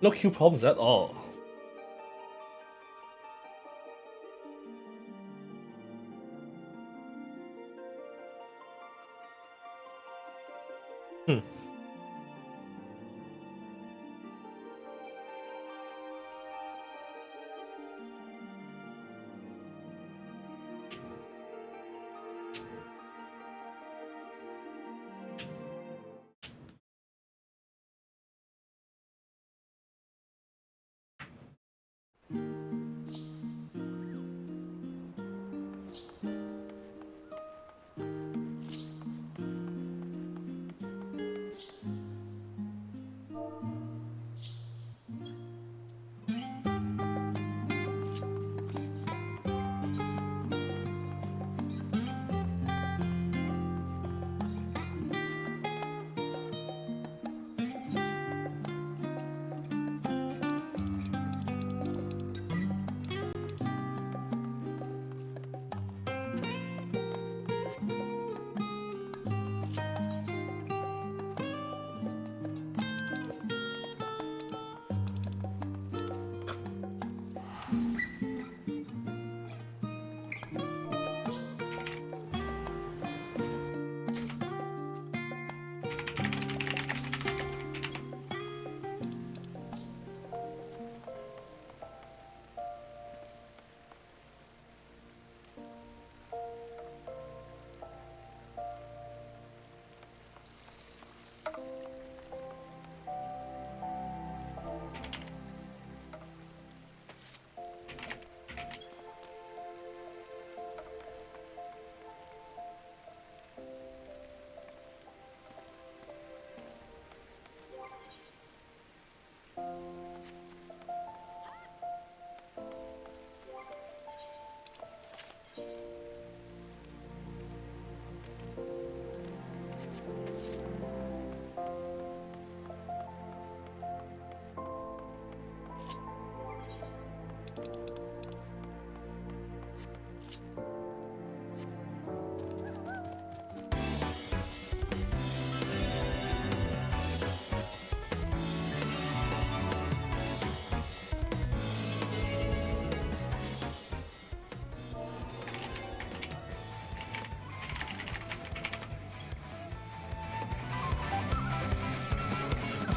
No Q problems at all. Hmm.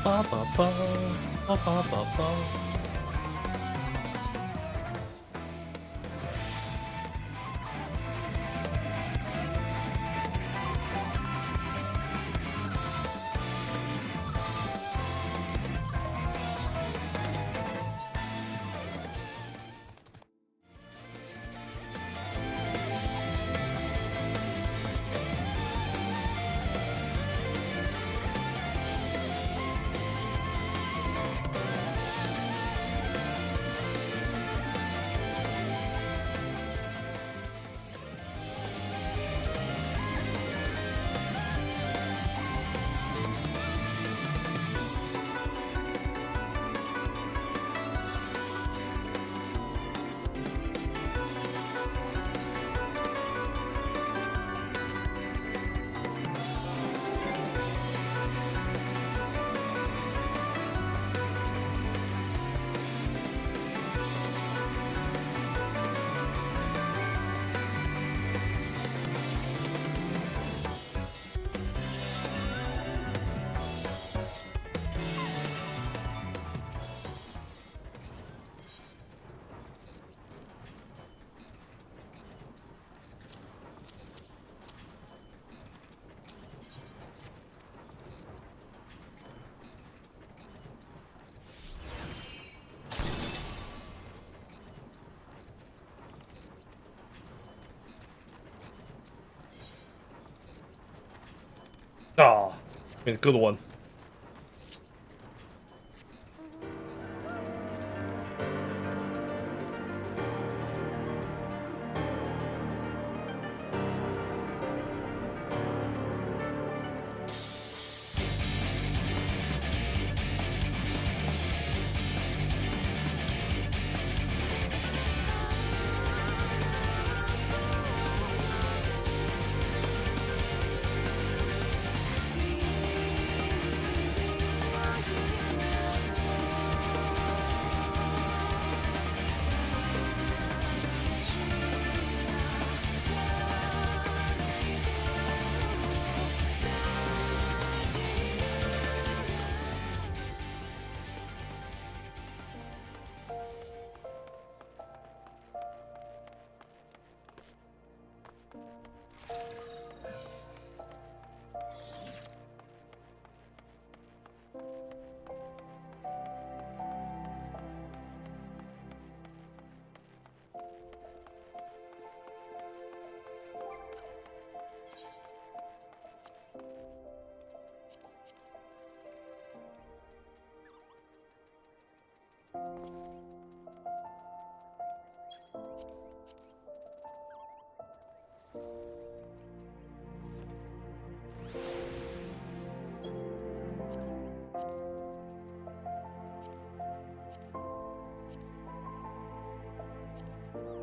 Ba ba ba ba ba ba ba. Ah, I mean, good one.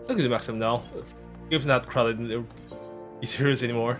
I'm gonna max him now. Game's not crowded in the E-series anymore.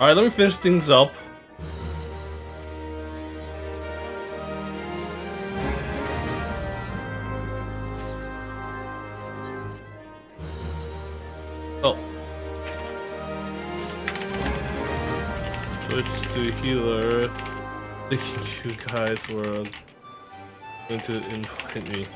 Alright, let me finish things up. Oh. Switch to healer. Thinking you guys were going to invite me.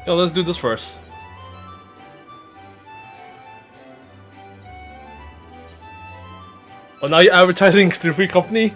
Yo, let's do this first. Oh, now you're advertising to the free company?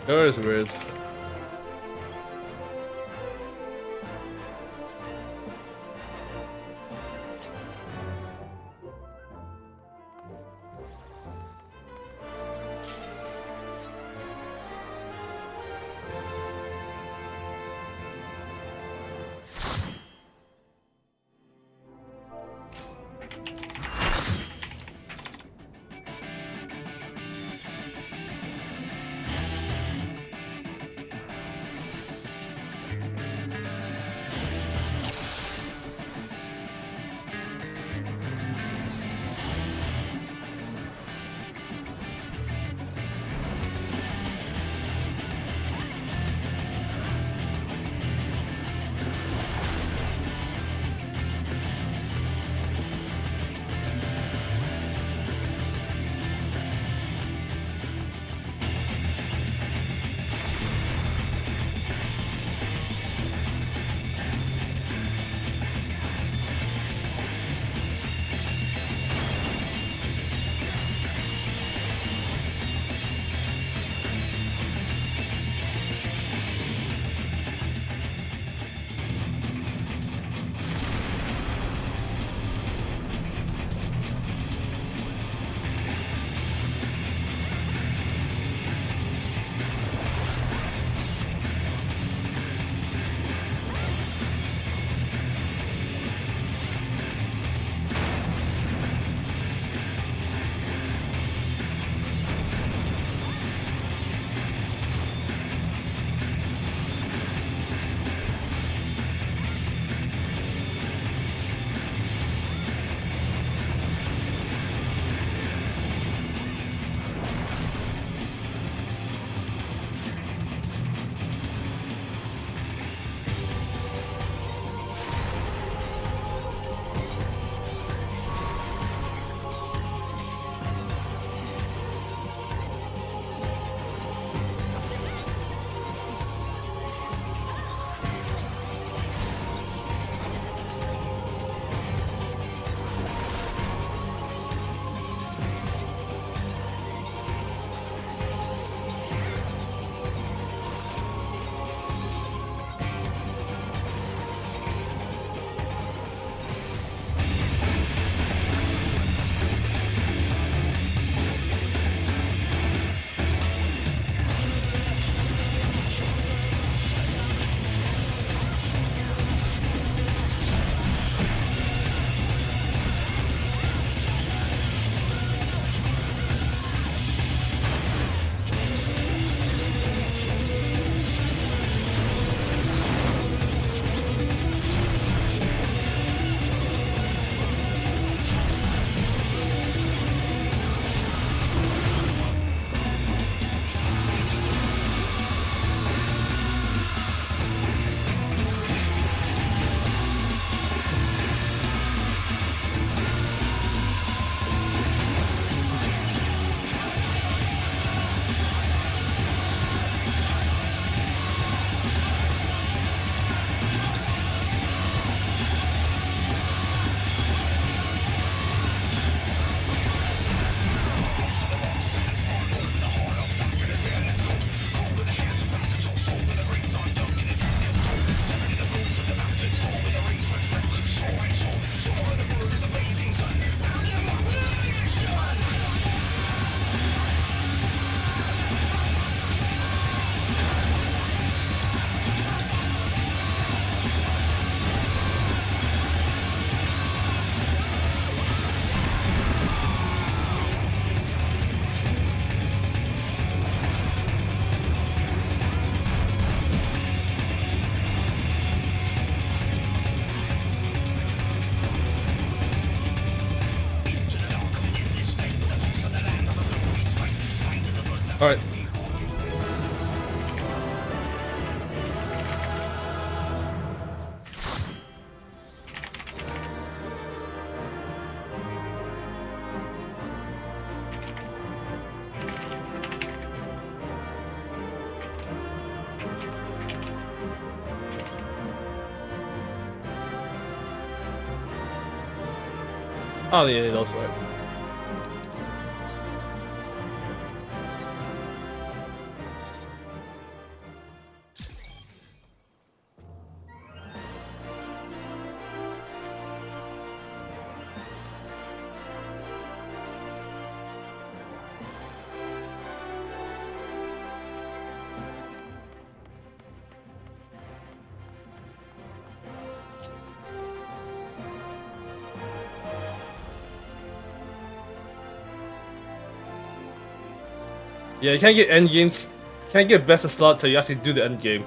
That is weird. Alright. I don't need anything else right. Yeah, you can't get end games. Can't get best in slot till you actually do the end game.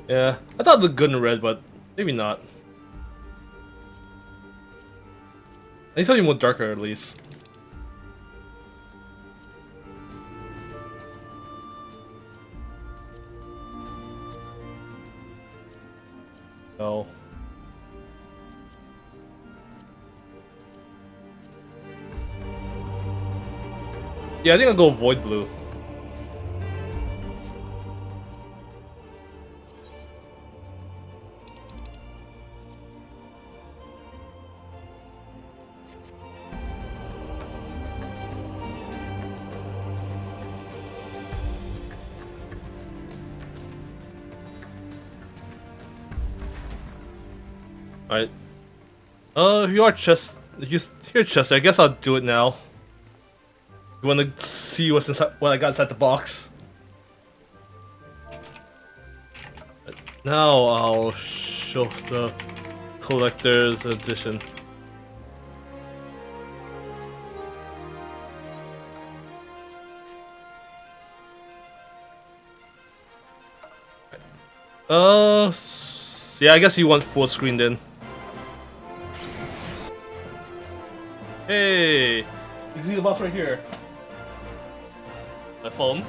Yeah, I thought it looked good in red, but maybe not. I need something more darker at least. No. Yeah, I think I'll go void blue. Alright. If you are here, Chester. I guess I'll do it now. You wanna see what's inside? What I got inside the box? Now I'll show the collector's edition. Yeah, I guess you want full screen then. Hey, you can see the box right here. My phone.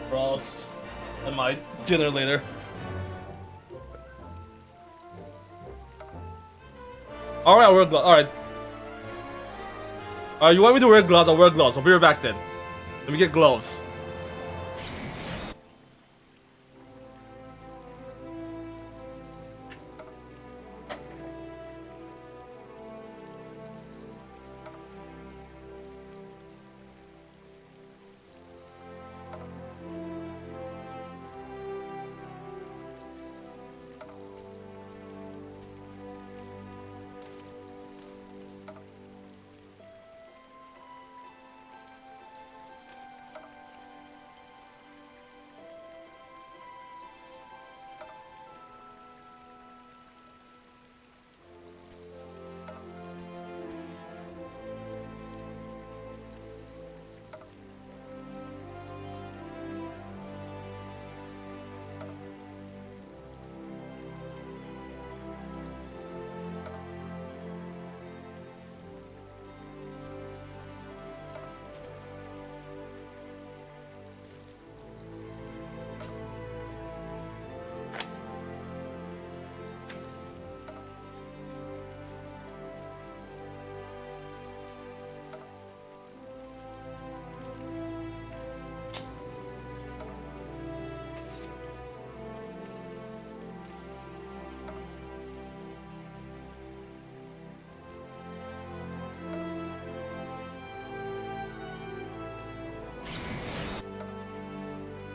Frost. And my dinner later. Alright, I'll wear gloves. Alright, you want me to wear gloves? I'll wear gloves. I'll be right back then. Let me get gloves.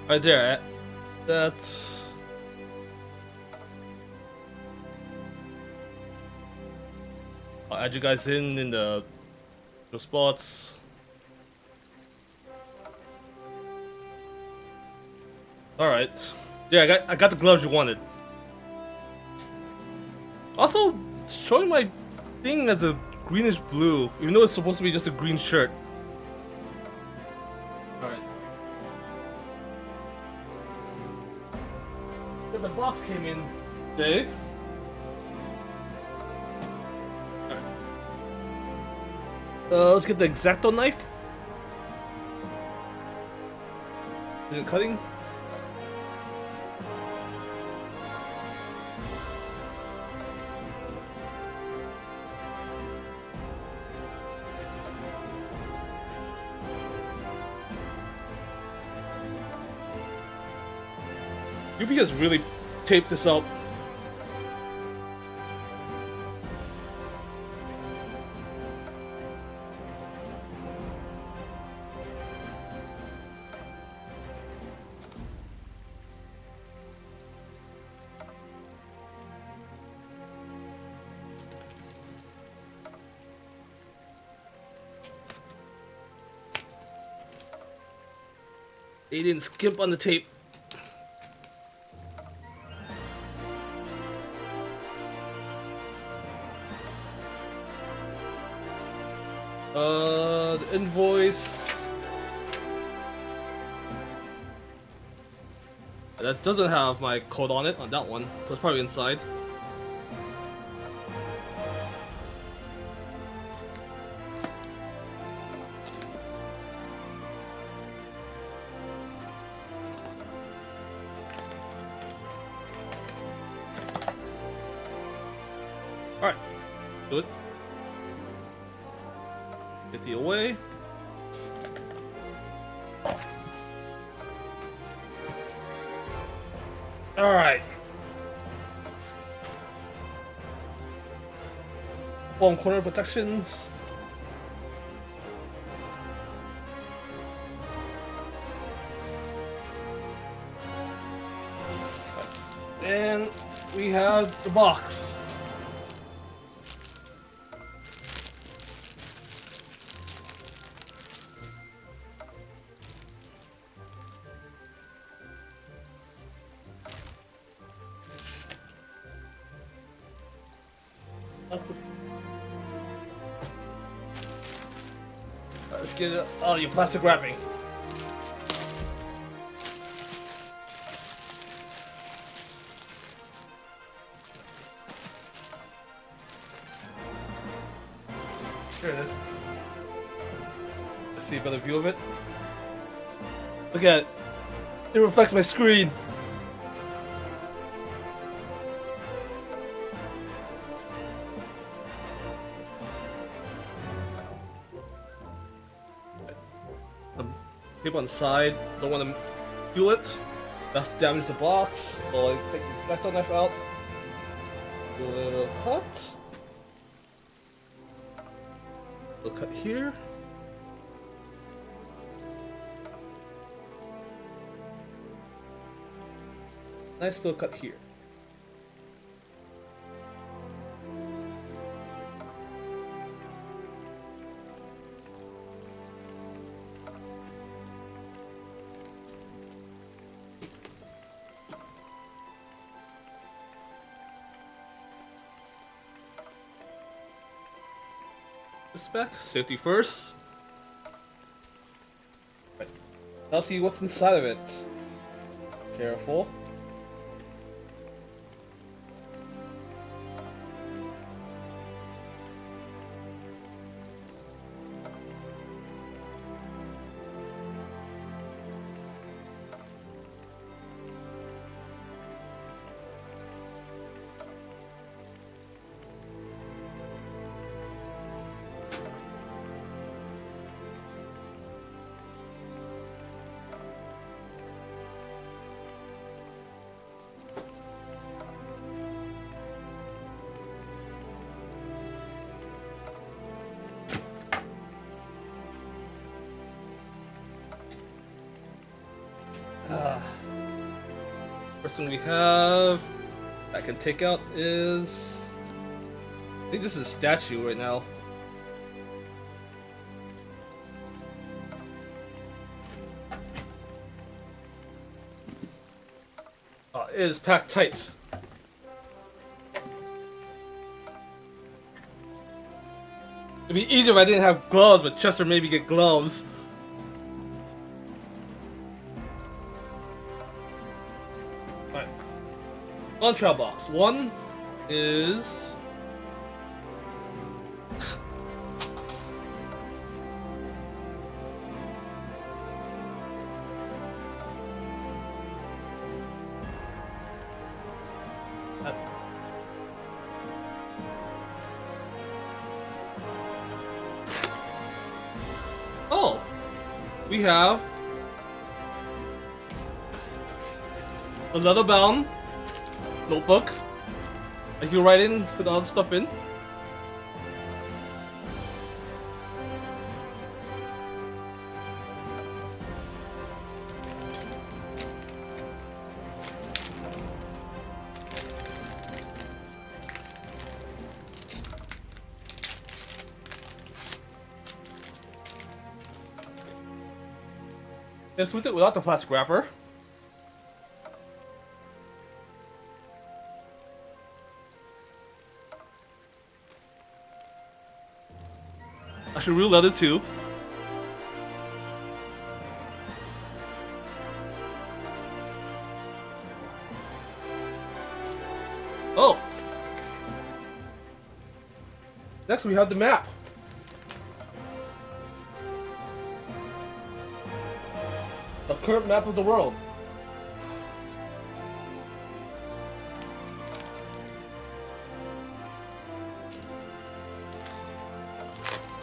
Right there. That's. I'll add you guys in the spots. All right. Yeah, I got the gloves you wanted. Also, showing my thing as a greenish blue, even though it's supposed to be just a green shirt. All right. The box came in today. Let's get the X-Acto knife. Is it cutting? UB has really taped this up. They didn't skimp on the tape. The invoice. That doesn't have my code on it, on that one, so it's probably inside. Alright, good. 50 away. Alright. Bottom corner protections. And we have the box. Let's get it. Oh, you plastic wrapping. Here it is. Let's see a better view of it. Look at it. It reflects my screen. Tape on the side, don't want to peel it. That's damage the box. So I take the X-Acto knife out. Do a little cut. Little cut here. Nice little cut here. This back, safety first. Right. Now see what's inside of it. Careful. First thing we have I can take out is, I think this is a statue right now. It is packed tight. It'd be easier if I didn't have gloves, but Chester made me get gloves. Dawntrail box. One is we have a leather bound notebook. I can write in, put all the stuff in. Let's with it without the plastic wrapper. Actually, real leather too. Oh! Next we have the map. A current map of the world.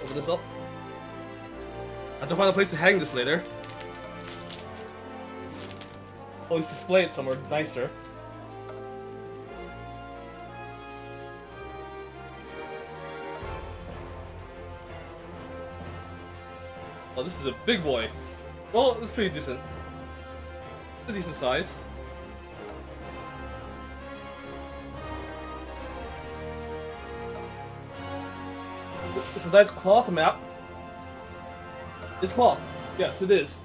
Open this up. I have to find a place to hang this later. Or at least display it somewhere nicer. Oh, this is a big boy. Well, it's pretty decent. It's a decent size. It's a nice cloth map. It's cloth. Yes, it is.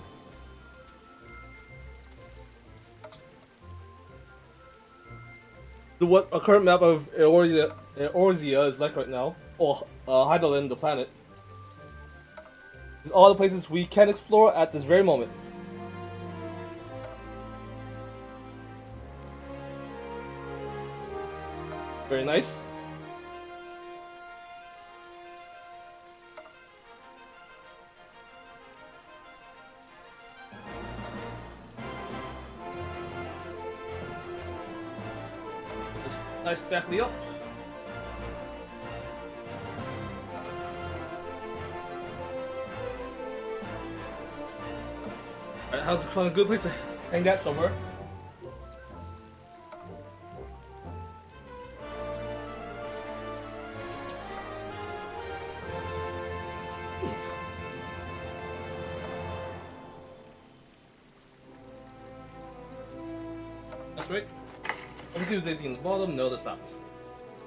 What a current map of Eorzea is like right now, or Hydaelyn, the planet. All the places we can explore at this very moment. Very nice. Just nice back me up. I have to find a good place to hang that somewhere. That's right. Let me see if there's anything in the bottom. No, there's not.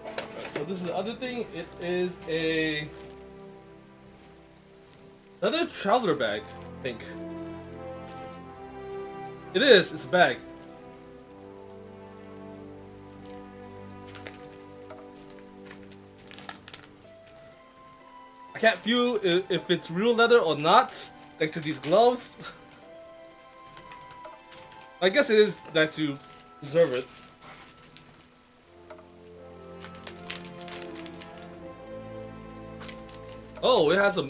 Right, so this is the other thing. It is another traveler bag, I think. It is. It's a bag. I can't feel if it's real leather or not, thanks to these gloves. I guess it is nice to preserve it. Oh, it has a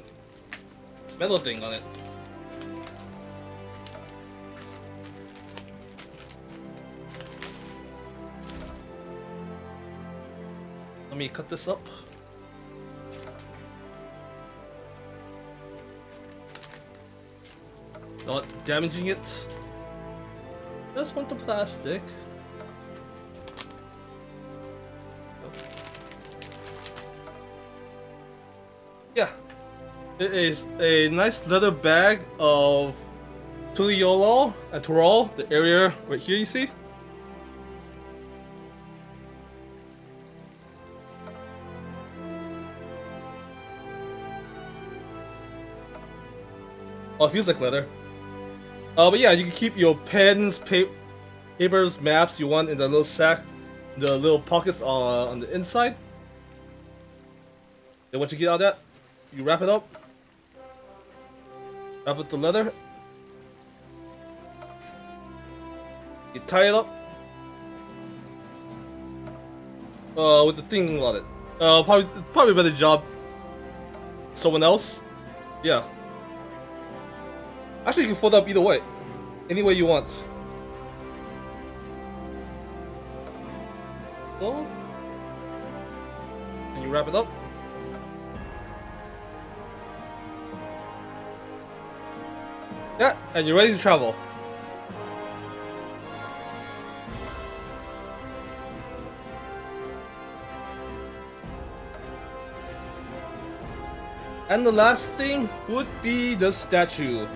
metal thing on it. Let me cut this up. Not damaging it. Just want the plastic. Yeah. It is a nice leather bag of Tuliolo and Torol, the area right here you see. Oh, it feels like leather. But yeah, you can keep your pens, papers, maps you want in the little sack, the little pockets on the inside. Then once you get out of that, you wrap it up. Wrap up the leather. You tie it up. With the thing on it. Probably a better job. Someone else. Yeah. Actually, you can fold up either way. Any way you want. So, and you wrap it up. Yeah, and you're ready to travel. And the last thing would be the statue.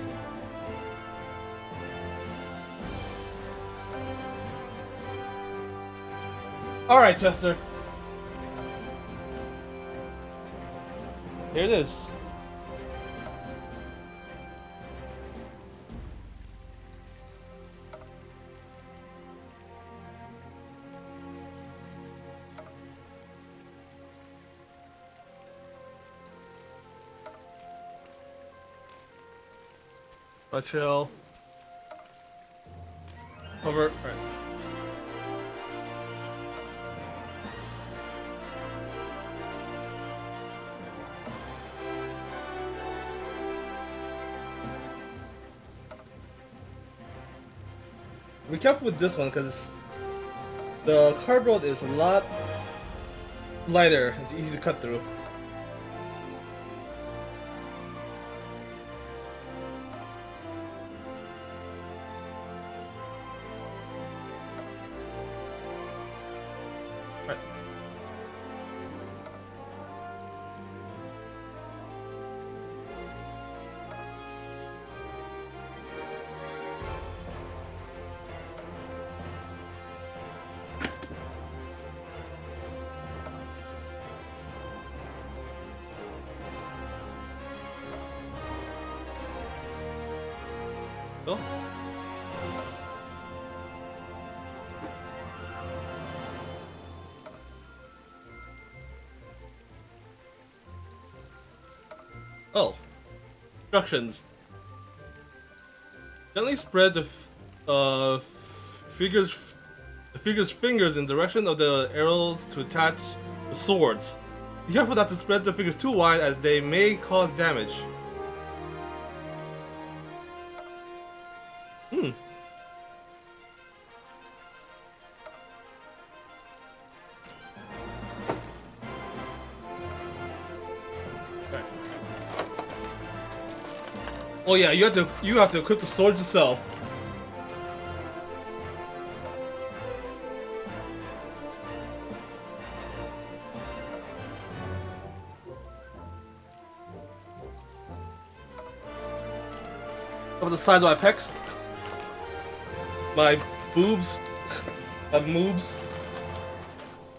Alright, Chester. Here it is. Dawntrail. Over. Alright. Be careful with this one because the cardboard is a lot lighter. It's easy to cut through. Right. Go. Oh. Instructions. Gently spread the figure's fingers in the direction of the arrows to attach the swords. Be careful not to spread the fingers too wide as they may cause damage. Hmm. Okay. Oh yeah, you have to equip the sword yourself. Over the size of my pecs. My boobs have moobs.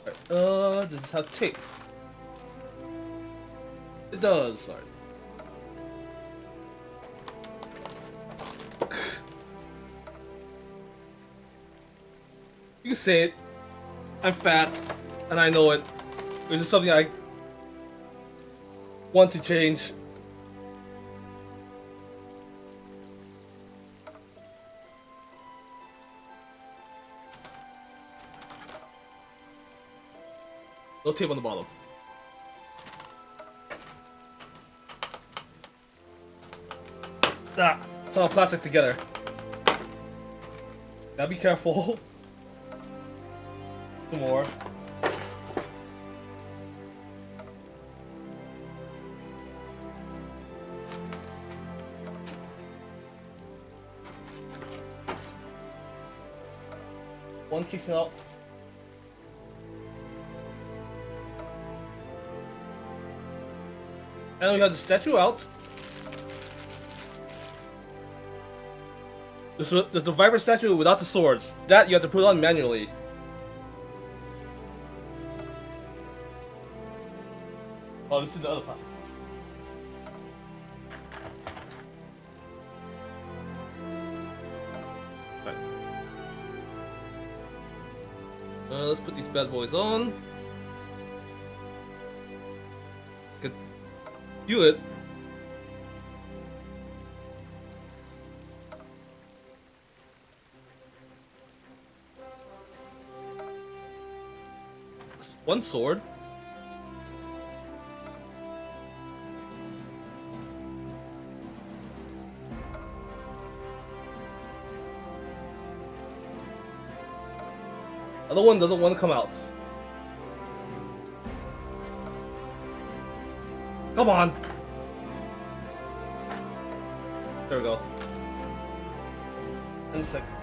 Right, does this have tape? It does, sorry. You can say it. I'm fat, and I know it. It's just something I want to change. No tape on the bottom. Ah, it's all plastic together. Gotta be careful. Two more. One kicking out. And we have the statue out. There's the Viper statue without the swords. That you have to put on manually. Oh, this is the other plastic. Right. Let's put these bad boys on. Good. View it. One sword. Other one doesn't want to come out. Come on. There we go. 10 seconds.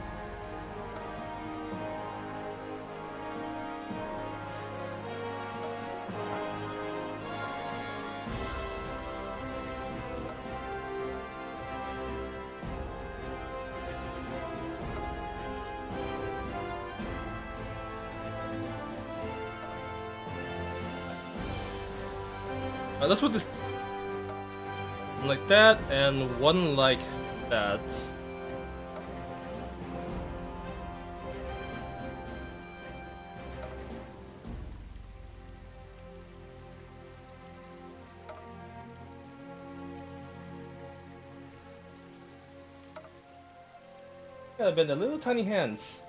Let's put this one like that and one like that. Gotta bend the little tiny hands.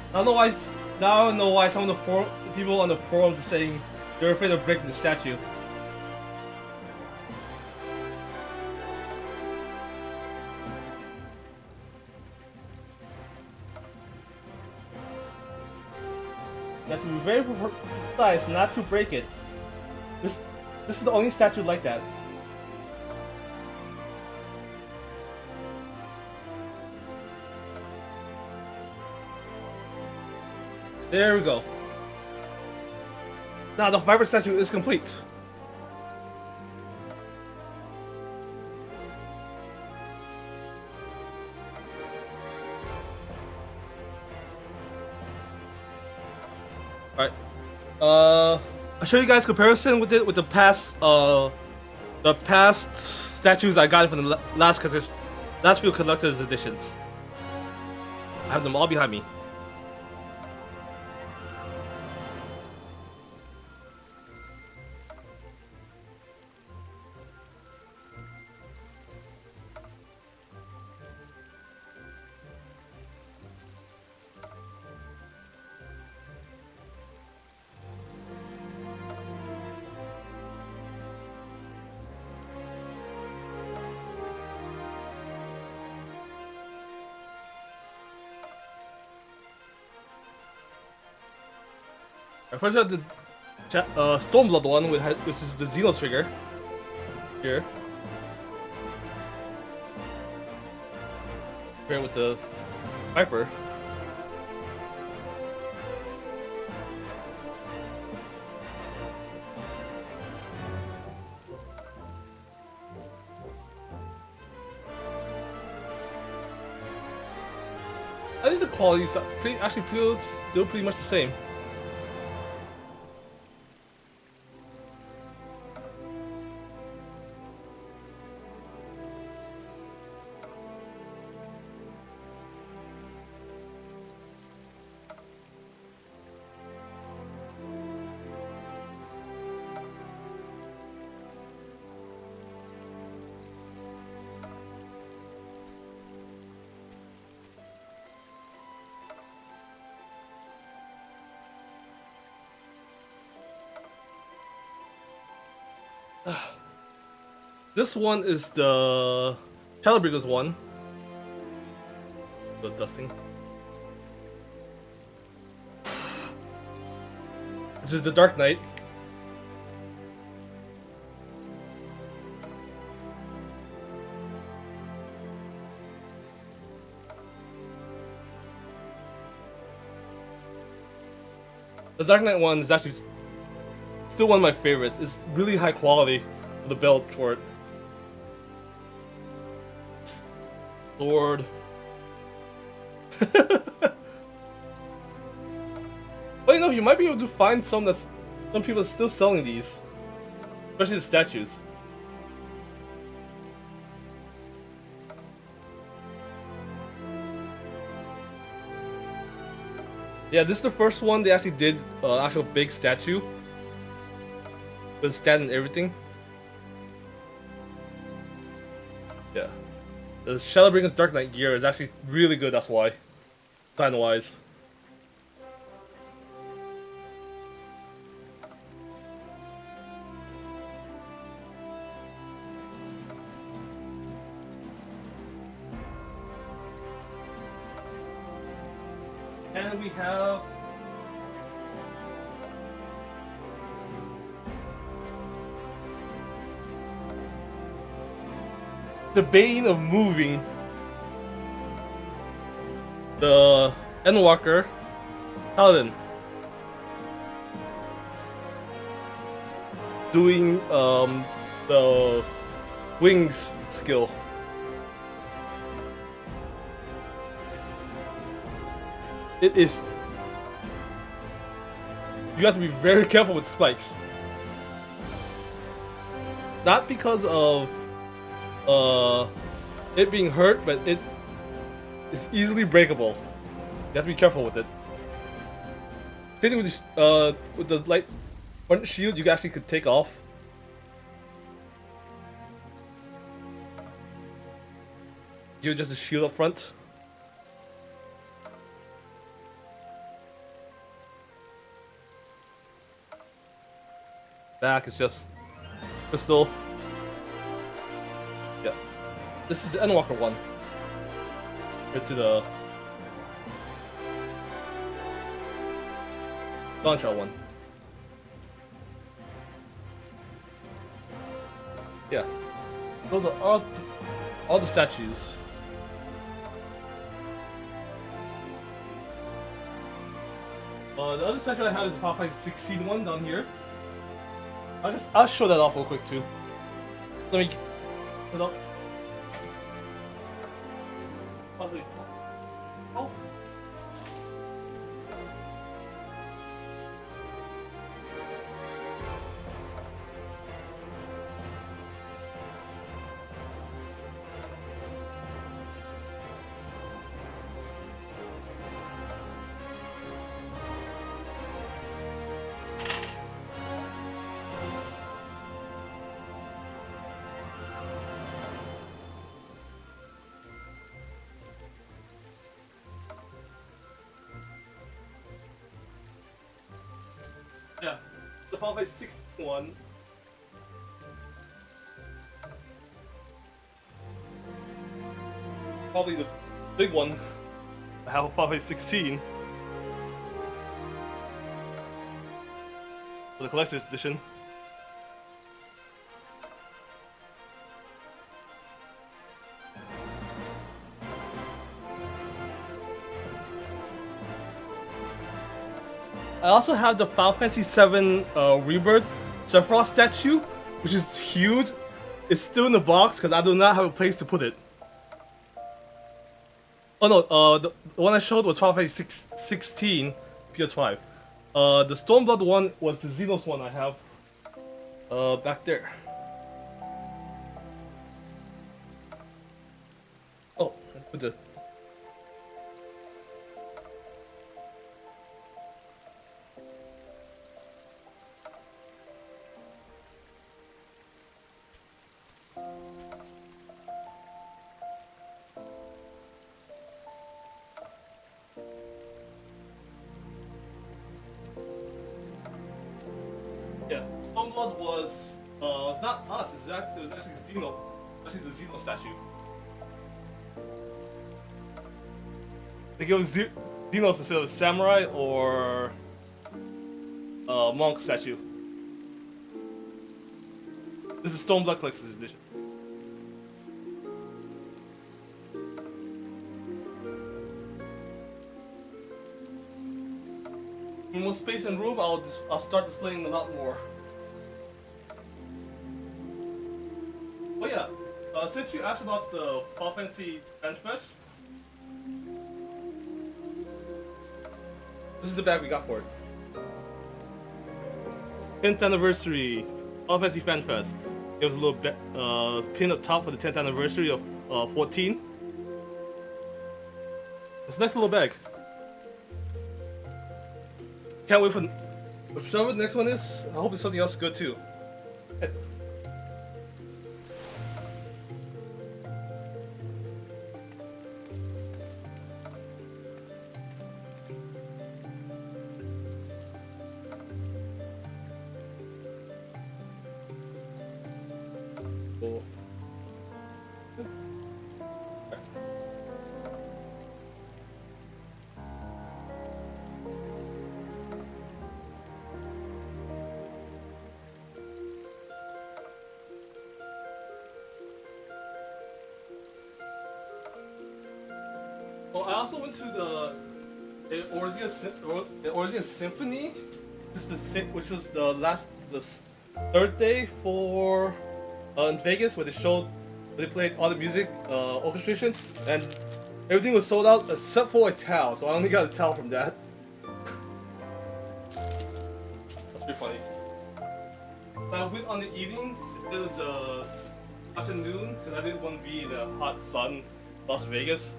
I don't know why. Now I don't know why some of the people on the forums are saying they're afraid of breaking the statue. You have to be very precise not to break it. This is the only statue like that. There we go. Now the vibrant statue is complete. Alright. I'll show you guys comparison with it with the past statues I got from the last few collector's editions. I have them all behind me. First, I have the Stormblood one, which is the Xenos figure. Here. Here with the Viper. I think the quality is still pretty much the same. This one is the Shadowbringers one. The dusting. Which is the Dark Knight. The Dark Knight one is actually still one of my favorites. It's really high quality with the belt for it. Sword. Well, you know, you might be able to find some people are still selling these, especially the statues. Yeah, this is the first one they actually did actual big statue with stand and everything. Yeah. The Shadowbringers Dark Knight gear is actually really good, that's why. Design-wise. And we have the bane of moving, the Endwalker Paladin, doing the wings skill. It is you have to be very careful with spikes. Not because of it being hurt, but it's easily breakable. You have to be careful with it. Same thing with the light front shield, you actually could take off. You're just a shield up front. Back is just crystal. Yeah. This is the Endwalker one. Here to the Dawntrail one. Yeah. Those are all the statues. The other statue I have is the Final Fantasy 16 one down here. I'll show that off real quick too. Let me put up. Oh. Yeah, the Final Fantasy 16 one. Probably the big one. I have a Final Fantasy 16. For the collector's edition. I also have the Final Fantasy 7 Rebirth Sephiroth statue, which is huge. It's still in the box because I do not have a place to put it. Oh no, the one I showed was Final Fantasy 16 PS5. The Stormblood one was the Xenos one I have back there. Oh, with the yeah, Stormblood was it's not us. It was actually Xeno, actually the Xeno statue. I think it was Xenos instead of Samurai or Monk statue. This is Stormblood Collector's Edition. With more space and room, I'll start displaying a lot more. Oh yeah, since you asked about the Final Fantasy Fan Fest, this is the bag we got for it. 10th anniversary Final Fantasy Fan Fest. It was a little pin up top for the 10th anniversary of 14. It's a nice little bag. Can't wait for whichever the next one is. I hope it's something else good too. Cool. Well, I also went to the Orzean Symphony. This is which was the third day for in Vegas, where they played all the music orchestration, and everything was sold out except for a towel. So I only got a towel from that. put it on the evening instead of the afternoon because I didn't want to be in the hot sun, Las Vegas.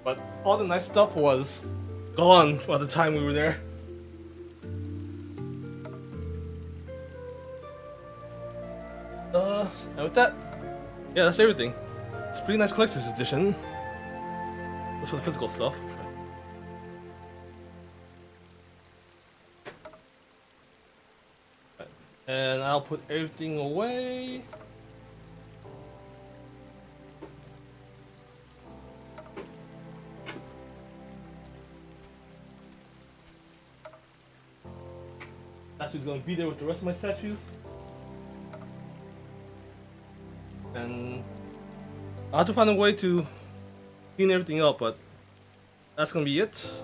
But all the nice stuff was gone by the time we were there. And with that, yeah, that's everything. It's a pretty nice collector's edition. That's for the physical stuff. And I'll put everything away. Statue's gonna be there with the rest of my statues. And I'll have to find a way to clean everything up, but that's gonna be it.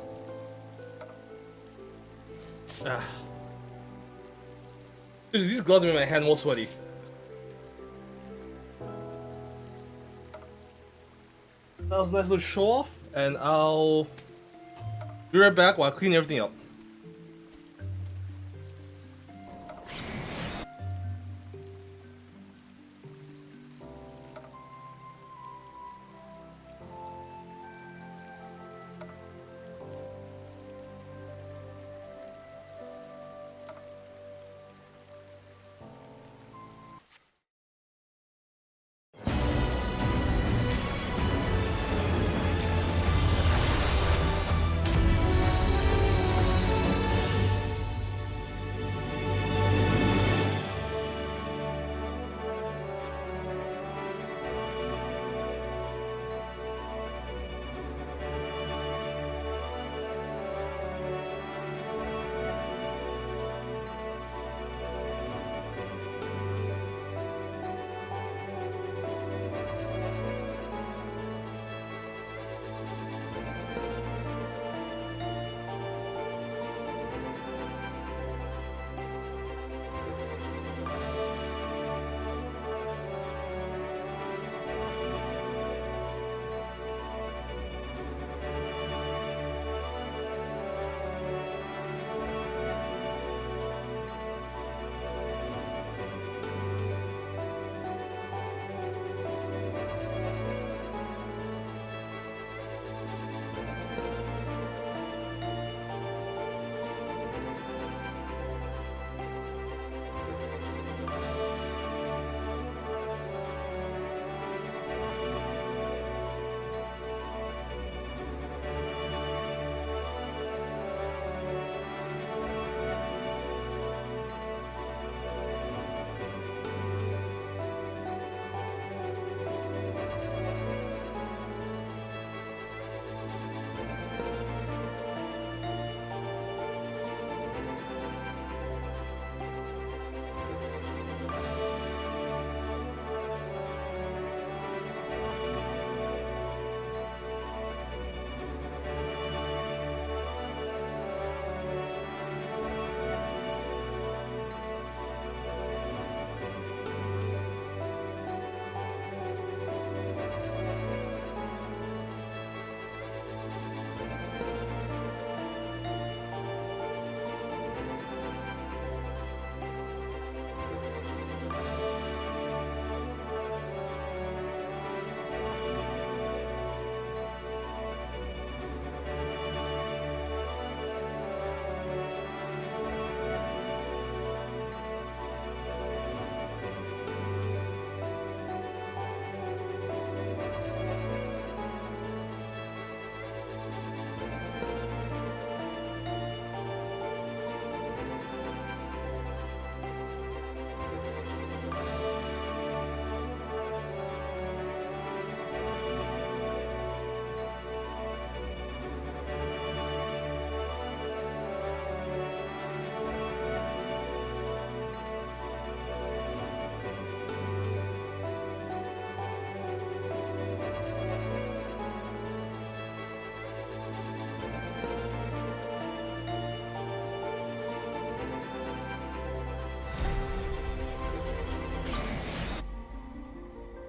Dude, these gloves make my hand more sweaty. That was a nice little show off, and I'll be right back while I clean everything up.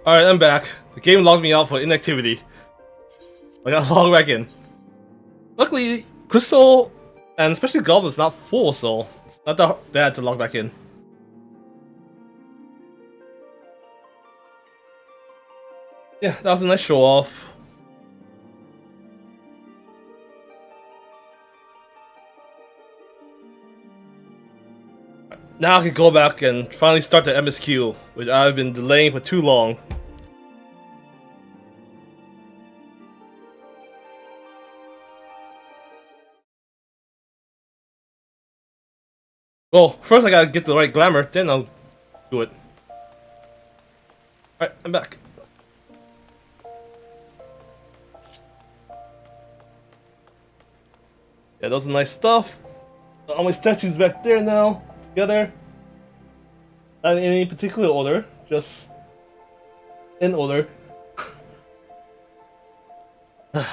Alright, I'm back. The game logged me out for inactivity. I gotta log back in. Luckily, Crystal, and especially Goblin's not full, so it's not that bad to log back in. Yeah, that was a nice show off. Now I can go back and finally start the MSQ, which I've been delaying for too long. Well, first I gotta get the right glamour, then I'll do it. Alright, I'm back. Yeah, those are nice stuff. All my statues back there now, together. Not in any particular order, just in order. Alright,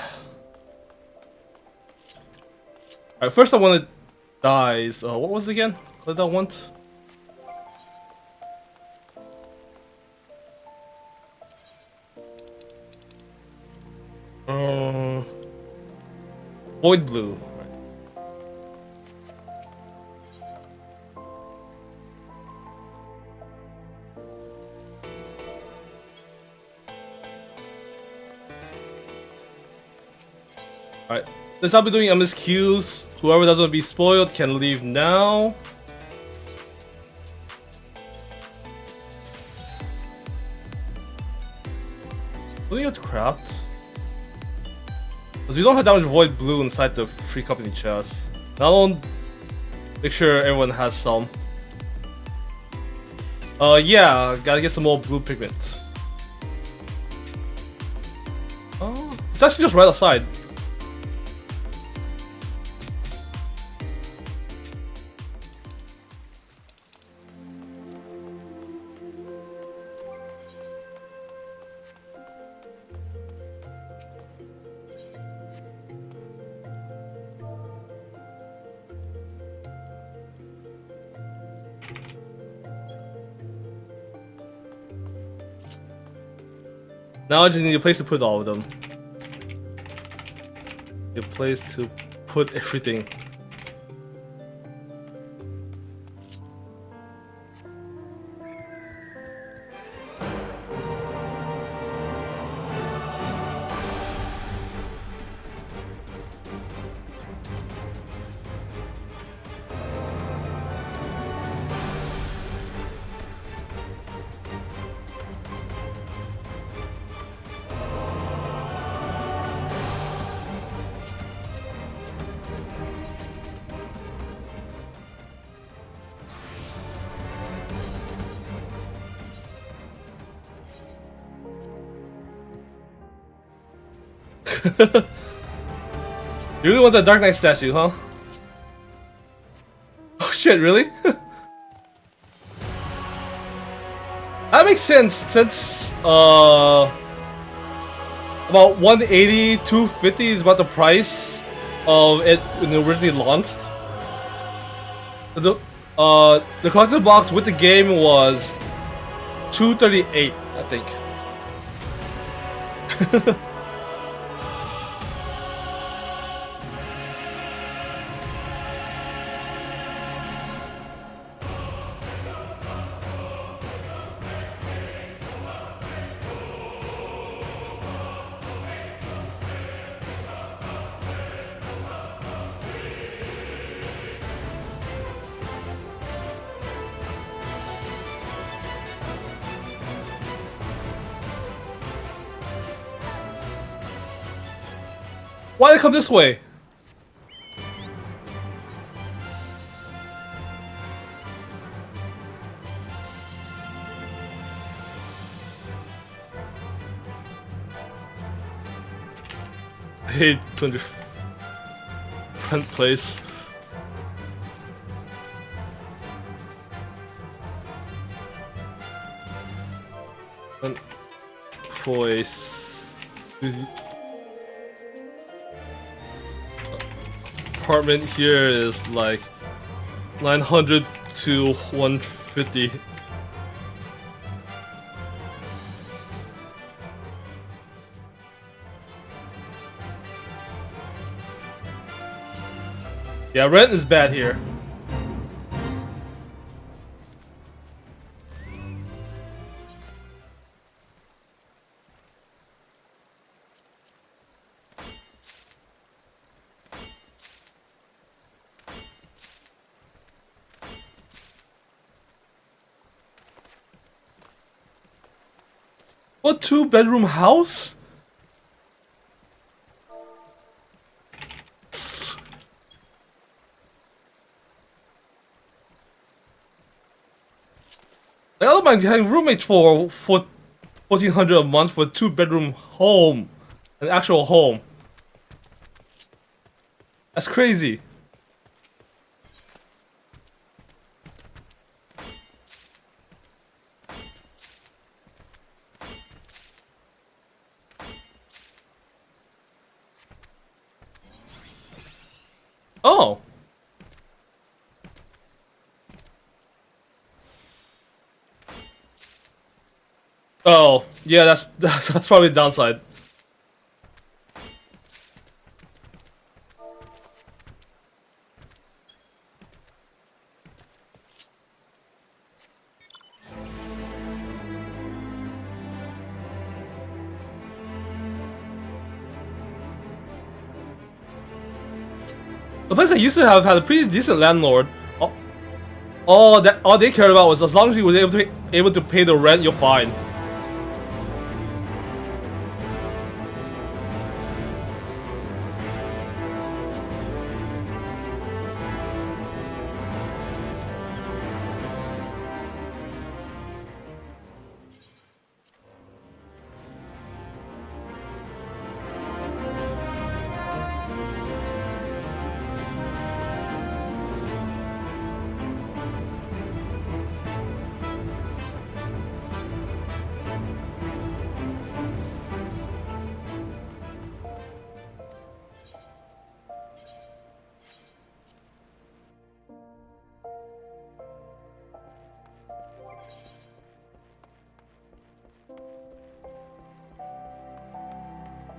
first I want to dies. What was it again? What did I want? Void blue. Alright, since I'll be doing MSQs, whoever doesn't want to be spoiled can leave now. What do you have to craft? Because we don't have that much void blue inside the free company chest. I'll make sure everyone has some. Yeah, gotta get some more blue pigment. Oh, it's actually just right outside. Now I just need a place to put all of them. A place to put everything. You really want that Dark Knight statue, huh? Oh shit, really? That makes sense since about 180, 250 is about the price of it when it originally launched. The collectible box with the game was $238, I think. Why did it come this way? I hate 200 front place. Front place. Apartment here is like 900 to 150. Yeah, rent is bad here. What 2-bedroom house? I don't mind having roommates for 1,400 a month for a 2-bedroom home, an actual home. That's crazy. Oh. Oh, yeah, that's probably the downside. The place I used to have had a pretty decent landlord. All they cared about was as long as you was able to pay the rent, you're fine.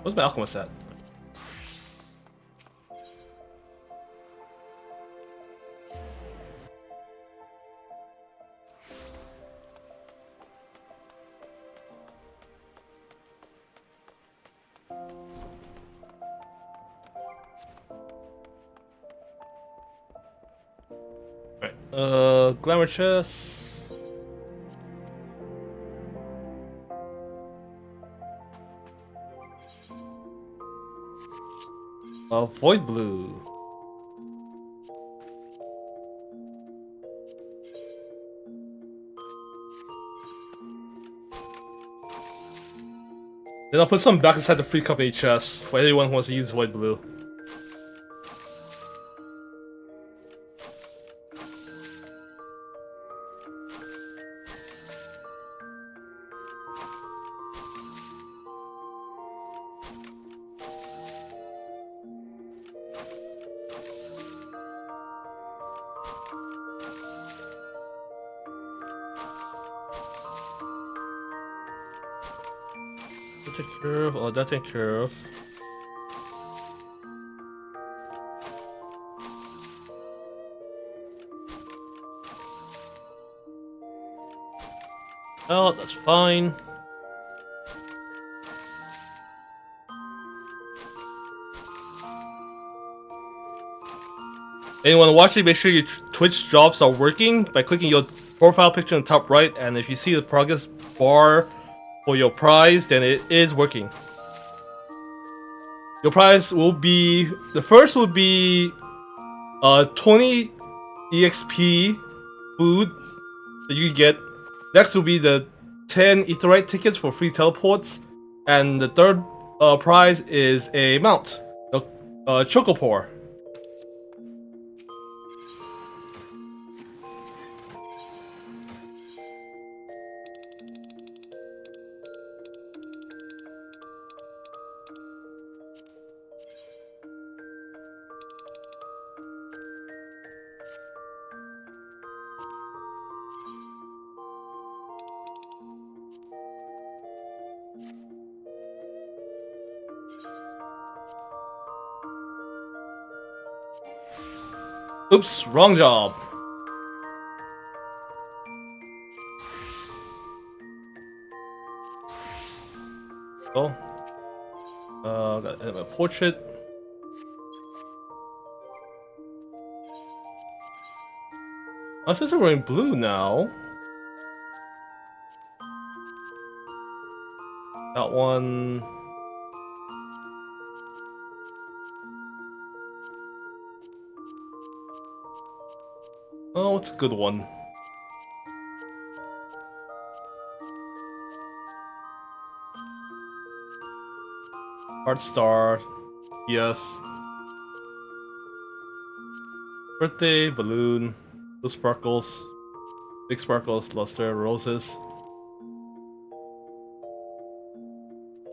What's my alchemist at? Right. Glamour chest. Void blue. Then I'll put some back inside the free company chest for anyone who wants to use void blue. Take care of, oh, that take care of. Oh, that's fine. Anyone watching, make sure your Twitch jobs are working by clicking your profile picture on the top right, and if you see the progress bar for your prize, then it is working. Your prize will be, the first will be 20 EXP food that you can get. Next will be the 10 Etherite tickets for free teleports, and the third prize is a mount, the Chocopore. Oops, wrong job. Oh. Got a portrait. Oh, since we're wearing blue now. That one. Oh, what's a good one? Heart Star. Yes. Birthday, balloon, blue sparkles, big sparkles, luster, roses.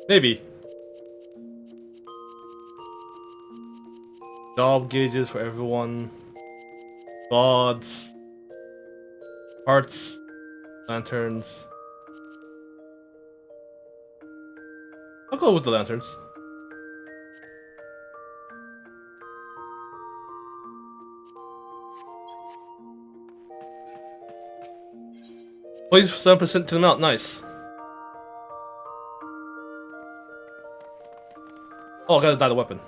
Maybe. Job gauges for everyone. Gods. Hearts. Lanterns. I'll go with the lanterns. Please 7% to the amount, nice. Oh, I gotta dye the weapon.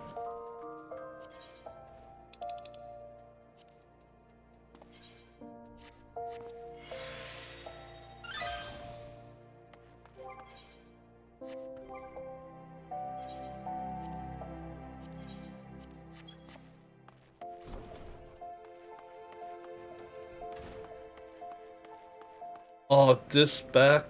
Oh, this back.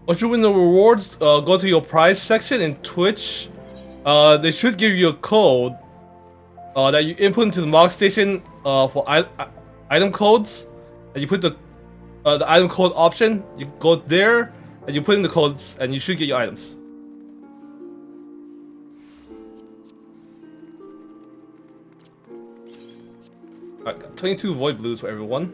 Once you win the rewards, go to your prize section in Twitch. They should give you a code that you input into the Mog Station for item codes. And you put the item code option. You go there and you put in the codes, and you should get your items. Alright, got 22 void blues for everyone.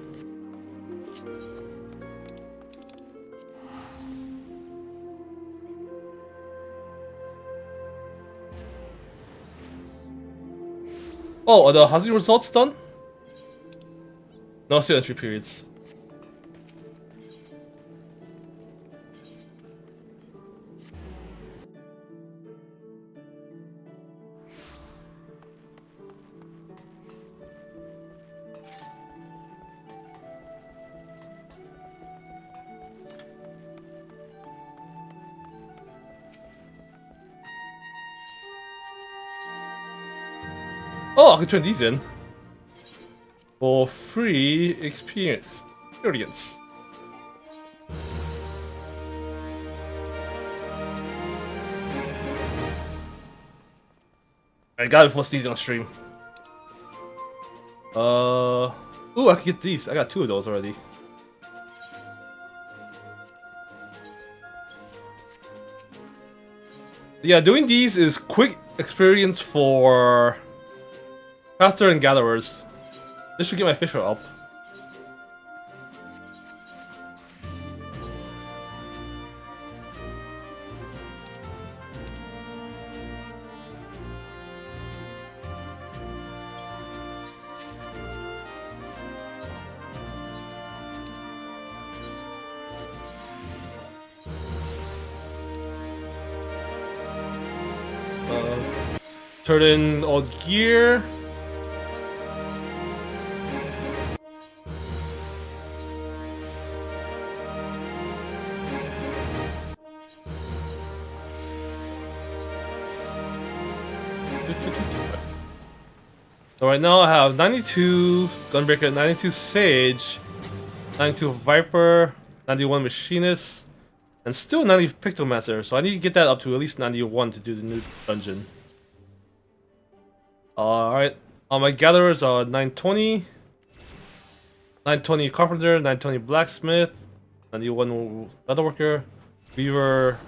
Oh, are the housing results done? No, still entry periods. Oh, I can turn these in for free experience. I got it for sneezing on stream. Ooh, I can get these. I got 2 of those already. Yeah, doing these is quick experience for caster and gatherers. This should get my fisher up. Turn in all gear. So right now I have 92 Gunbreaker, 92 Sage, 92 Viper, 91 Machinist, and still 90 Pictomancer. So I need to get that up to at least 91 to do the new dungeon. Alright, my gatherers are 920, 920 Carpenter, 920 Blacksmith, 91 Leatherworker, Weaver,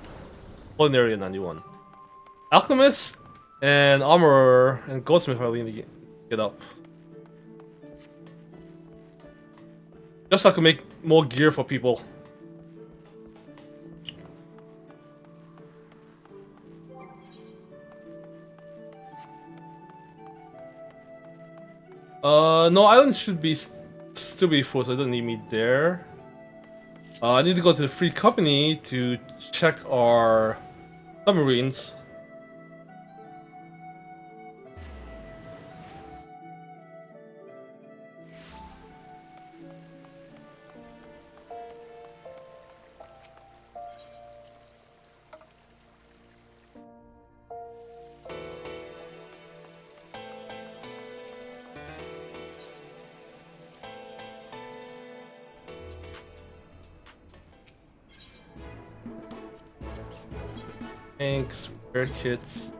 Culinary 91. Alchemist and Armorer and Goldsmith are really need to get up. Just so I can make more gear for people. No, island should be still be full, so it doesn't need me there. I need to go to the free company to check our submarines. Thanks, rare kits.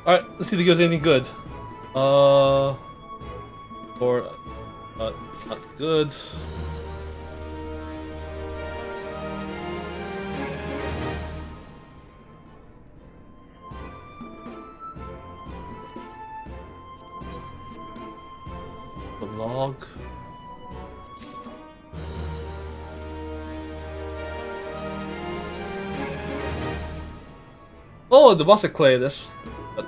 Alright, let's see if it gives anything good. Or not good. The log. Oh, the boss of clay. There's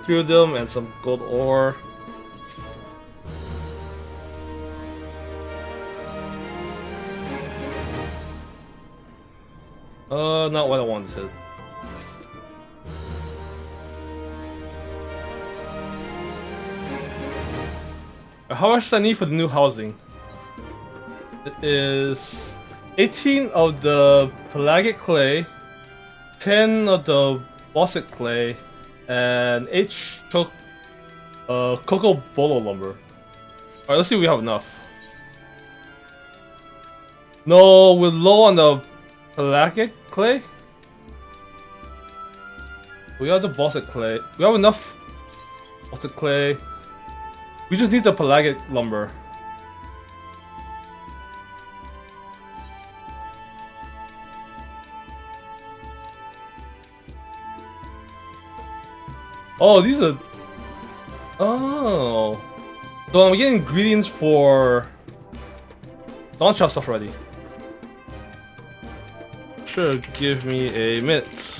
3 of them and some gold ore. Not what I wanted. How much do I need for the new housing? It is 18 of the pelagic clay, 10 of the bauxite clay, and 8 cocoa bolo lumber. Alright, let's see if we have enough. No, we're low on the pelagic clay. We have the bauxite clay. We have enough bauxite clay. We just need the pelagic lumber. Oh, these are... Oh. So I'm getting ingredients for Dawntrail stuff already. Sure, give me a minute.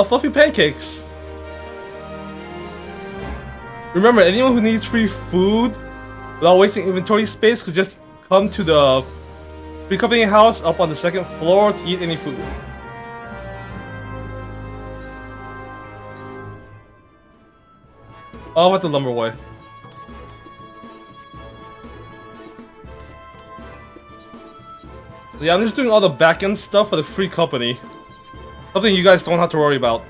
Fluffy pancakes. Remember, anyone who needs free food without wasting inventory space could just come to the free company house up on the 2nd floor to eat any food. Oh, what the lumber way. Yeah, I'm just doing all the back-end stuff for the free company. Something you guys don't have to worry about.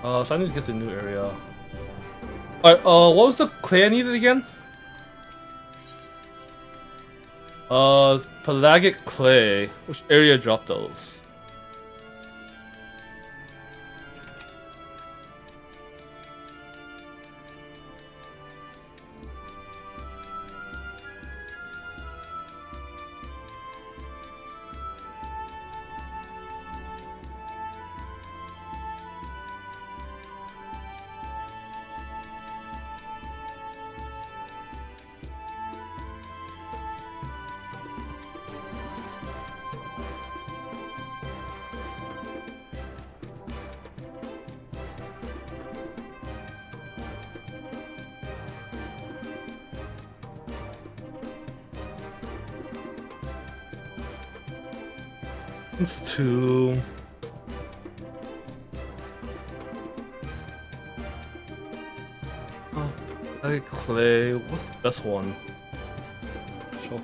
So I need to get the new area. Alright, what was the clay I needed again? Pelagic clay. Which area dropped those? It's 2. Oh, pelagic clay. What's the best one? Sure.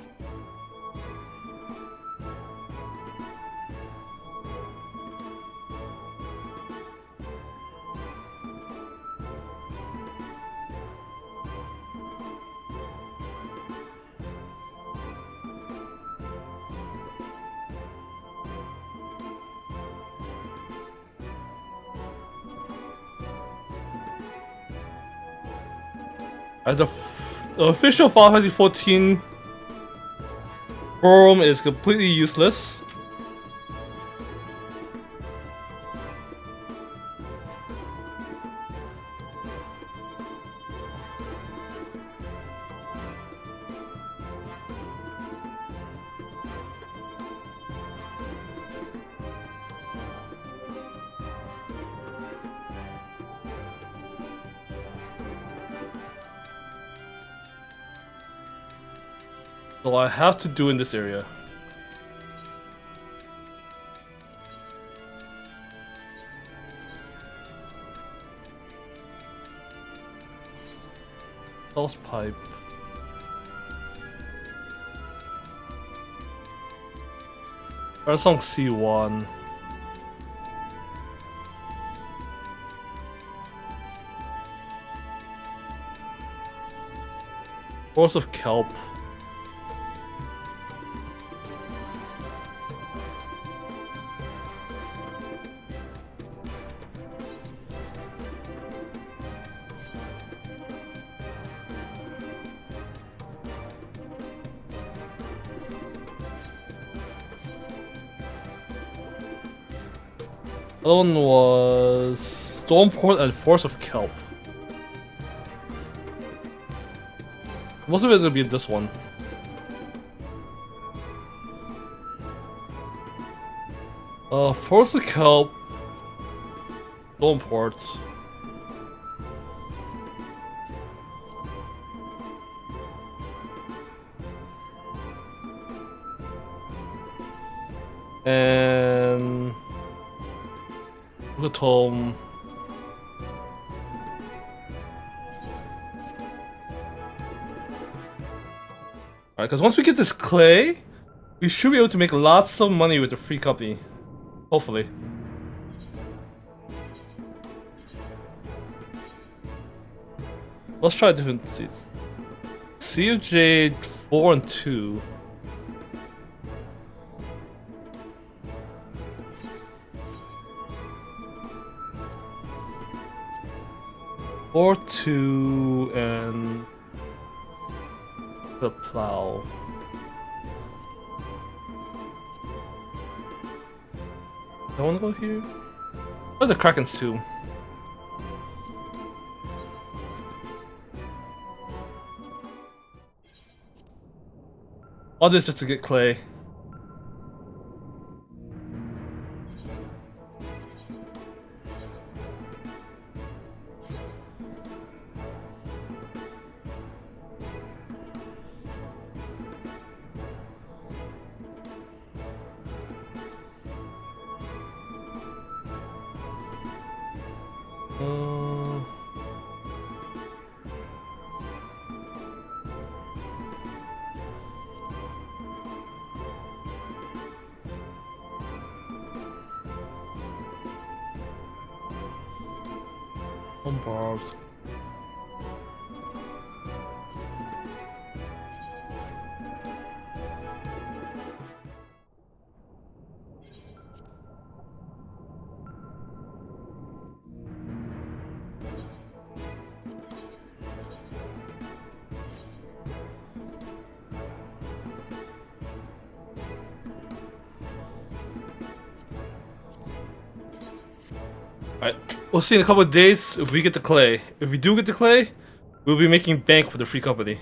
As the official Final Fantasy 14 forum is completely useless. So I have to do in this area. Hose pipe. That's on C1. Force of kelp. The other one was Stormport and Force of Kelp. Most of it is gonna be this one. Force of Kelp, Stormport. And look at home. Alright, because once we get this clay, we should be able to make lots of money with the free company. Hopefully. Let's try different seeds. Sea of Jade 4 and 2. Or 2 and the plow. I wanna go here. Or the Kraken's tomb. All this just to get clay. Barbs. Alright, we'll see in a couple of days if we get the clay. If we do get the clay, we'll be making bank for the free company.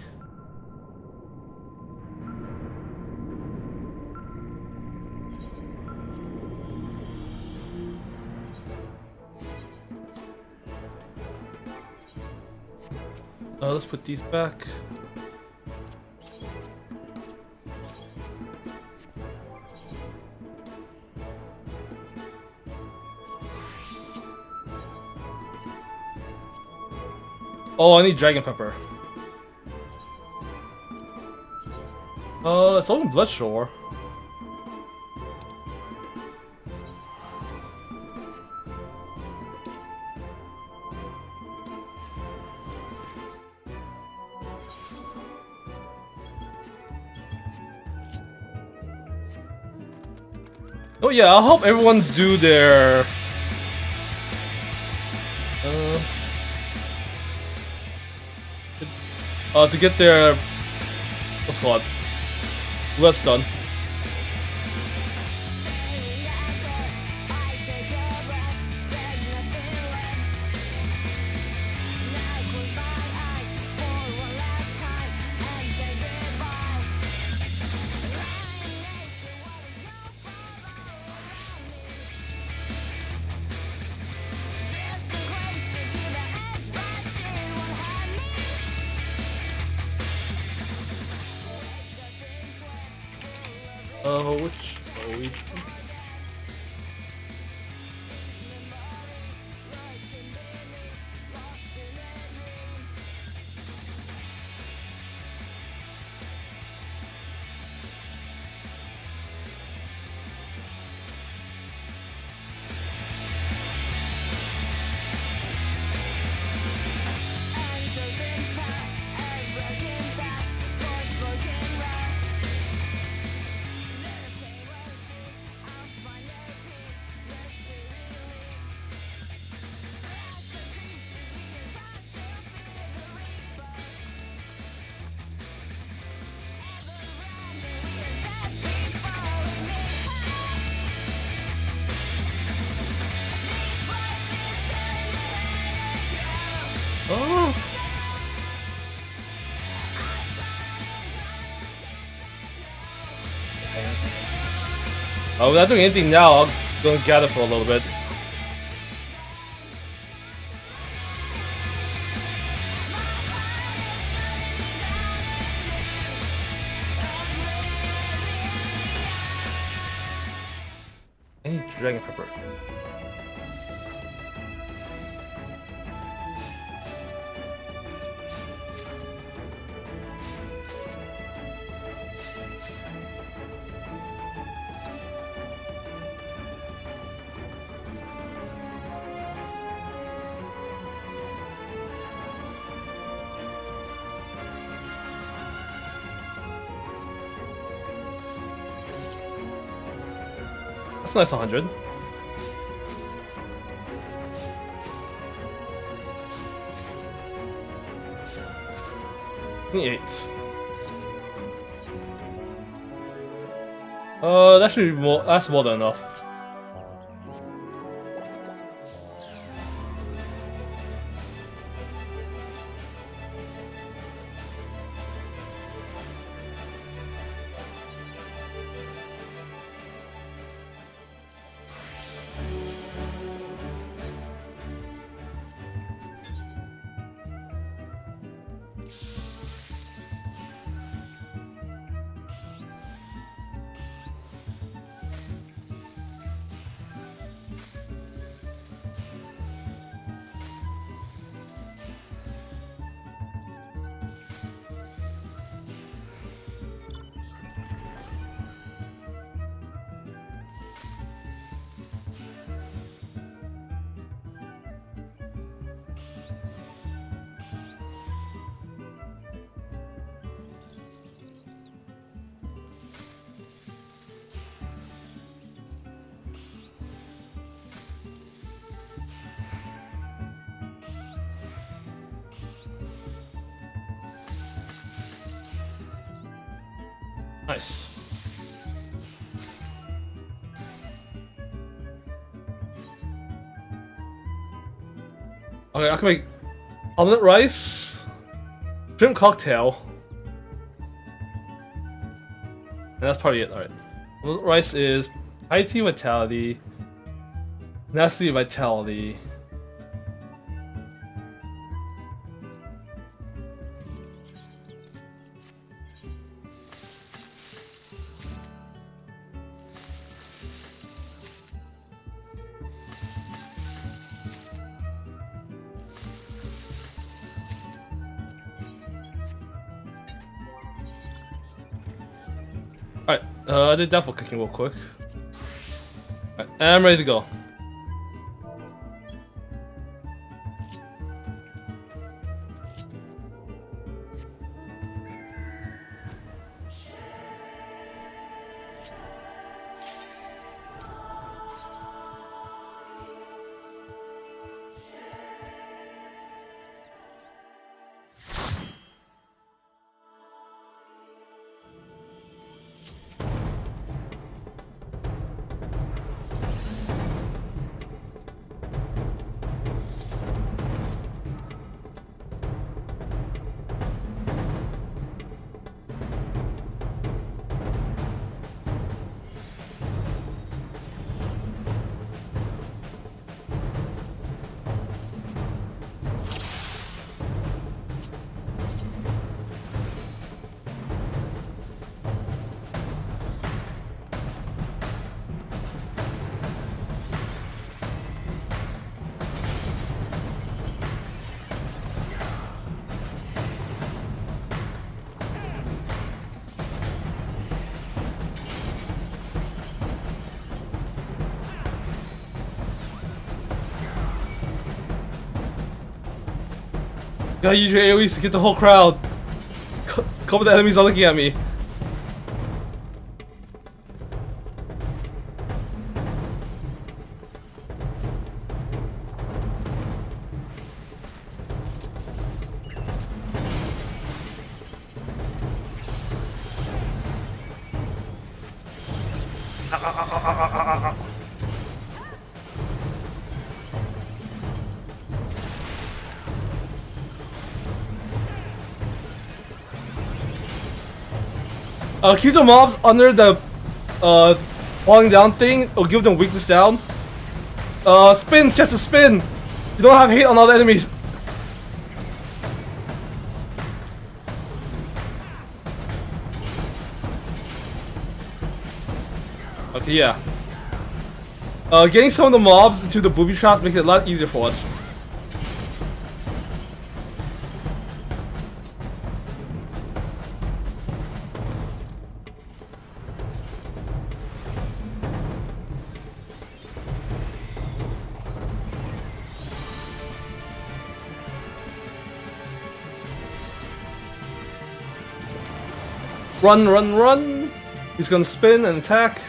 Let's put these back. Oh, I need dragon pepper. It's only Bloodshore. Oh yeah, I'll help everyone do their to get their what's it called? That's done. Which are we? Oh. Oh, we're not doing anything now. I'll go and gather for a little bit. I need dragon pepper. That's a nice 100. $28. That should be more. That's more than enough. Nice. Okay, I can make omelet rice, shrimp cocktail, and that's probably it. Alright. Omelet rice is high tea vitality, nasty vitality. Alright, I did that for cooking real quick. Alright, and I'm ready to go. Gotta use your AoEs to get the whole crowd. Couple of the enemies are looking at me. Keep the mobs under the falling down thing, or give them weakness down. Spin, just a spin. You don't have hate on all the enemies. Okay, yeah. Getting some of the mobs into the booby traps makes it a lot easier for us. Run, run, run! He's gonna spin and attack.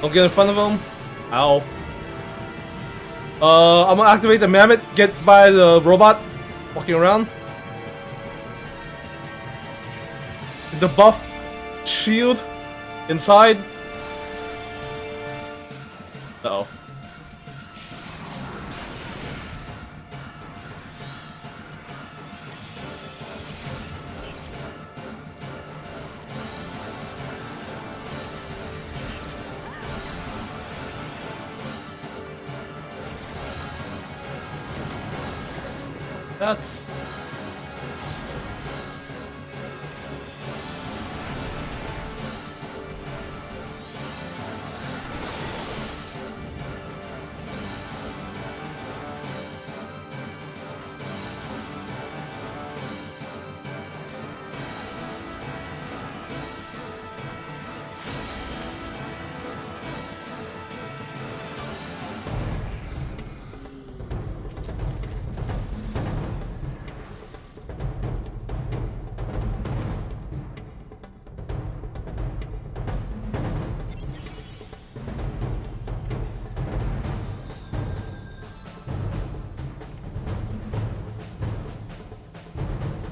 Don't get in front of him. Ow. I'm gonna activate the mammoth, get by the robot walking around. The buff shield inside. Uh-oh. That's...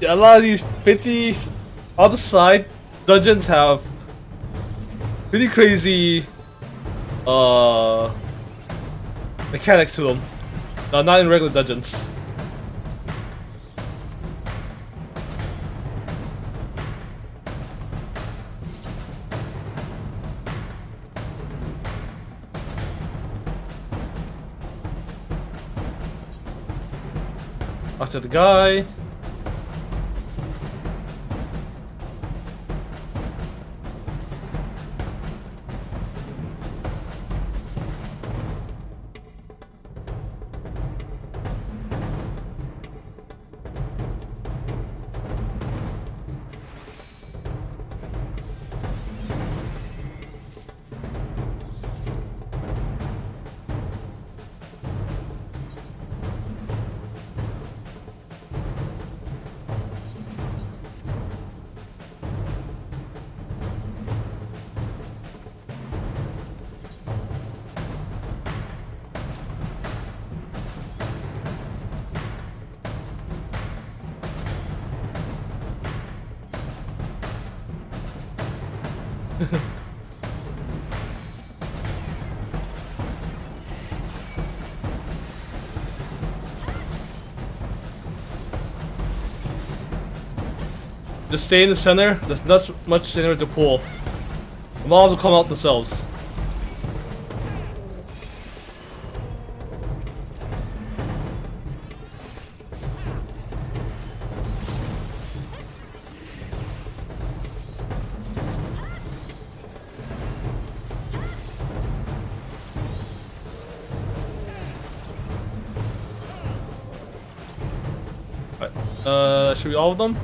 yeah, a lot of these 50s other side dungeons have pretty crazy mechanics to them. Not in regular dungeons. After the guy. Just stay in the center. There's not much center to pull. The mobs will come out themselves. Alright, should be all of them?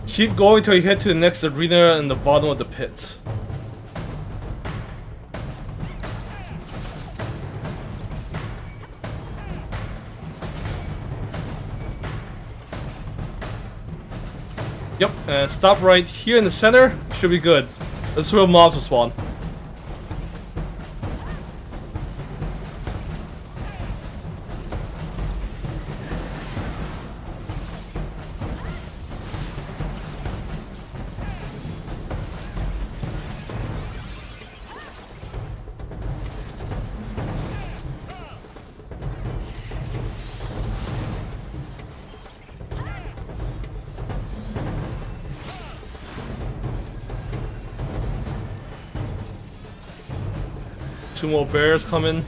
Keep going till you head to the next arena in the bottom of the pit. Yep, and stop right here in the center. Should be good. That's where mobs will spawn. Two more bears coming.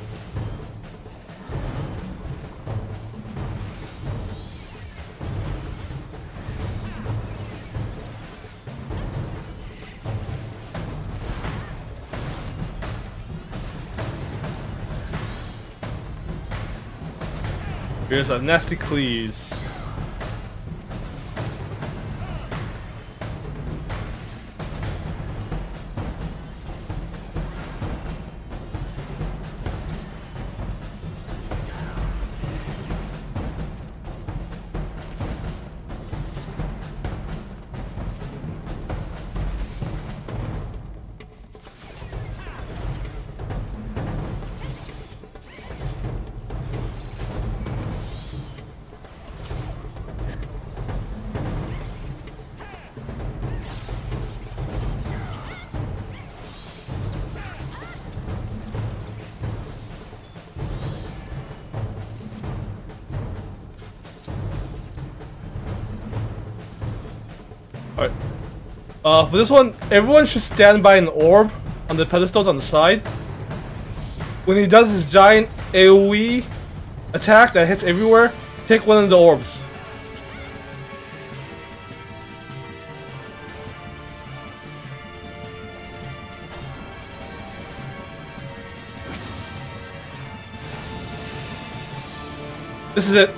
Here's a nasty cleaves. Alright. For this one, everyone should stand by an orb on the pedestals on the side. When he does his giant AoE attack that hits everywhere, take one of the orbs. This is it.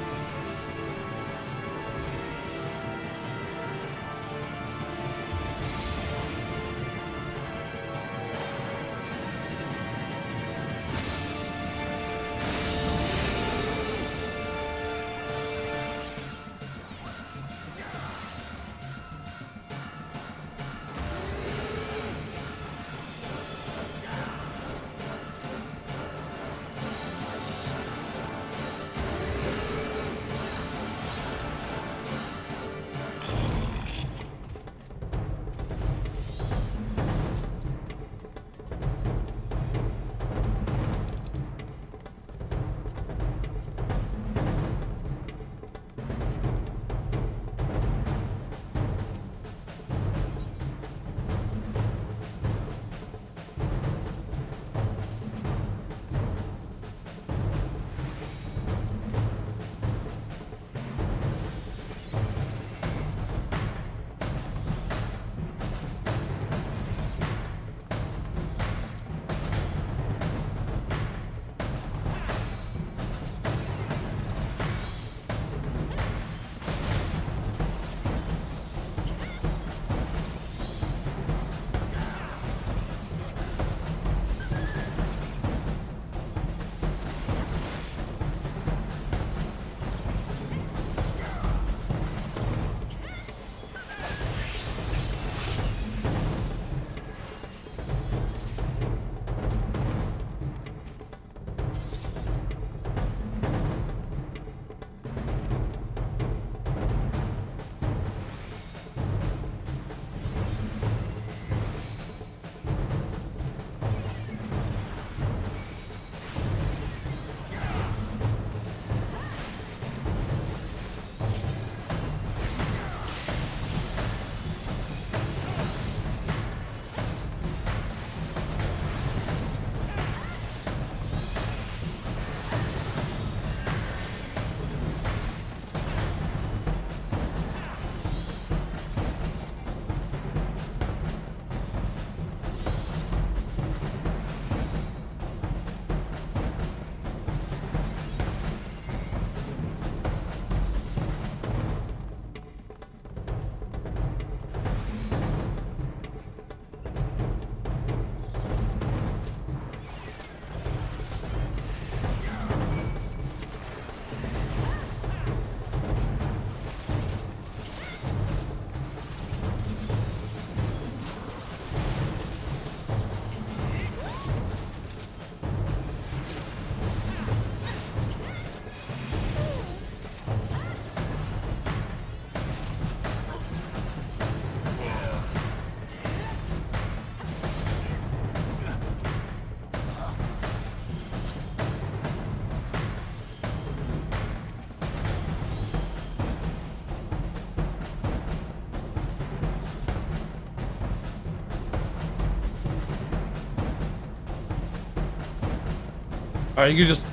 Alright, you can just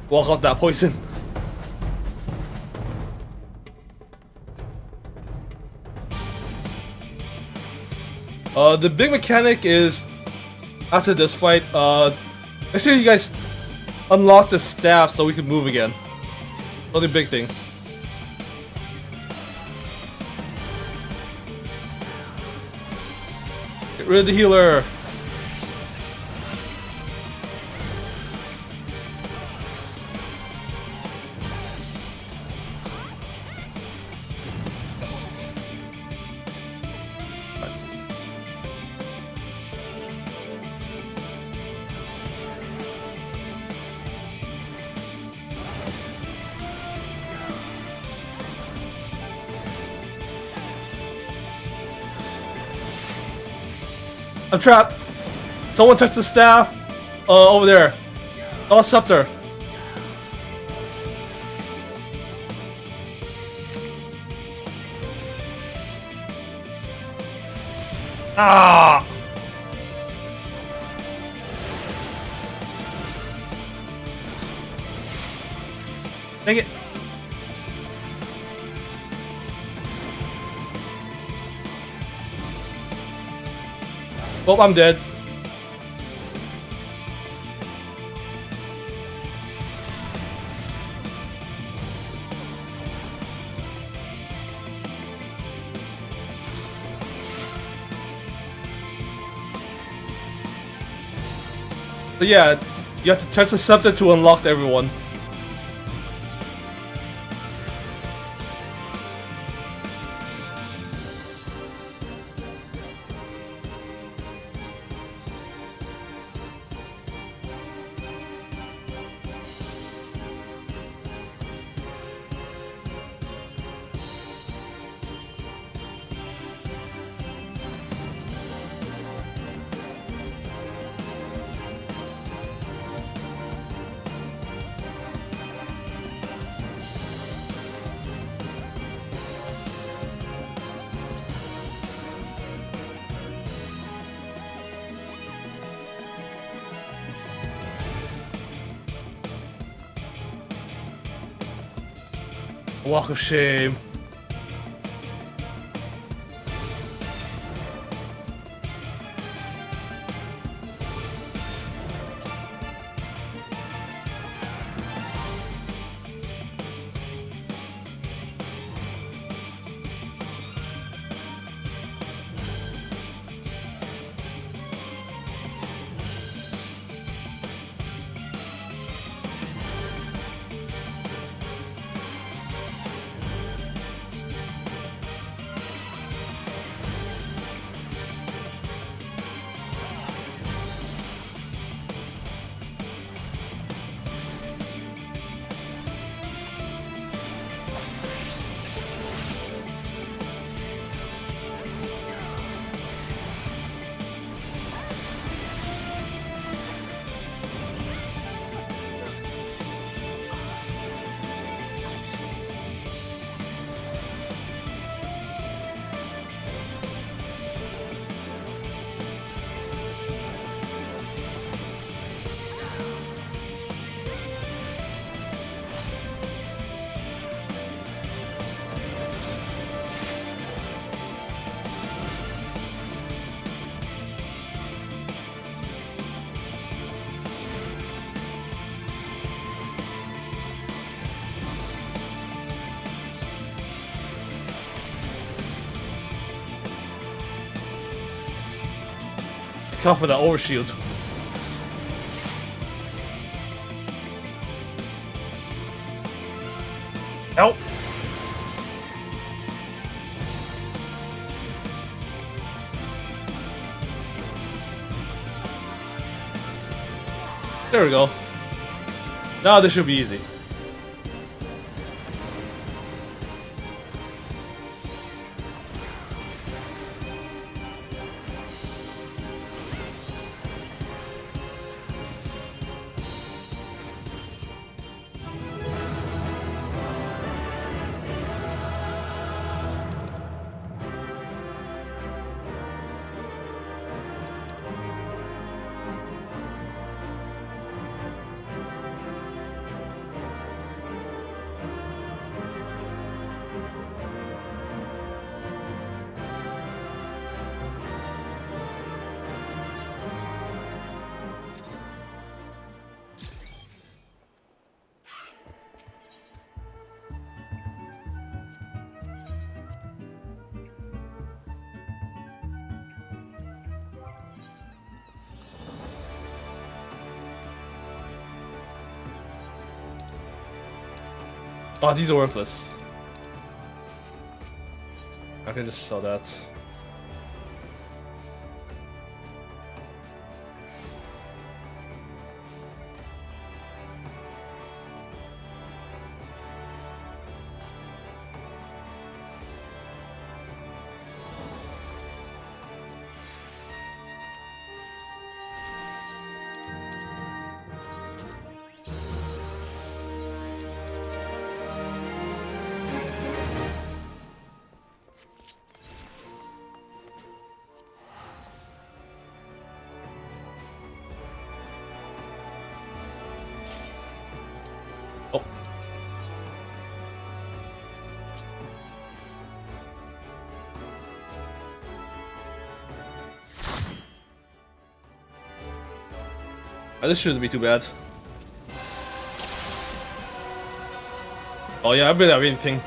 walk off that poison. The big mechanic is after this fight, make sure you guys unlock the staff so we can move again. Only big thing. Get rid of the healer. I'm trapped. Someone touched the staff. Over there. Oh, scepter. Ah! Dang it. Oh, I'm dead. But yeah, you have to touch the scepter to unlock everyone. Walk of shame. Come for the overshield. Help! There we go. Now this should be easy. Oh, these are worthless. I can just sell that. Oh. This shouldn't be too bad. Oh yeah, I barely have anything.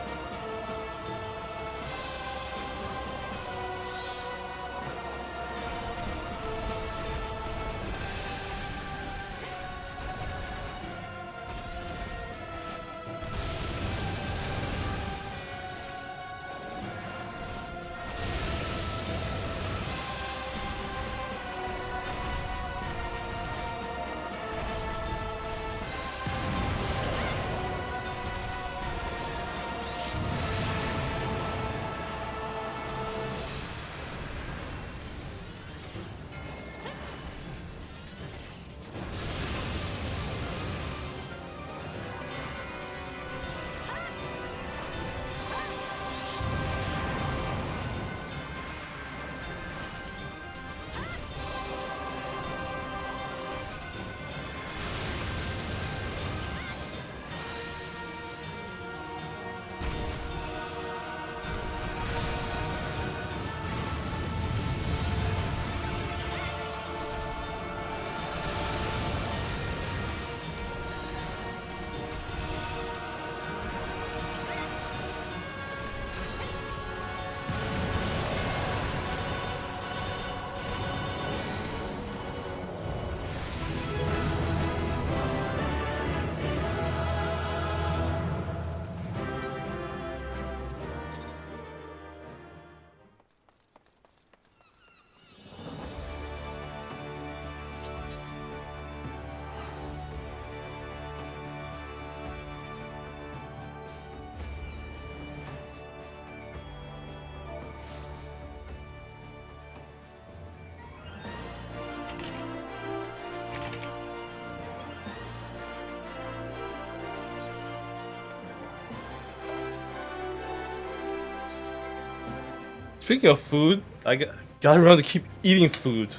Speaking of food, I gotta remember to keep eating food.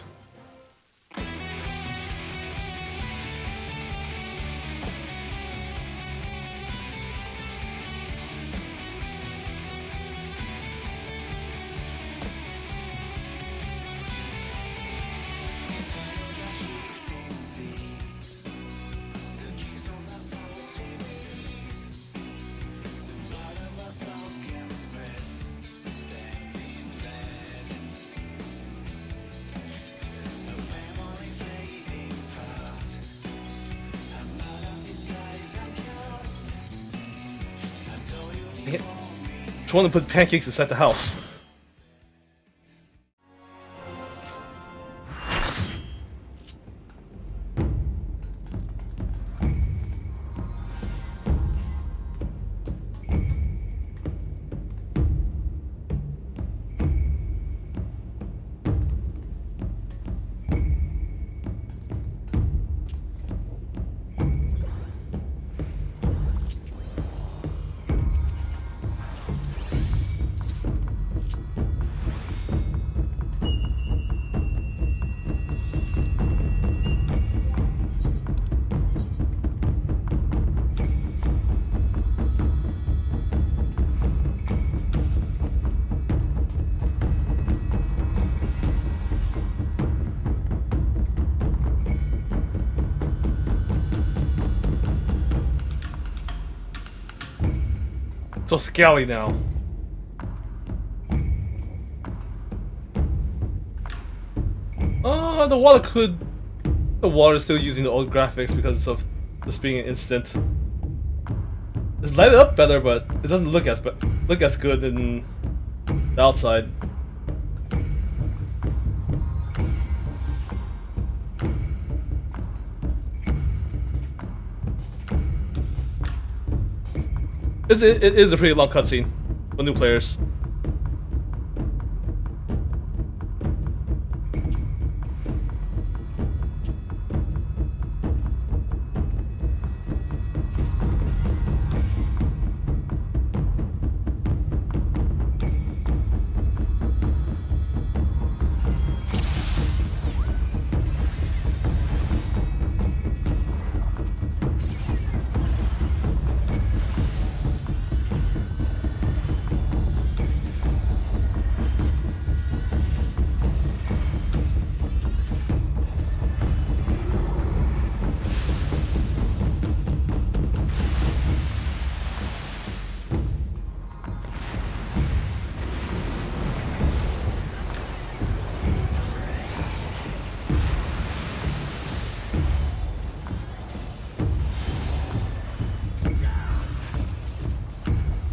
Just want to put pancakes inside the house. So scally now. The water could... The water is still using the old graphics because of this being an instant. It's lighted up better, but it doesn't look as good in the outside. It is a pretty long cutscene for new players.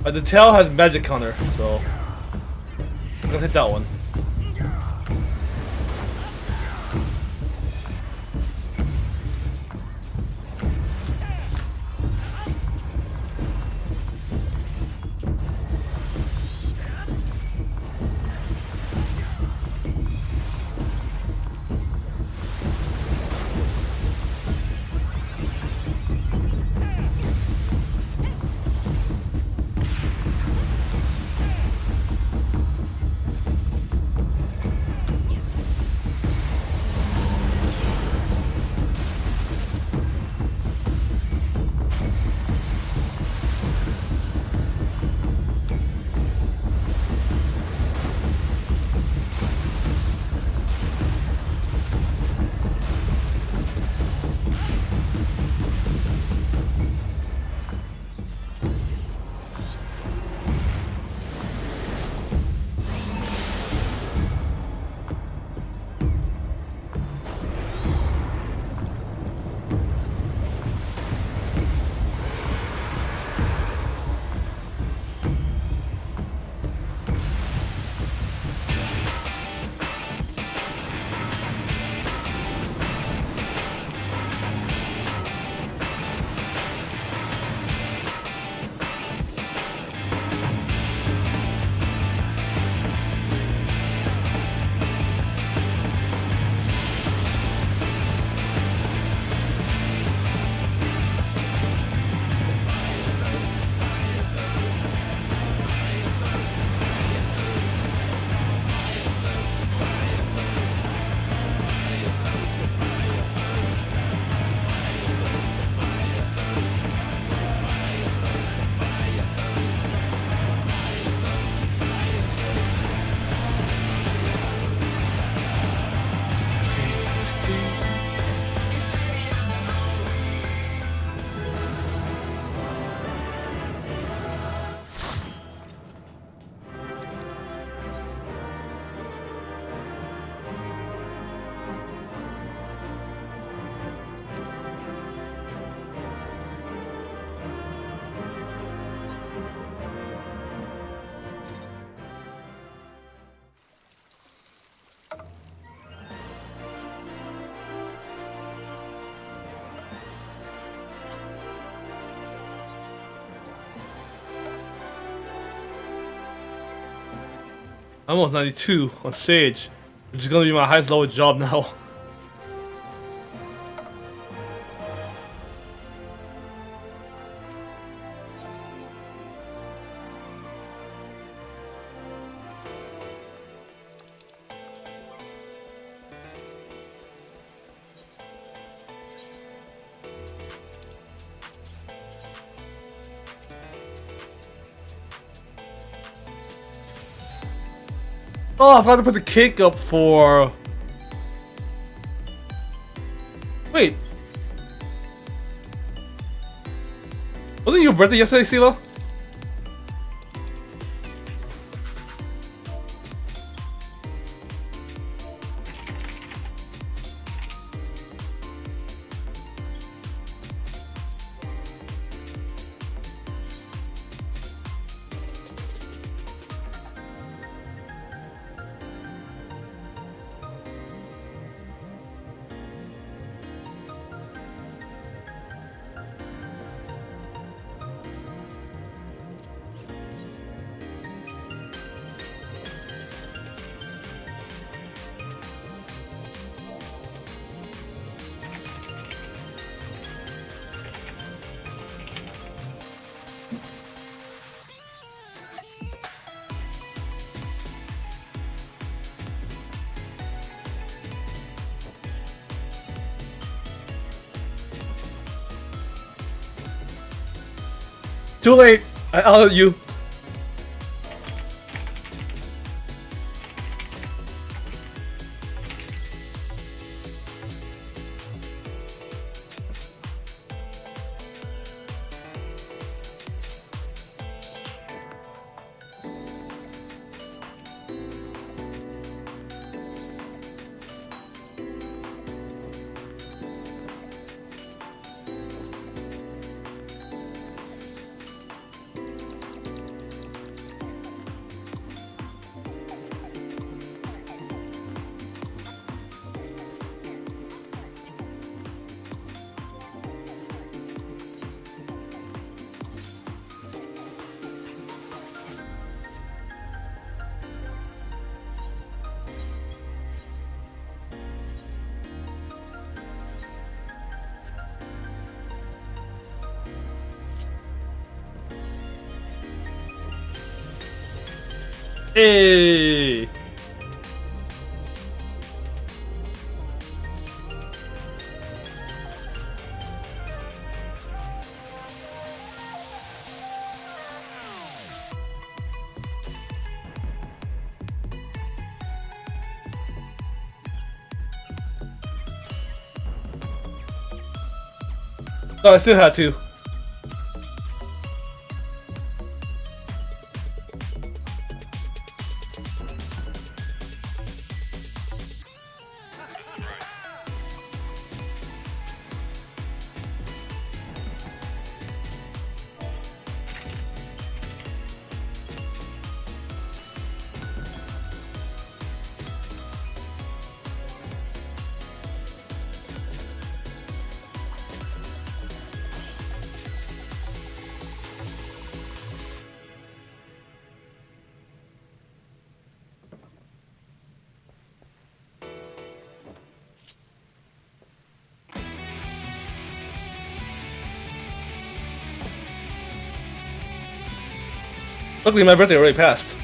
The tail has magic counter, so I'm gonna hit that one. I'm almost 92 on Sage, which is gonna be my highest level job now. Oh, I forgot to put the cake up for... Wait. Wasn't your birthday yesterday, CeeLo? Too late. I outed you. Hey! No, I still had to. Luckily, my birthday already passed.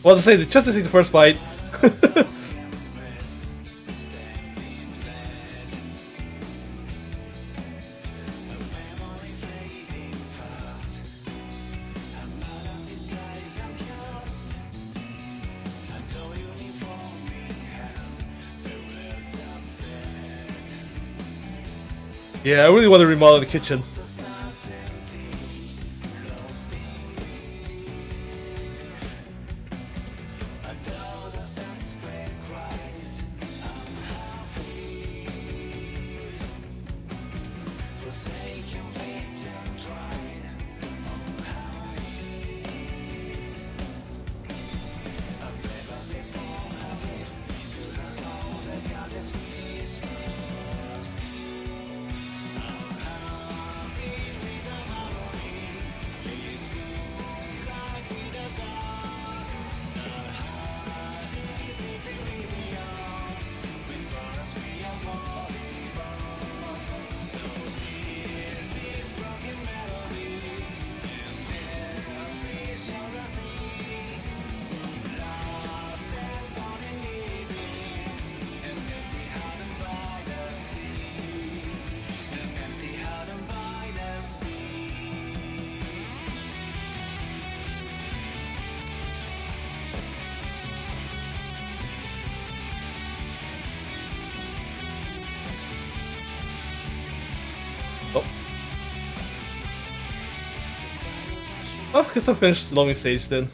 Well, to say, just to see the first bite. Yeah, I really want to remodel the kitchen. Oh, I guess I'll finish the longing stage then.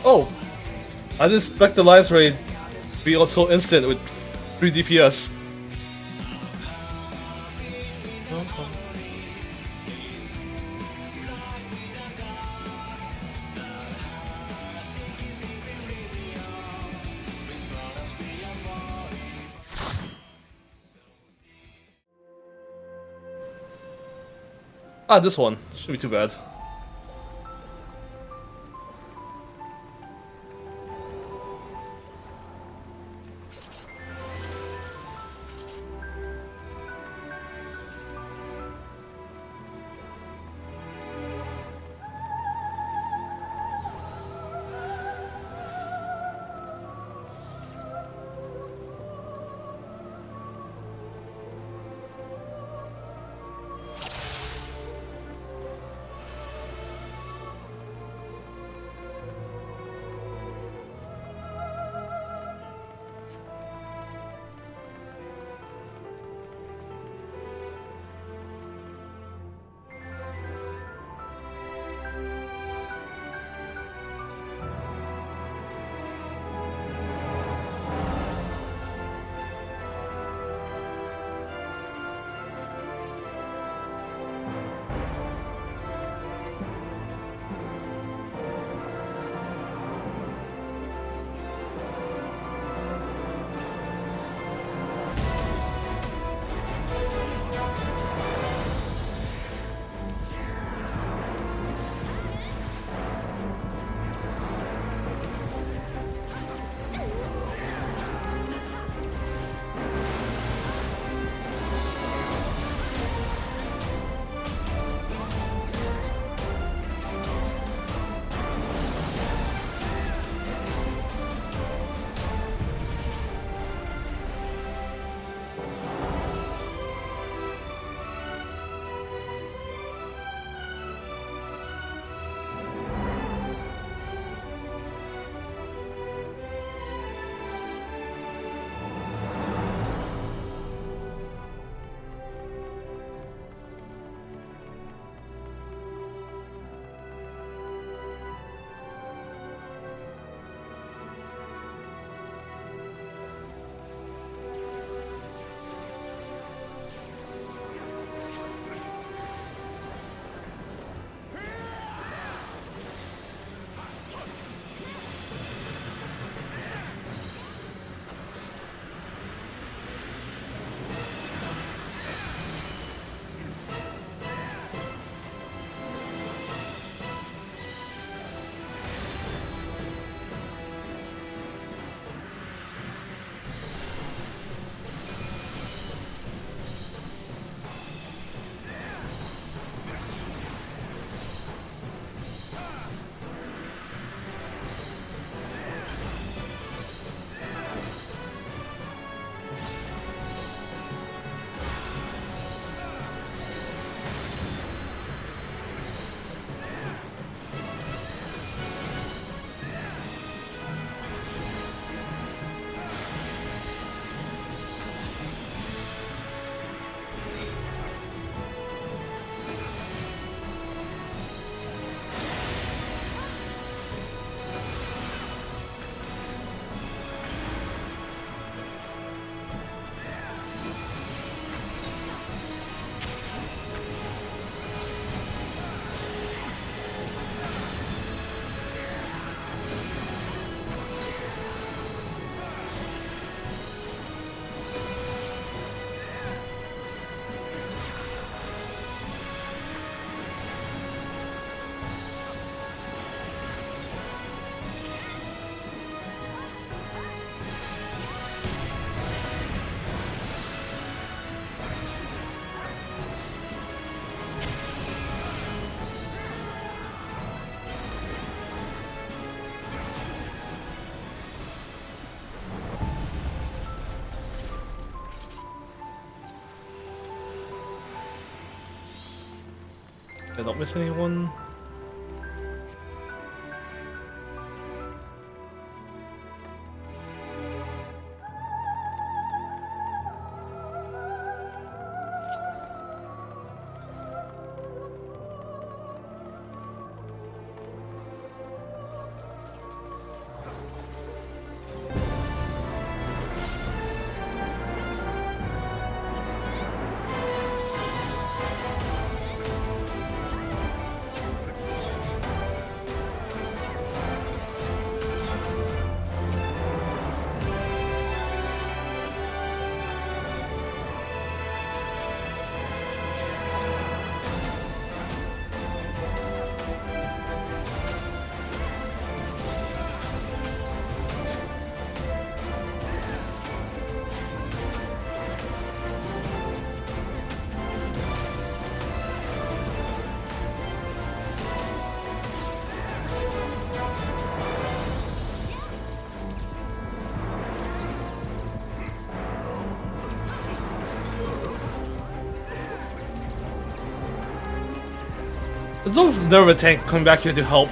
Oh, I didn't expect the lines rate to be so instant with 3 DPS. Ah, this one. Shouldn't be too bad. Did I not miss anyone? Those never tank coming back here to help.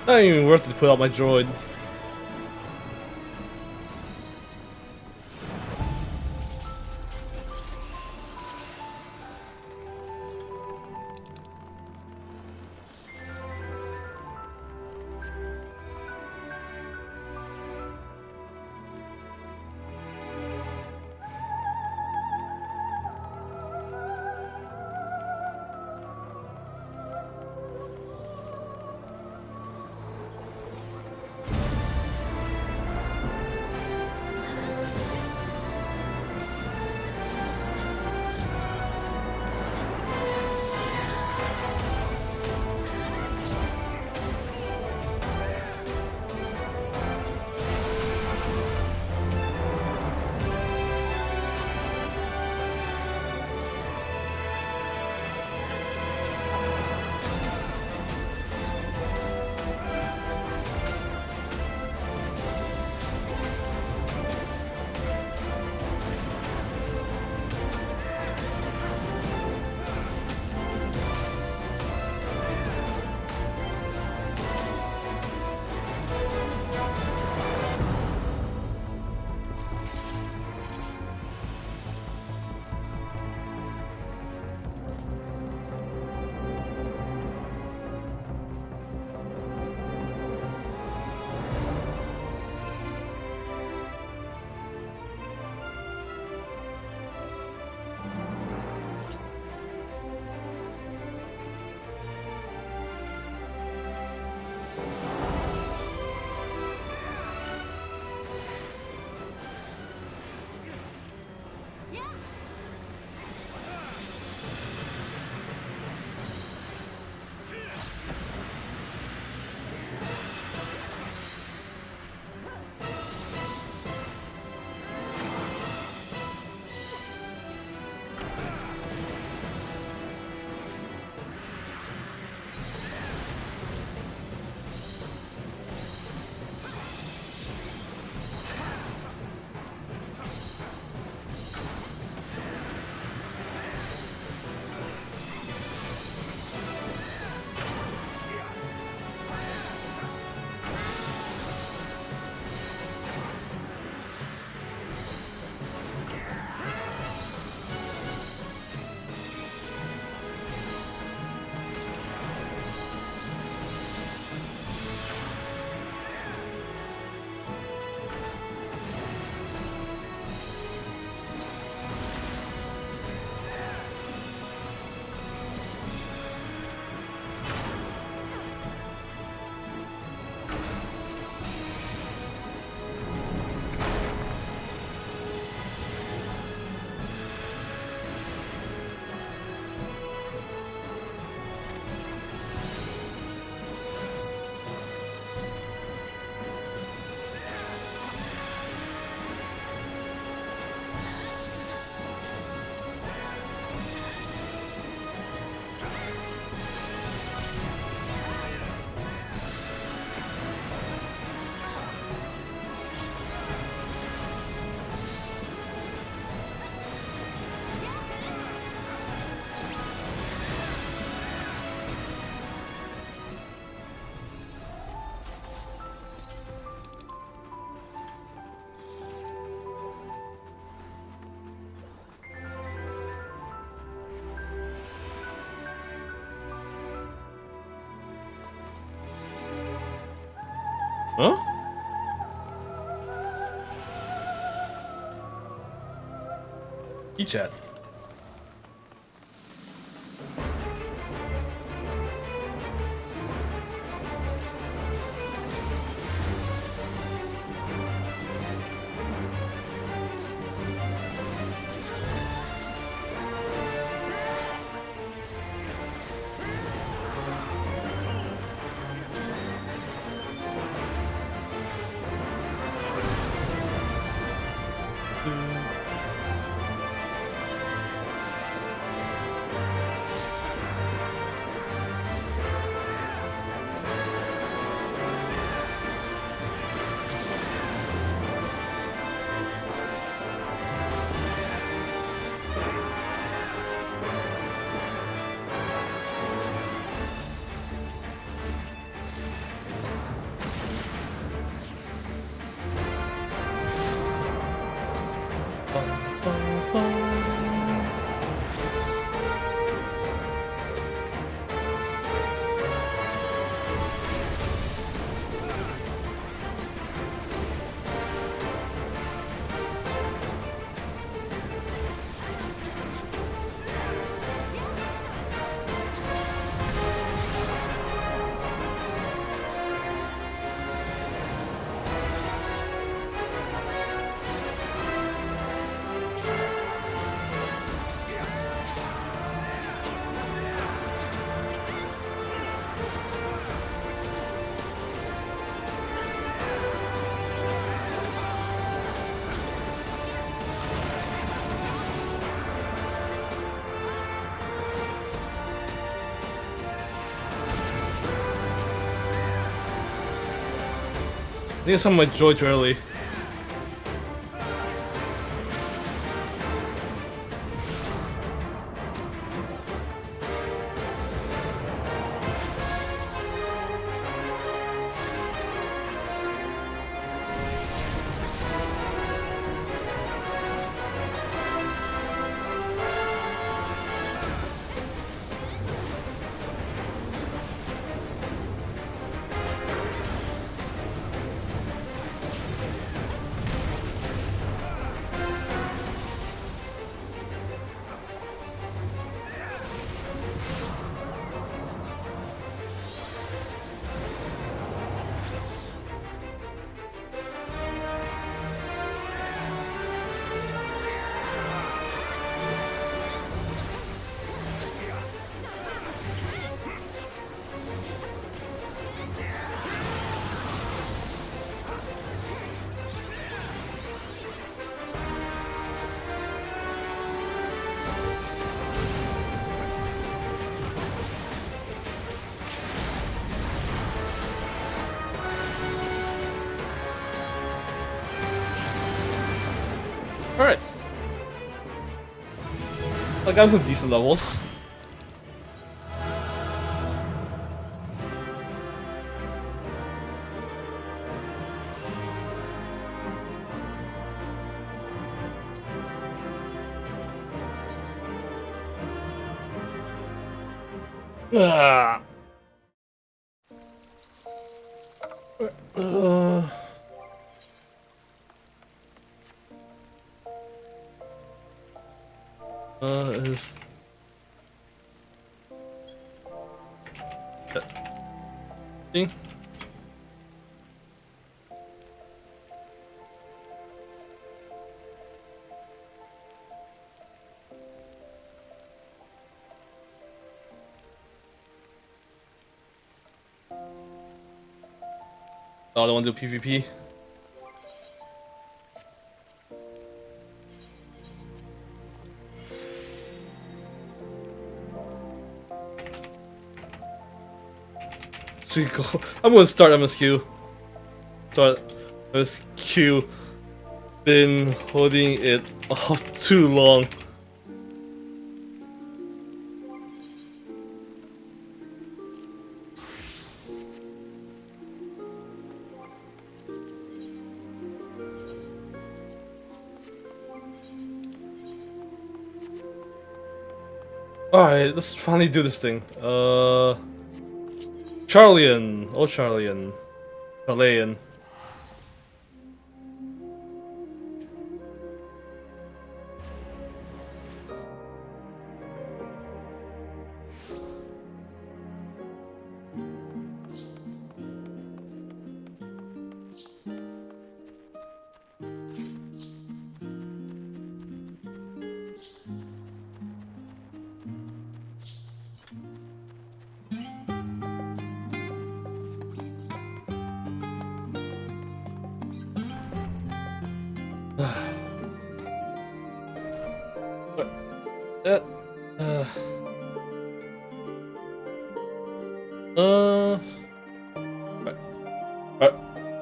Not even worth it to put out my droid. Huh? E-chat. I think some of my George early. Alright. I got some decent levels. Ah. Is thing? Oh, I don't want to do PvP. I'm gonna start MSQ. Start MSQ. Been holding it off too long. Alright, let's finally do this thing. Charlian. Oh, Charlian. Charlian. Uh, uh,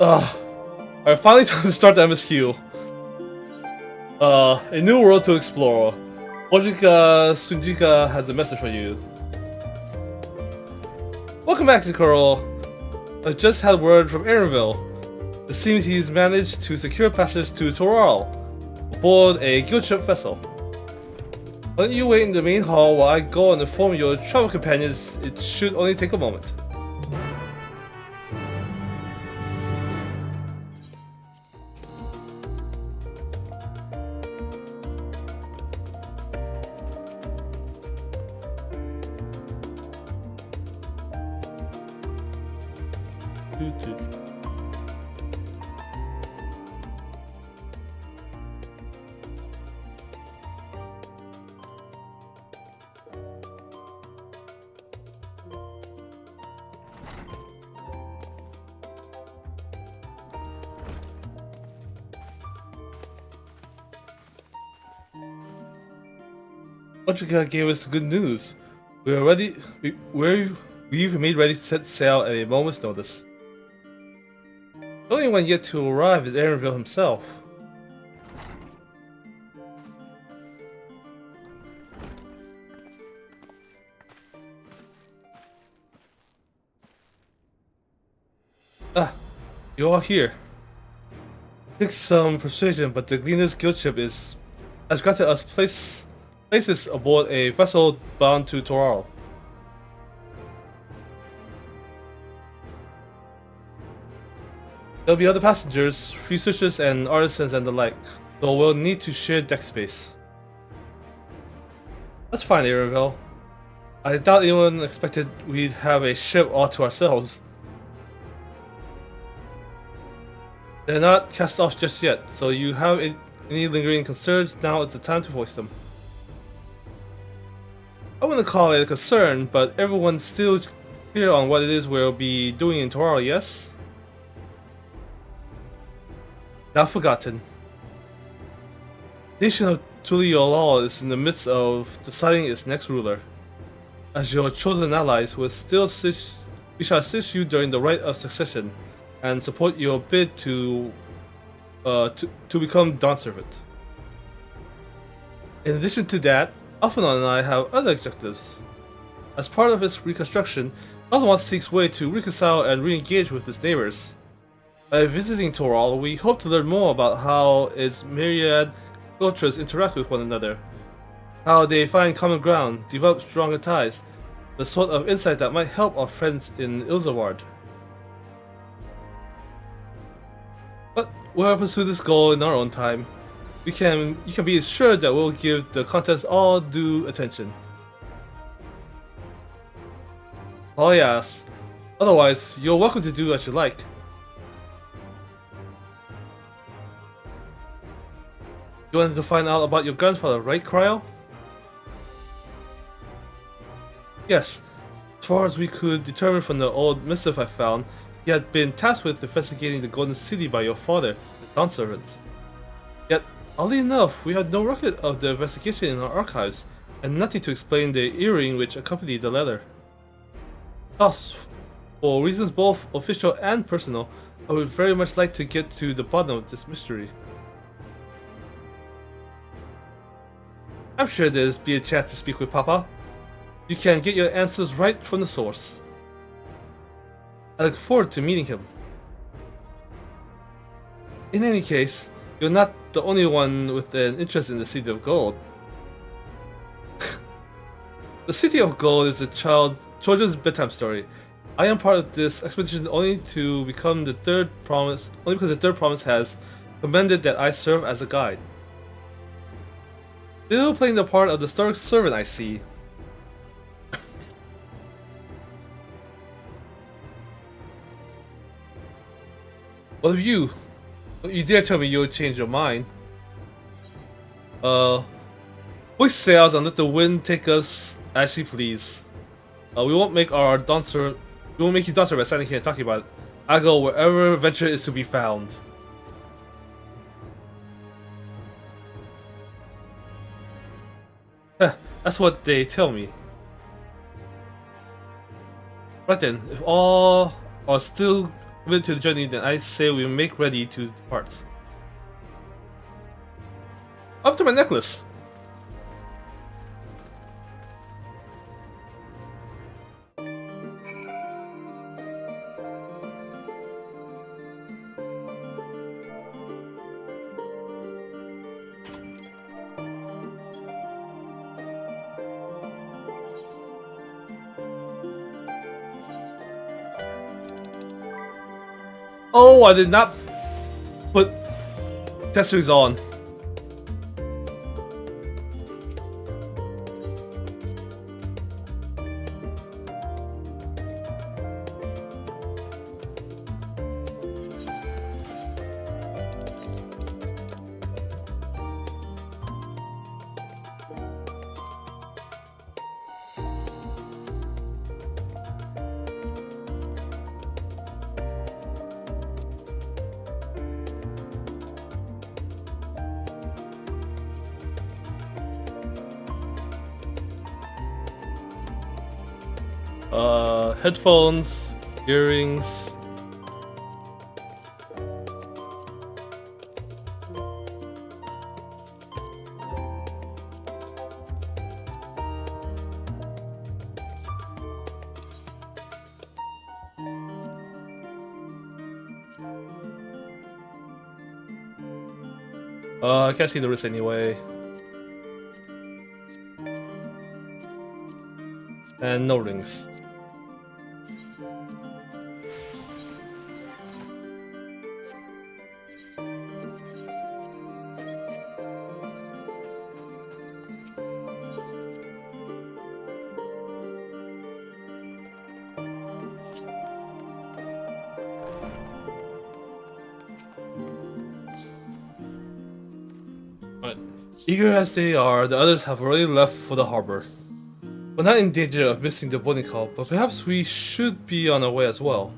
Alright, finally time to start the MSQ. A new world to explore. Ojika Sunjika has a message for you. Welcome back to Coral. I just had word from Aaronville. It seems he's managed to secure passage to Toral aboard a guild ship vessel. Why don't you wait in the main hall while I go and inform your travel companions? It should only take a moment. Ojika gave us the good news. We are ready. We've made ready to set sail at a moment's notice. The only one yet to arrive is Aaronville himself. Ah, you are here. It takes some persuasion, but the Gleaner's guild ship has granted us places aboard a vessel bound to Toral. There'll be other passengers, researchers and artisans and the like, so we'll need to share deck space. That's fine, Aaronville. I doubt anyone expected we'd have a ship all to ourselves. They're not cast off just yet, so you have any lingering concerns, now is the time to voice them. I wouldn't call it a concern, but everyone's still clear on what it is we'll be doing in Toral, yes? Not forgotten. The nation of Tuliolol is in the midst of deciding its next ruler. As your chosen allies, we shall assist you during the rite of succession, and support your bid to become Dawn Servant. In addition to that, Alphanon and I have other objectives. As part of its reconstruction, Alphanon seeks way to reconcile and re-engage with its neighbors. By visiting Toral, we hope to learn more about how its myriad cultures interact with one another, how they find common ground, develop stronger ties, the sort of insight that might help our friends in Ilzaward. But we'll pursue this goal in our own time. You can be assured that we'll give the contest all due attention. Oh yes. Otherwise, you're welcome to do as you like. You wanted to find out about your grandfather, right, Cryo? Yes. As far as we could determine from the old missive I found, he had been tasked with investigating the Golden City by your father, the Dawn Servant. Yet, oddly enough, we had no record of the investigation in our archives, and nothing to explain the earring which accompanied the letter. Thus, for reasons both official and personal, I would very much like to get to the bottom of this mystery. I'm sure there's be a chance to speak with Papa. You can get your answers right from the source. I look forward to meeting him. In any case, you're not the only one with an interest in the City of Gold. The City of Gold is a children's bedtime story. I am part of this expedition only because the third promise has commanded that I serve as a guide. Still playing the part of the Stark servant, I see. What of you? Don't you dare tell me you'll change your mind. We sails and let the wind take us as she please. We won't make our dancer. We won't make you dancer by standing here and talking about it. I go wherever adventure is to be found. That's what they tell me. Right then, if all are still committed to the journey, then I say we make ready to depart. Up to my necklace! Oh, I did not put accessories on. Headphones, earrings. I can't see the wrist anyway. And no rings. But eager as they are, the others have already left for the harbor. We're not in danger of missing the boarding call, but perhaps we should be on our way as well.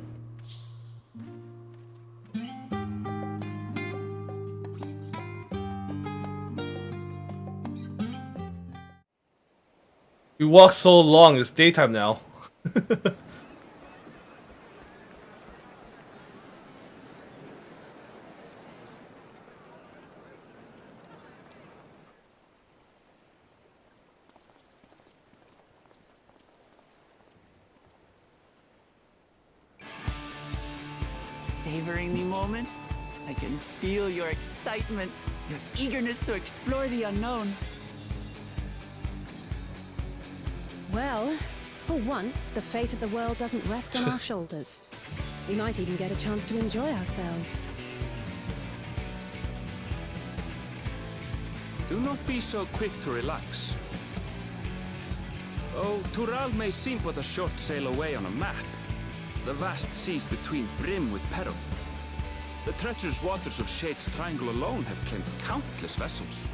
We walked so long, it's daytime now. Savoring the moment? I can feel your excitement, your eagerness to explore the unknown. Well, for once, the fate of the world doesn't rest on our shoulders. We might even get a chance to enjoy ourselves. Do not be so quick to relax. Oh, Tural may seem but a short sail away on a map. The vast seas between brim with peril. The treacherous waters of Shade's Triangle alone have claimed countless vessels.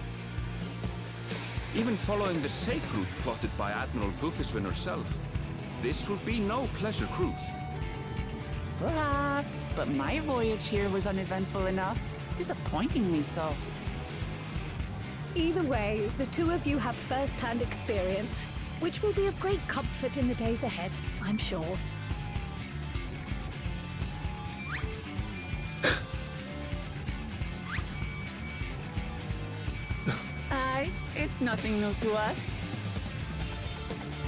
Even following the safe route plotted by Admiral Bufiswin herself, this will be no pleasure cruise. Perhaps, but my voyage here was uneventful enough, disappointingly so. Either way, the two of you have first-hand experience, which will be of great comfort in the days ahead, I'm sure. Aye, it's nothing new to us.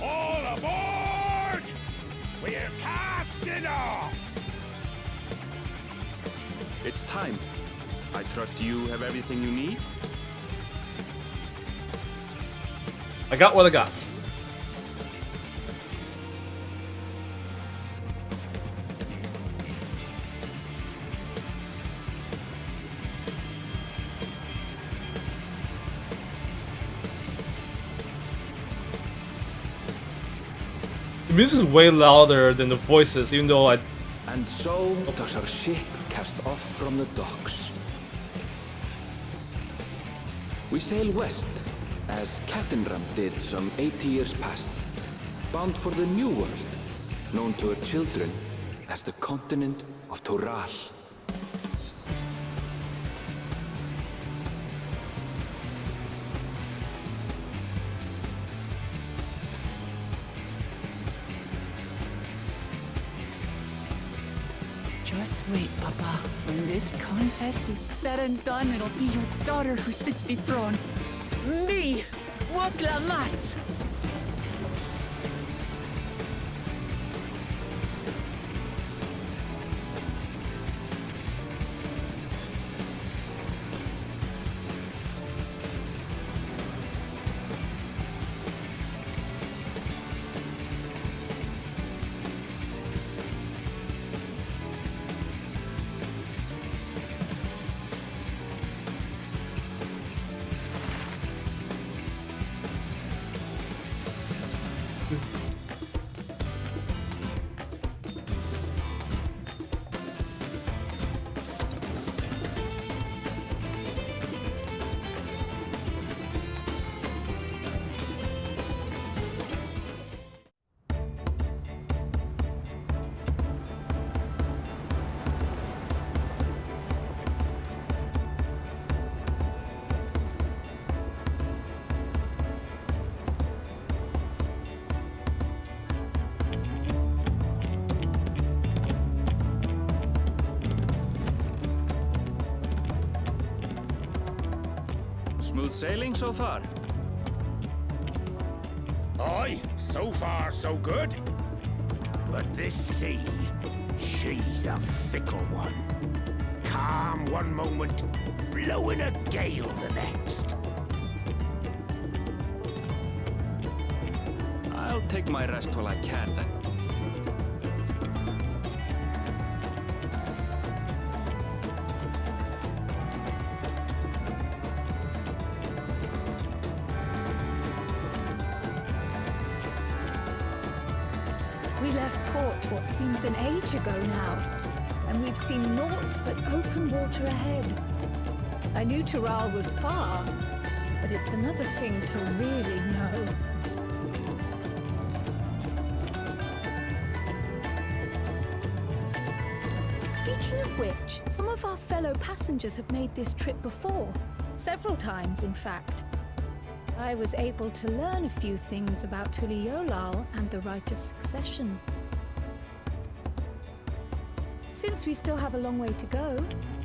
All aboard! We're casting off! It's time. I trust you have everything you need? I got what I got. The music is way louder than the voices, even though I... And so does our ship cast off from the docks. We sail west, as Kattenram did some 80 years past, bound for the New World, known to her children as the continent of Tural. Just wait, Papa. When this contest is said and done, it'll be your daughter who sits the throne. Me, Woklamat. Smooth sailing so far? Aye, so far so good. But this sea, she's a fickle one. Calm one moment, blowing a gale the next. I'll take my rest while I can then. We left port what seems an age ago now, and we've seen naught but open water ahead. I knew Tural was far, but it's another thing to really know. Speaking of which, some of our fellow passengers have made this trip before. Several times, in fact. I was able to learn a few things about Tuliolal and the right of succession. Since we still have a long way to go,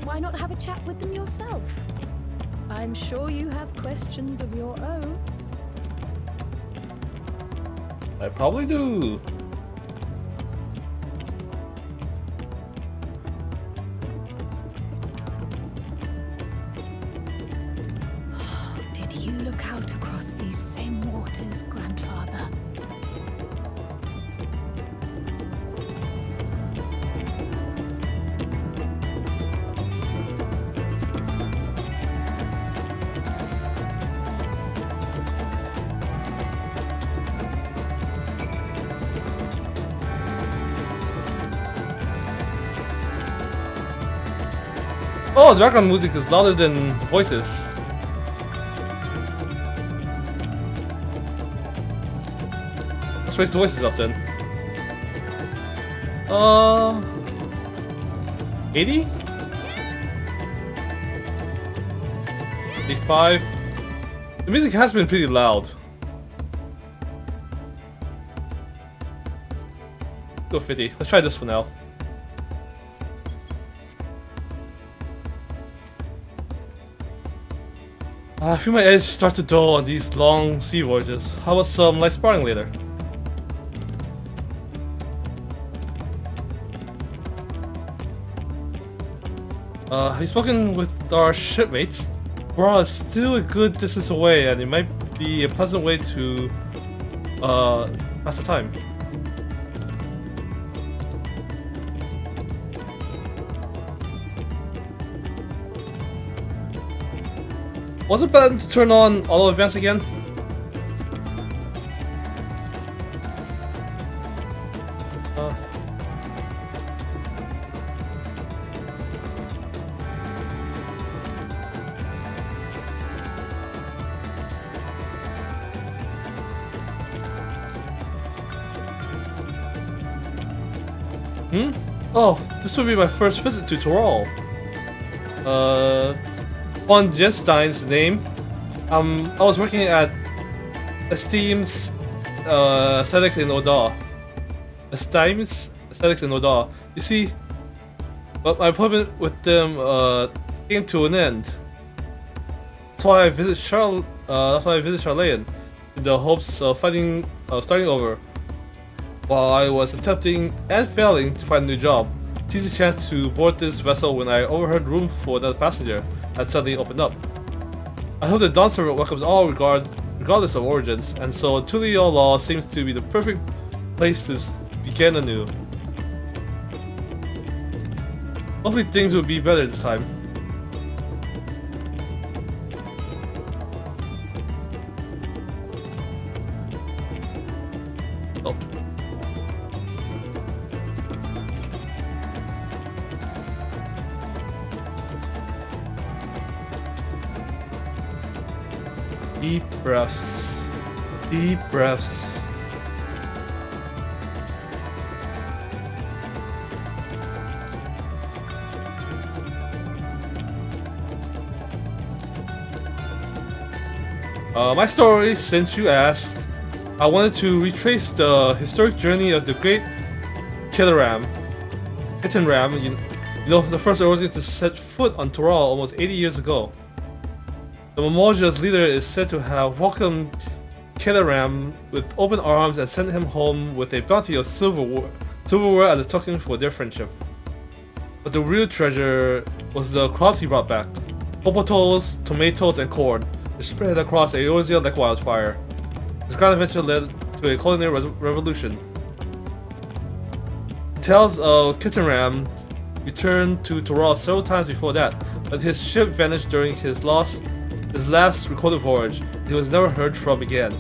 why not have a chat with them yourself? I'm sure you have questions of your own. I probably do. Did you look out across these same waters, Grandfather? Oh, the background music is louder than voices. Let's raise the voices up then. 80? 85. The music has been pretty loud. Go 50. Let's try this for now. I feel my edge start to dull on these long sea voyages. How about some light sparring later? Have you spoken with our shipmates? Bra is still a good distance away, and it might be a pleasant way to pass the time. Was it bad to turn on auto advance again? Oh, this will be my first visit to Toral. On Jenstein's name, I was working at Esteem's Aesthetics in Oda. Esteem's Aesthetics in Oda. You see, but my appointment with them came to an end. That's why I visit Charlene in the hopes of starting over. While I was attempting and failing to find a new job, I seized the chance to board this vessel when I overheard room for another passenger had suddenly opened up. I hope the Dawntrail welcomes all regardless of origins, and so Tulio Law seems to be the perfect place to begin anew. Hopefully things will be better this time. Oh. Deep breaths. Deep breaths. My story, since you asked, I wanted to retrace the historic journey of the great Kittenram. You know, the first Eorzean to set foot on Toral almost 80 years ago. The Mamorja's leader is said to have welcomed Kittenram with open arms and sent him home with a bounty of silverware as a token for their friendship. But the real treasure was the crops he brought back: popotos, tomatoes, and corn, which spread across Eorzea like wildfire. This grand adventure led to a culinary revolution. Tales of Kittenram returned to Toral several times before that, but his ship vanished during his last recorded voyage. He was never heard from again.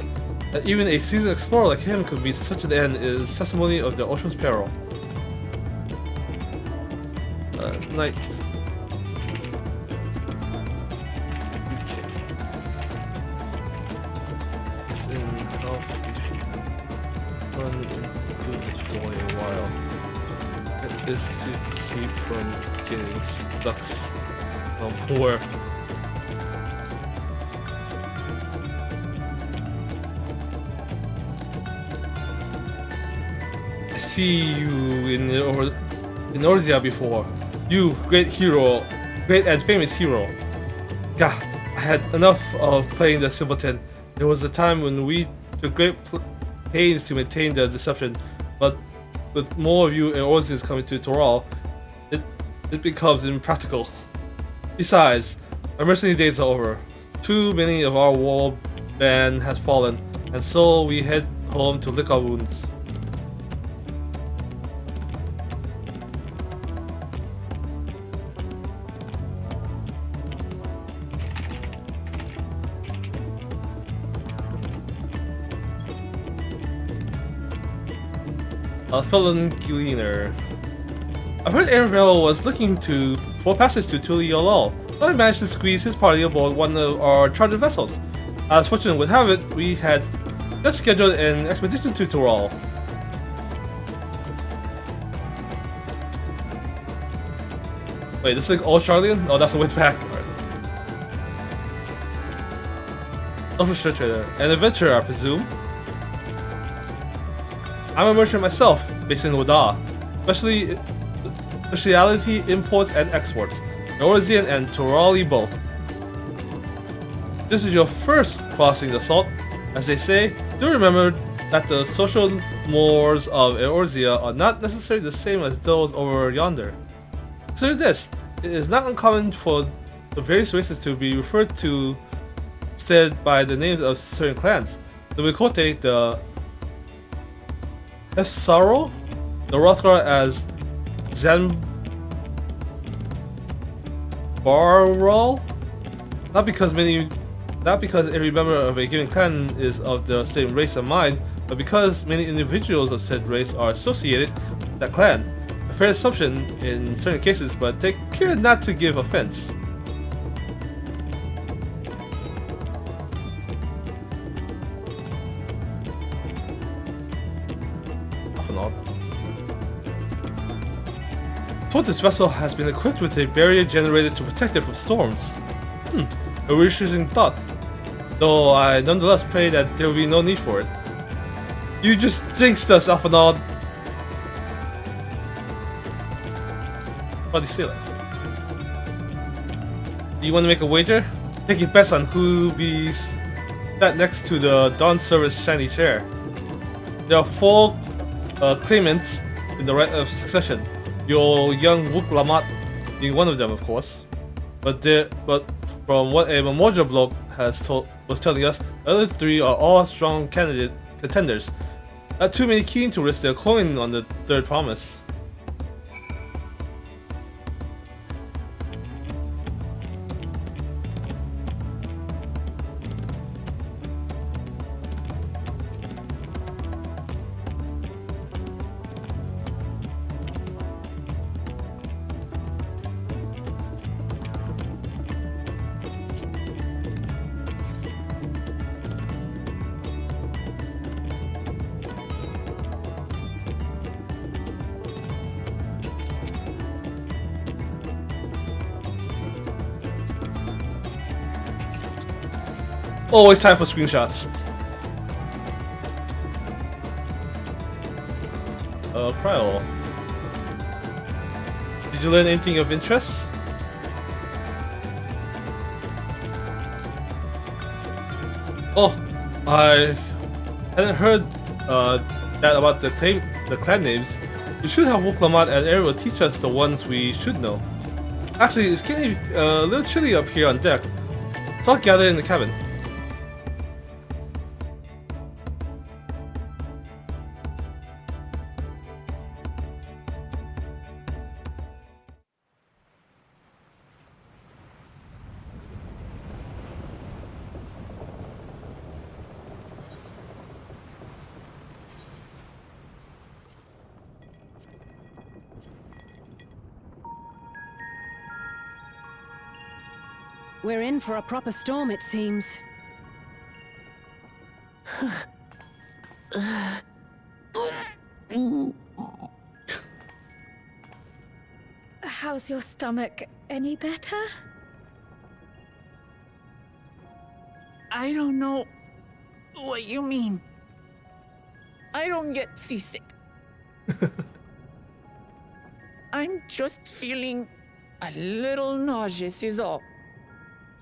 That even a seasoned explorer like him could meet such an end is testimony of the ocean's peril. Night. For a while. It is to keep from getting stuck somewhere. I see you in Eorzea before. You, great and famous hero. Gah, I had enough of playing the simpleton. There was a time when we took great pains to maintain the deception, but with more of you Eorzeans coming to Toral, it becomes impractical. Besides, our mercenary days are over. Too many of our war band has fallen, and so we head home to lick our wounds. A felon gleaner. I heard Aaronville was looking for passage to Tulio, so I managed to squeeze his party aboard one of our chartered vessels. As fortune would have it, we had just scheduled an expedition to Toral. Wait, this is like all Charlian? Oh, that's the way back. Alright. Ship trader. An adventurer, I presume. I'm a merchant myself, based in Wada, specialty imports and exports, Eorzean and Torali both. This is your first crossing the salt. As they say, do remember that the social mores of Eorzea are not necessarily the same as those over yonder. Consider this: it is not uncommon for the various races to be referred to instead by the names of certain clans. The Wikote, the Esaro, the Rothgar as Zanbaral. Not because every member of a given clan is of the same race and mind, but because many individuals of said race are associated with that clan. A fair assumption in certain cases, but take care not to give offense. Thought this vessel has been equipped with a barrier generated to protect it from storms. A reassuring thought, though I nonetheless pray that there will be no need for it. You just jinxed us, Alphanod! on the ceiling. Do you want to make a wager? Taking bets on who be sat next to the Dawn Service shiny chair. There are 4 claimants in the right of succession. Your young Wook Lamat being one of them, of course. But from what a Memorial bloke was telling us, the other 3 are all strong contenders. Not too many keen to risk their coin on the third promise. Always time for screenshots. Prial. Did you learn anything of interest? Oh, I hadn't heard that about the clan names. You should have Wuklamat and Ariel teach us the ones we should know. Actually, it's getting a little chilly up here on deck. Let's all gather in the cabin. We're in for a proper storm, it seems. How's your stomach? Any better? I don't know what you mean. I don't get seasick. I'm just feeling a little nauseous is all.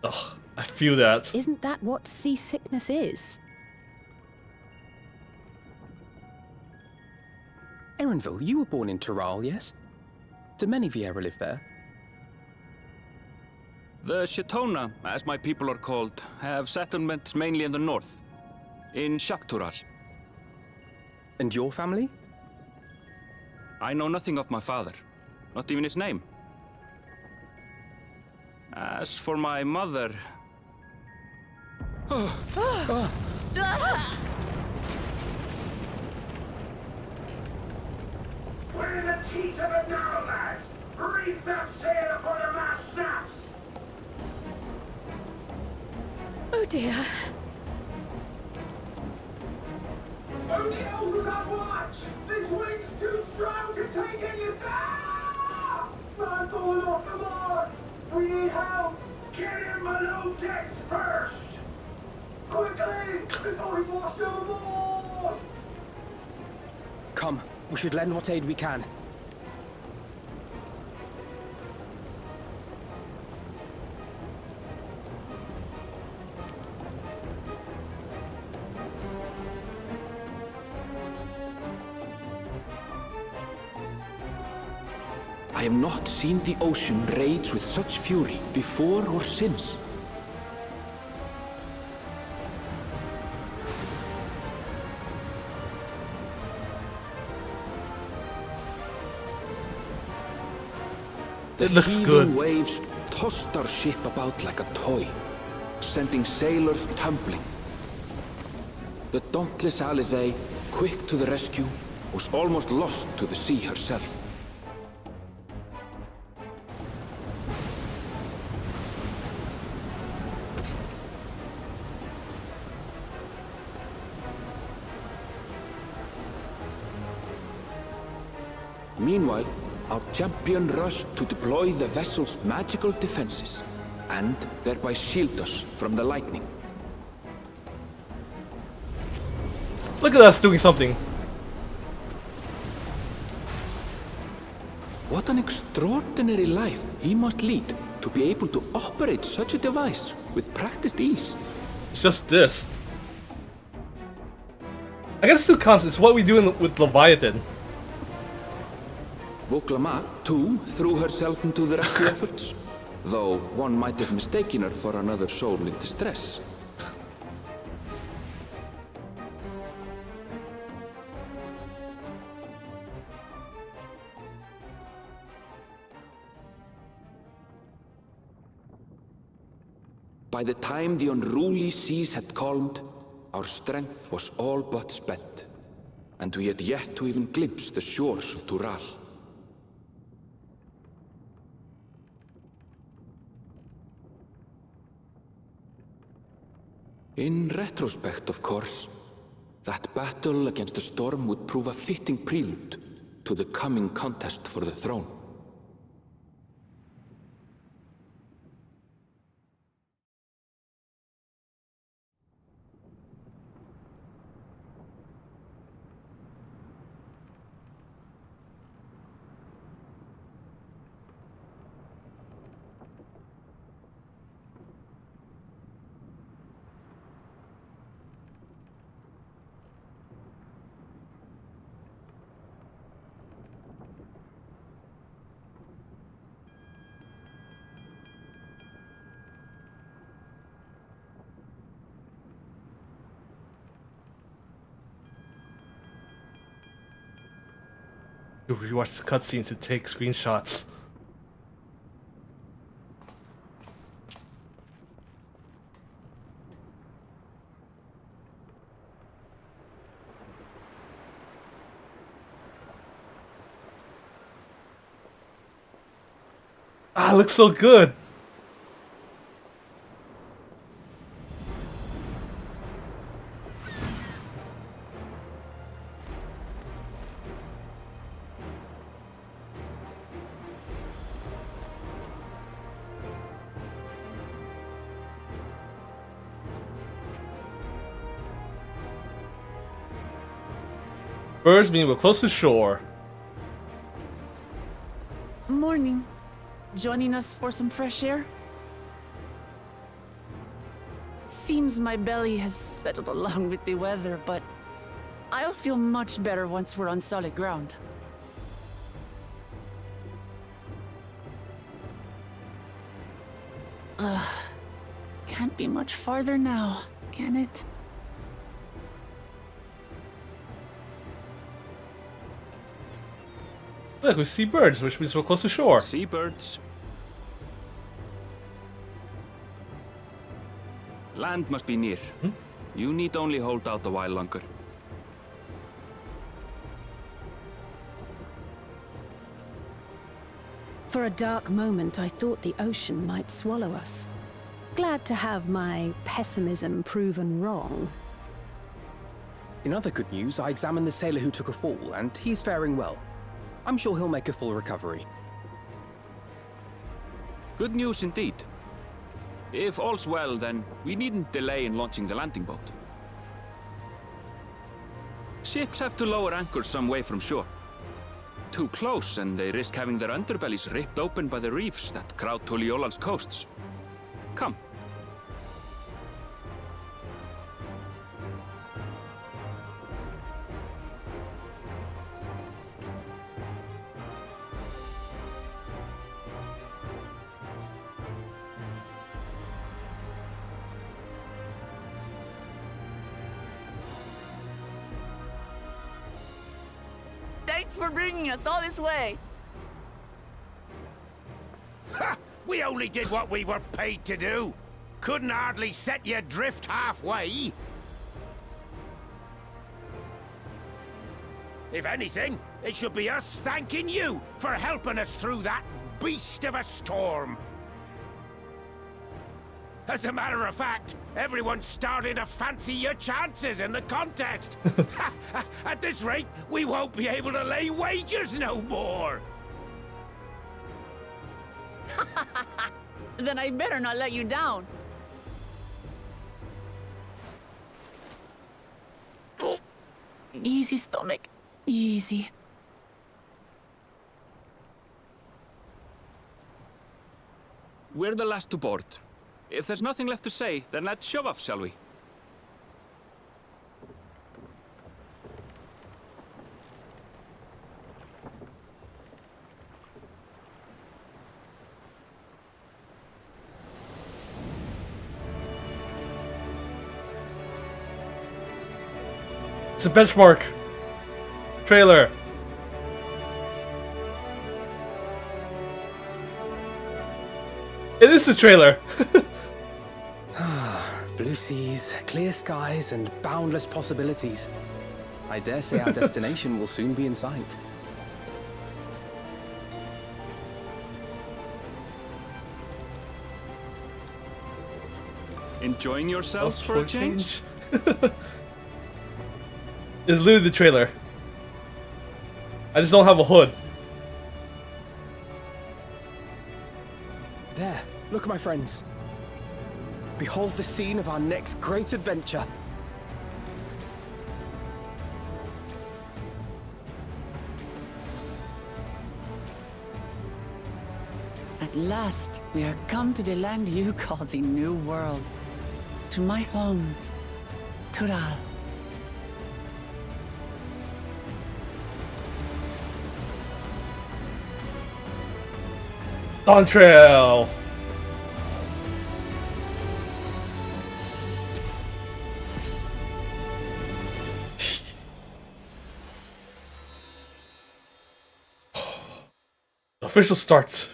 Ugh, I feel that. Isn't that what seasickness is? Erenville, you were born in Tural, yes? Do many Vieira live there? The Shatona, as my people are called, have settlements mainly in the north, in Shaktural. And your family? I know nothing of my father, not even his name. As for my mother... We're in the teeth of it now, lads! Reef that sail before the mast snaps! Oh dear. Only Elvis on watch! This wind's too strong to take in your sail! I'm going off the mast! We need help! Get him below decks first! Quickly! Before he's washed overboard! Come, we should lend what aid we can. I have not seen the ocean rage with such fury before or since. It looks heaving good. Waves tossed our ship about like a toy, sending sailors tumbling. The dauntless Alizé, quick to the rescue, was almost lost to the sea herself. Meanwhile, our champion rushed to deploy the vessel's magical defenses, and thereby shield us from the lightning. Look at us doing something. What an extraordinary life he must lead to be able to operate such a device with practiced ease. It's just this. I guess it still counts. It's what we do with Leviathan. Voklamat, too, threw herself into the rescue efforts, though one might have mistaken her for another soul in distress. By the time the unruly seas had calmed, our strength was all but spent, and we had yet to even glimpse the shores of Tural. In retrospect, of course, that battle against the storm would prove a fitting prelude to the coming contest for the throne. You rewatch the cutscenes to take screenshots. Ah, it looks so good. Birds mean we're close to shore. Morning. Joining us for some fresh air? Seems my belly has settled along with the weather, but I'll feel much better once we're on solid ground. Ugh. Can't be much farther now, can it? Look, we see birds, which means we're close to shore. Seabirds. Land must be near. You need only hold out a while longer. For a dark moment, I thought the ocean might swallow us. Glad to have my pessimism proven wrong. In other good news, I examined the sailor who took a fall, and he's faring well. I'm sure he'll make a full recovery. Good news indeed. If all's well, then we needn't delay in launching the landing boat. Ships have to lower anchors some way from shore. Too close, and they risk having their underbellies ripped open by the reefs that crowd Tuliola's coasts. Come. Thanks for bringing us all this way. Ha! We only did what we were paid to do. Couldn't hardly set you adrift halfway. If anything, it should be us thanking you for helping us through that beast of a storm. As a matter of fact, everyone's starting to fancy your chances in the contest. At this rate, we won't be able to lay wagers no more. Then I better not let you down. Easy, stomach. Easy. we're the last to board. If there's nothing left to say, then let's shove off, shall we? It's a benchmark trailer. It is the trailer. Blue seas, clear skies, and boundless possibilities. I dare say our destination will soon be in sight. Enjoying yourselves for a change? It's literally the trailer. I just don't have a hood. There, look, my friends. Behold the scene of our next great adventure. At last, we are come to the land you call the New World. To my home, Tural. Dawntrail. Official start.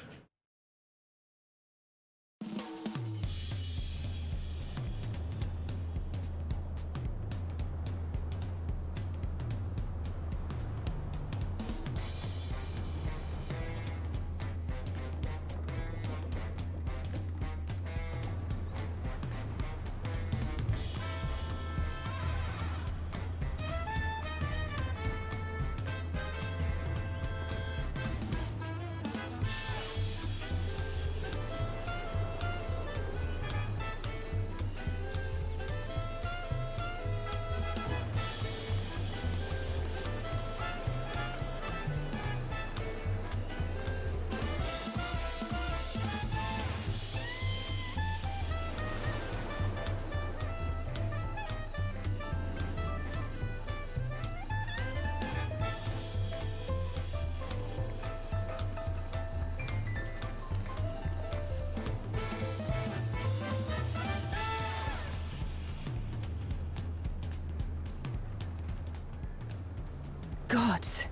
Gods,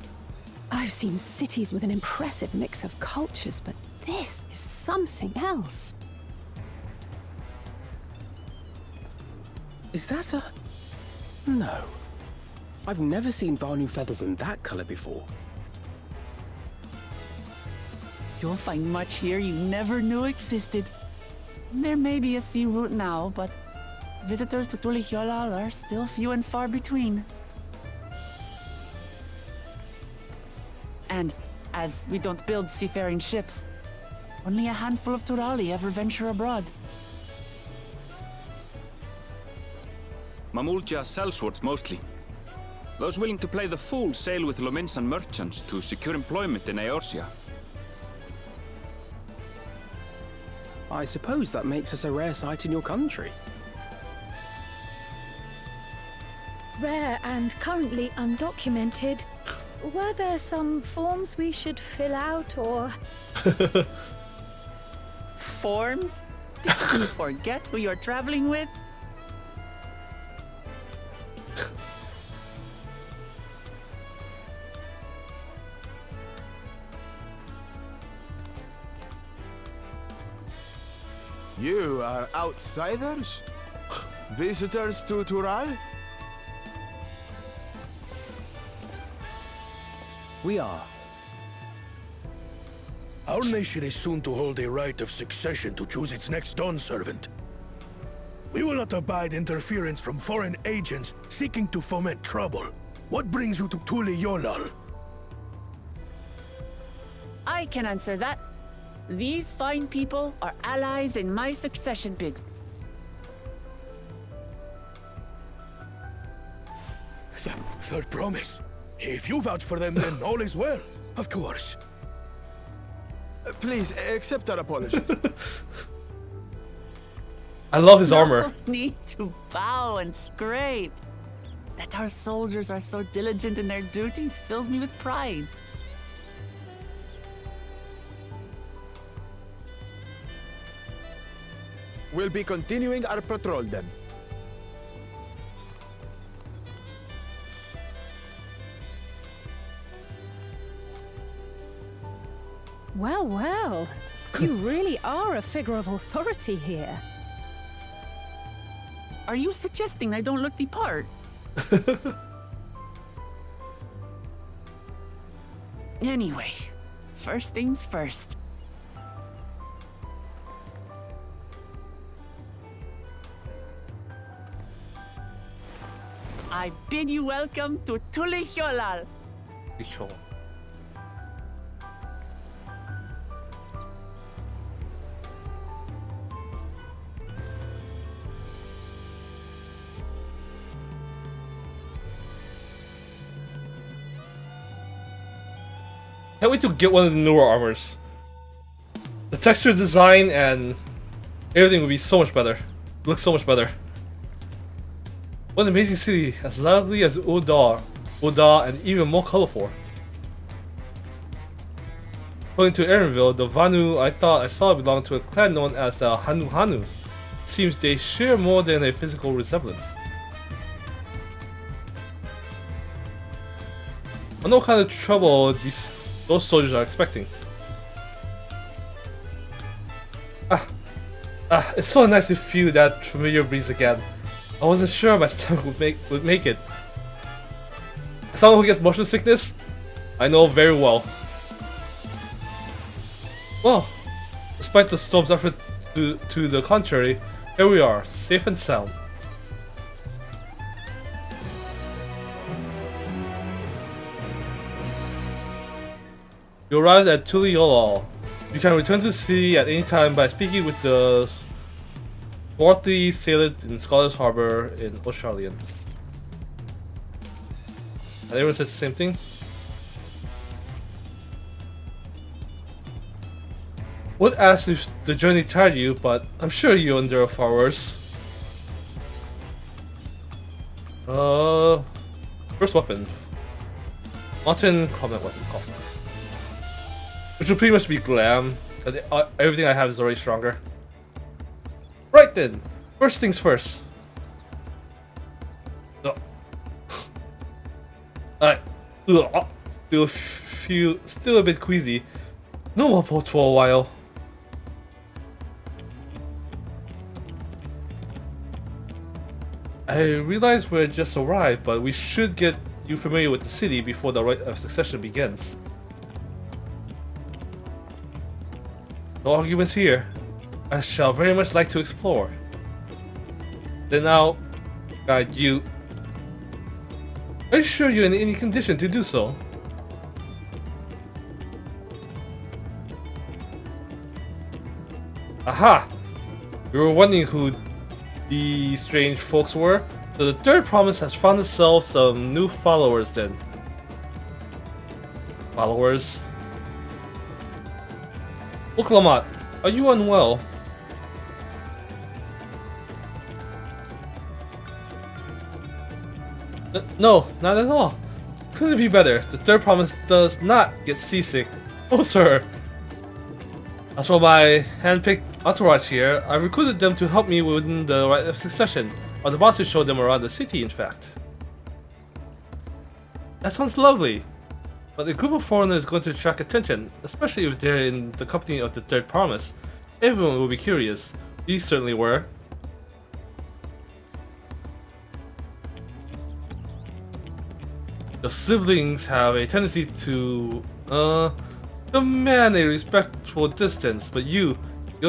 I've seen cities with an impressive mix of cultures, but this is something else. Is that a... No. I've never seen Vanu feathers in that color before. You'll find much here you never knew existed. There may be a sea route now, but visitors to Tulihyolal are still few and far between. And as we don't build seafaring ships, only a handful of Turali ever venture abroad. Mamulja sellswords mostly. Those willing to play the fool sail with Lominsan merchants to secure employment in Eorzea. I suppose that makes us a rare sight in your country. Rare and currently undocumented. Were there some forms we should fill out or... Forms? Did you forget who you're traveling with? You are outsiders? Visitors to Tural? We are. Our nation is soon to hold a right of succession to choose its next dawn servant. We will not abide interference from foreign agents seeking to foment trouble. What brings you to Tulihyolal? I can answer that. These fine people are allies in my succession bid. Third promise. If you vouch for them, then all is well. Of course. Please, accept our apologies. I love his armor. No need to bow and scrape. That our soldiers are so diligent in their duties fills me with pride. We'll be continuing our patrol then. Well, well. You really are a figure of authority here. Are you suggesting I don't look the part? Anyway, first things first. I bid you welcome to Tulihyolal. Can't wait to get one of the newer armors. The texture design and everything would be so much better. Looks so much better. What an amazing city, as lovely as Uda, and even more colorful. According to Erinville, the Vanu I thought I saw belonged to a clan known as the Hanu Hanu. Seems they share more than a physical resemblance. I know what kind of trouble those soldiers are expecting. It's so nice to feel that familiar breeze again. I wasn't sure my stomach would make it. As someone who gets motion sickness, I know very well. Well, despite the storm's effort to the contrary, here we are, safe and sound. You arrived at Tulihyolal. You can return to the city at any time by speaking with the swarthy sailors in Scholar's Harbor in Osharlian. And everyone said the same thing? Would ask if the journey tired you, but I'm sure you'll endure far worse. First weapon. Mountain combat weapon called. Which will pretty much be glam, because everything I have is already stronger. Right then, first things first. Still a bit queasy. No more boats for a while. I realize we're just arrived, but we should get you familiar with the city before the rite of succession begins. No arguments here. I shall very much like to explore. Then I'll guide you. Are you sure you're in any condition to do so? Aha! You were wondering who the strange folks were? So the third promise has found itself some new followers then. Followers? Uklamat, are you unwell? No, not at all. Couldn't it be better? The third promise does not get seasick. Oh, sir. As for my hand-picked entourage here, I recruited them to help me within the rite of succession. I was about to show them around the city, in fact. That sounds lovely. But a group of foreigners is going to attract attention, especially if they're in the company of the third promise. Everyone will be curious. We certainly were. The siblings have a tendency to, demand a respectful distance, but you're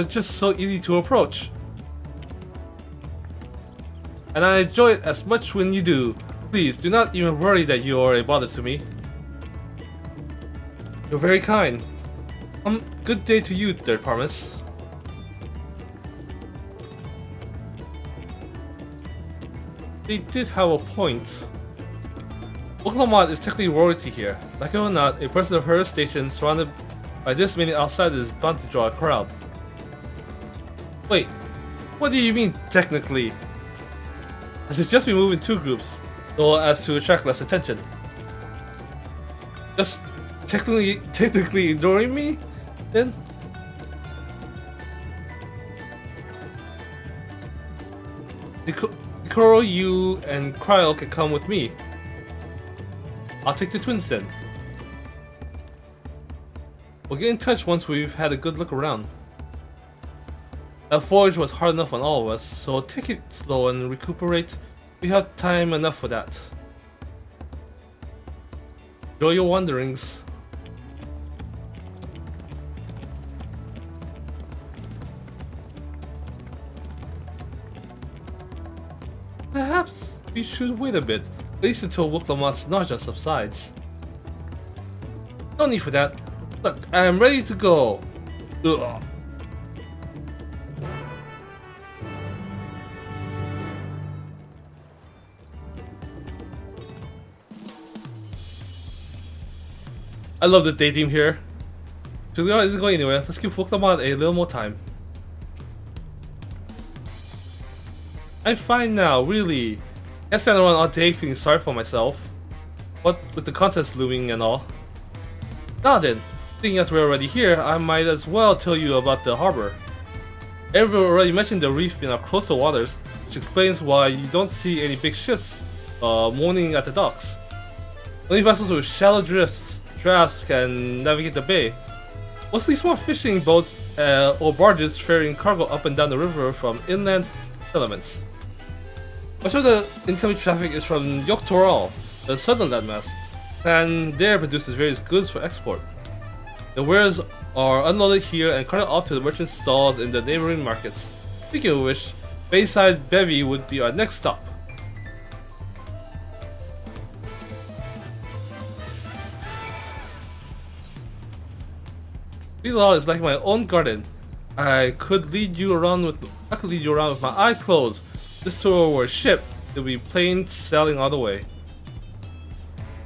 just so easy to approach. And I enjoy it as much when you do. Please, do not even worry that you are a bother to me. You're very kind. Good day to you, Third Promise. They did have a point. Oklamat is technically royalty here. Like it or not, a person of her station surrounded By this many outsiders bound to draw a crowd. Wait, what do you mean technically? I suggest we move in 2 groups, so as to attract less attention. Just technically ignoring me, then? Ikoro, you, and Cryo can come with me. I'll take the twins then. We'll get in touch once we've had a good look around. That forge was hard enough on all of us, so take it slow and recuperate. We have time enough for that. Enjoy your wanderings. Perhaps we should wait a bit, at least until Wuklamat's nausea subsides. No need for that. Look, I am ready to go. Ugh. I love the daydream here. Julia isn't going anywhere. Let's give Wuklamat a little more time. I'm fine now, really. I stand around all day feeling sorry for myself. What with the contest looming and all. Now then, seeing as we're already here, I might as well tell you about the harbor. Everyone already mentioned the reef in our coastal waters, which explains why you don't see any big ships mooring at the docks. Only vessels with shallow drafts can navigate the bay. Mostly small fishing boats or barges ferrying cargo up and down the river from inland settlements. Much of the incoming traffic is from Dawntrail, the southern landmass, and there produces various goods for export. The wares are unloaded here and carted off to the merchant stalls in the neighboring markets. Speaking of which, Bayside Bevy would be our next stop. Bila is like my own garden. I could lead you around with my eyes closed. This tour were a ship, it'll be plain sailing all the way.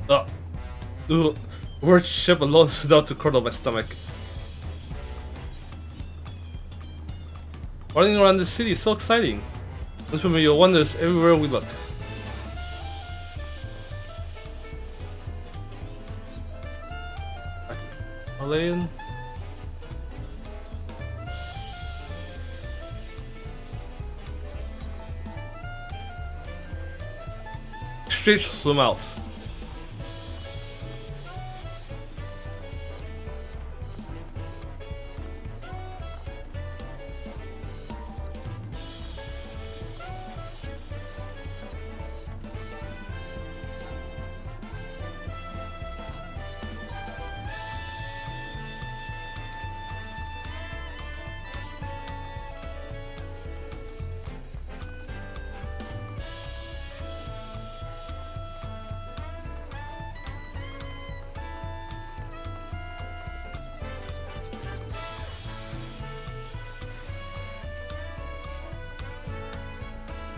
The word ship alone is enough to curdle my stomach. Running around the city is so exciting. Unfamiliar wonders everywhere we look. Malayan. Straight swim out.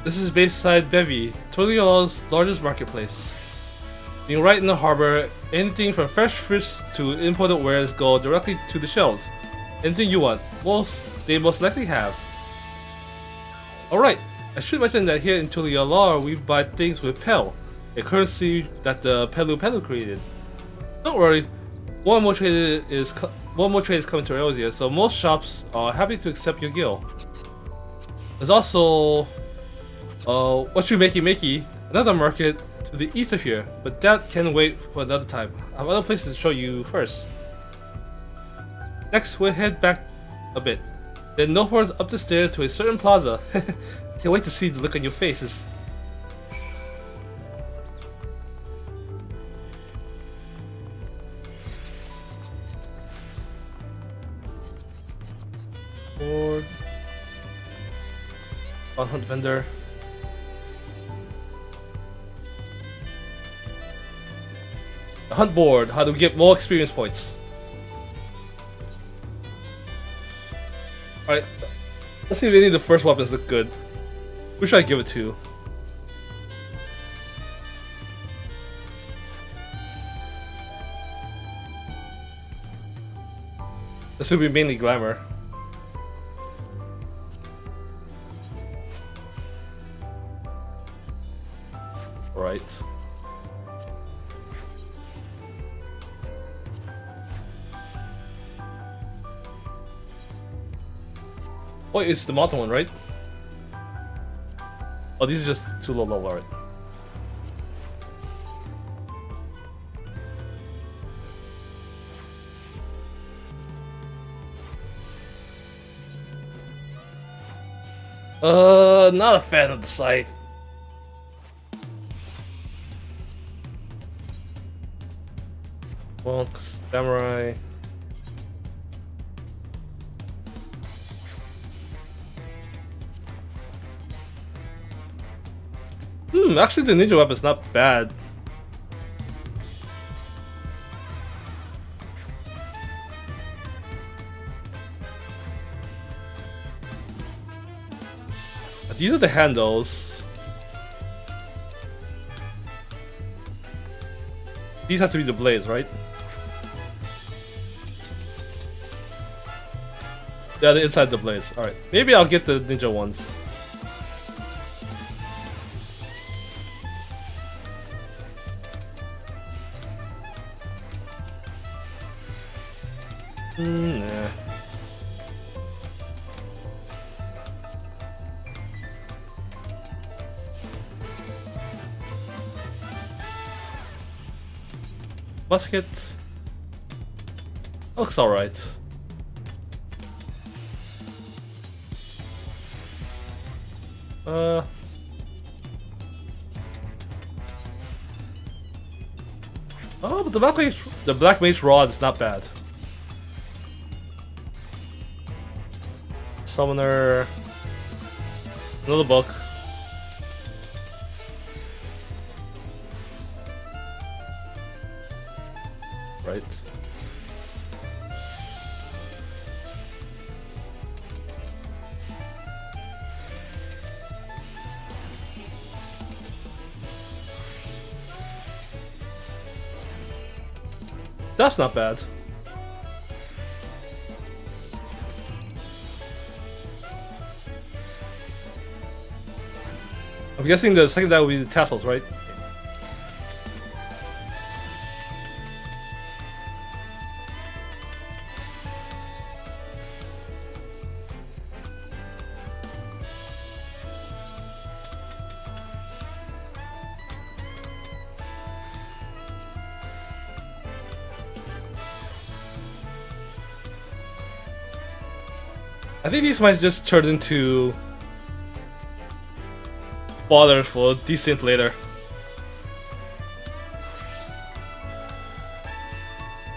This is Bayside Bevy, Toliola's largest marketplace. Being right in the harbor, anything from fresh fish to imported wares go directly to the shelves. Anything you want, they most likely have. Alright, I should mention that here in Toliola we buy things with Pel, a currency that the Pelu created. Don't worry, one more trade is coming to Eosia, so most shops are happy to accept your guild. There's also what you makey, another market to the east of here, but that can wait for another time. I have other places to show you first. Next, we'll head back a bit, then northwards up the stairs to a certain plaza. Can't wait to see the look on your faces. Board. Hunt vendor. The hunt board, how to get more experience points. Alright, let's see if any of the first weapons look good. Who should I give it to? This will be mainly glamour. Right. Oh, it's the mountain one, right? Oh, these are just too low level, right? Not a fan of the site. Monks, samurai. Actually the ninja weapon's not bad. These are the handles. These have to be the blades, right? Yeah, the inside the blades. Alright. Maybe I'll get the ninja ones. Nah. Musket. Looks alright. Oh, but the black mage rod is not bad. Summoner. Another book. Right. That's not bad. I'm guessing the second that will be the tassels, right? I think these might just turn into fodder for decent later.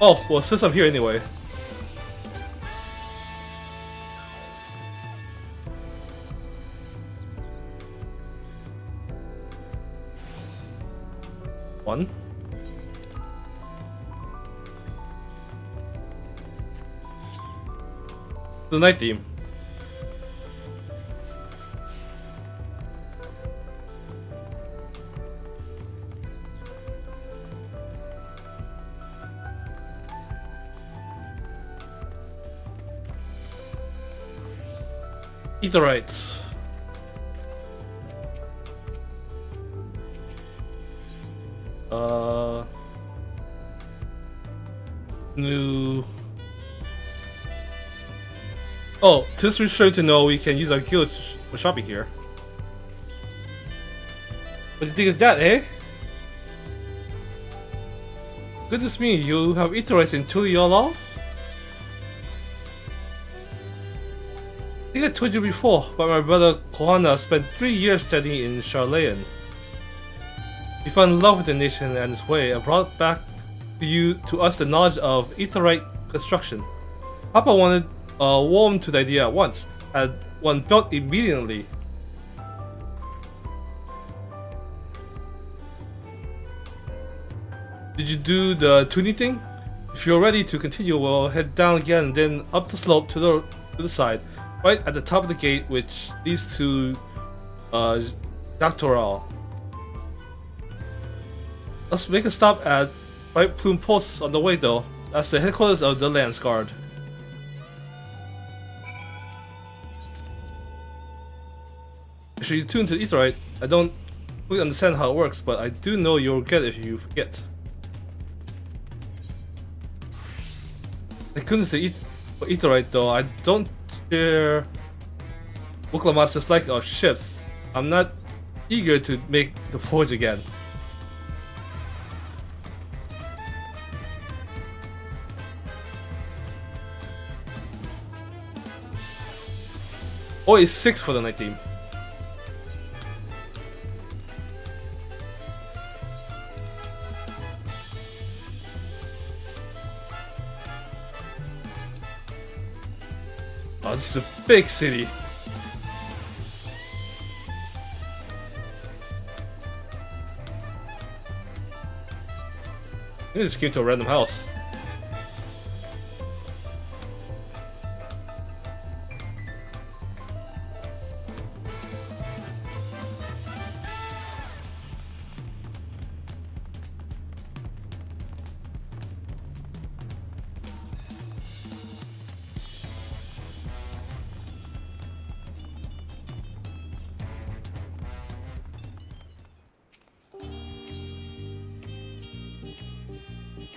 Oh, well, since I'm here anyway. One. The night theme. Etherite. New. Oh, just to be sure to know we can use our guild for shopping here. What do you think of that, eh? Goodness me, you have Etherite in Tuliyola? I think I told you before, but my brother Kohana spent 3 years studying in Charlayan. He fell in love with the nation and its way and brought back to us the knowledge of Etherite construction. Papa wanted warmed to the idea at once, had one built immediately. Did you do the tuning thing? If you're ready to continue, we'll head down again and then up the slope to the side, right at the top of the gate, which leads to Dawntrail. Let's make a stop at White Plume Post on the way though. That's the headquarters of the Lance Guard. Actually, you tune to the Aetheryte. I don't fully understand how it works, but I do know you'll get it if you forget. Thank goodness for Aetheryte though, I don't share Wuklamat's dislike of ships. I'm not eager to make the voyage again. Always 6 for the night team. Oh, this is a big city. You just came to a random house.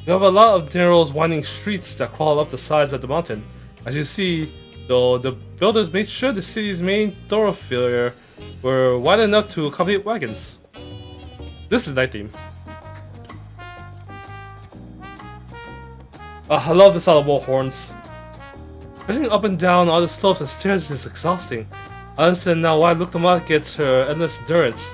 You have a lot of narrow, winding streets that crawl up the sides of the mountain. As you see, though, the builders made sure the city's main thoroughfare were wide enough to accommodate wagons. This is night theme. I love the sound of war horns. Pushing up and down all the slopes and stairs is exhausting. I understand now why Luktamat gets her endless endurance.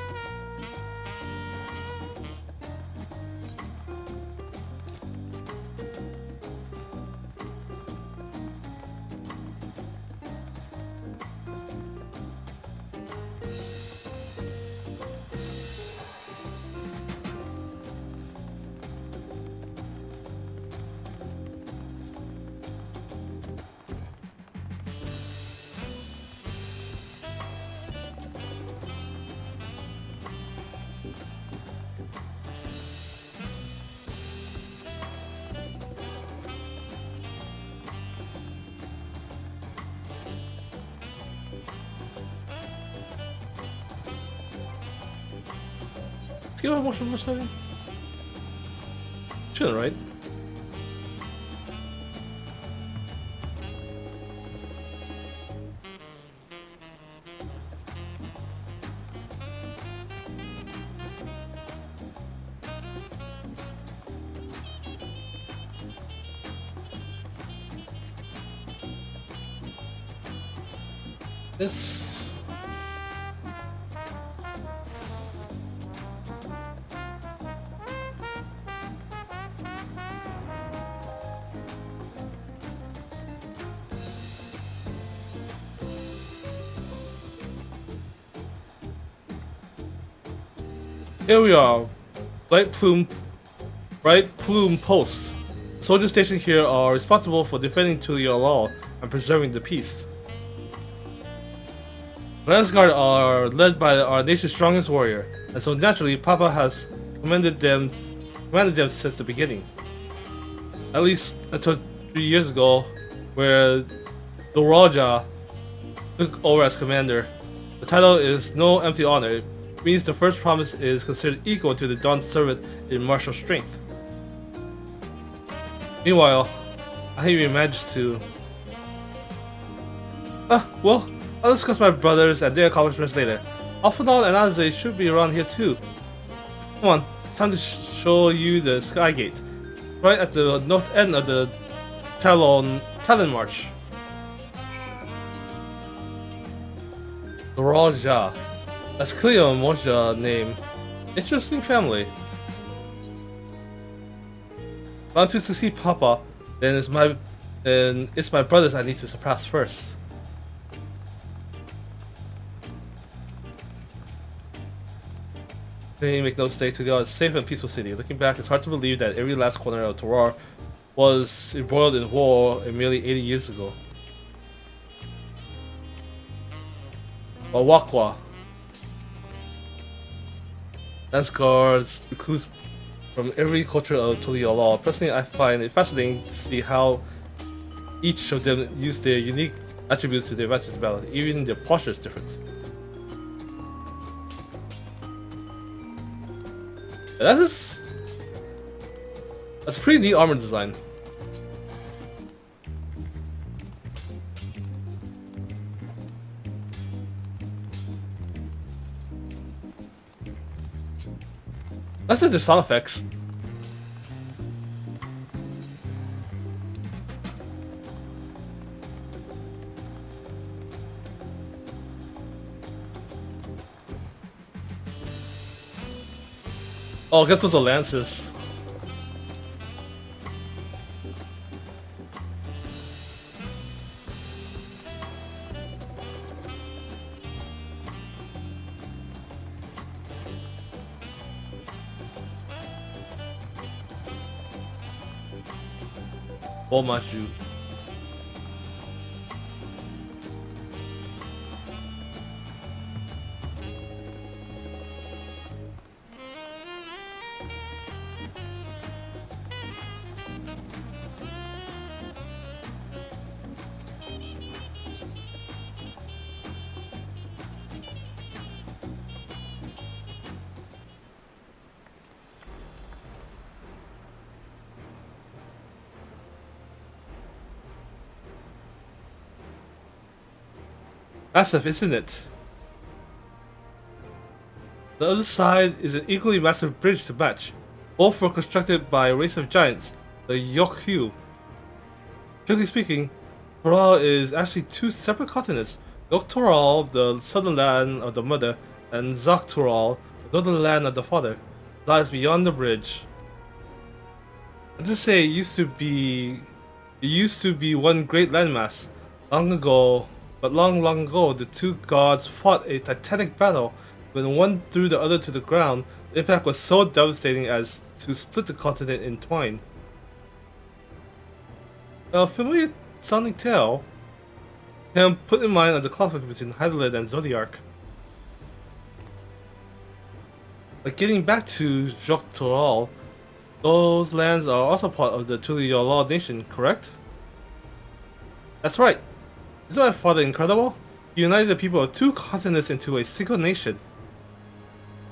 Let's give it a motion for a second. Chilling, right? This. Here we are, Bright Plume Post. Soldiers stationed here are responsible for defending Tulia law and preserving the peace. The Landsguard are led by our nation's strongest warrior, and so naturally Papa has commanded them since the beginning. At least until 3 years ago, where the Raja took over as commander. The title is no empty honor. It means the first promise is considered equal to the Dawn servant in martial strength. Meanwhile, I haven't even managed to... well, I'll discuss my brothers and their accomplishments later. Alphanol and Azay should be around here too. Come on, it's time to show you the Sky Gate. Right at the north end of the Talon March. The Raja. That's Cleo and Moja name. Interesting family. If I'm to succeed Papa, then it's my brothers I need to surpass first. Make no mistake, to God, a safe and peaceful city. Looking back, it's hard to believe that every last corner of Terroir was embroiled in war merely 80 years ago. Wawakwa. Landsguards, recruits from every culture of Tulia law. Personally, I find it fascinating to see how each of them use their unique attributes to their advantage in battle. Even their posture is different. Yeah, that's a pretty neat armor design. That's the sound effects. Oh, I guess those are lances. Oh my shoot. Massive, isn't it? The other side is an equally massive bridge to match. Both were constructed by a race of giants, the Yokhu. Strictly speaking, Toral is actually two separate continents. Toral, the southern land of the mother, and Toral, the northern land of the father, lies beyond the bridge. I'll just say it used to be one great landmass. Long ago, but long ago, the two gods fought a titanic battle. When one threw the other to the ground, the impact was so devastating as to split the continent in twain. A familiar sounding tale can put in mind of the conflict between Hydaelyn and Zodiark. But getting back to Toral, those lands are also part of the Tuliyollal nation, correct? That's right. Isn't my father incredible? He united the people of two continents into a single nation.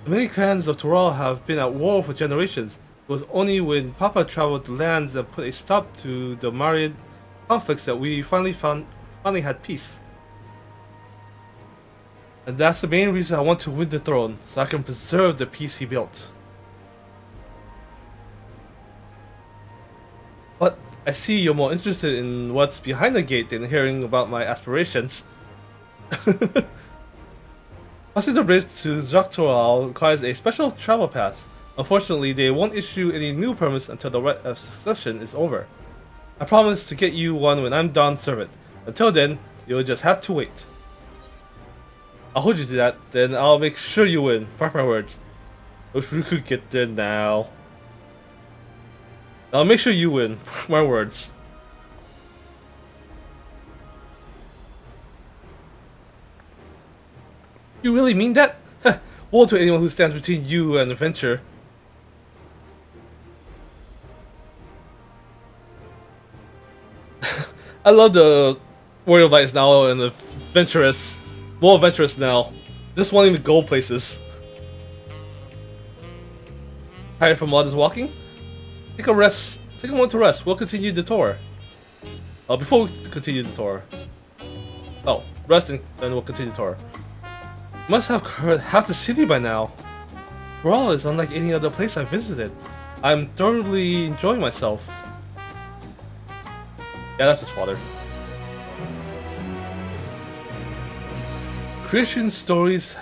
The many clans of Toral have been at war for generations. It was only when Papa traveled the lands and put a stop to the myriad conflicts that we finally had peace. And that's the main reason I want to win the throne, so I can preserve the peace he built. But I see you're more interested in what's behind the gate than hearing about my aspirations. Crossing the bridge to Toral requires a special travel pass. Unfortunately, they won't issue any new permits until the rite of succession is over. I promise to get you one when I'm Dawn's servant. Until then, you'll just have to wait. I'll hold you to that, then I'll make sure you win. Mark my words. Wish we could get there now. I'll make sure you win. Mark my words. You really mean that? Woe to anyone who stands between you and adventure. I love the warrior of lights now and the adventurous, more adventurous now. Just wanting to go places. Tired from all this walking? Take a rest. Take a moment to rest. We'll continue the tour. Before we continue the tour. Oh, rest and then we'll continue the tour. Must have heard half the city by now. Toral is unlike any other place I've visited. I'm thoroughly enjoying myself. Yeah, that's his father. Creation stories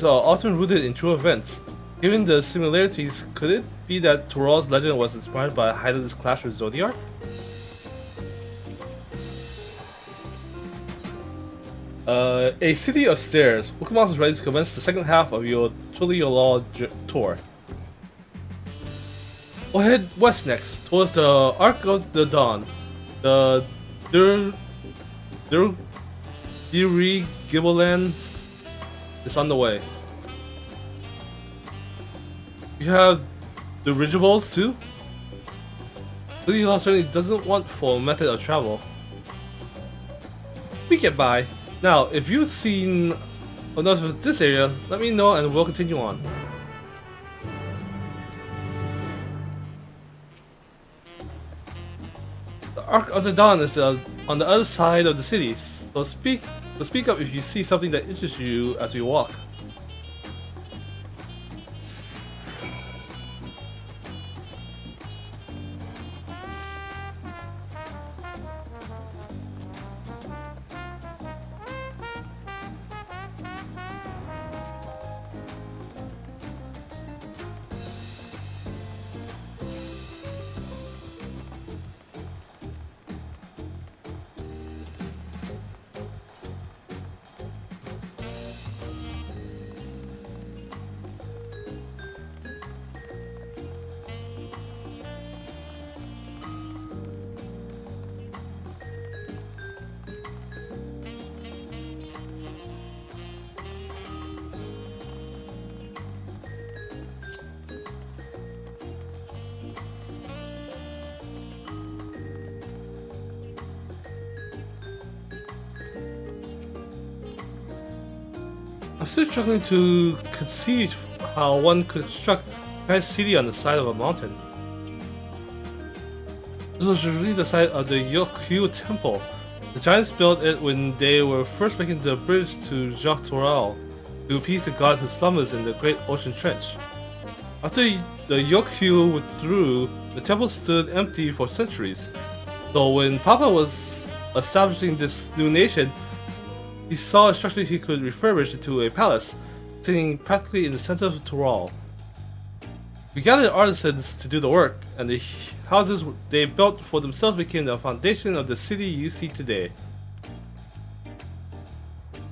are often rooted in true events. Given the similarities, could it be that Toral's legend was inspired by Hydaelyn's clash with Zodiark? A city of stairs. Welcome is ready to commence the second half of your Tuliyollal tour. We'll head west next, towards the Arc of the Dawn. The Dirigible is on the way. You have dirigibles too? Tuliyollal certainly doesn't want for method of travel. We get by. Now, if you've seen enough of this area, let me know and we'll continue on. Arc of the Dawn is on the other side of the city, so speak up if you see something that interests you as we walk. I'm still struggling to conceive how one could construct a nice city on the side of a mountain. This was really the site of the Yokyu Temple. The giants built it when they were first making the bridge to Dawntrail to appease the god who slumbers in the great ocean trench. After the Yokyu withdrew, the temple stood empty for centuries. So when Papa was establishing this new nation, he saw a structure he could refurbish into a palace, sitting practically in the center of Tural. We gathered artisans to do the work, and the houses they built for themselves became the foundation of the city you see today.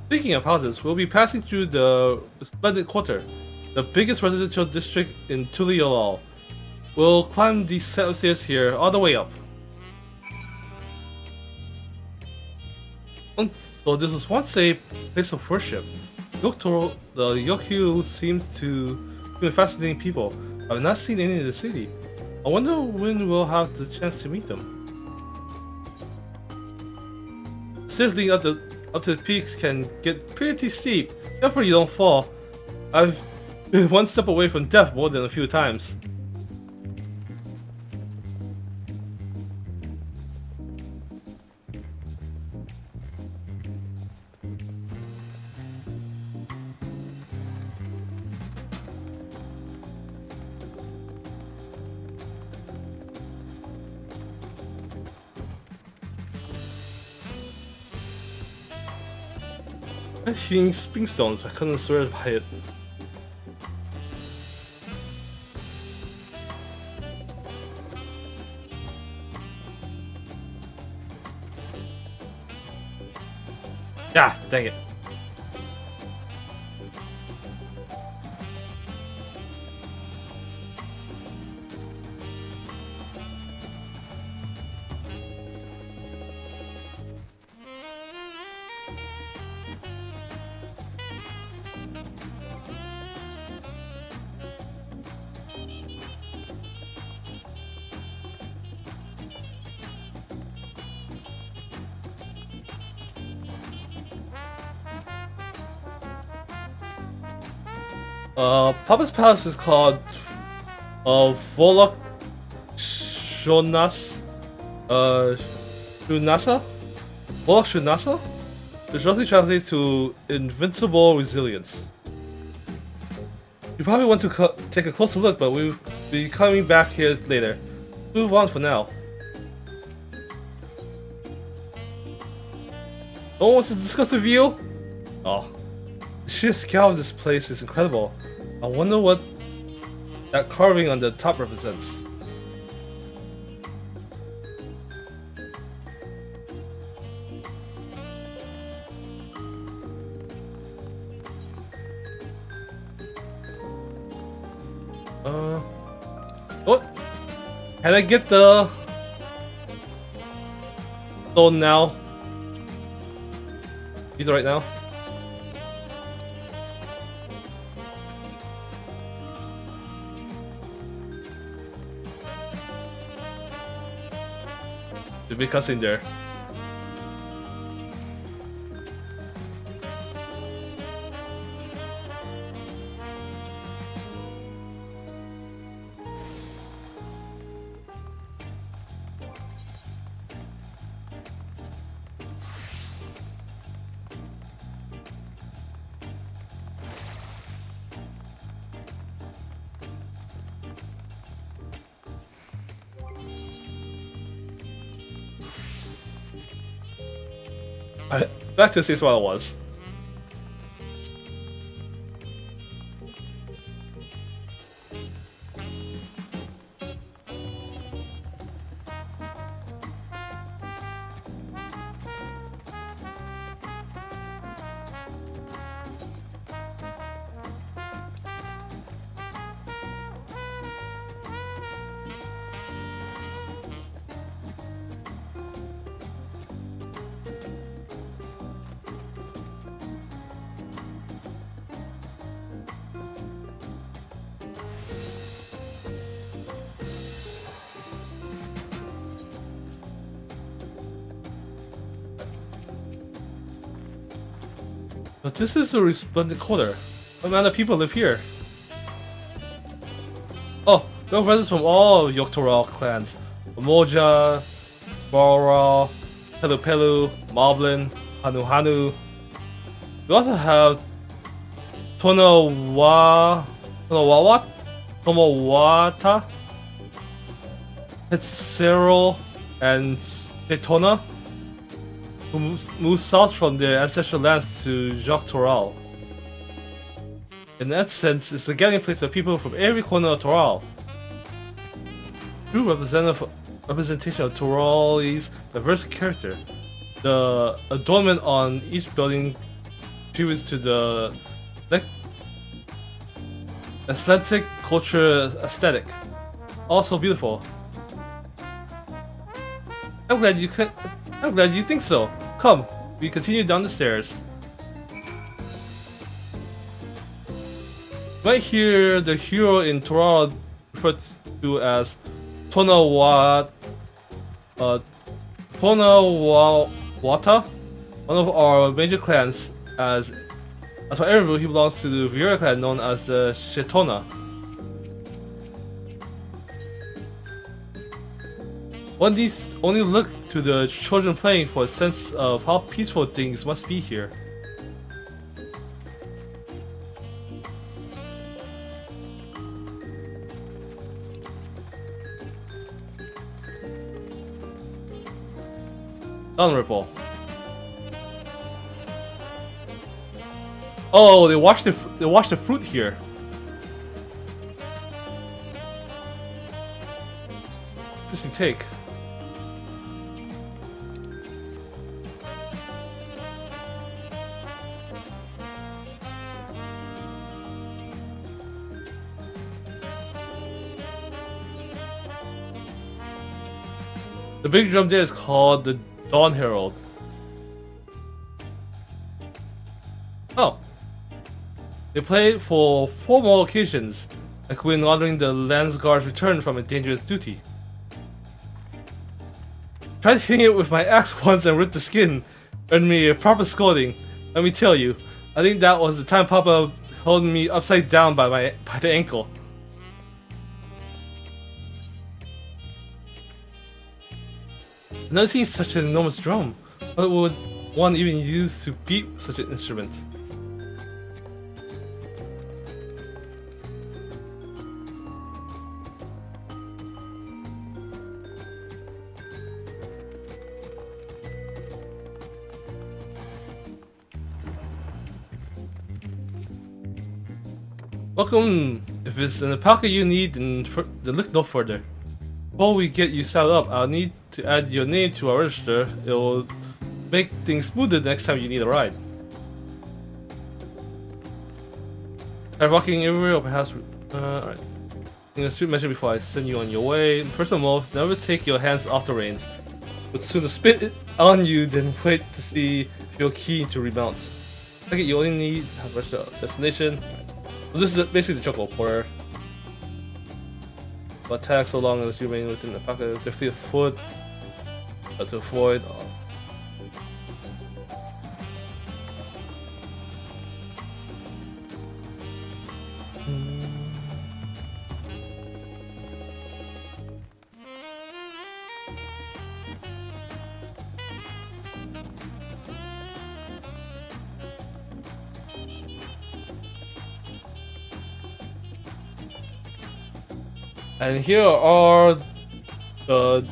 Speaking of houses, we'll be passing through the Splendid Quarter, the biggest residential district in Tuliolal. We'll climb these set of stairs here all the way up. So this was once a place of worship. The Yokyu seems to be fascinating people. I've not seen any in the city. I wonder when we'll have the chance to meet them. Stairs leading up to the peaks can get pretty steep. Careful you don't fall. I've been one step away from death more than a few times. I'm seeing springstones, but I couldn't swear by it. Ah, dang it. Papa's palace is called Volok Shunasa? Volok Shunasa? Which roughly translates to Invincible Resilience. You probably want to take a closer look, but we'll be coming back here later. Move on for now. No one wants to discuss the view? Oh. The sheer scale of this place is incredible. I wonder what that carving on the top represents. What? Can I get the stone now? These right now? There'll be a cutscene there. Back to see what it was. But this is a resplendent quarter. What amount of people live here? Oh, there are residents from all Yogg-Toroil clans. Umoja, Boral, Pelu Pelu, Moblin, Hanu Hanu. We also have Tomowata, Hitsero, and Daytona, who moved south from their ancestral lands to Yogg-Toroil. In that sense, it's the gathering place for people from every corner of Toroil. True representation of Toroil's diverse character. The adornment on each building contributes to the aesthetic culture aesthetic. Also beautiful. I'm glad you think so. Come, we continue down the stairs. You might hear the hero in Toroil referred to as Tonawata, one of our major clans. As for Erenville, he belongs to the Vieira clan known as the Shetona. One needs only look to the children playing for a sense of how peaceful things must be here. Ripple. Oh, they washed the fruit here. Interesting take. The big drum there is called the Dawn Herald. Oh. They play it for 4 more occasions, like when honoring the Landsguard's return from a dangerous duty. Tried hitting it with my axe once and ripped the skin, earned me a proper scolding. Let me tell you, I think that was the time Papa held me upside down by the ankle. I've never seen such an enormous drum. What would one even use to beat such an instrument? Welcome. If it's an alpaca you need, then look no further. Before we get you set up, I'll need to add your name to our register. It'll make things smoother next time you need a ride. I'm walking everywhere, or perhaps alright. I should mention before I send you on your way. First of all, never take your hands off the reins. But sooner spit it on you than wait to see if you're keen to remount. Second, you only need to have reached the destination. So this is basically the chocolate porter. Attack so long as you remain within the pocket. Defeat a foot to avoid. And here are the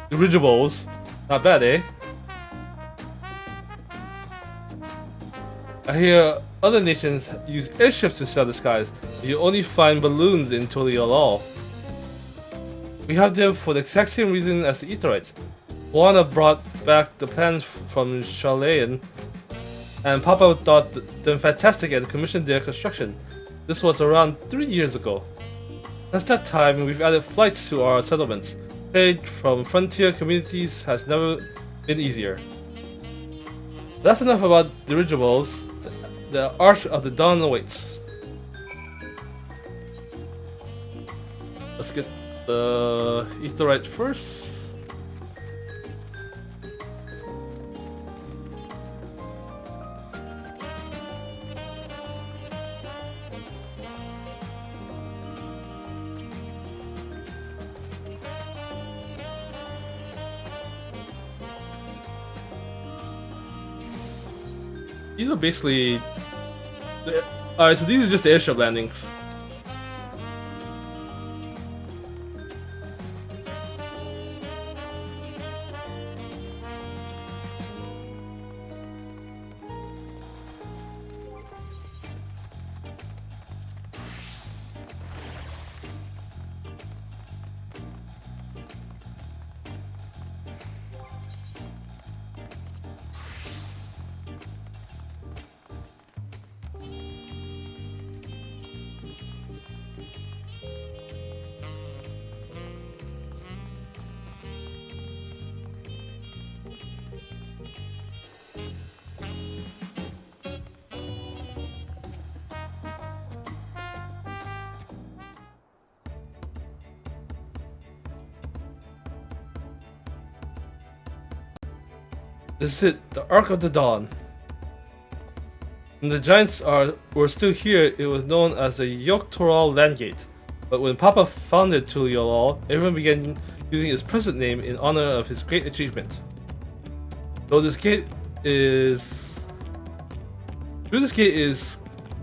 dirigibles. Not bad, eh? I hear other nations use airships to sell the skies, but you only find balloons in Tuliolol. We have them for the exact same reason as the Aetherites. Juana brought back the plans from Charlayan, and Papa thought them fantastic and commissioned their construction. This was around 3 years ago. Since that time, we've added flights to our settlements. Trade from frontier communities has never been easier. That's enough about dirigibles. The Arch of the Dawn awaits. Let's get the Aetherite first. These are basically... Alright, so these are just airship landings. This is it, the Ark of the Dawn. When the giants were still here, it was known as the Yogg-Toral Landgate. But when Papa founded Tuliolol, everyone began using his present name in honor of his great achievement. Through this gate is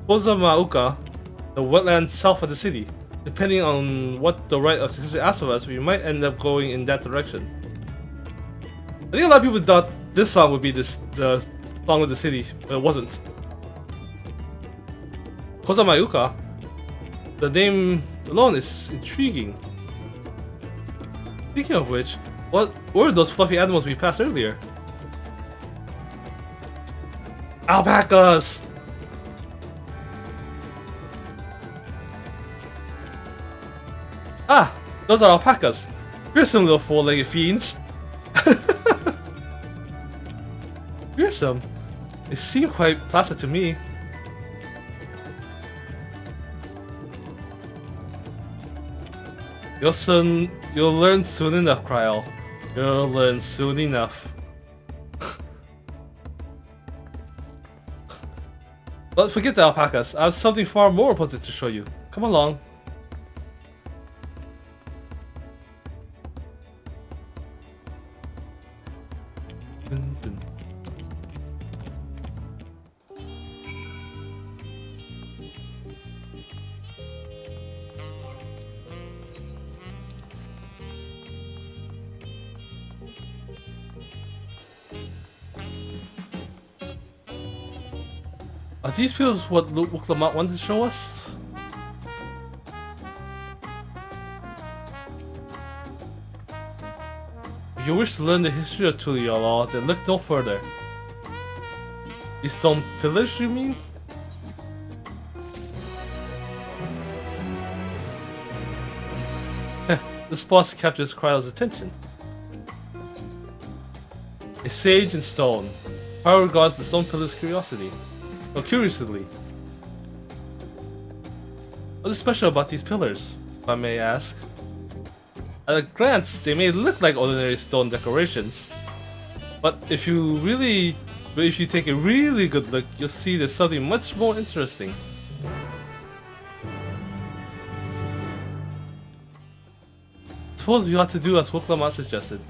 Kozamauka, the wetland south of the city. Depending on what the Rite of Succession asks of us, we might end up going in that direction. I think a lot of people thought this song would be the song of the city, but it wasn't. Kozamayuka, the name alone is intriguing. Speaking of which, what were those fluffy animals we passed earlier? Alpacas! Ah, those are alpacas. Fearsome little four-legged fiends. Fearsome? They seem quite placid to me. You'll learn soon enough, Kryl. You'll learn soon enough. But forget the alpacas. I have something far more important to show you. Come along. Dun, dun. Are these pillars what Wuklamot wanted to show us? If you wish to learn the history of Tuliolol, then look no further. These stone pillars, you mean? The spot captures Kryl's attention. A sage in stone. Kryl regards the stone pillars curiously. Or curiously. What is special about these pillars, if I may ask? At a glance, they may look like ordinary stone decorations. But if you take a really good look, you'll see there's something much more interesting. Suppose we ought to do as Wuklamot suggested.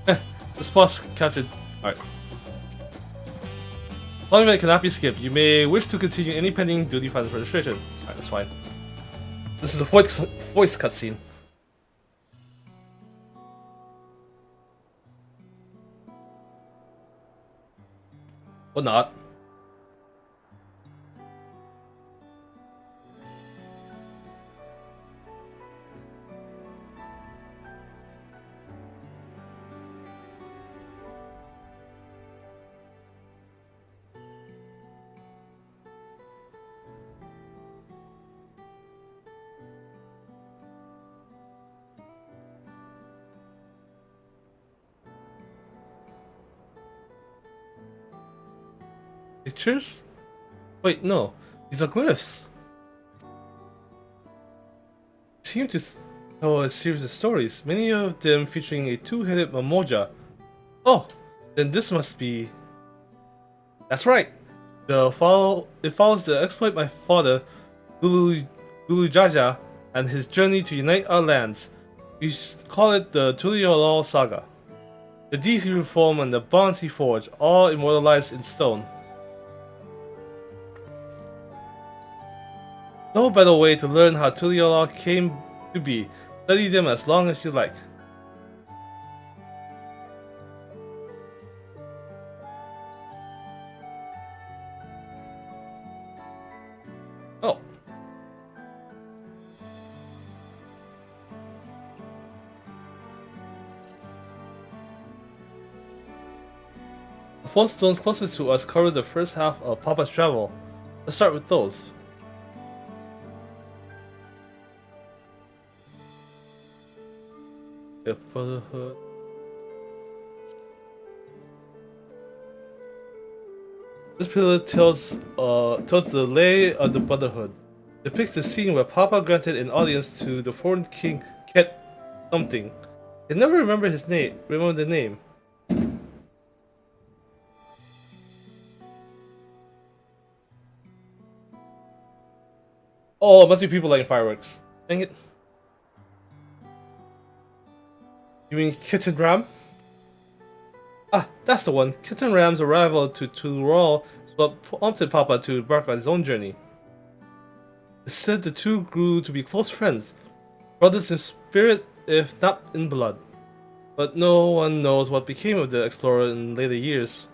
The spot's captured. Alright. Long event cannot be skipped. You may wish to continue any pending duty final registration. Alright, that's fine. This is the voice cutscene. Or not. Pictures? Wait, no. These are glyphs. Seem to tell a series of stories, many of them featuring a two-headed Mamoja. Oh, then this must be... That's right. It follows the exploit my father, Lulujaja, and his journey to unite our lands. We call it the Tuliolol Saga. The deeds he reformed and the bonds he forged, all immortalized in stone. No better way to learn how Tuliolol came to be. Study them as long as you like. Oh. The 4 stones closest to us cover the first half of Papa's travel. Let's start with those. The Brotherhood. This pillar tells the lay of the Brotherhood. Depicts the scene where Papa granted an audience to the foreign king Ket something. I never remember his name. Remember the name. Oh, it must be people lighting fireworks. Dang it. You mean Kitten Ram? Ah, that's the one. Kitten Ram's arrival to Tulral is what prompted Papa to embark on his own journey. It's said the two grew to be close friends, brothers in spirit if not in blood. But no one knows what became of the explorer in later years.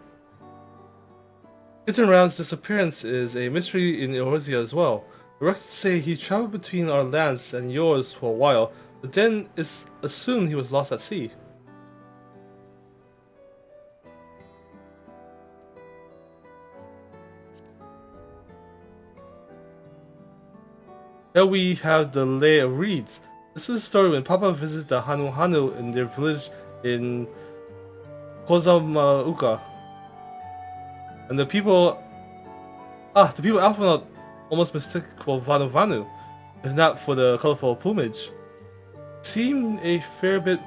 Kitten Ram's disappearance is a mystery in Eorzea as well. The records say he traveled between our lands and yours for a while, but then it's assumed he was lost at sea. Here we have the Lay of Reeds. This is a story when Papa visited the Hanu Hanu in their village in Kozamauka. And the people Alpha almost mistook for Vanu Vanu, if not for the colorful plumage. He spent a fair bit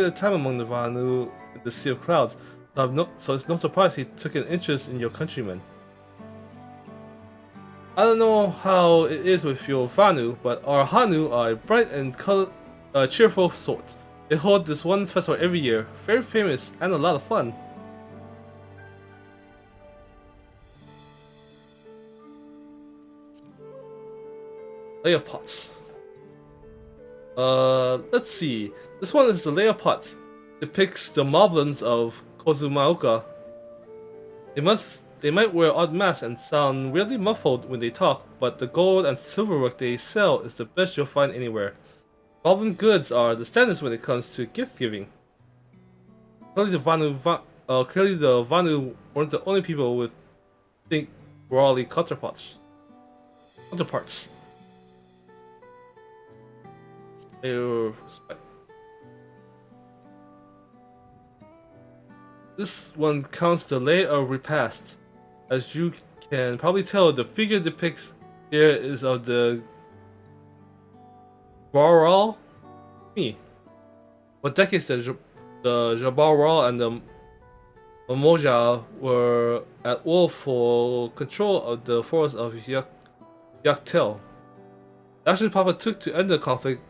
of time among the Vanu in the Sea of Clouds, so it's no surprise he took an interest in your countrymen. I don't know how it is with your Vanu, but our Hanu are a bright and cheerful sort. They hold this one festival every year, very famous and a lot of fun. Lay of Pots. Let's see. This one is the Lay of Pots. Depicts the moblins of Kozumaoka. They might wear odd masks and sound weirdly muffled when they talk, but the gold and silverwork they sell is the best you'll find anywhere. Moblin goods are the standards when it comes to gift giving. Clearly the Vanu weren't the only people with think worldly counterparts. Respect. This one counts the Lay of Repast. As you can probably tell, the figure depicts here is of the Baral. For decades, the Jabaral and the Mamoja were at war for control of the forest of Yaktel. The action Papa took to end the conflict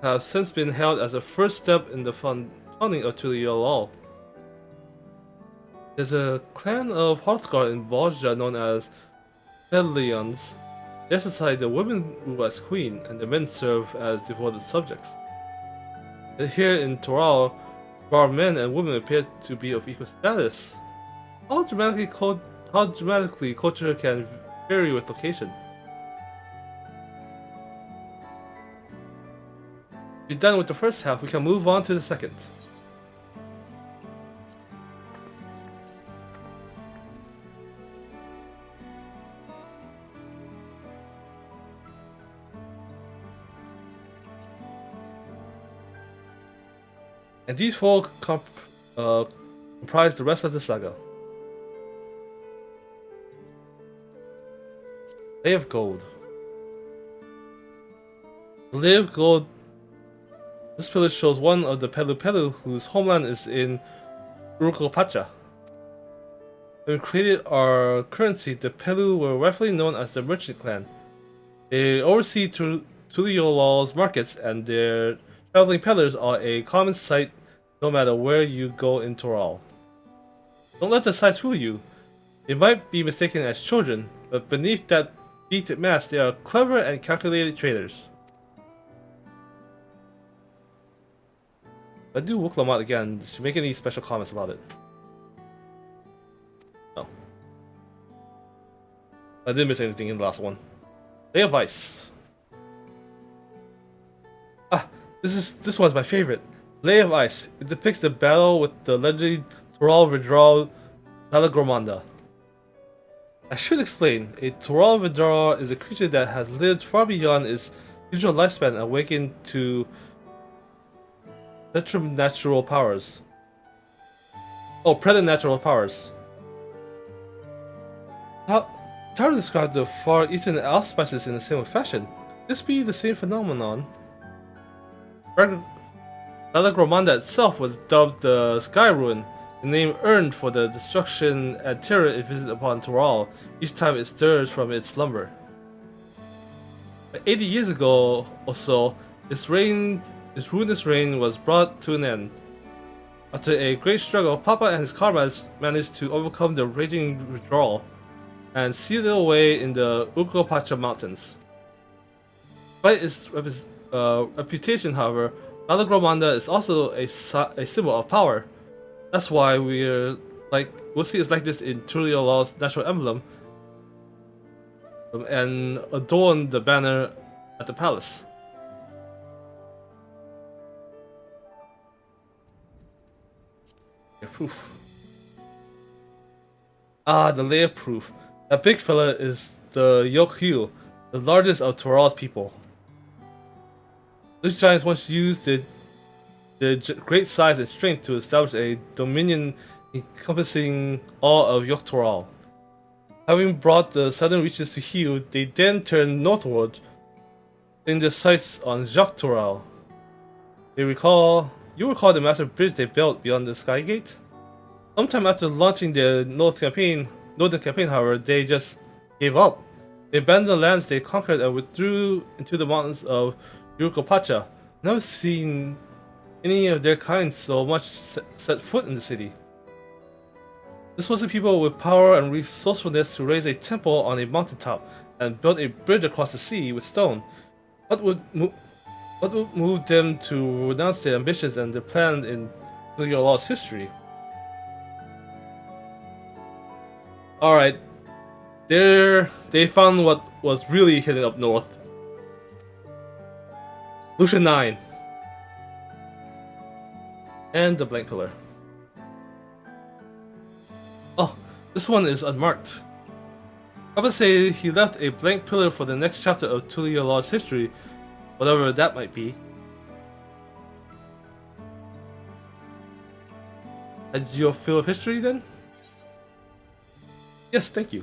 have since been held as a first step in the founding of Tuliolol. There's a clan of Hearthguard in Bolja known as Tedlions. In their society, the women rule as queen, and the men serve as devoted subjects. And here in Toral, our men and women appear to be of equal status. how dramatically culture can vary with location. We're done with the first half, we can move on to the second. And these four comprise the rest of the saga. Lay of Gold. The Lay of Gold. This pillar shows one of the Pelu Pelu whose homeland is in Urukopacha. When we created our currency, the Pelu were rightfully known as the Merchant Clan. They oversee Tuliola's markets, and their traveling peddlers are a common sight no matter where you go in Toral. Don't let the sights fool you. They might be mistaken as children, but beneath that beaded mask, they are clever and calculated traders. I do Wuklamot again. Did she make any special comments about it? No. I didn't miss anything in the last one. Lay of Ice. Ah, this one's my favorite. Lay of Ice. It depicts the battle with the legendary Toral Vidral Malagromanda. I should explain, a Toral Vidral is a creature that has lived far beyond its usual lifespan and awakened to preternatural powers. Oh, preternatural powers. Tara described the Far Eastern allspices in a similar fashion. Could this be the same phenomenon? Malagromanda itself was dubbed the Sky Ruin, the name earned for the destruction and terror it visited upon Toral each time it stirs from its slumber. 80 years ago or so, its ruinous reign was brought to an end. After a great struggle, Papa and his comrades managed to overcome the raging withdrawal and seal it away in the Urukopacha Mountains. Despite its reputation, however, Malagromanda is also a symbol of power. That's why we'll see it's like this in Tuliola's national emblem and adorn the banner at the palace. Proof. Ah, the layer proof. That big fella is the Yokhu, the largest of Toral's people. These giants once used their great size and strength to establish a dominion encompassing all of Yoktoral. Having brought the southern reaches to heel, they then turned northward, in their sights on Joktoral. You recall the massive bridge they built beyond the Skygate? Sometime after launching their northern campaign, however, they just gave up. They abandoned the lands they conquered and withdrew into the mountains of Urukopacha. Never seen any of their kind so much set foot in the city. This was the people with power and resourcefulness to raise a temple on a mountaintop and build a bridge across the sea with stone. What would move them to renounce their ambitions and their plans in Tuliola's history? Alright, they found what was really hidden up north. Lucian 9. And the blank pillar. Oh, this one is unmarked. Papa say he left a blank pillar for the next chapter of Tuliola's history, whatever that might be. Had your fill of history then? Yes, thank you.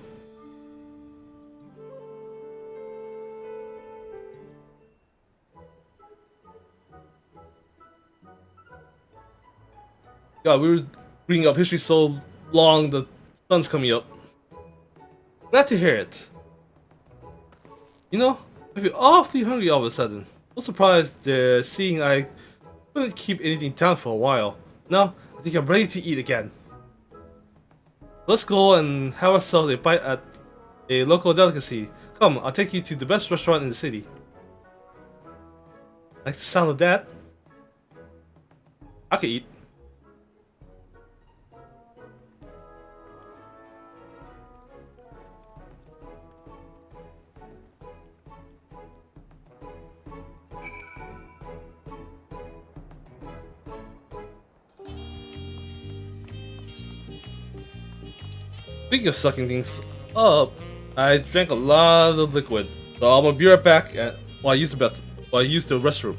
God, we were reading up history so long, the sun's coming up. Glad to hear it. You know, I feel awfully hungry all of a sudden. No surprise they're seeing I couldn't keep anything down for a while. Now, I think I'm ready to eat again. Let's go and have ourselves a bite at a local delicacy. Come, I'll take you to the best restaurant in the city. Like the sound of that? I could eat. Speaking of sucking things up, I drank a lot of liquid, so I'm gonna be right back. While I use the bathroom, while I use the restroom.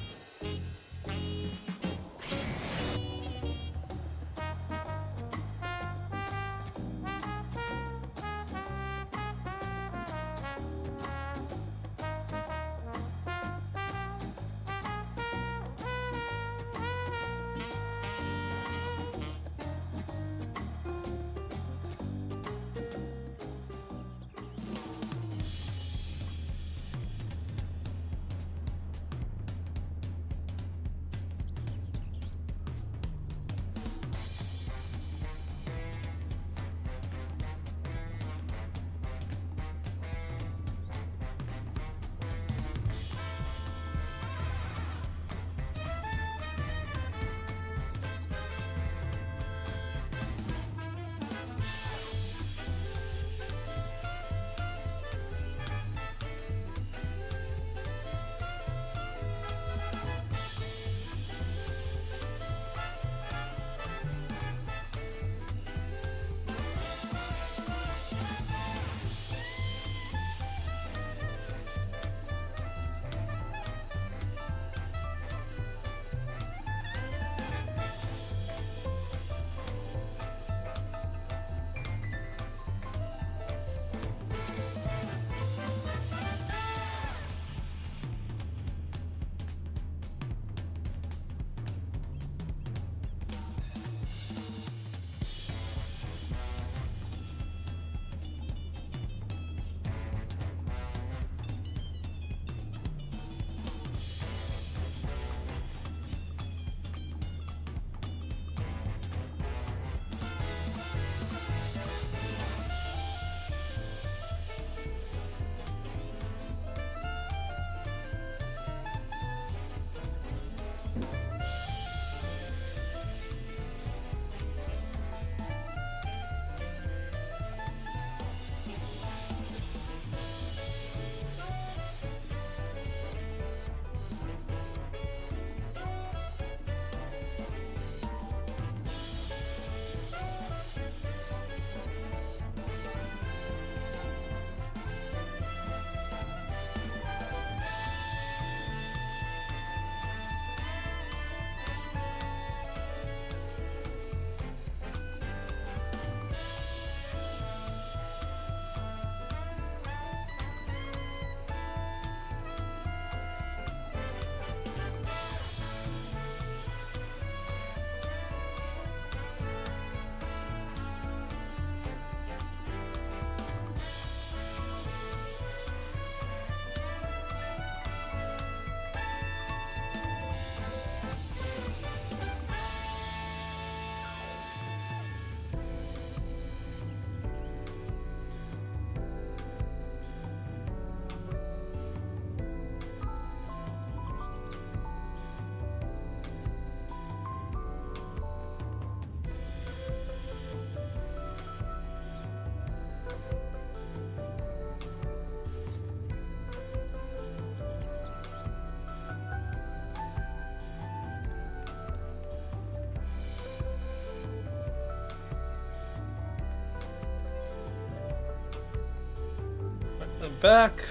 I'm back.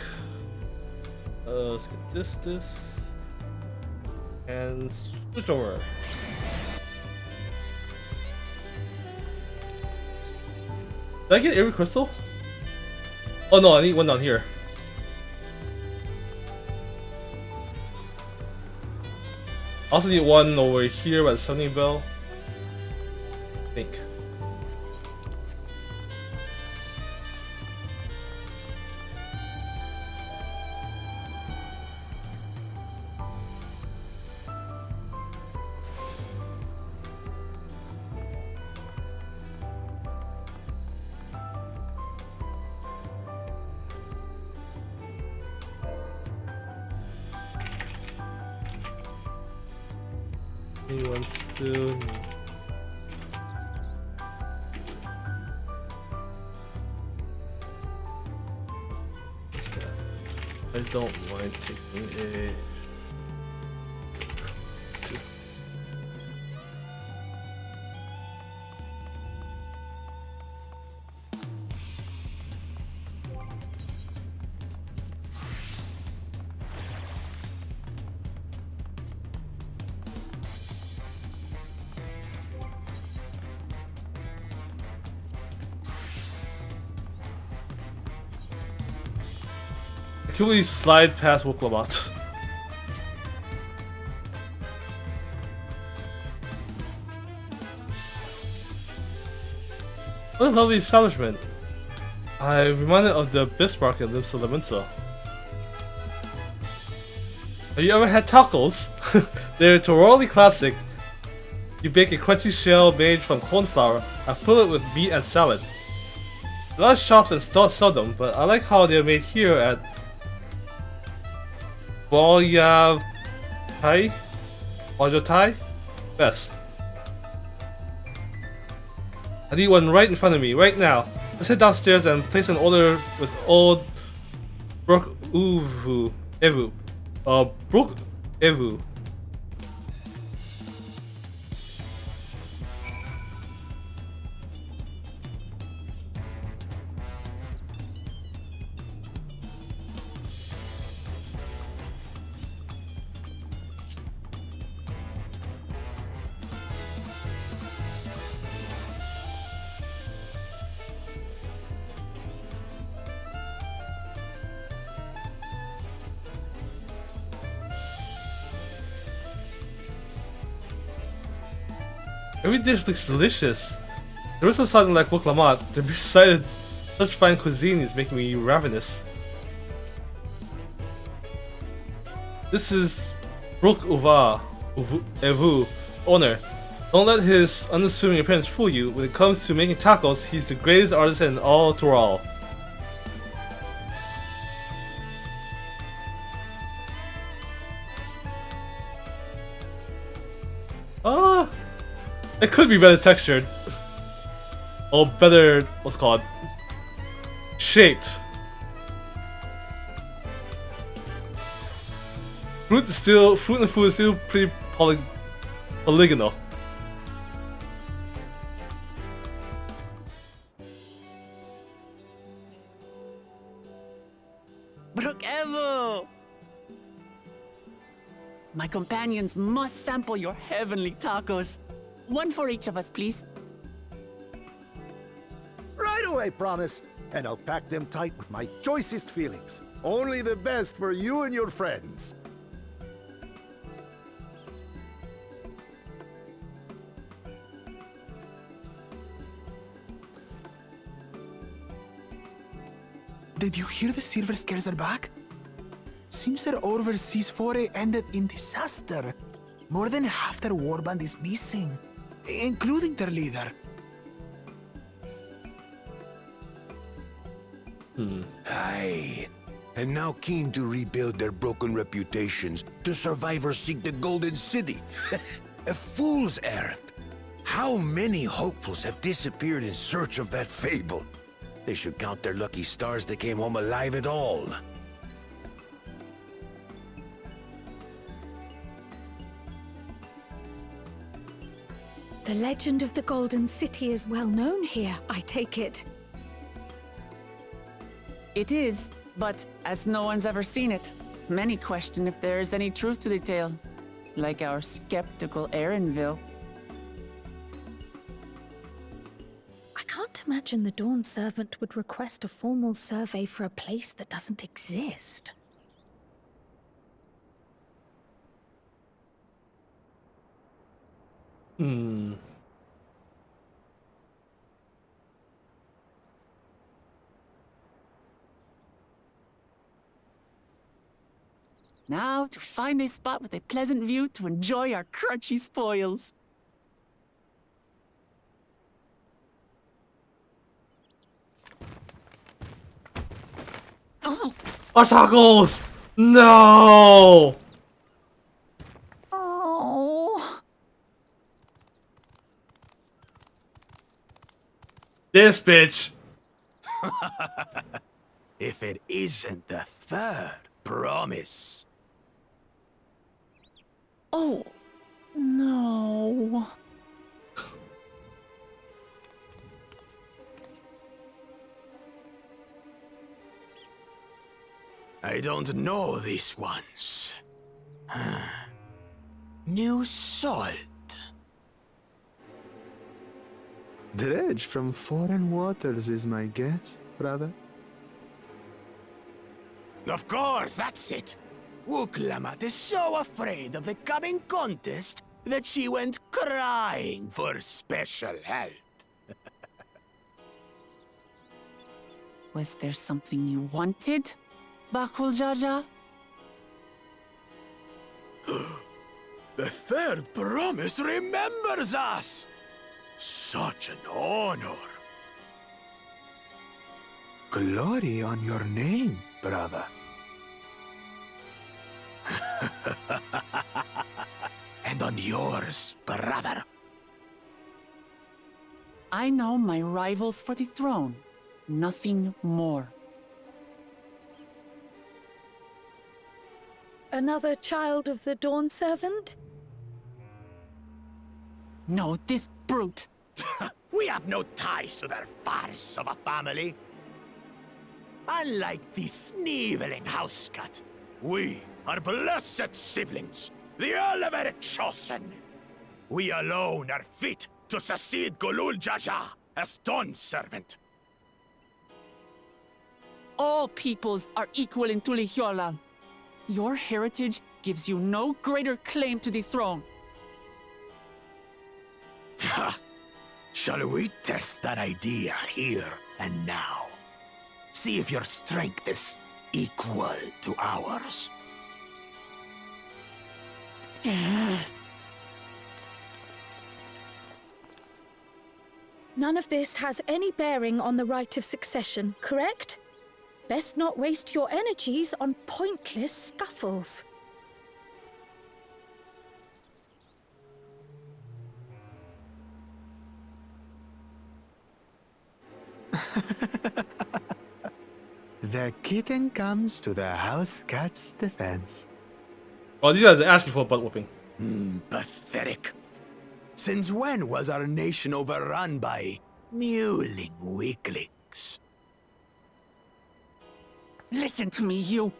Let's get this, and switch over. Did I get every crystal? Oh no, I need one down here. I also need one over here by the summoning bell. I think. Anyone still? I don't mind taking a. Can we slide past Wuklamot? What a lovely establishment. I'm reminded of the Bismarck in Limsa Laminsa. Have you ever had tacos? They're thoroughly classic. You bake a crunchy shell made from cornflour and fill it with meat and salad. A lot of shops and stores sell them, but I like how they're made here at Wajav Thai? Best. I need one right in front of me, right now. Let's head downstairs and place an order with old Brook Evu. Brook Evu. Every dish looks delicious. There is something like Wuklamot. The mere sight of such fine cuisine is making me ravenous. This is Brook Evu, owner. Don't let his unassuming appearance fool you. When it comes to making tacos, he's the greatest artist in all Tural. It could be better textured. Or better, what's it called? Shaped. Fruit and food is still pretty polygonal. Brook Evo! My companions must sample your heavenly tacos. One for each of us, please. Right away, promise. And I'll pack them tight with my choicest feelings. Only the best for you and your friends. Did you hear the silver scales are back? Seems their overseas foray ended in disaster. More than half their warband is missing, including their leader. Aye. And now keen to rebuild their broken reputations, the survivors seek the Golden City. A fool's errand. How many hopefuls have disappeared in search of that fable? They should count their lucky stars they came home alive at all. The legend of the Golden City is well known here, I take it. It is, but as no one's ever seen it, many question if there is any truth to the tale. Like our skeptical Erinville. I can't imagine the Dawn Servant would request a formal survey for a place that doesn't exist. Now to find a spot with a pleasant view to enjoy our crunchy spoils. Oh! Our tacos! No! Oh! This bitch! If it isn't the third promise. Oh! No! I don't know these ones. New salt. Dredge from foreign waters is my guess, brother. Of course, that's it. Wuklamat is so afraid of the coming contest that she went crying for special help. Was there something you wanted, Bakul Jaja? The third promise remembers us! Such an honor! Glory on your name, brother. And on yours, brother. I know my rivals for the throne. Nothing more. Another child of the Dawn Servant? No, this brute. We have no ties to their farce of a family. Unlike the sneevling house cat, we are blessed siblings, the elevated chosen. We alone are fit to succeed Golul Jaja as Dawn Servant. All peoples are equal in Tulihiola. Your heritage gives you no greater claim to the throne. Ha! Shall we test that idea here and now? See if your strength is equal to ours. None of this has any bearing on the right of succession, correct? Best not waste your energies on pointless scuffles. The kitten comes to the house cat's defense. Oh, these guys are asking for a butt whooping. Pathetic. Since when was our nation overrun by mewling weaklings? Listen to me, you.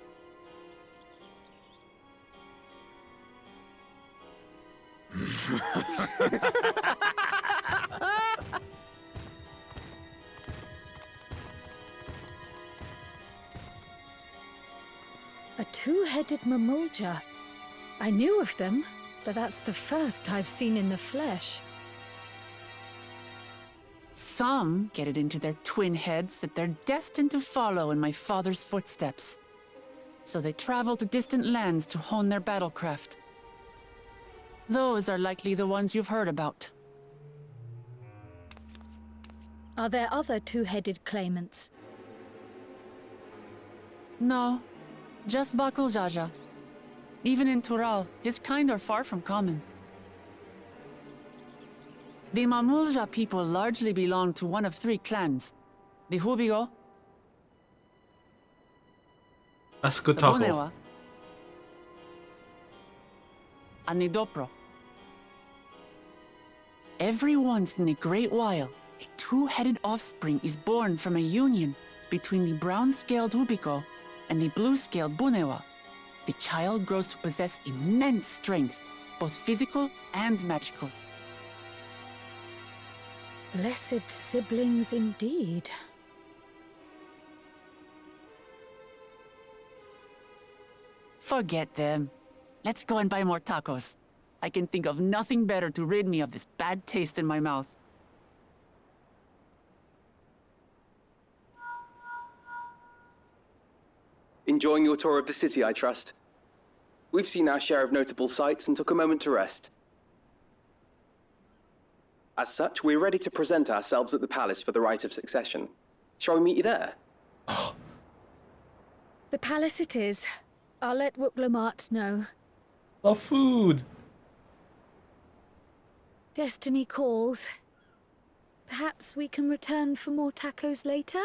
A two-headed Mamulja. I knew of them, but that's the first I've seen in the flesh. Some get it into their twin heads that they're destined to follow in my father's footsteps. So they travel to distant lands to hone their battlecraft. Those are likely the ones you've heard about. Are there other two-headed claimants? No, just Bakul Jaja. Even in Tural, his kind are far from common. The Mamulja people largely belong to one of three clans. The Hubigo, That's a good the taco. Bunewa, and the Dopro. Every once in a great while, a two-headed offspring is born from a union between the brown-scaled Hubiko and the blue-scaled Bunewa. The child grows to possess immense strength, both physical and magical. Blessed siblings indeed. Forget them. Let's go and buy more tacos. I can think of nothing better to rid me of this bad taste in my mouth. Enjoying your tour of the city, I trust. We've seen our share of notable sights and took a moment to rest. As such, we're ready to present ourselves at the palace for the rite of succession. Shall we meet you there? The palace it is. I'll let Wuklamat know. The food. Destiny calls. Perhaps we can return for more tacos later?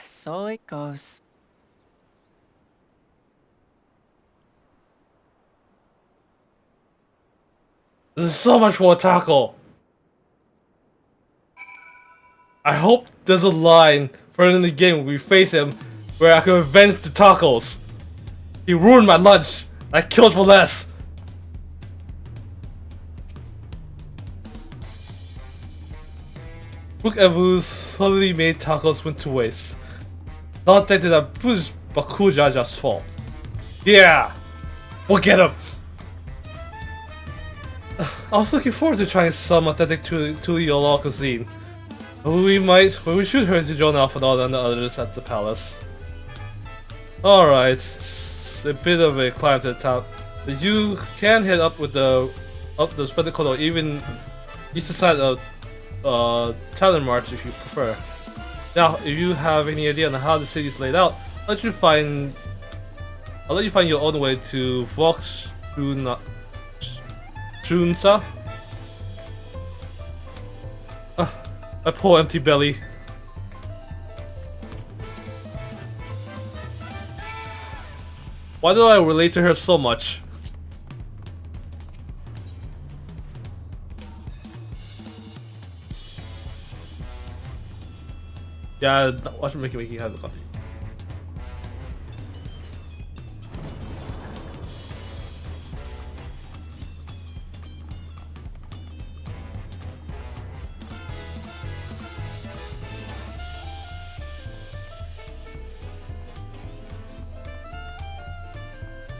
So it goes. There's so much more taco. I hope there's a line further in the game when we face him where I can avenge the tacos. He ruined my lunch. I killed for less. Book Evu's solidly made tacos went to waste. Not that that was Baku Jaja's fault. Yeah! We'll get him! I was looking forward to trying some authentic Tuliyola cuisine. But we should hurry to join Alphanor and the others at the palace. Alright, it's a bit of a climb to the top. But you can head up the spread or even eastern side of Talon March if you prefer. Now, if you have any idea on how the city is laid out, I'll let you find your own way to Shunsa. My poor empty belly. Why do I relate to her so much? Yeah, watch me making have the coffee.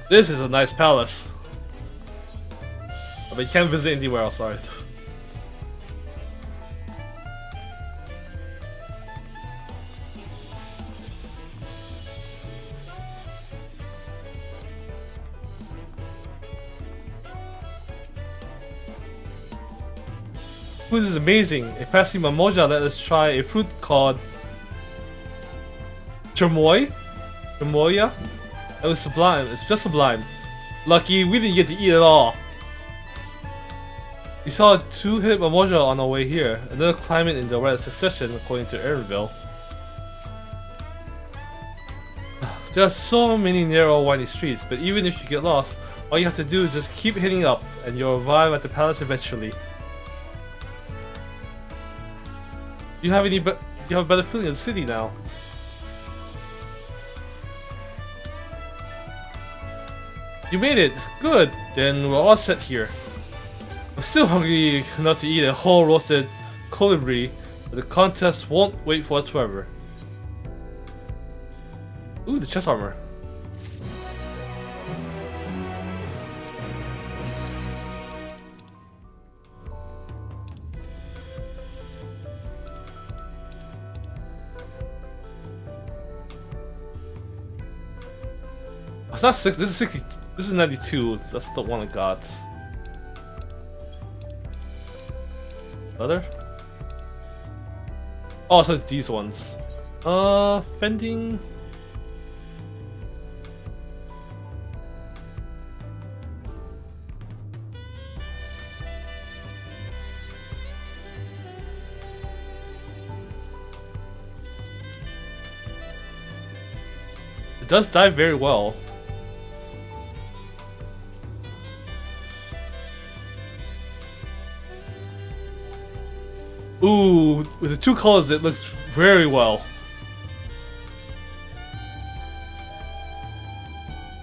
This is a nice palace. But you can't visit anywhere else, alright. Food is amazing. A passing Mamoja let us try a fruit called Chamoy? Chamoya? It was sublime. It's just sublime. Lucky we didn't get to eat it all. We saw 2-hit Mamoja on our way here, another climate in the right succession according to Erinville. There are so many narrow, windy streets, but even if you get lost, all you have to do is just keep heading up, and you'll arrive at the palace eventually. You have a better feeling of the city now. You made it! Good! Then we're all set here. I'm still hungry enough to eat a whole roasted colibri, but the contest won't wait for us forever. Ooh, the chest armor. It's not 6, this is 60. This is 92, that's the one I got. Other? Oh, so it's these ones. Fending. It does dive very well. Ooh, with the 2 colors it looks very well.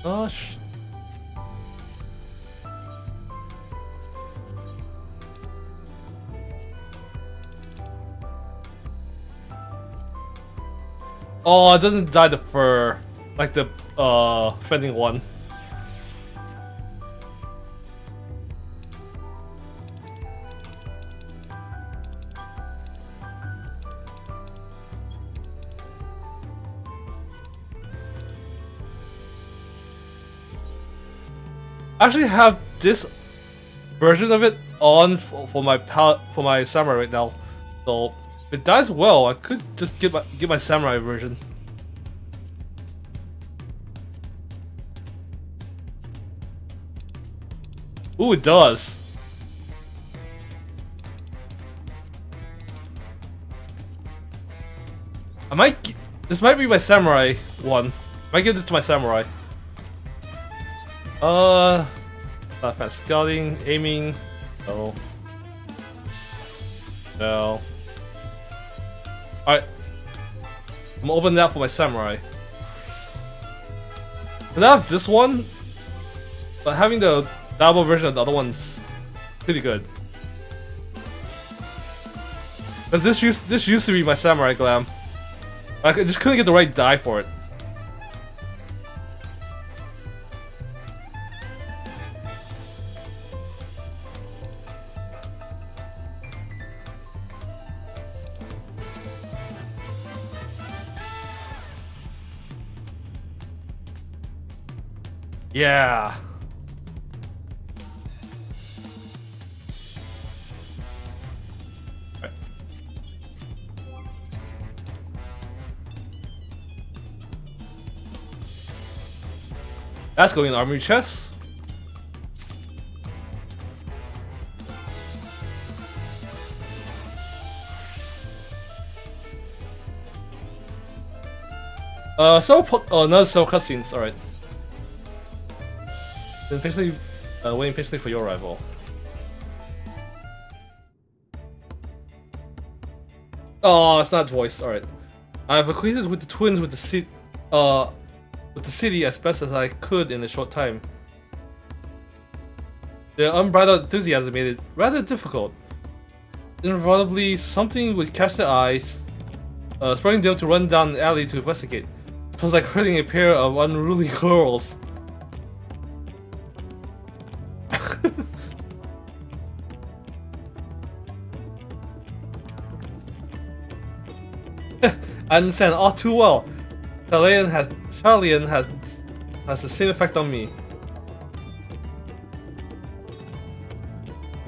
Gosh. Oh, it doesn't dye the fur like the fending one. I actually have this version of it on for my samurai right now, so if it dies well, I could just get my samurai version. Ooh, it does. This might be my samurai one. I might give this to my samurai. Not fast scouting, aiming. No. No. Alright. I'm gonna open that for my samurai. Cause I have this one, but having the double version of the other one's pretty good. Cause this used to be my samurai glam. I just couldn't get the right dye for it. Yeah. Right. That's going in the armory chest. Another several cutscenes. All right. Then patiently, waiting patiently for your arrival. Oh, it's not voiced. All right. I have acquainted with the twins with the city as best as I could in a short time. Their unbridled enthusiasm made it rather difficult. Inevitably, something would catch their eyes, spurring them to run down the alley to investigate. It was like herding a pair of unruly girls. I understand all too well. Charlian has the same effect on me.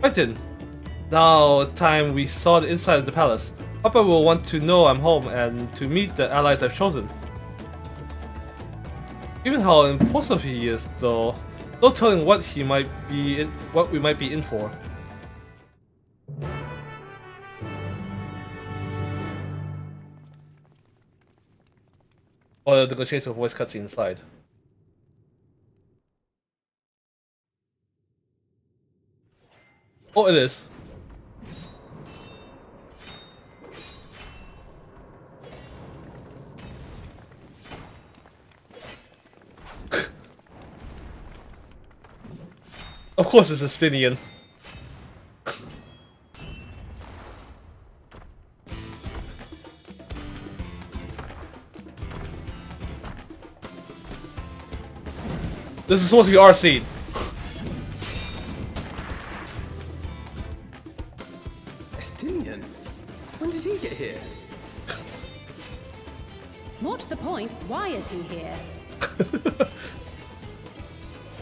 Right then. Now it's time we saw the inside of the palace. Papa will want to know I'm home and to meet the allies I've chosen. Given how impulsive he is, though, no telling what we might be in for. Or they're gonna change the voice cutscene inside. Oh, it is. Of course it's Estinian. This is supposed to be our scene. Estinian? When did he get here? More to the point, why is he here?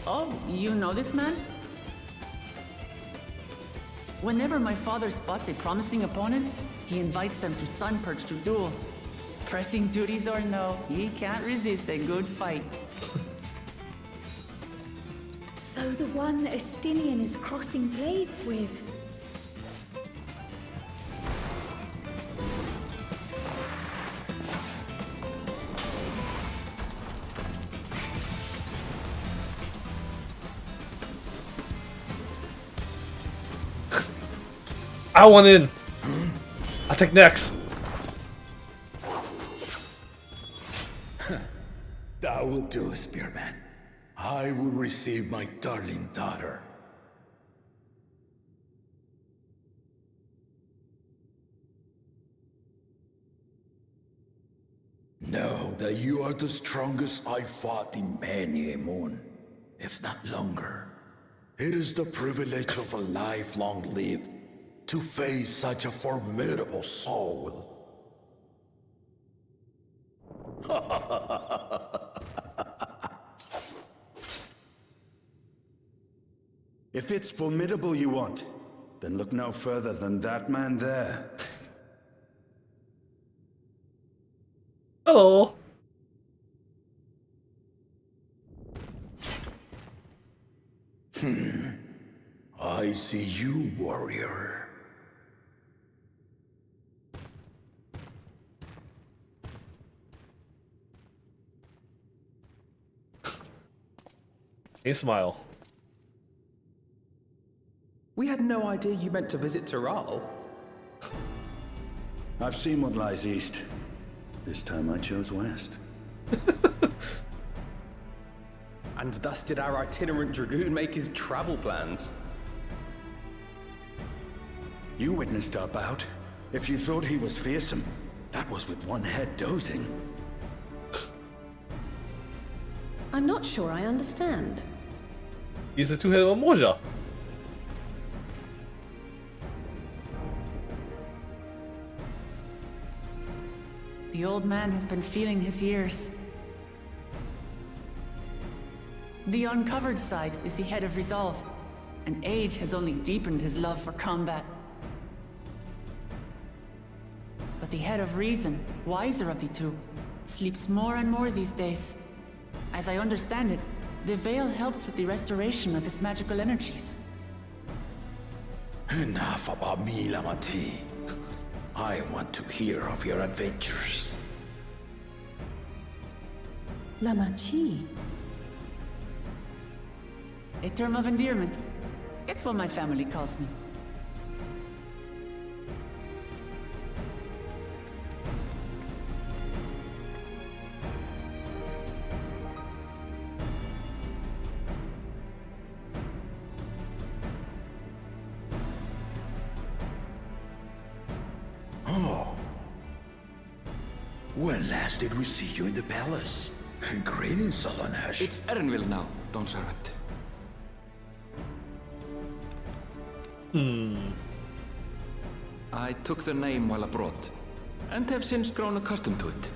Oh, you know this man? Whenever my father spots a promising opponent, he invites them to Sunperch to duel. Pressing duties or no, he can't resist a good fight. So the one Estinian is crossing blades with. I want in. I'll take next. That will do, Spearman. I will receive my darling daughter. Know that you are the strongest I fought in many a moon, if not longer. It is the privilege of a life long lived to face such a formidable soul. If it's formidable you want, then look no further than that man there. Hello. I see you, warrior. A smile. We had no idea you meant to visit Tyrrell. I've seen what lies east. This time I chose west. And thus did our itinerant dragoon make his travel plans. You witnessed our bout. If you thought he was fearsome, that was with one head dozing. I'm not sure I understand. He's a two-headed Moja. The old man has been feeling his years. The uncovered side is the head of resolve, and age has only deepened his love for combat. But the head of reason, wiser of the two, sleeps more and more these days. As I understand it, the veil helps with the restoration of his magical energies. Enough about me, Lamati. I want to hear of your adventures. Lamachi. A term of endearment. It's what my family calls me. Oh. When last did we see you in the palace? Greetings, Solonesh. It's Erenville now, Dawnservant. I took the name while abroad, and have since grown accustomed to it.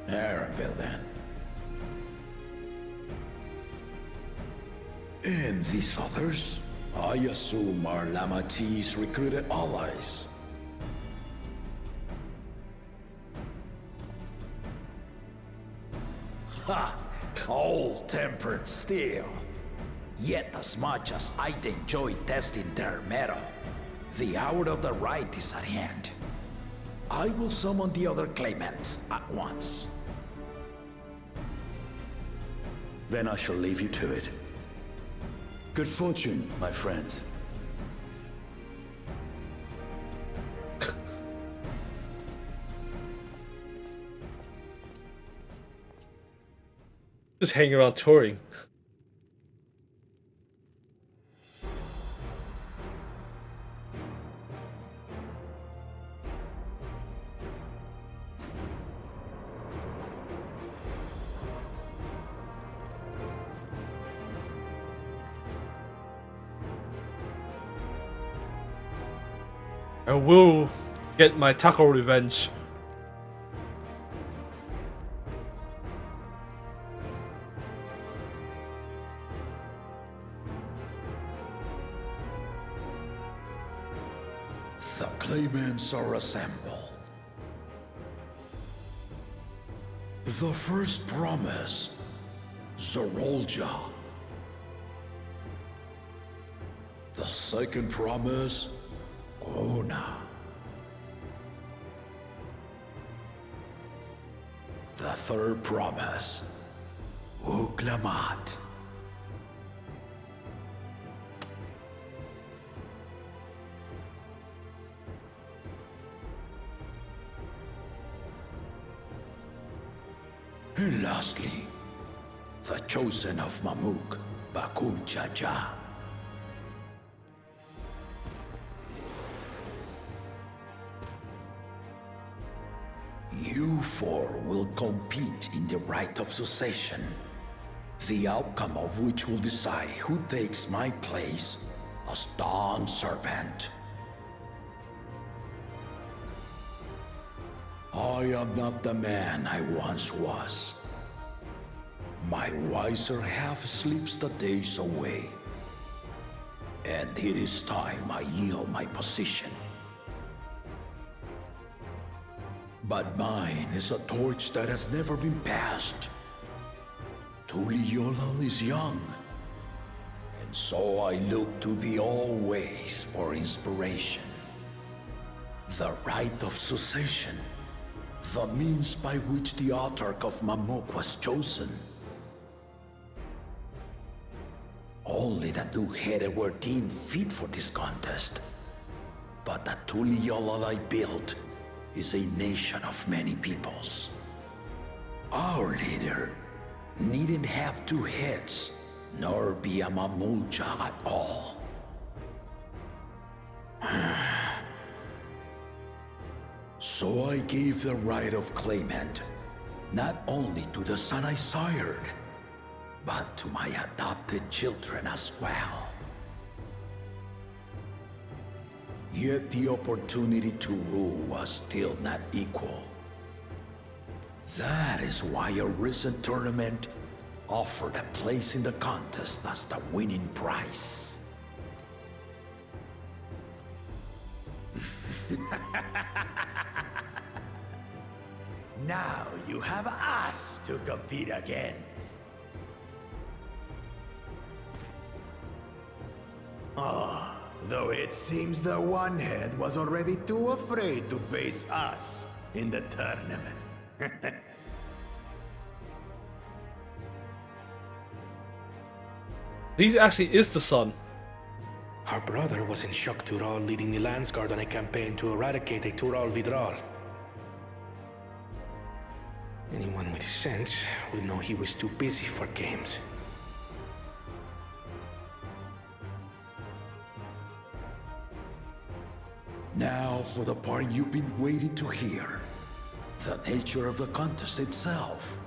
Erenville, then. And these others? I assume are Lamati's recruited allies. Ha! Cold-tempered still. Yet as much as I'd enjoy testing their metal, the hour of the right is at hand. I will summon the other claimants at once. Then I shall leave you to it. Good fortune, my friends. Just hanging around touring. I will get my taco revenge. The claimants are assembled. The first promise, Zorolja. The second promise, Ona. The third promise, Uklamat. And lastly, the chosen of Mamuk, Bakun Jaja. You four will compete in the right of succession, the outcome of which will decide who takes my place as Dawn Servant. I am not the man I once was. My wiser half sleeps the days away, and it is time I yield my position. But mine is a torch that has never been passed. Tuliyola is young, and so I look to the always for inspiration. The right of succession, the means by which the autarch of Mamuk was chosen. Only the two-headed were deemed fit for this contest, but the Tuliyola I built is a nation of many peoples. Our leader needn't have two heads, nor be a Mamulja at all. So I gave the right of claimant not only to the son I sired, but to my adopted children as well. Yet the opportunity to rule was still not equal. That is why a recent tournament offered a place in the contest as the winning prize. Now you have us to compete against. Though it seems the One-Head was already too afraid to face us in the tournament. He actually is the son. Our brother was in Shock Tural leading the Landsguard on a campaign to eradicate a Tural Vidral. Anyone with sense would know he was too busy for games. Now for the part you've been waiting to hear. The nature of the contest itself.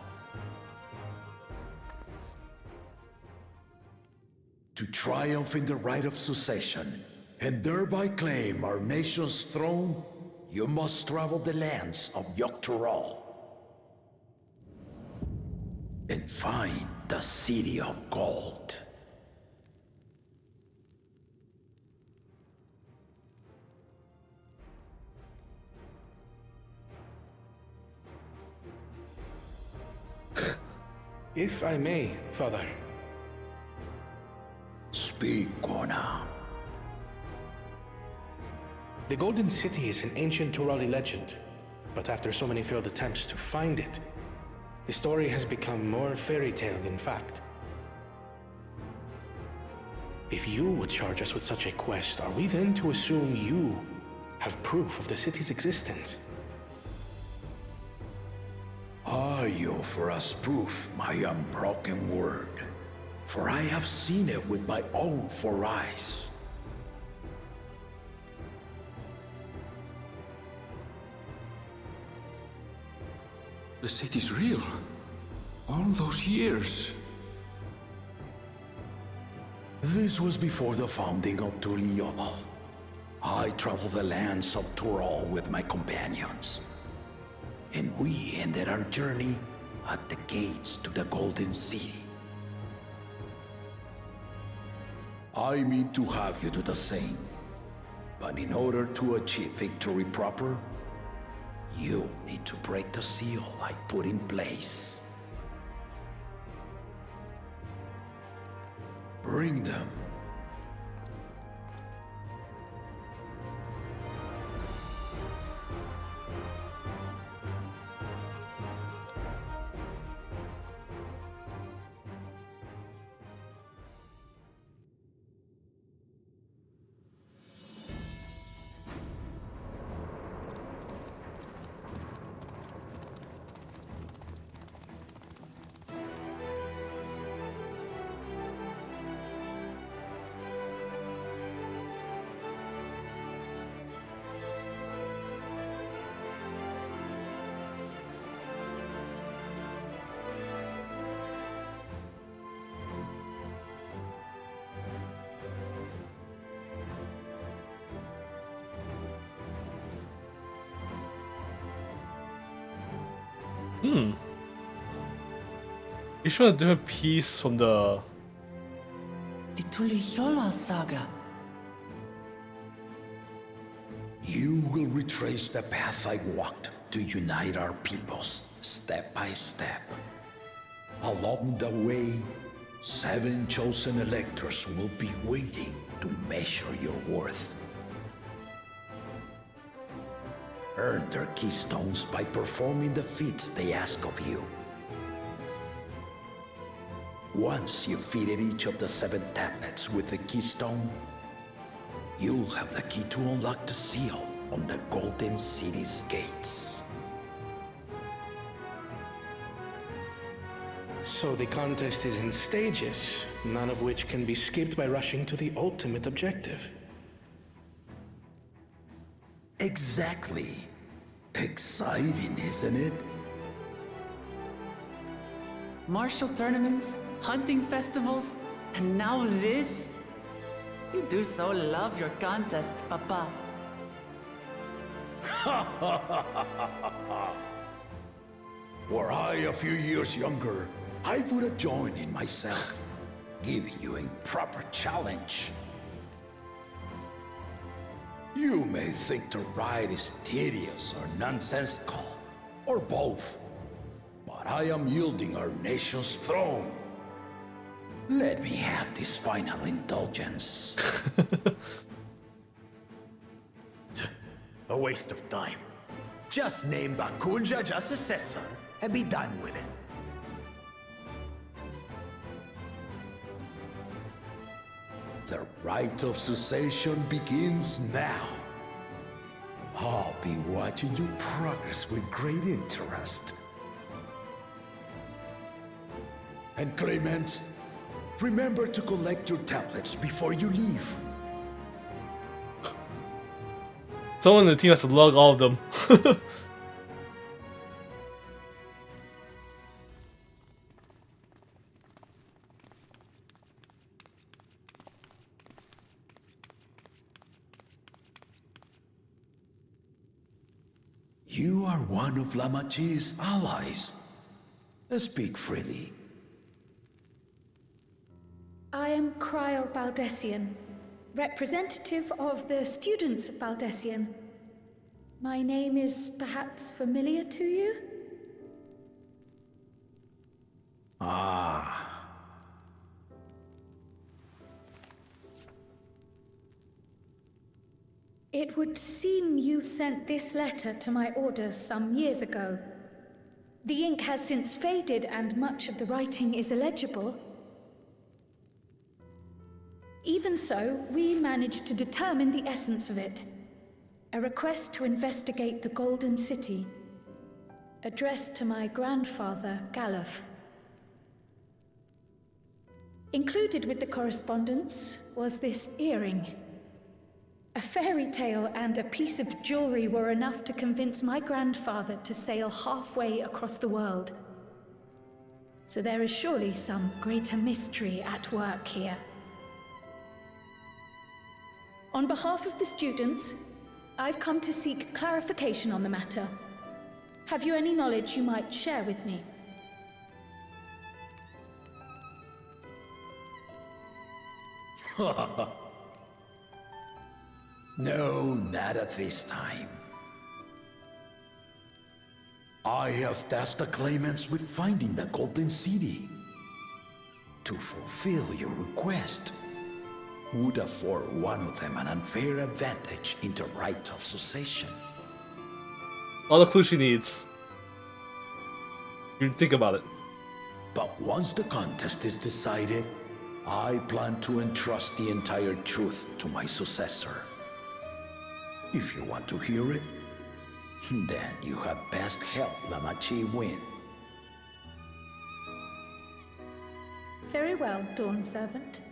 To triumph in the right of succession, and thereby claim our nation's throne, you must travel the lands of Yogg-Tural and find the City of Gold. If I may, Father. Speak, Kona. The Golden City is an ancient Turali legend, but after so many failed attempts to find it, the story has become more fairy tale than fact. If you would charge us with such a quest, are we then to assume you have proof of the city's existence? I offer as proof my unbroken word, for I have seen it with my own 4 eyes. The city's real. All those years. This was before the founding of Tuliyola. I traveled the lands of Tural with my companions, and we ended our journey at the gates to the Golden City. I mean to have you do the same, but in order to achieve victory proper, you need to break the seal I put in place. Bring them. You showed a different piece from the... The Tuliyola saga. You will retrace the path I walked to unite our peoples, step by step. Along the way, 7 chosen electors will be waiting to measure your worth. Earn their keystones by performing the feats they ask of you. Once you've fitted each of the 7 tablets with the keystone, you'll have the key to unlock the seal on the Golden City's gates. So the contest is in stages, none of which can be skipped by rushing to the ultimate objective. Exactly. Exciting, isn't it? Martial tournaments, hunting festivals, and now this? You do so love your contests, Papa. Were I a few years younger, I would have joined in myself, giving you a proper challenge. You may think the ride is tedious or nonsensical, or both, but I am yielding our nation's throne. Let me have this final indulgence. A waste of time. Just name Bakunja as successor and be done with it. The rite of succession begins now. I'll be watching your progress with great interest. And Clement, remember to collect your tablets before you leave. Someone in the team has to lug all of them. You are one of Lamachi's allies. Speak freely. I am Kryl Baldessian, representative of the students of Baldessian. My name is perhaps familiar to you? Ah. It would seem you sent this letter to my orders some years ago. The ink has since faded and much of the writing is illegible. Even so, we managed to determine the essence of it. A request to investigate the Golden City, addressed to my grandfather, Galuf. Included with the correspondence was this earring. A fairy tale and a piece of jewelry were enough to convince my grandfather to sail halfway across the world. So there is surely some greater mystery at work here. On behalf of the students, I've come to seek clarification on the matter. Have you any knowledge you might share with me? No, not at this time. I have tasked the claimants with finding the Golden City. To fulfill your request would afford one of them an unfair advantage in the right of succession. All the clues she needs. You think about it. But once the contest is decided, I plan to entrust the entire truth to my successor. If you want to hear it, then you had best help Lamachi win. Very well, Dawn Servant.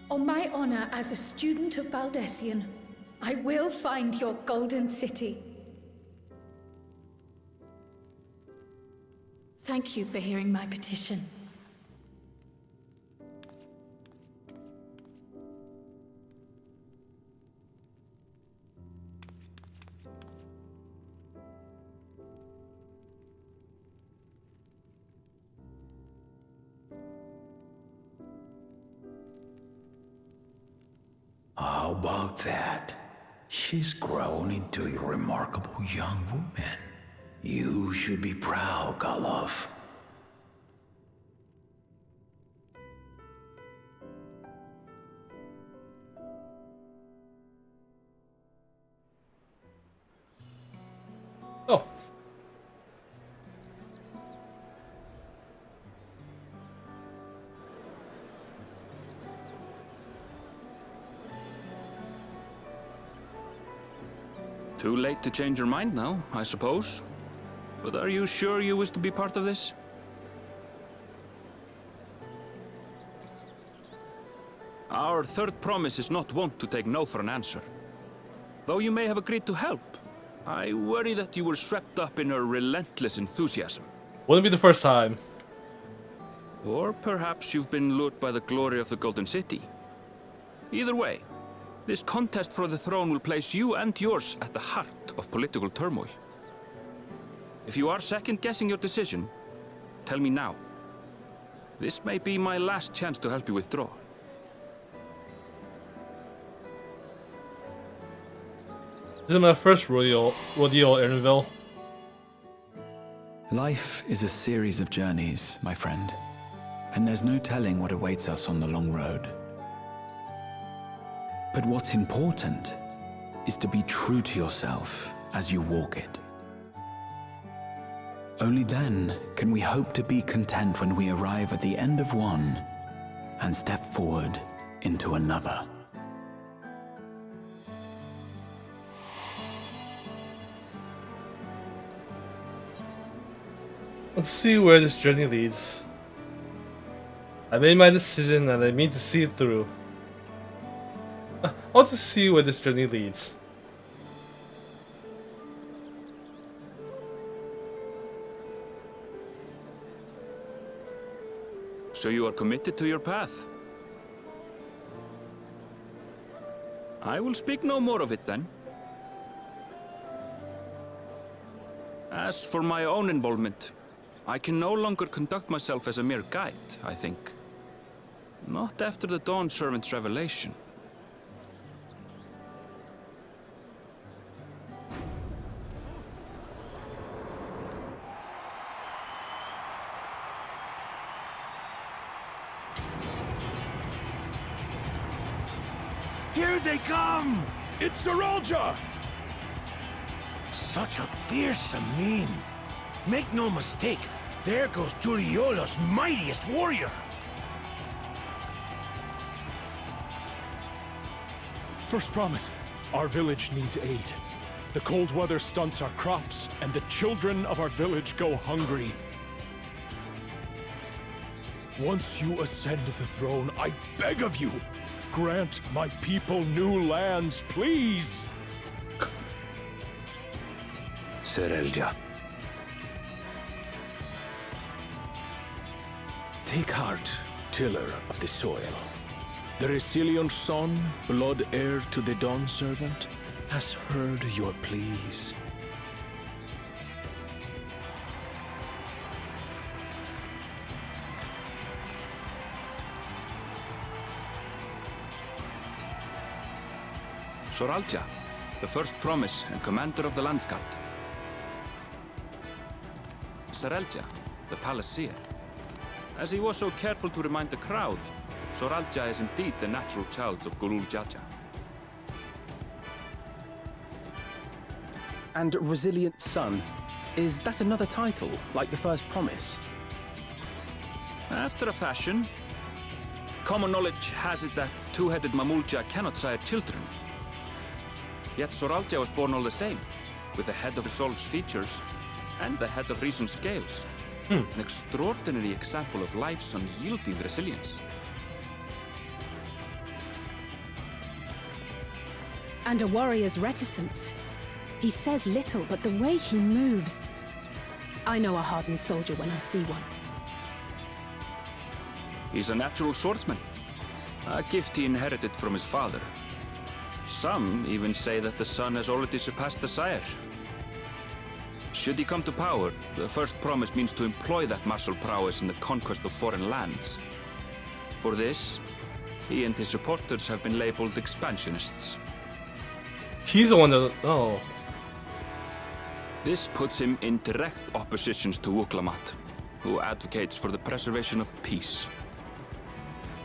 On my honor as a student of Baldessian, I will find your Golden City. Thank you for hearing my petition. How about that? She's grown into a remarkable young woman. You should be proud, Galuf. Oh. Too late to change your mind now, I suppose. But are you sure you wish to be part of this? Our third promise is not wont to take no for an answer. Though you may have agreed to help, I worry that you were swept up in her relentless enthusiasm. Wouldn't be the first time. Or perhaps you've been lured by the glory of the Golden City. Either way, this contest for the throne will place you and yours at the heart of political turmoil. If you are second-guessing your decision, tell me now. This may be my last chance to help you withdraw. This is my first rodeo in Erenville. Life is a series of journeys, my friend. And there's no telling what awaits us on the long road. But what's important is to be true to yourself as you walk it. Only then can we hope to be content when we arrive at the end of one and step forward into another. Let's see where this journey leads. I made my decision and I mean to see it through. I want to see where this journey leads. So you are committed to your path? I will speak no more of it then. As for my own involvement, I can no longer conduct myself as a mere guide, I think. Not after the Dawn Servant's revelation. Here they come! It's Zeralja! Such a fearsome mien. Make no mistake, there goes Tuliola's mightiest warrior. First promise, our village needs aid. The cold weather stunts our crops, and the children of our village go hungry. Once you ascend the throne, I beg of you, grant my people new lands, please! Zeralja. Take heart, tiller of the soil. The Resilion's son, blood heir to the Dawn Servant, has heard your pleas. Zeralja, the first promise and commander of the Landsguard. Zeralja, the palaceer. As he was so careful to remind the crowd, Zeralja is indeed the natural child of Gurul Jaja. And Resilient Son, is that another title, like the first promise? After a fashion, common knowledge has it that two-headed Mamulja cannot sire children. Yet Zeralja was born all the same, with the head of Resolve's features and the head of Reason's scales. An extraordinary example of life's unyielding resilience. And a warrior's reticence. He says little, but the way he moves... I know a hardened soldier when I see one. He's a natural swordsman, a gift he inherited from his father. Some even say that the son has already surpassed the sire. Should he come to power, the first promise means to employ that martial prowess in the conquest of foreign lands. For this, he and his supporters have been labeled expansionists. He's the one that... oh. This puts him in direct opposition to Wuklamat, who advocates for the preservation of peace.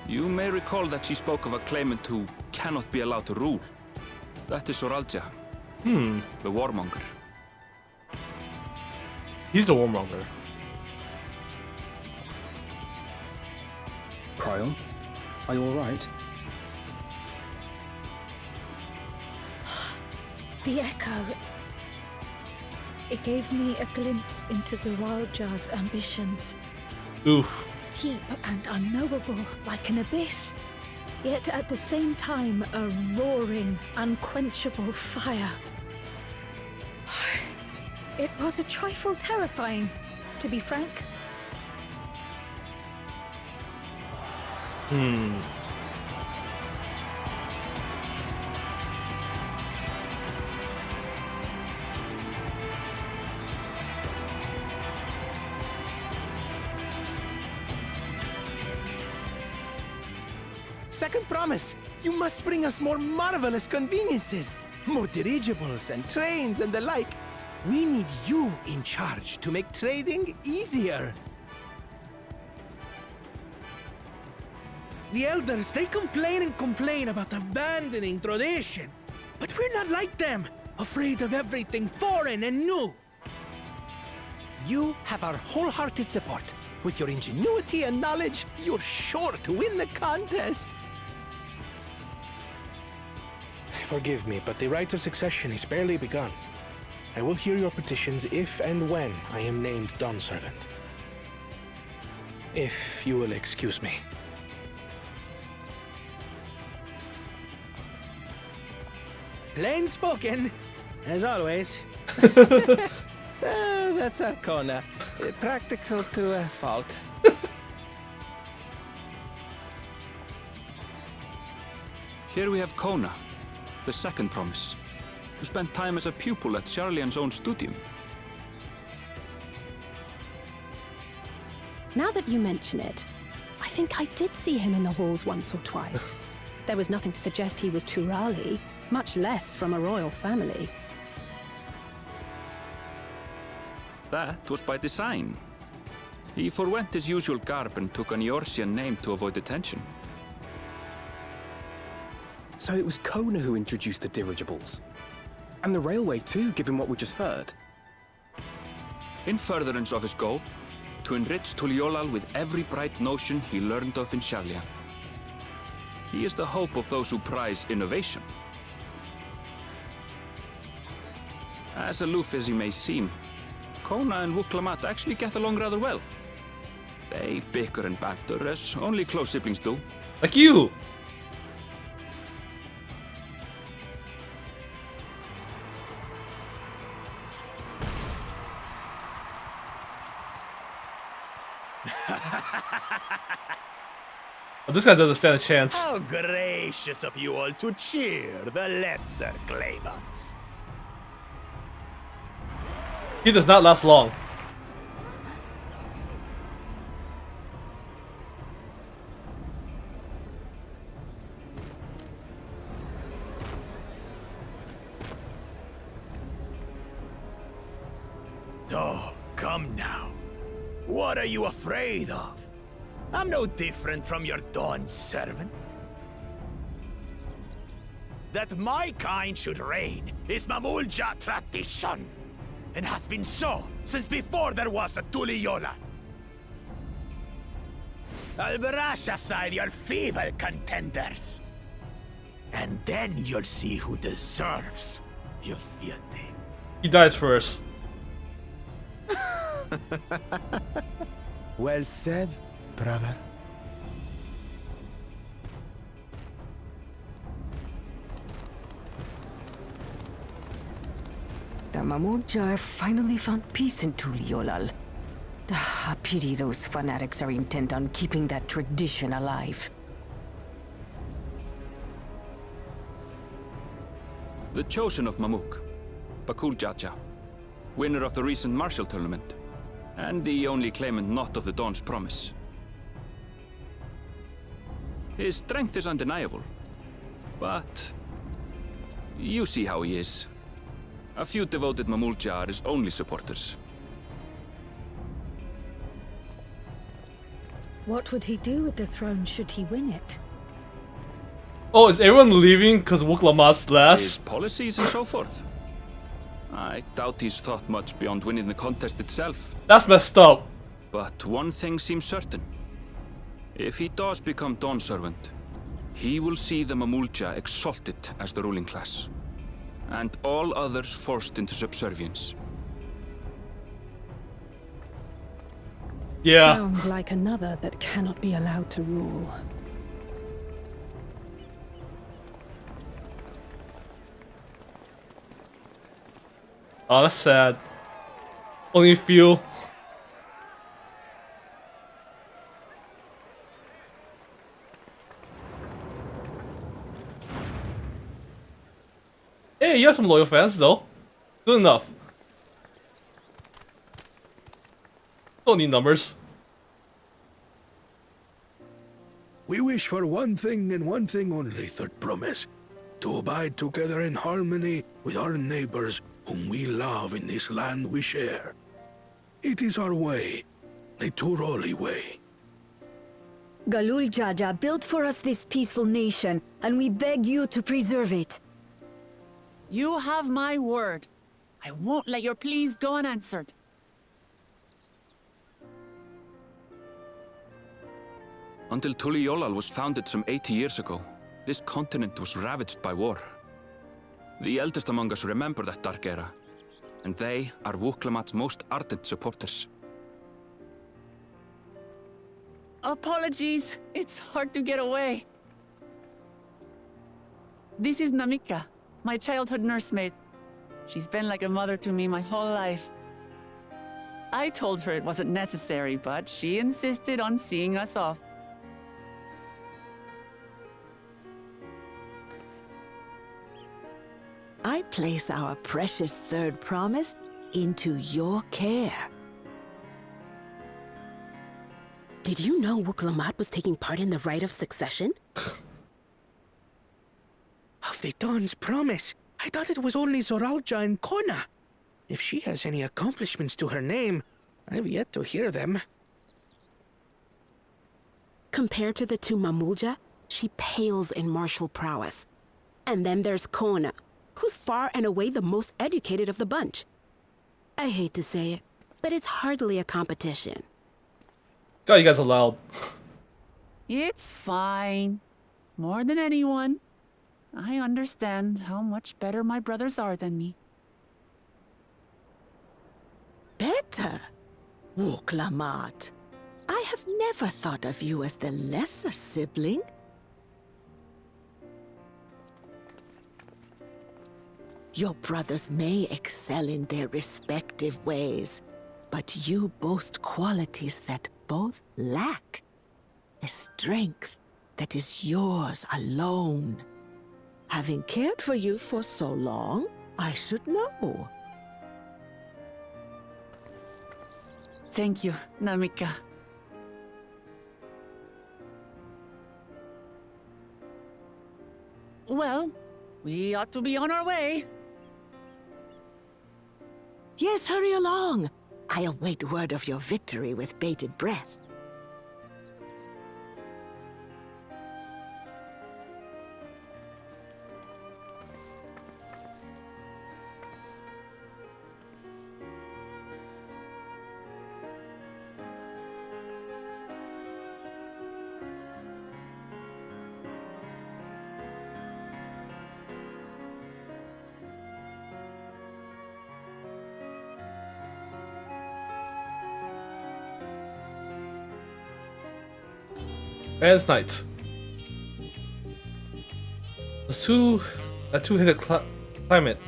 You may recall that she spoke of a claimant who cannot be allowed to rule. That is Zeralja, the warmonger. He's a warmonger. Cryon, are you alright? The echo. It gave me a glimpse into Zeralja's ambitions. Oof. Deep and unknowable, like an abyss. yet at the same time a roaring, unquenchable fire. It was a trifle terrifying, to be frank. Second promise, you must bring us more marvelous conveniences. More dirigibles and trains and the like. We need you in charge to make trading easier. The elders, they complain and complain about abandoning tradition. But we're not like them, afraid of everything foreign and new. You have our wholehearted support. With your ingenuity and knowledge, you're sure to win the contest. Forgive me, but the right of succession is barely begun. I will hear your petitions if and when I am named Dawn Servant. If you will excuse me. Plain spoken, as always. That's Arcona. Practical to a fault. Here we have Kona, the second promise, who spent time as a pupil at Charlian's own studium. Now that you mention it, I think I did see him in the halls once or twice. There was nothing to suggest he was Turali, much less from a royal family. That was by design. He forwent his usual garb and took an Eorzean name to avoid attention. So it was Kona who introduced the dirigibles. And the railway too, given what we just heard. In furtherance of his goal, to enrich Tuliolal with every bright notion he learned of in Charlia. He is the hope of those who prize innovation. As aloof as he may seem, Kona and Wuklamat actually get along rather well. They bicker and banter as only close siblings do. Like you! This guy doesn't stand a chance. How gracious of you all to cheer the lesser claimants. He does not last long. Oh, come now. What are you afraid of? I'm no different from your Dawn servant. That my kind should reign is Mamulja tradition, and has been so since before there was a Tuliyola. I'll brush aside your feeble contenders, and then you'll see who deserves your fealty. He dies first. Well said, brother. The Mamulja have finally found peace in Tuliolal. I pity those fanatics are intent on keeping that tradition alive. The chosen of Mamuk, Bakul Jaja, winner of the recent martial tournament, and the only claimant not of the Dawn's promise. His strength is undeniable, but you see how he is. A few devoted Mamulja are his only supporters. What would he do with the throne should he win it? Oh, is everyone leaving because Wuklamat's last? His policies and so forth. I doubt he's thought much beyond winning the contest itself. That's messed up. But one thing seems certain. If he does become Dawn Servant, he will see the Mamulja exalted as the ruling class, and all others forced into subservience. Yeah. Sounds like another that cannot be allowed to rule. Oh, that's sad. Only a few. Hey, you have some loyal fans though. Good enough. Don't need numbers. We wish for one thing and one thing only, Third Promise. To abide together in harmony with our neighbors whom we love in this land we share. It is our way, the Turoli way. Galul Jaja built for us this peaceful nation, and we beg you to preserve it. You have my word. I won't let your pleas go unanswered. Until Tuliolal was founded some 80 years ago, this continent was ravaged by war. The eldest among us remember that dark era, and they are Wuklamat's most ardent supporters. Apologies. It's hard to get away. This is Namika, my childhood nursemaid. She's been like a mother to me my whole life. I told her it wasn't necessary, but she insisted on seeing us off. I place our precious third promise into your care. Did you know Wuklamat was taking part in the rite of succession? Of the Dawn's promise? I thought it was only Zoralja and Kona. If she has any accomplishments to her name, I've yet to hear them. Compared to the two Mamulja, she pales in martial prowess. And then there's Kona, who's far and away the most educated of the bunch. I hate to say it, but it's hardly a competition. God, you guys are loud. It's fine. More than anyone. I understand how much better my brothers are than me. Better? Wuklamat. I have never thought of you as the lesser sibling. Your brothers may excel in their respective ways, but you boast qualities that both lack. A strength that is yours alone. Having cared for you for so long, I should know. Thank you, Namika. Well, we ought to be on our way. Yes, hurry along. I await word of your victory with bated breath. And it's night. A two-headed climate,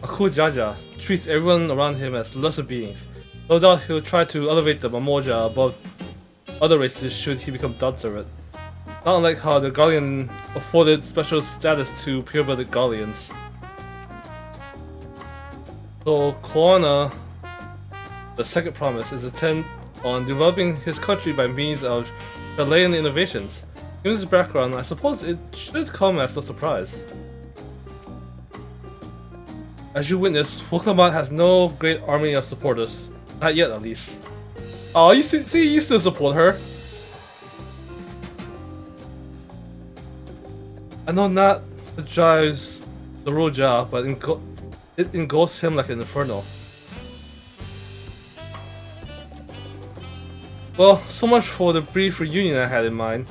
Aku Jaja, treats everyone around him as lesser beings. No doubt he'll try to elevate the Mamoja above other races should he become Dawnservant. Not unlike how the Guardian afforded special status to pure-blooded Guardians. So Koana, the second promise, is intent on developing his country by means of Chilean innovations. Given his background, I suppose it should come as no surprise. As you witness, Wuklamat has no great army of supporters. Not yet, at least. Oh, you see, you still support her. I know not that drives the Roja, but it engulfs him like an inferno. Well, so much for the brief reunion I had in mind.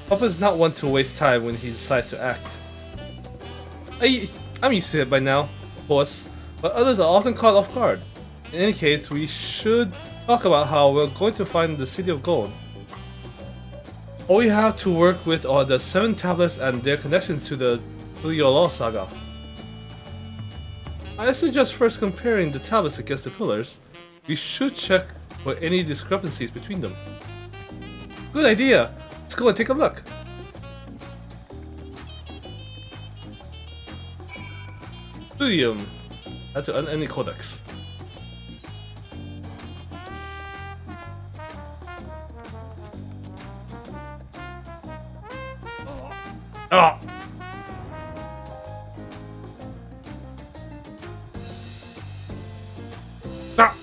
Papa is not one to waste time when he decides to act. I'm used to it by now, of course, but others are often caught off guard. In any case, we should talk about how we're going to find the City of Gold. All we have to work with are the 7 tablets and their connections to the Tuliolal saga. I suggest first comparing the tablets against the pillars. We should check for any discrepancies between them. Good idea! Let's go and take a look. Studium. Add to any codex. Ah! Ah!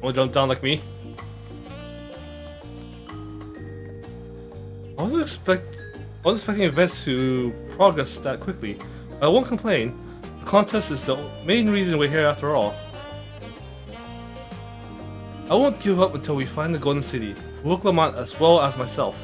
Wanna jump down like me? I wasn't expecting events to progress that quickly. I won't complain. The contest is the main reason we're here after all. I won't give up until we find the Golden City, for Rook Lamont as well as myself.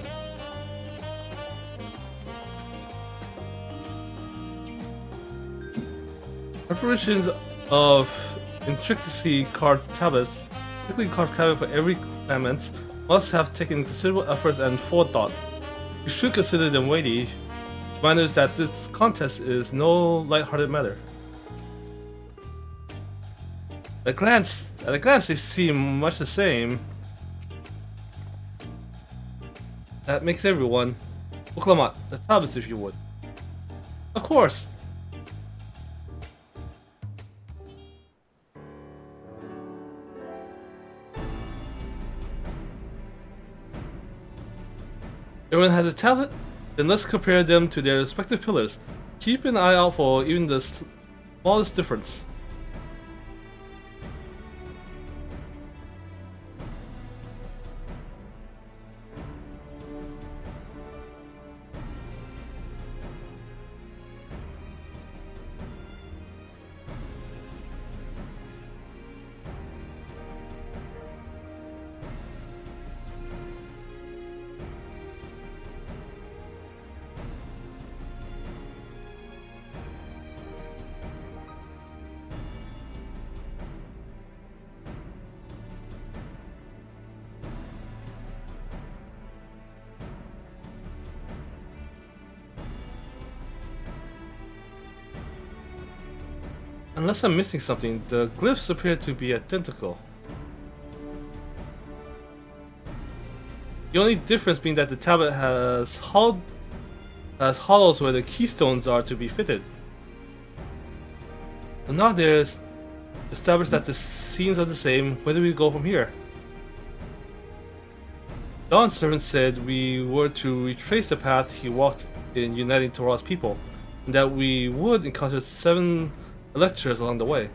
Preparations of intricacy card tablets, particularly card tablet for every claimant, must have taken considerable efforts and forethought. You should consider them weighty. Reminders that this contest is no light-hearted matter. At a glance, they seem much the same. That makes everyone. Oklamat, the tablets if you would. Of course. Everyone has a tablet? Then let's compare them to their respective pillars. Keep an eye out for even the smallest difference. Unless I'm missing something, the glyphs appear to be identical. The only difference being that the tablet has hollows where the keystones are to be fitted. And now there's established that the scenes are the same. Where do we go from here? Dawn's servant said we were to retrace the path he walked in uniting Torah's people, and that we would encounter 7 lectures along the way.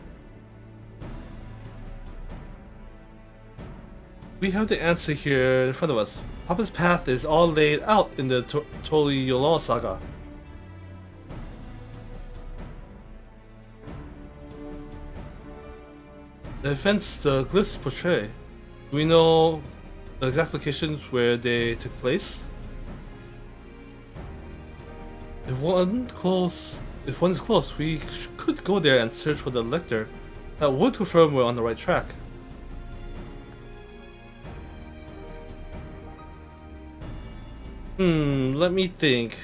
We have the answer here in front of us. Papa's path is all laid out in the Toli Yolal saga. The events the glyphs portray. Do we know the exact locations where they took place? If one is close, we could go there and search for the lector. That would confirm we're on the right track. Let me think.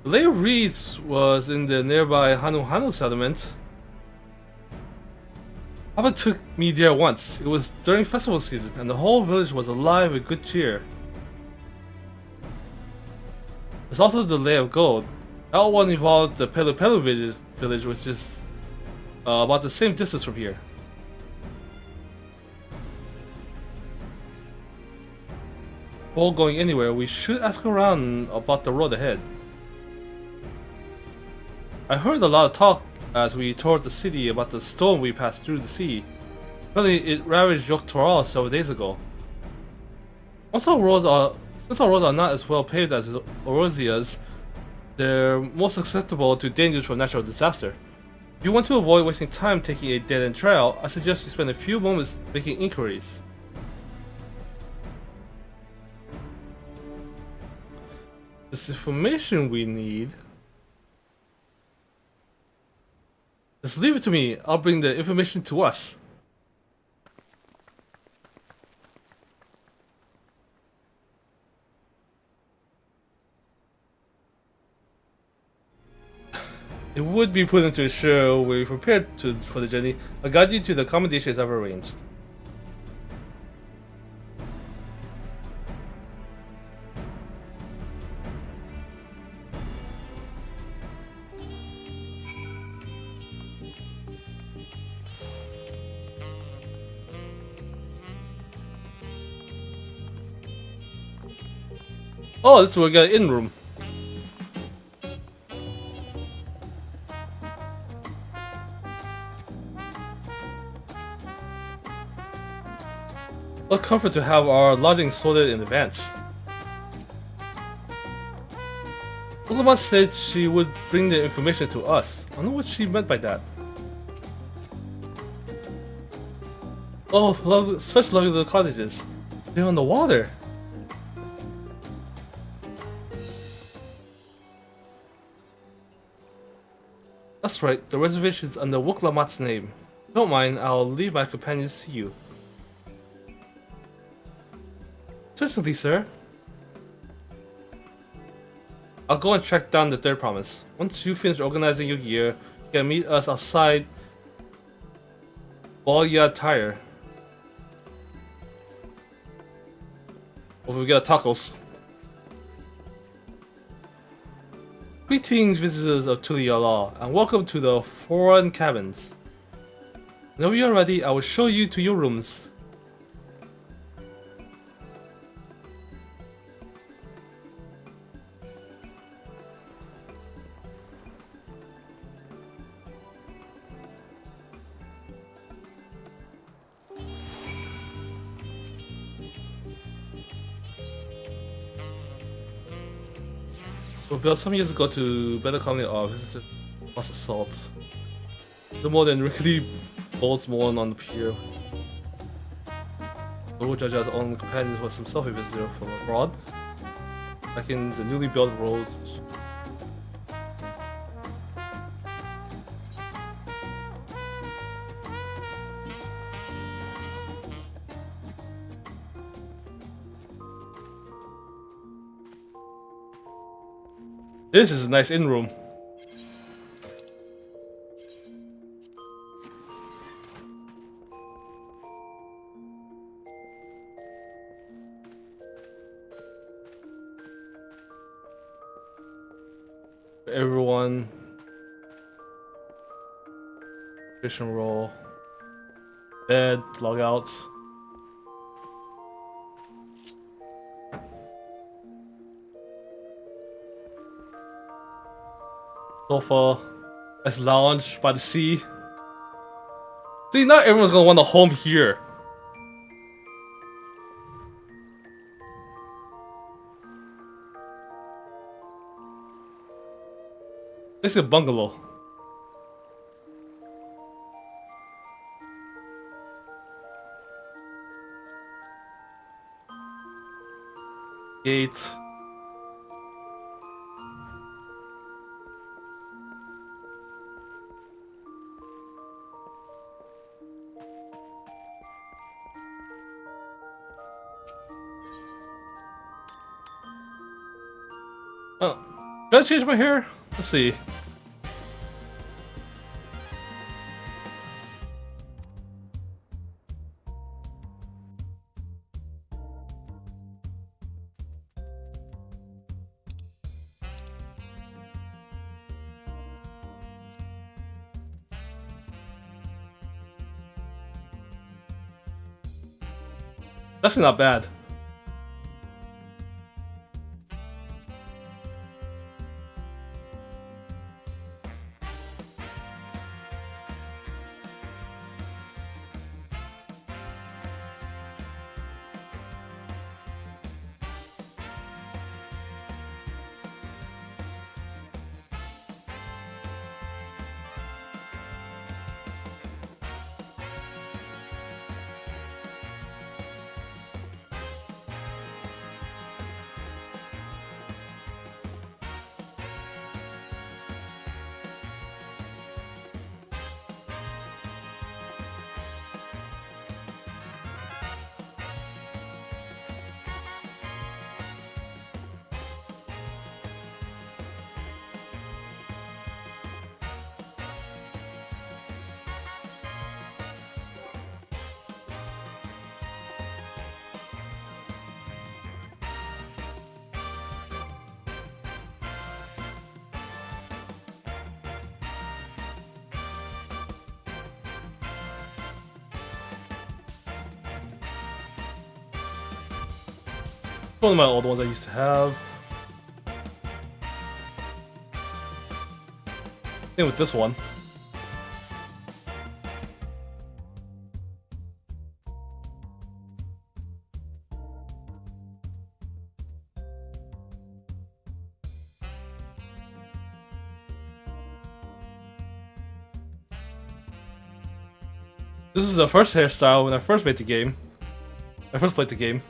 The Lay of Reeds was in the nearby Hanu settlement. Papa took me there once. It was during festival season, and the whole village was alive with good cheer. There's also the Lay of Gold. That one involved the Pelu Pelu village, which is about the same distance from here. Before going anywhere, we should ask around about the road ahead. I heard a lot of talk as we toured the city about the storm we passed through the sea. Apparently, it ravaged Yoktoral several days ago. Since our roads are not as well paved as Orozia's, they're more susceptible to dangers from natural disaster. If you want to avoid wasting time taking a dead-end trail, I suggest you spend a few moments making inquiries. This information we need. Just leave it to me. I'll bring the information to us. It would be prudent to ensure we're prepared for the journey. I'll guide you to the accommodations I've arranged. Oh, this is where we got an in room. What comfort to have our lodging sorted in advance. Ulama said she would bring the information to us. I don't know what she meant by that. Oh, such lovely little cottages. They're on the water. That's right, the reservation's under Wuklamat's name. Don't mind, I'll leave my companions to you. Certainly, sir. I'll go and track down the third promise. Once you finish organizing your gear, you can meet us outside Balya Tire. Hopefully we get tacos. Greetings, visitors of Tuliala, and welcome to the Foreign Cabins. Whenever you're ready, I will show you to your rooms. We built some years ago to better accommodate our visitors plus assault. No more than rickety boats moored on the pier. Lord Jaja's own companion was himself a visitor from abroad, back in the newly built roads. This is a nice inn room. Everyone. Fish and roll. Bed, log out. Sofa, nice lounge by the sea. See, not everyone's gonna want a home here. This is a bungalow. Gate. Oh, did I change my hair? Let's see. Actually not bad. One of my old ones I used to have. Same with this one. This is the first hairstyle when I first made the game. I first played the game.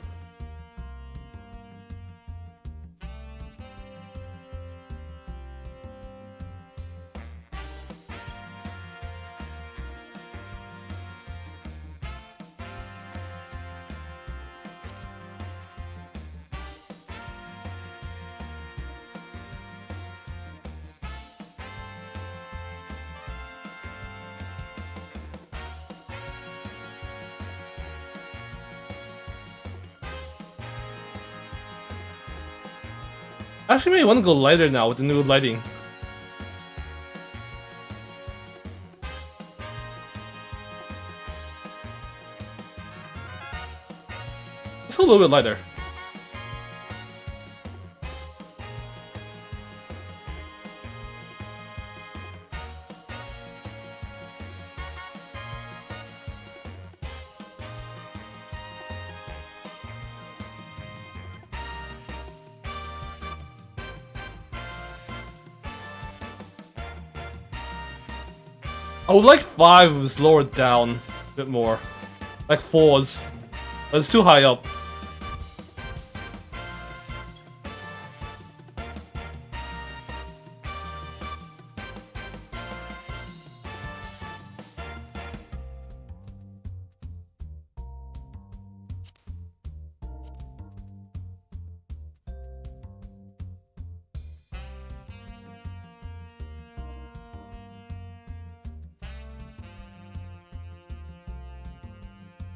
Actually, I want to go lighter now with the new lighting. It's a little bit lighter. I would like 5 if it was lowered down a bit more. Like 4s. But it's too high up.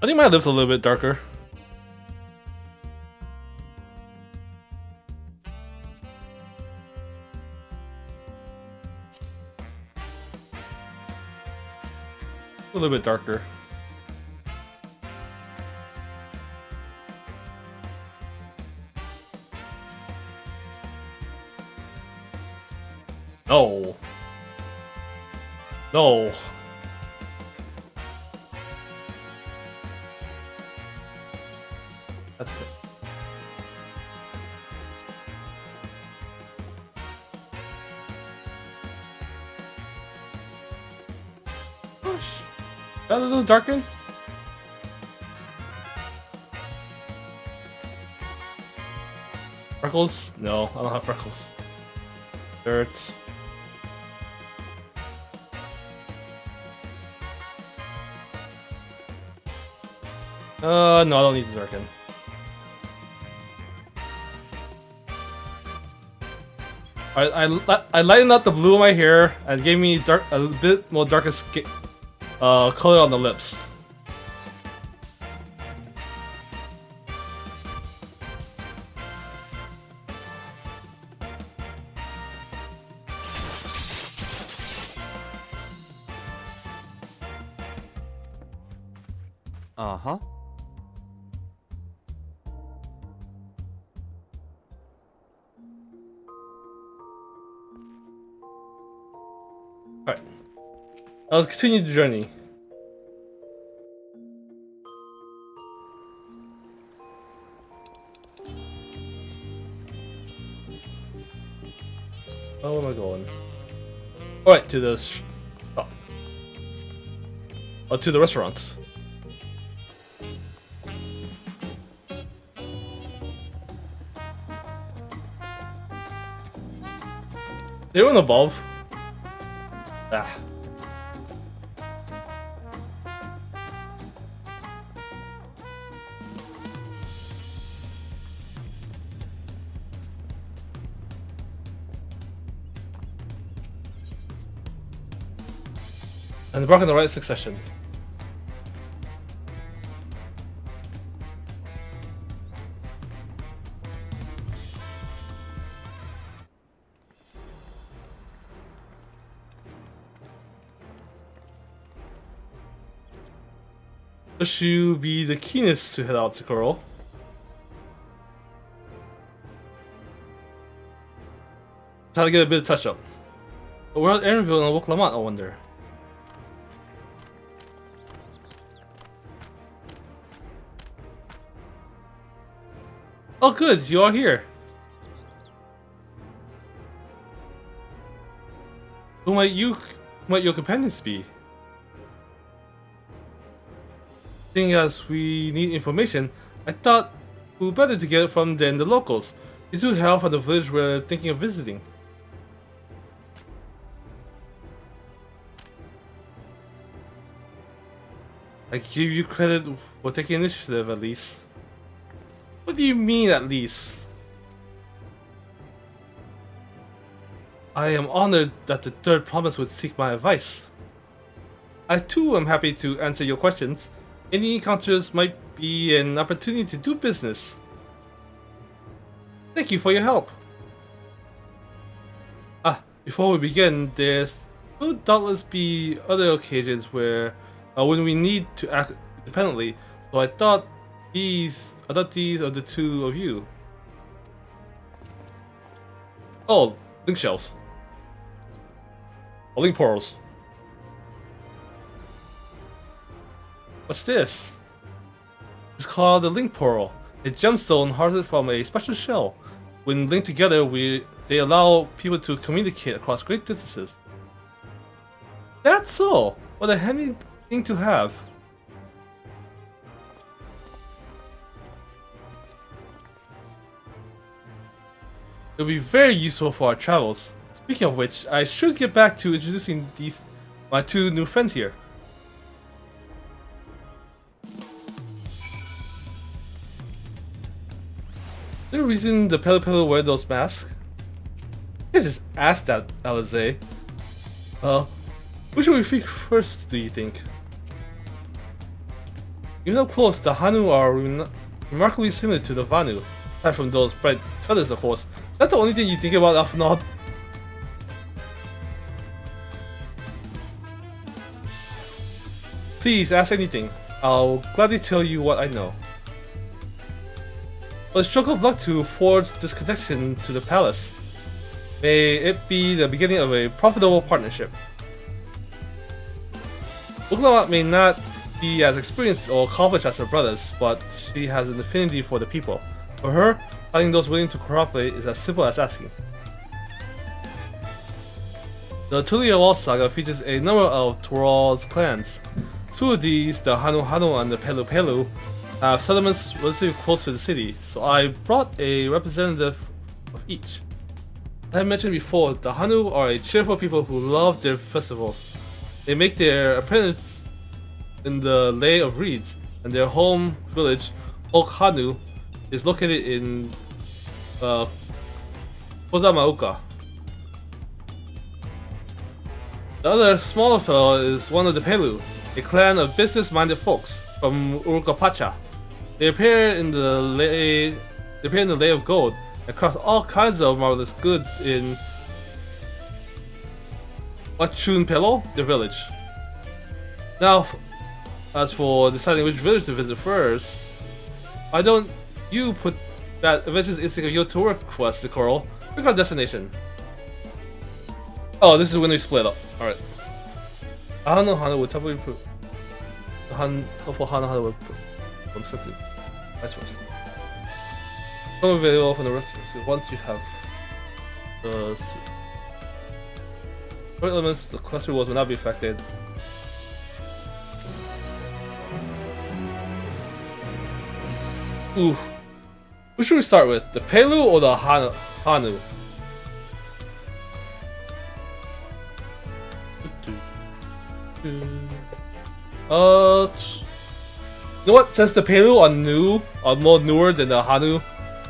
I think my lips are a little bit darker. A little bit darker. No. No. That's it. Push. Got a little darkened. Freckles? No, I don't have freckles. Dirt. No, I don't need to darken. I lightened up the blue of my hair and gave me a bit more darker color on the lips. Uh-huh. Alright. Now let's continue the journey. Oh, where am I going? Alright, to this. Oh, to the restaurants. They went above. Ah. And they broke in the right succession. Wish you be the keenest to hit out Socorro. Try to get a bit of touch up. But we're at Aaronville and Wook Lamont, I wonder. Oh good, you are here. Who might your companions be? Seeing as we need information, I thought we would better to get it from them, the locals. These who hail from the village we're thinking of visiting. I give you credit for taking initiative, at least. What do you mean, at least? I am honored that the Third Promise would seek my advice. I too am happy to answer your questions. Any encounters might be an opportunity to do business. Thank you for your help. Before we begin, will doubtless be other occasions where when we need to act independently. So I thought these are the two of you. Oh, link shells. Or link portals. What's this? It's called the link portal. A gemstone harvested from a special shell. When linked together, they allow people to communicate across great distances. That's so. What a handy thing to have. It'll be very useful for our travels. Speaking of which, I should get back to introducing my two new friends here. Is there a reason the Pelu Pelu wear those masks? I just asked that, Alize. Who should we pick first, do you think? Even up close, the Hanu are remarkably similar to the Vanu, aside from those bright feathers, of course. Is that the only thing you think about, Alphanod? Please, ask anything. I'll gladly tell you what I know. But a stroke of luck to forge this connection to the palace. May it be the beginning of a profitable partnership. Wook may not be as experienced or accomplished as her brothers, but she has an affinity for the people. For her, finding those willing to cooperate is as simple as asking. The Tuliolal saga features a number of Toral's clans. Two of these, the Hanu Hanu and the Pelu Pelu, have settlements relatively close to the city, so I brought a representative of each. As I mentioned before, the Hanu are a cheerful people who love their festivals. They make their appearance in the Lay of Reeds, and their home village, Ok Hanu, is located in Kozamauka. The other smaller fellow is one of the Pelu, a clan of business-minded folks from Urukapacha. They appear in the Lay of Gold and craft all kinds of marvelous goods in Wachunpelo, their village. Now, as for deciding which village to visit first, why don't you put that adventurous instinct of yours to work for us, Coral? Pick our destination. Oh, this is when we split up. Alright. Hanu Hanu would probably put helpful Hanu Hanu would put from something. Vice versa. Come available from the rest of so once you have the elements, the cluster walls will not be affected. Ooh. Who should we start with? The Pelu or the Hanu? You know what? Since the Pelu are more newer than the Hanu,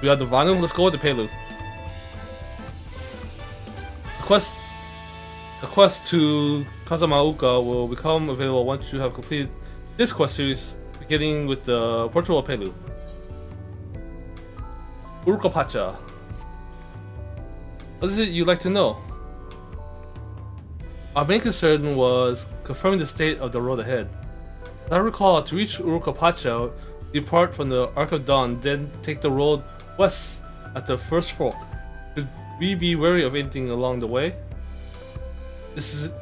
we have the Vanu. Let's go with the Pelu. The quest to Kazamauka will become available once you have completed this quest series, beginning with the Portugal Pelu. Urukapacha. What is it you'd like to know? Our main concern was confirming the state of the road ahead. As I recall, to reach Urukapacha, depart from the Arc of Dawn, then take the road west at the first fork. To we be wary of anything along the way.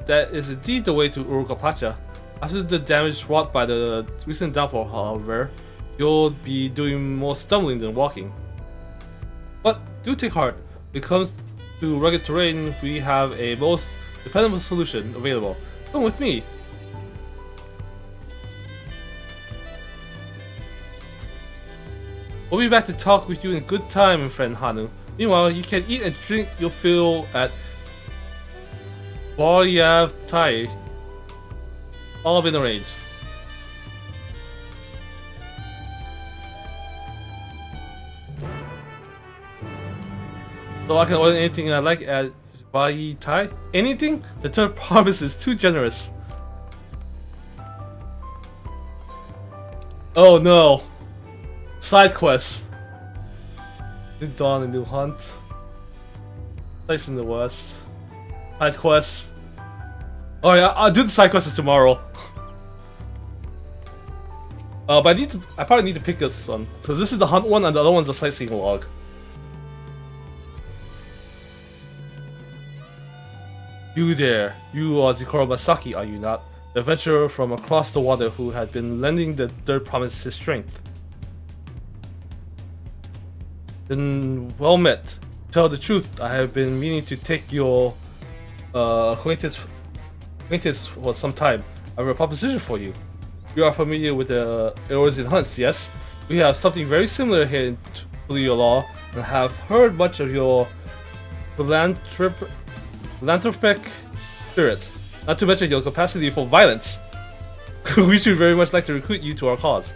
That is indeed the way to Urukapacha. After the damage wrought by the recent downpour, however, you'll be doing more stumbling than walking. But do take heart. When it comes to rugged terrain, we have a most dependable solution available. Come with me. We'll be back to talk with you in good time, friend Hanu. Meanwhile, you can eat and drink your fill at Boyav Tai. All been arranged. So I can order anything I like at Bai Tai? Anything? The third promise is too generous. Oh no! Side quests. New Dawn and New Hunt. Place in the West. Side quests. Oh yeah, I'll do the side quests tomorrow. But I probably need to pick this one. So this is the hunt one and the other one's the sightseeing log. You there. You are Zikoro Masaki, are you not? The adventurer from across the water who had been lending the third promise his strength. Then well met. Tell the truth, I have been meaning to take your acquaintance for some time. I have a proposition for you. You are familiar with the Eorzean hunts, yes? We have something very similar here in Tuliyola and have heard much of your philanthropic spirit, not to mention your capacity for violence. We should very much like to recruit you to our cause.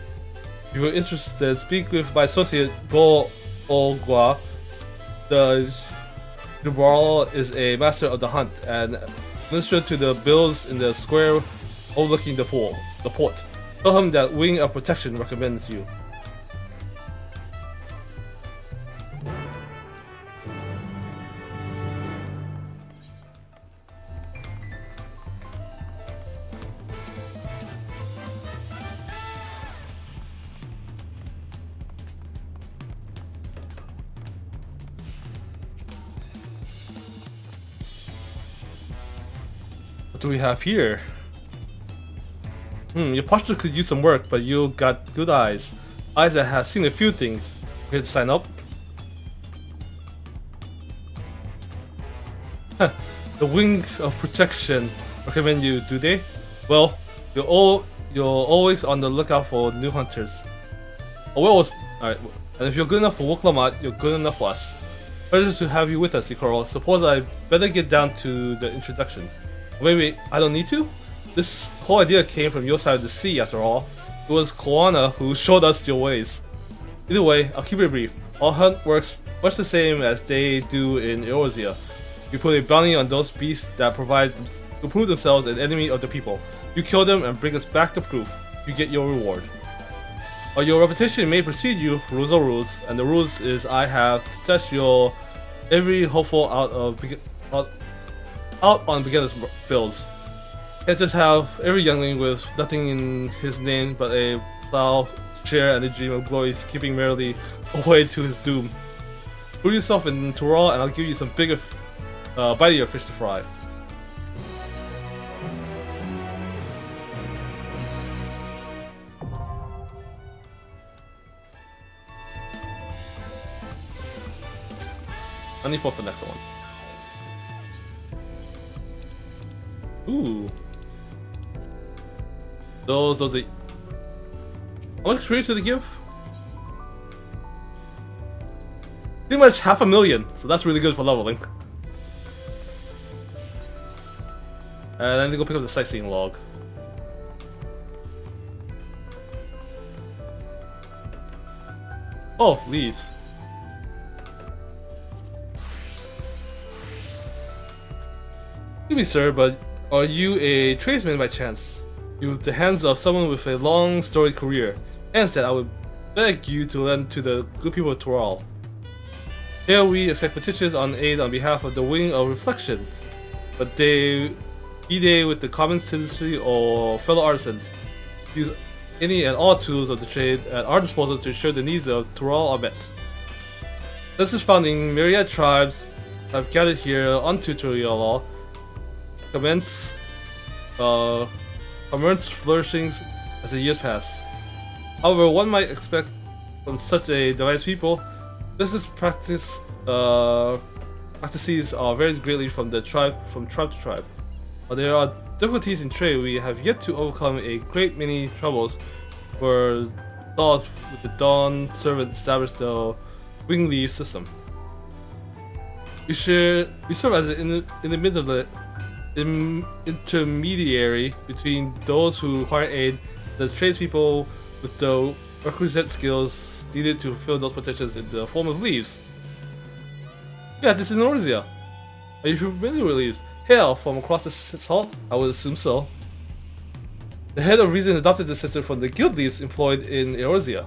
If you are interested, speak with my associate Go Ogwa. The Jubral is a master of the hunt and minister to the bills in the square overlooking the port. Tell him that Wing of Protection recommends you. What do we have here? Your posture could use some work, but you got good eyes. Eyes that have seen a few things. Here to sign up? The Wings of Protection recommend you, do they? Well, you're always on the lookout for new hunters. Oh, we're always, alright, and if you're good enough for Woklamat, you're good enough for us. Pleasure to have you with us, Ikoro. Suppose I better get down to the introductions. Maybe I don't need to? This whole idea came from your side of the sea, after all. It was Koana who showed us your ways. Either way, I'll keep it brief. Our hunt works much the same as they do in Eorzea. You put a bounty on those beasts that to prove themselves an enemy of the people. You kill them and bring us back the proof. You get your reward. Or your reputation may precede you, rules are rules, and the rules is I have to test your every hopeful out on beginner's bills. Can't just have every youngling with nothing in his name but a plow, chair, and a dream of glory skipping merrily away to his doom. Prove yourself in Tural and I'll give you some bigger, bitier fish to fry. I need for the next one. Ooh. Those are... How much experience did they give? Pretty much 500,000, so that's really good for leveling. And then they go pick up the sightseeing log. Oh, please. Excuse me, sir, but are you a tradesman by chance? You have the hands of someone with a long storied career. Instead, I would beg you to lend to the good people of Tural. Here we accept petitions on aid on behalf of the Wing of Reflection, but be they with the common citizenry or fellow artisans, use any and all tools of the trade at our disposal to ensure the needs of Tural are met. This is found in myriad tribes have gathered here on Tutorial commence flourishing as the years pass. However, one might expect from such a diverse people, business practices vary greatly from tribe to tribe. While there are difficulties in trade, we have yet to overcome a great many troubles were thought with the Dawn servant established the wing leave system. We serve as an intermediary between those who require aid and the tradespeople with the requisite skills needed to fulfill those petitions in the form of leaves. Yeah, this is Eorzea. Are you familiar with leaves? Hail from across the salt? I would assume so. The head of Reason adopted the system from the guild leaves employed in Eorzea.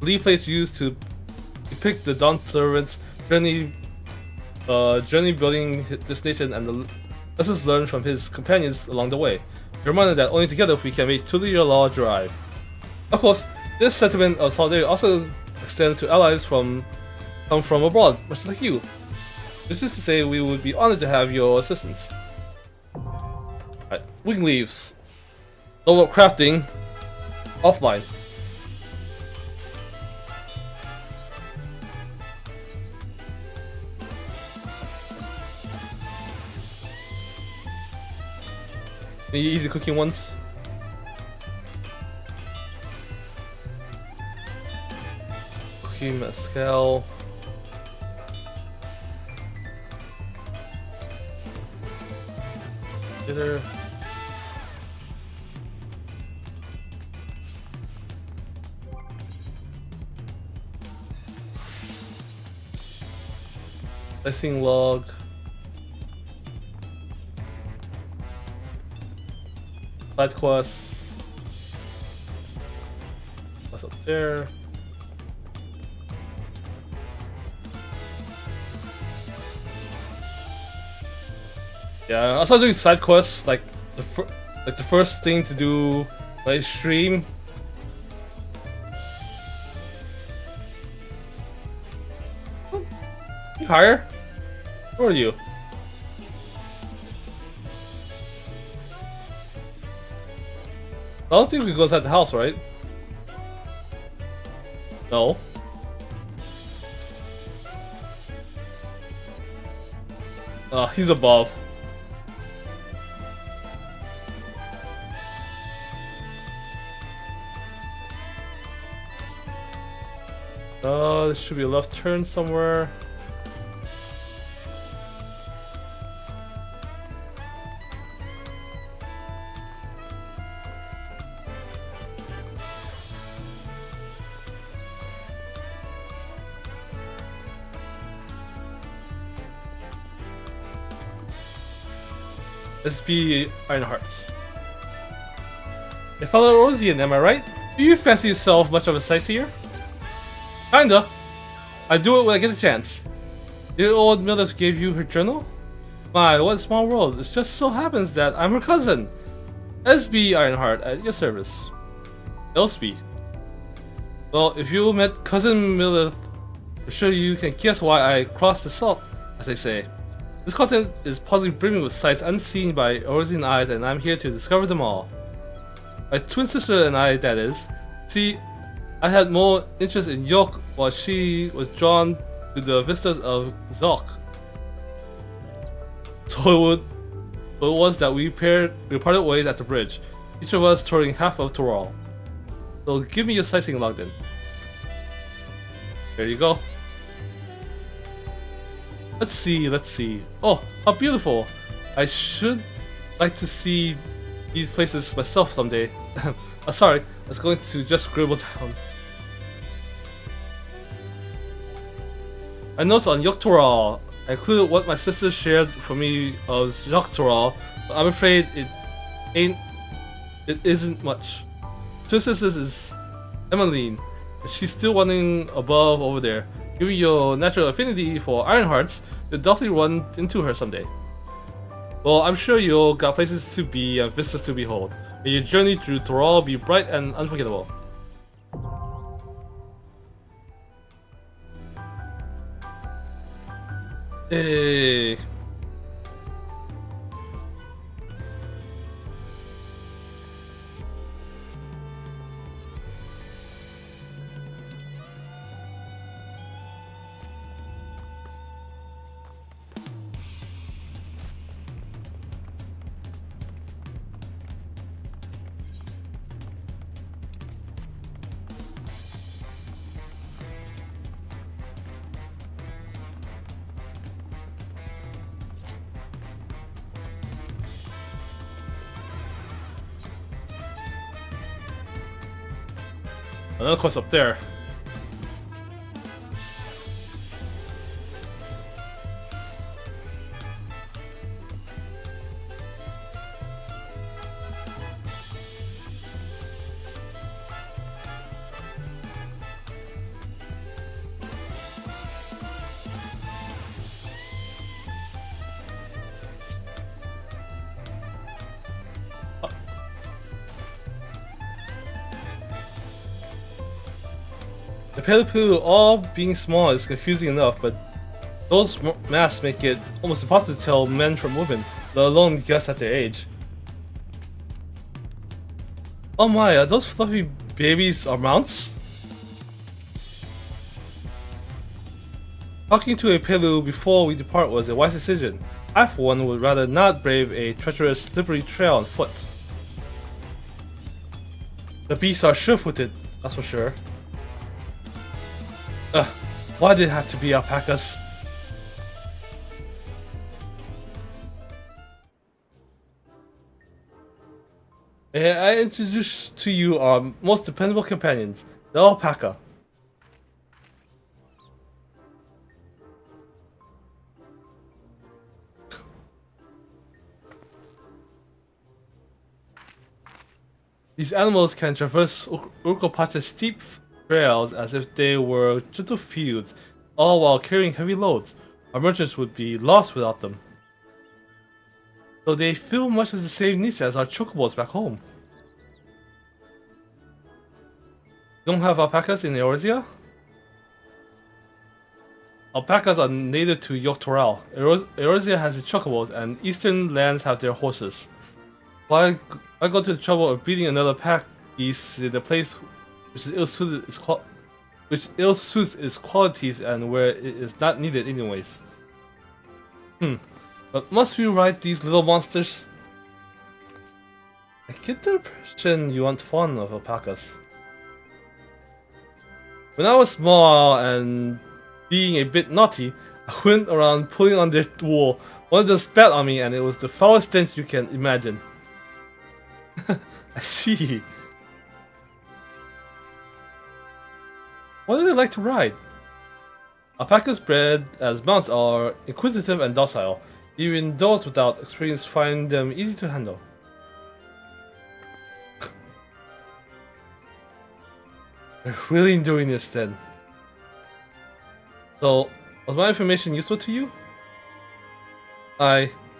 Leaf plates used to depict the Dawn servant's journey building this nation and the lessons learned from his companions along the way. Reminded that only together we can make Tulia drive. Of course, this sentiment of solidarity also extends to allies come from abroad, much like you. Which is to say, we would be honored to have your assistance. Alright, wing leaves. Level up crafting. Offline. Any easy cooking ones? Cooking mescal. Dinner. Slicing log. Side quest. What's up there? Yeah, I started doing side quests like the first thing to do by stream. You higher? Who are you? I don't think we can go inside the house, right? No. He's above. There should be a left turn somewhere. SB Ironhearts. A fellow Eorzean, am I right? Do you fancy yourself much of a sightseer? Kinda. I do it when I get the chance. Did old Millis gave you her journal? My, what a small world. It just so happens that I'm her cousin. SB Ironheart at your service. Elsby. Well, if you met Cousin Millis, I'm sure you can guess why I crossed the salt, as they say. This continent is possibly brimming with sights unseen by Eorzean eyes, and I'm here to discover them all. My twin sister and I, that is. See, I had more interest in Yok while she was drawn to the vistas of Zok. So it was that we parted ways at the bridge, each of us touring half of Toral. So give me your sightseeing log then. There you go. Let's see. Oh, how beautiful! I should like to see these places myself someday. Sorry, I was going to just scribble down. I noticed on Yogg-Toral, I included what my sister shared for me of Yogg-Toral, but I'm afraid it isn't much. Two sisters is Emmeline, and she's still wandering above over there. Given your natural affinity for Ironhearts, you'll definitely run into her someday. Well, I'm sure you'll got places to be and vistas to behold. May your journey through Toral be bright and unforgettable. Hey. Another quest up there. The Pelu all being small is confusing enough, but those masks make it almost impossible to tell men from women, let alone guess at their age. Oh my, are those fluffy babies are mounts? Talking to a Pelu before we depart was a wise decision. I for one would rather not brave a treacherous, slippery trail on foot. The beasts are sure-footed, that's for sure. Ugh, why did it have to be alpacas? I introduce to you our most dependable companions, the alpaca. These animals can traverse Urkopacha's steep trails as if they were gentle fields, all while carrying heavy loads. Our merchants would be lost without them. So they fill much of the same niche as our chocobos back home. Don't have alpacas in Eorzea? Alpacas are native to Dawntrail. Eorzea has its chocobos, and eastern lands have their horses. Why go to the trouble of breeding another pack beast in a place which ill suits its qualities and where it is not needed anyways? But must we ride these little monsters? I get the impression you aren't fond of alpacas. When I was small and being a bit naughty, I went around pulling on their wool. One of them spat on me and it was the foulest stench you can imagine. I see. What do they like to ride? Alpacas bred as mounts are inquisitive and docile. Even those without experience find them easy to handle. They're really doing this then. So, was my information useful to you?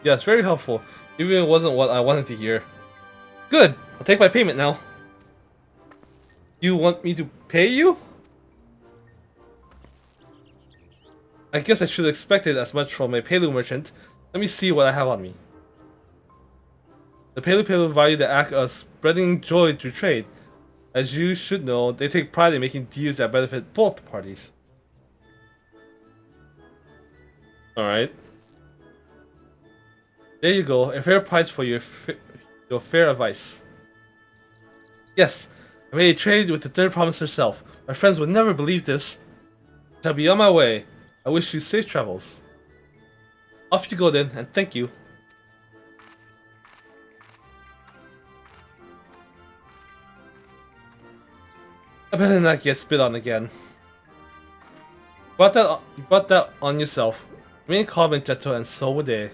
Yes, very helpful. Even if it wasn't what I wanted to hear. Good! I'll take my payment now. You want me to pay you? I guess I should have expected as much from a Pelu merchant. Let me see what I have on me. The Pelu value the act of spreading joy through trade. As you should know, they take pride in making deals that benefit both parties. Alright. There you go, a fair price for your fair advice. Yes, I made a trade with the third province herself. My friends would never believe this. I shall be on my way. I wish you safe travels. Off you go then, and thank you. I better not get spit on again. You brought that on yourself. Remain calm and gentle, and so would they.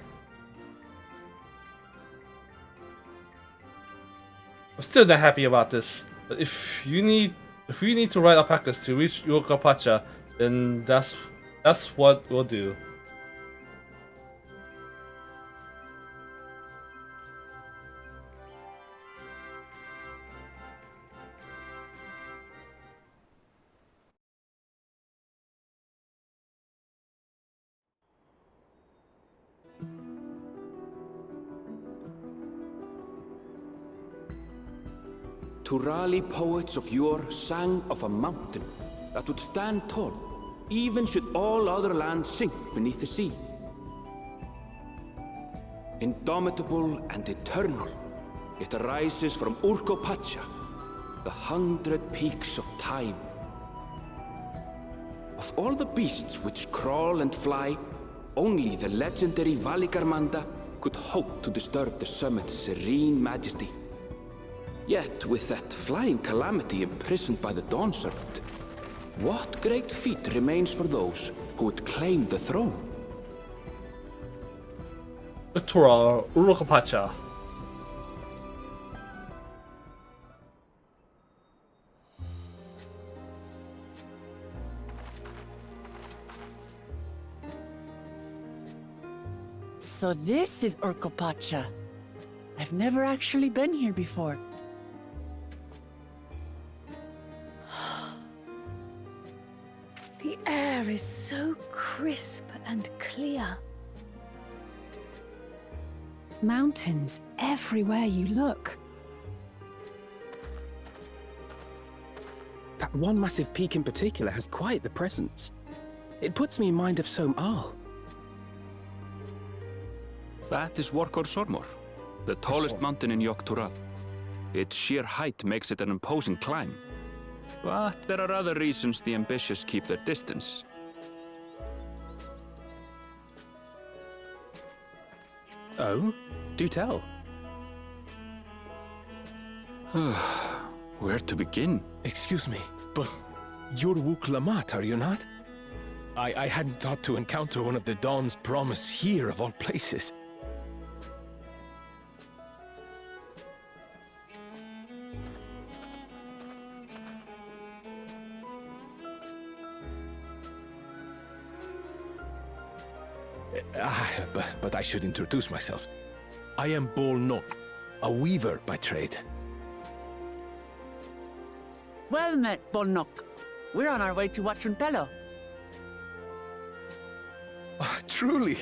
I'm still not happy about this, but if we need to ride alpacas to reach Urkopacha, then that's what we'll do. Turali poets of yore sang of a mountain that would stand tall, even should all other lands sink beneath the sea. Indomitable and eternal, it arises from Urkopacha, the 100 peaks of time. Of all the beasts which crawl and fly, only the legendary Valigarmanda could hope to disturb the summit's serene majesty. Yet, with that flying calamity imprisoned by the Dawn Serpent, what great feat remains for those who would claim the throne? Tura Urukapacha. So this is Urkopacha. I've never actually been here before. The air is so crisp and clear. Mountains everywhere you look. That one massive peak in particular has quite the presence. It puts me in mind of Som-Al. That is Workor Sormor, the tallest mountain in Yogg-Tural. Its sheer height makes it an imposing climb. But there are other reasons the ambitious keep their distance. Oh? Do tell. Where to begin? Excuse me, but you're Wook Lamat, are you not? I hadn't thought to encounter one of the Dawn's promise here, of all places. But I should introduce myself. I am Bol Nok, a weaver by trade. Well met, Bolnok. We're on our way to Watranpelo. Oh, truly,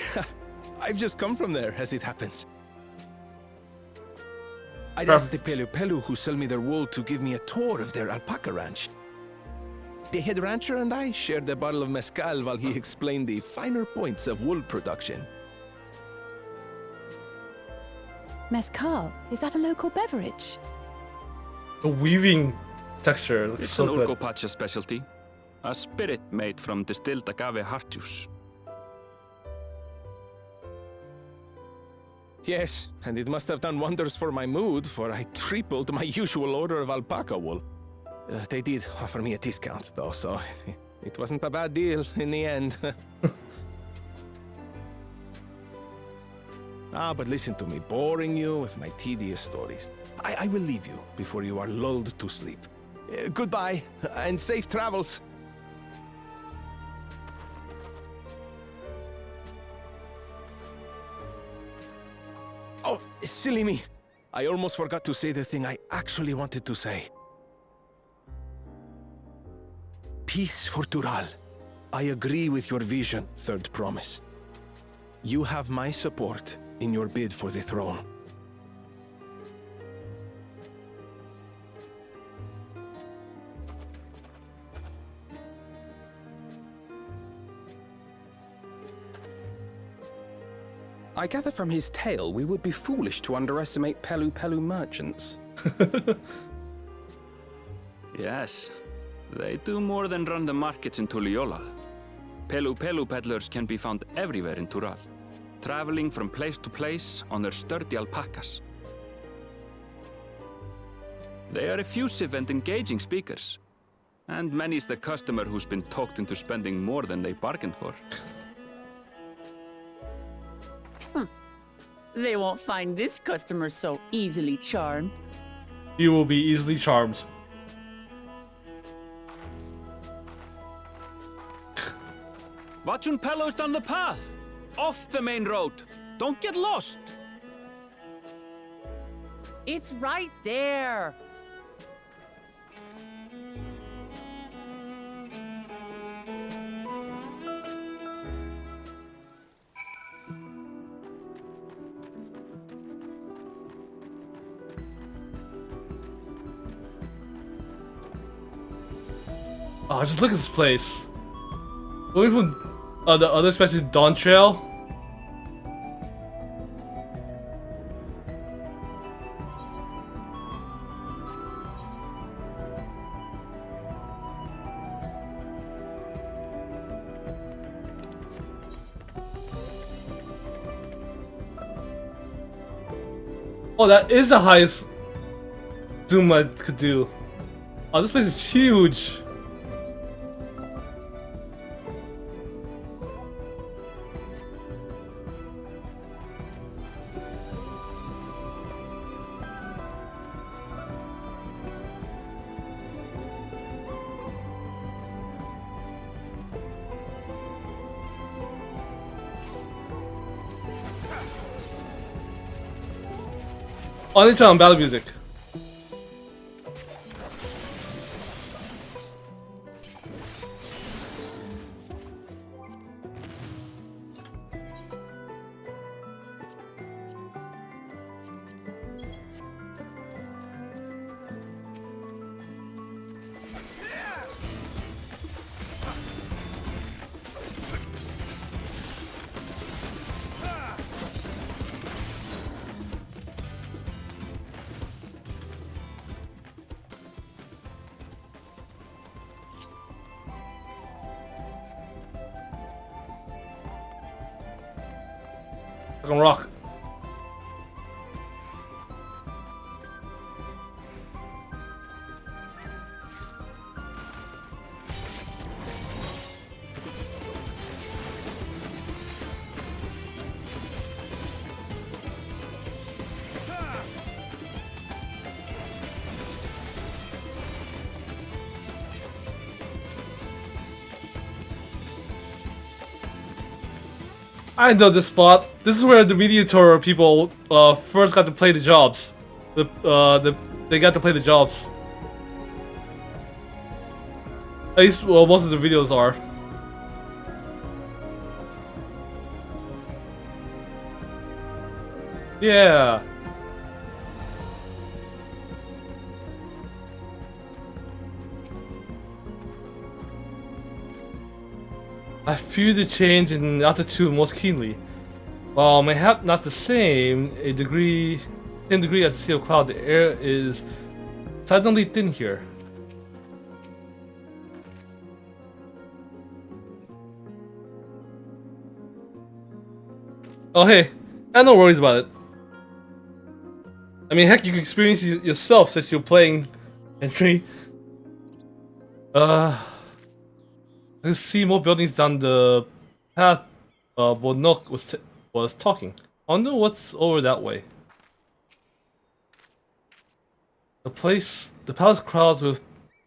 I've just come from there, as it happens. I'd asked the Pelu who sell me their wool to give me a tour of their alpaca ranch. The head rancher and I shared a bottle of mezcal while he explained the finer points of wool production. Mezcal, is that a local beverage? The weaving texture looks It's so an good. Urkopacha specialty, a spirit made from distilled agave heart juice. Yes, and it must have done wonders for my mood, for I tripled my usual order of alpaca wool. They did offer me a discount, though, so it wasn't a bad deal in the end. But listen to me, boring you with my tedious stories. I will leave you before you are lulled to sleep. Goodbye, and safe travels. Oh, silly me. I almost forgot to say the thing I actually wanted to say. Peace for Tural. I agree with your vision, Third Promise. You have my support in your bid for the throne. I gather from his tale we would be foolish to underestimate Pelu merchants. Yes, they do more than run the markets in Tuliyollal. Pelu peddlers can be found everywhere in Tural, traveling from place to place on their sturdy alpacas. They are effusive and engaging speakers, and many's the customer who's been talked into spending more than they bargained for. They won't find this customer so easily charmed. You will be easily charmed. Watranpelo's down the path! Off the main road! Don't get lost! It's right there! Oh, just look at this place. Going from the other especially Dawntrail. Oh, that is the highest zoom I could do. Oh, this place is huge. Only turn on battle music. Fucking rock. I know this spot. This is where the Mediator people first got to play the jobs. They got to play the jobs. At least, well, most of the videos are. Yeah. I feel the change in altitude most keenly. While mayhap not the same degree as the sea of cloud, the air is suddenly thin here. Oh hey, I have no worries about it. I mean, heck, you can experience it yourself since you're playing entry. I can see more buildings down the path. Bonok was talking. I wonder what's over that way. The palace crowds with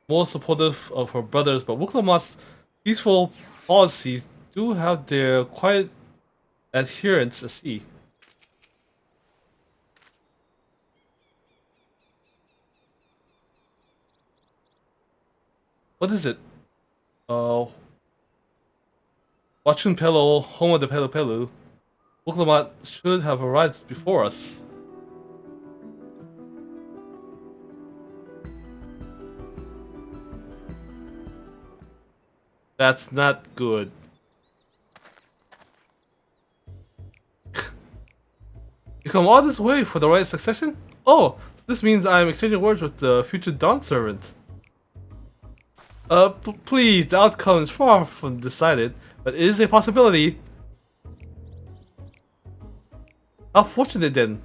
more supportive of her brothers, but Wuklamat's peaceful policies do have their quiet adherents at sea. What is it? Wachun Pelo, home of the Pelu Pelu. Wuklamat should have arrived before us. That's not good. You come all this way for the right succession? Oh, this means I'm exchanging words with the future Dawn servant. Please, the outcome is far from decided, but it is a possibility. How fortunate then,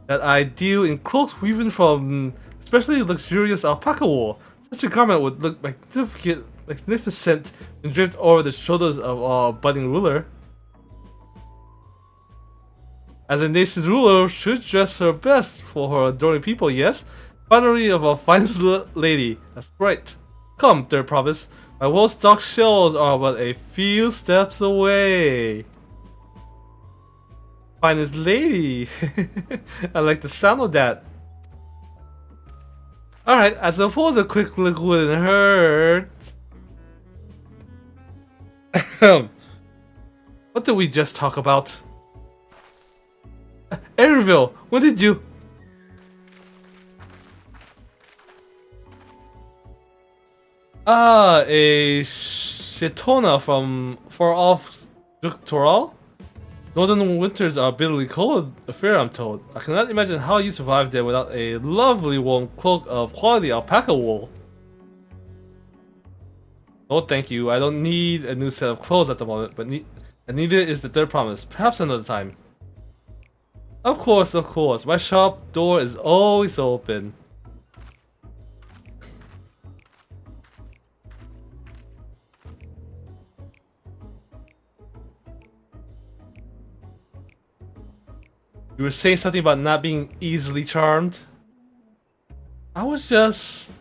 that I deal in cloaks woven from especially luxurious alpaca wool. Such a garment would look magnificent when draped over the shoulders of our budding ruler. As a nation's ruler should dress her best for her adoring people, yes? Finery of our finest lady, that's right. Come, third promise. My well-stocked shelves are but a few steps away. Finest lady. I like the sound of that. Alright, I suppose a quick look wouldn't hurt. What did we just talk about? Airville, when did you... Ah, a Shitona from far off Dawntrail? Northern winters are bitterly cold affair, I'm told. I cannot imagine how you survived there without a lovely warm cloak of quality alpaca wool. Oh, thank you. I don't need a new set of clothes at the moment, but and neither is the third promise. Perhaps another time. Of course, of course. My shop door is always open. You were saying something about not being easily charmed? I was just...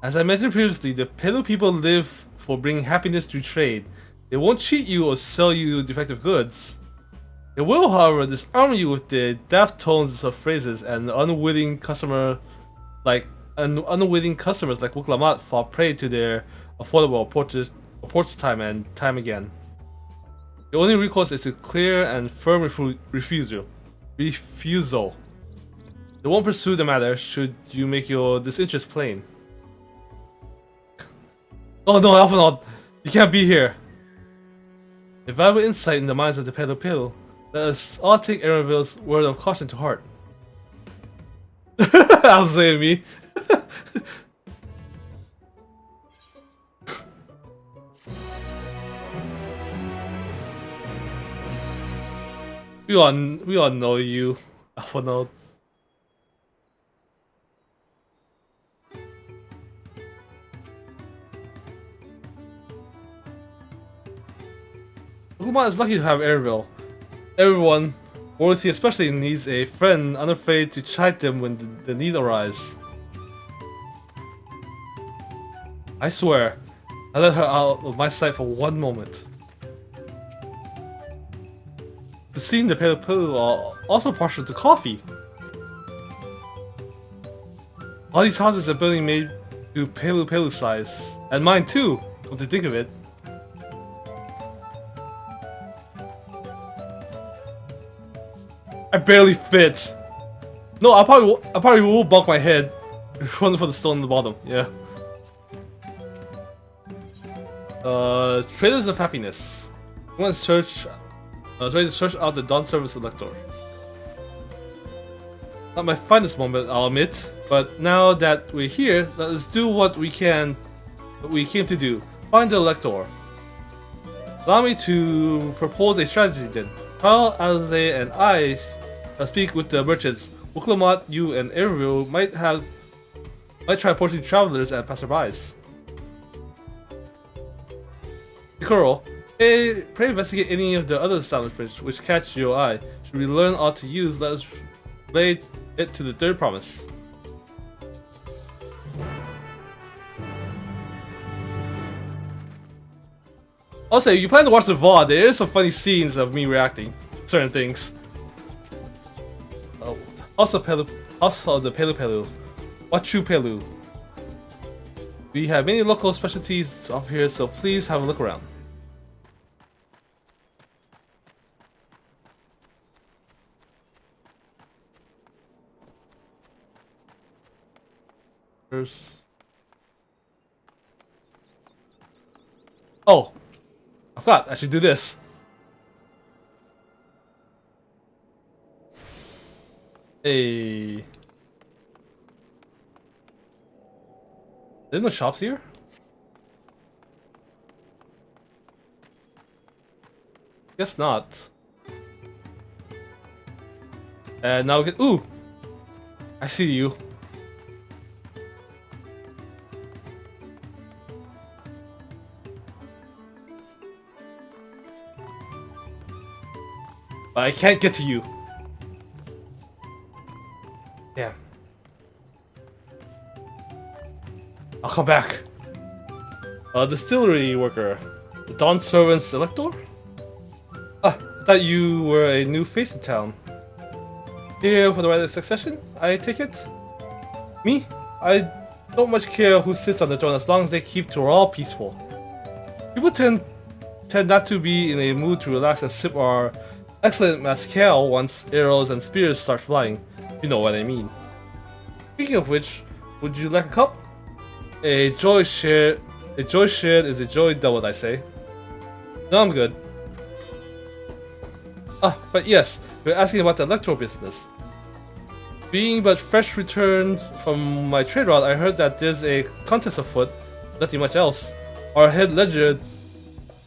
As I mentioned previously, the Pelu people live for bringing happiness through trade. They won't cheat you or sell you defective goods. They will, however, disarm you with their daft tones of phrases and unwitting customers like Wuklamat fall prey to their affordable approach time and time again. The only recourse is a clear and firm refusal. They won't pursue the matter should you make your disinterest plain. Oh no, Alphanaud! You can't be here! A valuable insight in the minds of the Pelu. Let us all take Aaronville's word of caution to heart. I'll say me. We all know you, Alphanaud. Wuklamat is lucky to have Aaronville. Everyone, royalty especially, needs a friend unafraid to chide them when the need arises. I swear, I let her out of my sight for one moment. The scene the Pelu are also partial to coffee. All these houses are building made to Pelu size. And mine too, come to think of it. I barely fit. No, I probably will bonk my head running for the stone in the bottom. Yeah. Traders of happiness. I'm gonna search. Ready to search out the Dawn Service Selector. Not my finest moment, I'll admit, but now that we're here, let us do what we came to do. Find the Elector. Allow me to propose a strategy then. Carl, Alize, and I speak with the merchants. Wuklamat, you, and Aaronville might try approaching travelers and passerbys. Ikoro, pray investigate any of the other establishments which catch your eye. Should we learn aught to use, let us relay it to the third promise. Also, you plan to watch the VOD, there is some funny scenes of me reacting to certain things. Also the Pelu. What true Pelu? We have many local specialties off here, so please have a look around. Oh, I forgot. I should do this. Hey, there's no shops here. Guess not. And now we can. Ooh, I see you. But I can't get to you. Damn. I'll come back. Distillery worker. The Dawn Servant Selector? Ah, I thought you were a new face in town. Here for the right of succession, I take it? Me? I don't much care who sits on the throne as long as they keep Toral peaceful. People tend not to be in a mood to relax and sip our excellent mezcal once arrows and spears start flying. You know what I mean. Speaking of which, would you like a cup? A joy shared is a joy doubled, I say. No, I'm good. Ah, but yes, you're asking about the electoral business. Being but fresh returned from my trade route, I heard that there's a contest afoot, nothing much else. Our head ledger,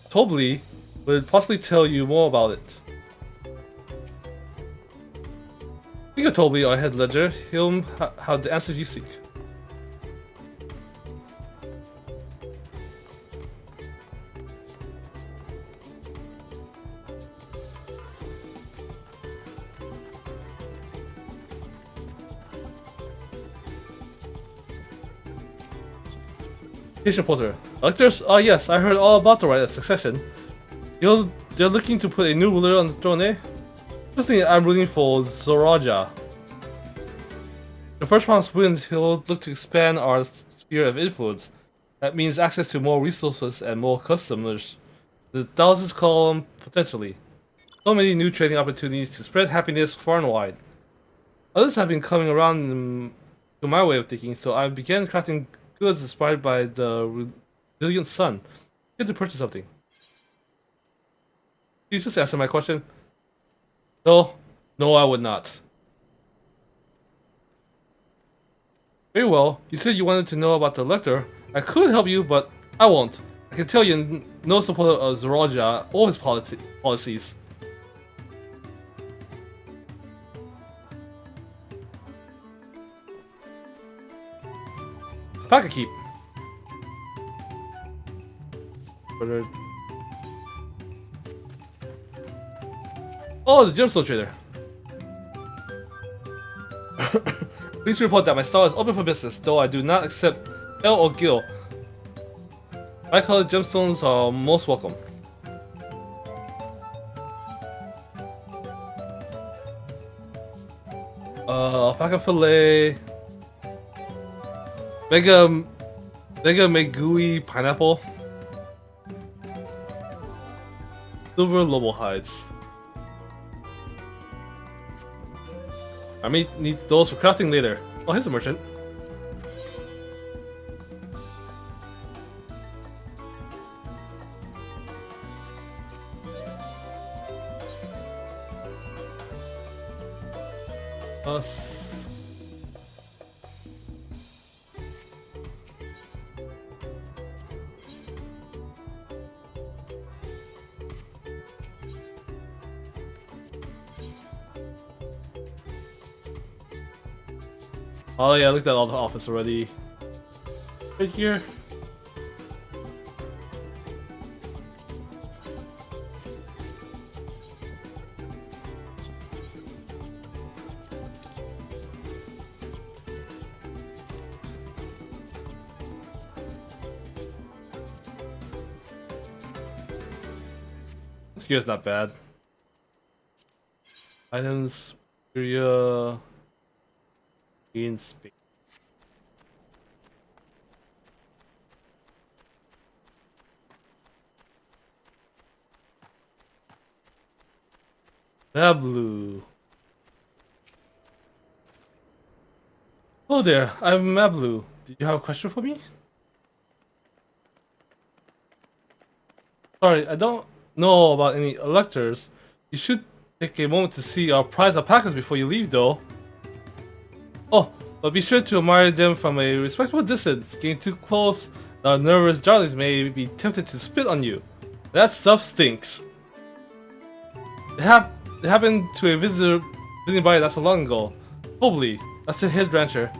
Tobley, will possibly tell you more about it. Speaking of Tobley, our head ledger, he'll have the answers you seek. Patient Porter. Electors? Ah yes, I heard all about the right of succession. They're looking to put a new ruler on the throne, eh? Personally, I'm rooting for Zoraja. The first promise wins, he'll look to expand our sphere of influence. That means access to more resources and more customers. The thousands call them potentially. So many new trading opportunities to spread happiness far and wide. Others have been coming around to my way of thinking, so I began crafting goods inspired by the resilient sun. Good to purchase something. Please just answer my question. No, I would not. Very well, you said you wanted to know about the Elector. I could help you, but I won't. I can tell you no supporter of Zoraja or his policies. Pack keep. Oh, the gemstone trader. Please report that my stall is open for business, though I do not accept L or Gil. Bi-colored gemstones are most welcome. Alpaca fillet. Mega Megui pineapple. Silver lobo hides. I may need those for crafting later. Oh, here's a merchant. Oh yeah, I looked at all the office already. Right here. This gear's not bad. Items, area. In space. Mablu. Hello there, I'm Mablu. Did you have a question for me? Sorry, I don't know about any electors. You should take a moment to see our prize alpacas before you leave, though. Oh, but be sure to admire them from a respectable distance. Getting too close, our nervous darlings may be tempted to spit on you. That stuff stinks. It happened to a visitor visiting by not so long ago. Hobley, that's the head rancher,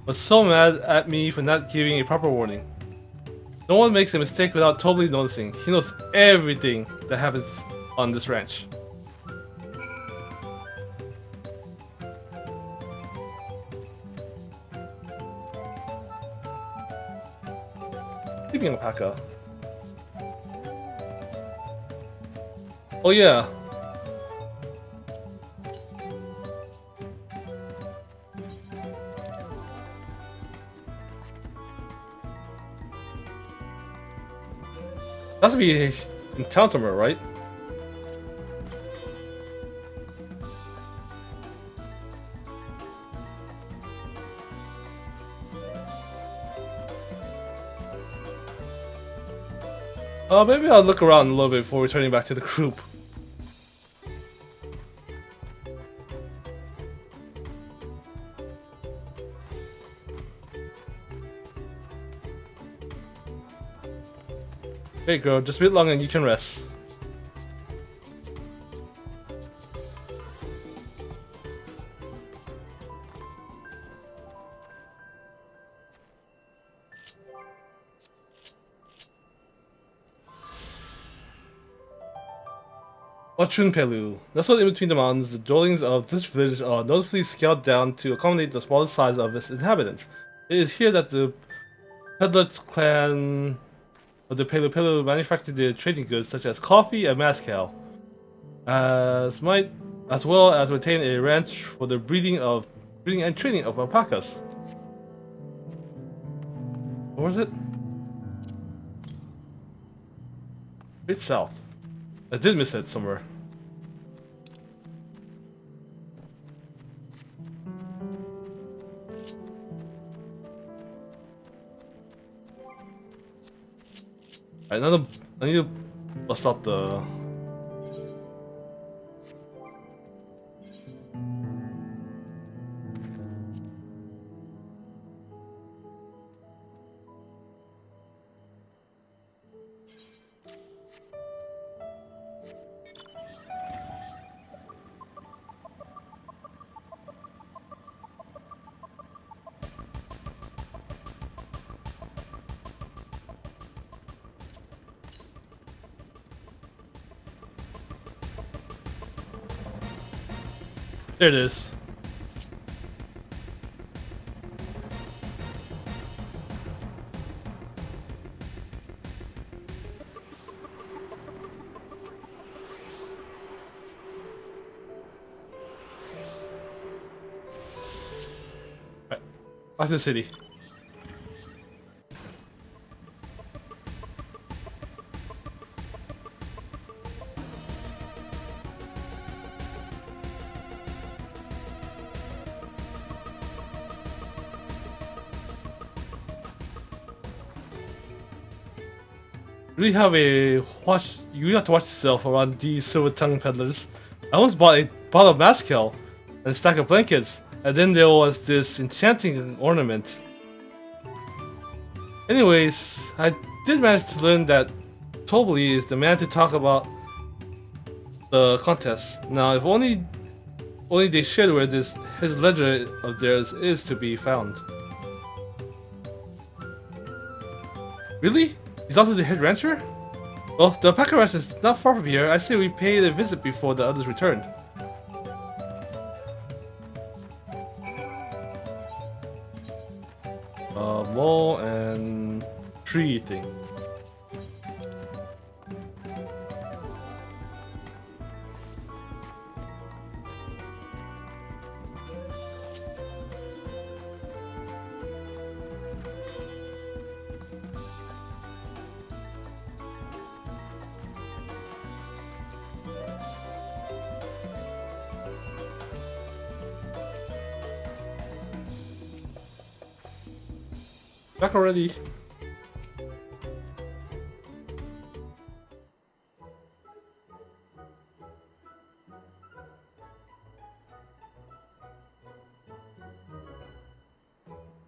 was so mad at me for not giving a proper warning. No one makes a mistake without totally noticing. He knows everything that happens on this ranch. Sleeping alpaca. Oh yeah. That's to be in town somewhere, right? Maybe I'll look around a little bit before returning back to the group. Hey girl, just a bit longer and you can rest. Pelu. Nestled in between the mountains, the dwellings of this village are noticeably scaled down to accommodate the smaller size of its inhabitants. It is here that the peddler clan of the Pelu manufactured their trading goods such as coffee and mezcal, as well as maintain a ranch for the breeding and training of alpacas. Where was it? It's south. I did miss it somewhere. I need to bust out the... There it is. Right. Back to the city. You have to watch yourself around these silver tongue peddlers. I once bought a bottle of mezcal and a stack of blankets, and then there was this enchanting ornament. Anyways, I did manage to learn that Tobli is the man to talk about the contest. Now, if only they shared where his ledger of theirs is to be found. Really? He's also the head rancher? Well, the alpaca ranch is not far from here. I say we pay a visit before the others return. Mole and tree thing. Back already.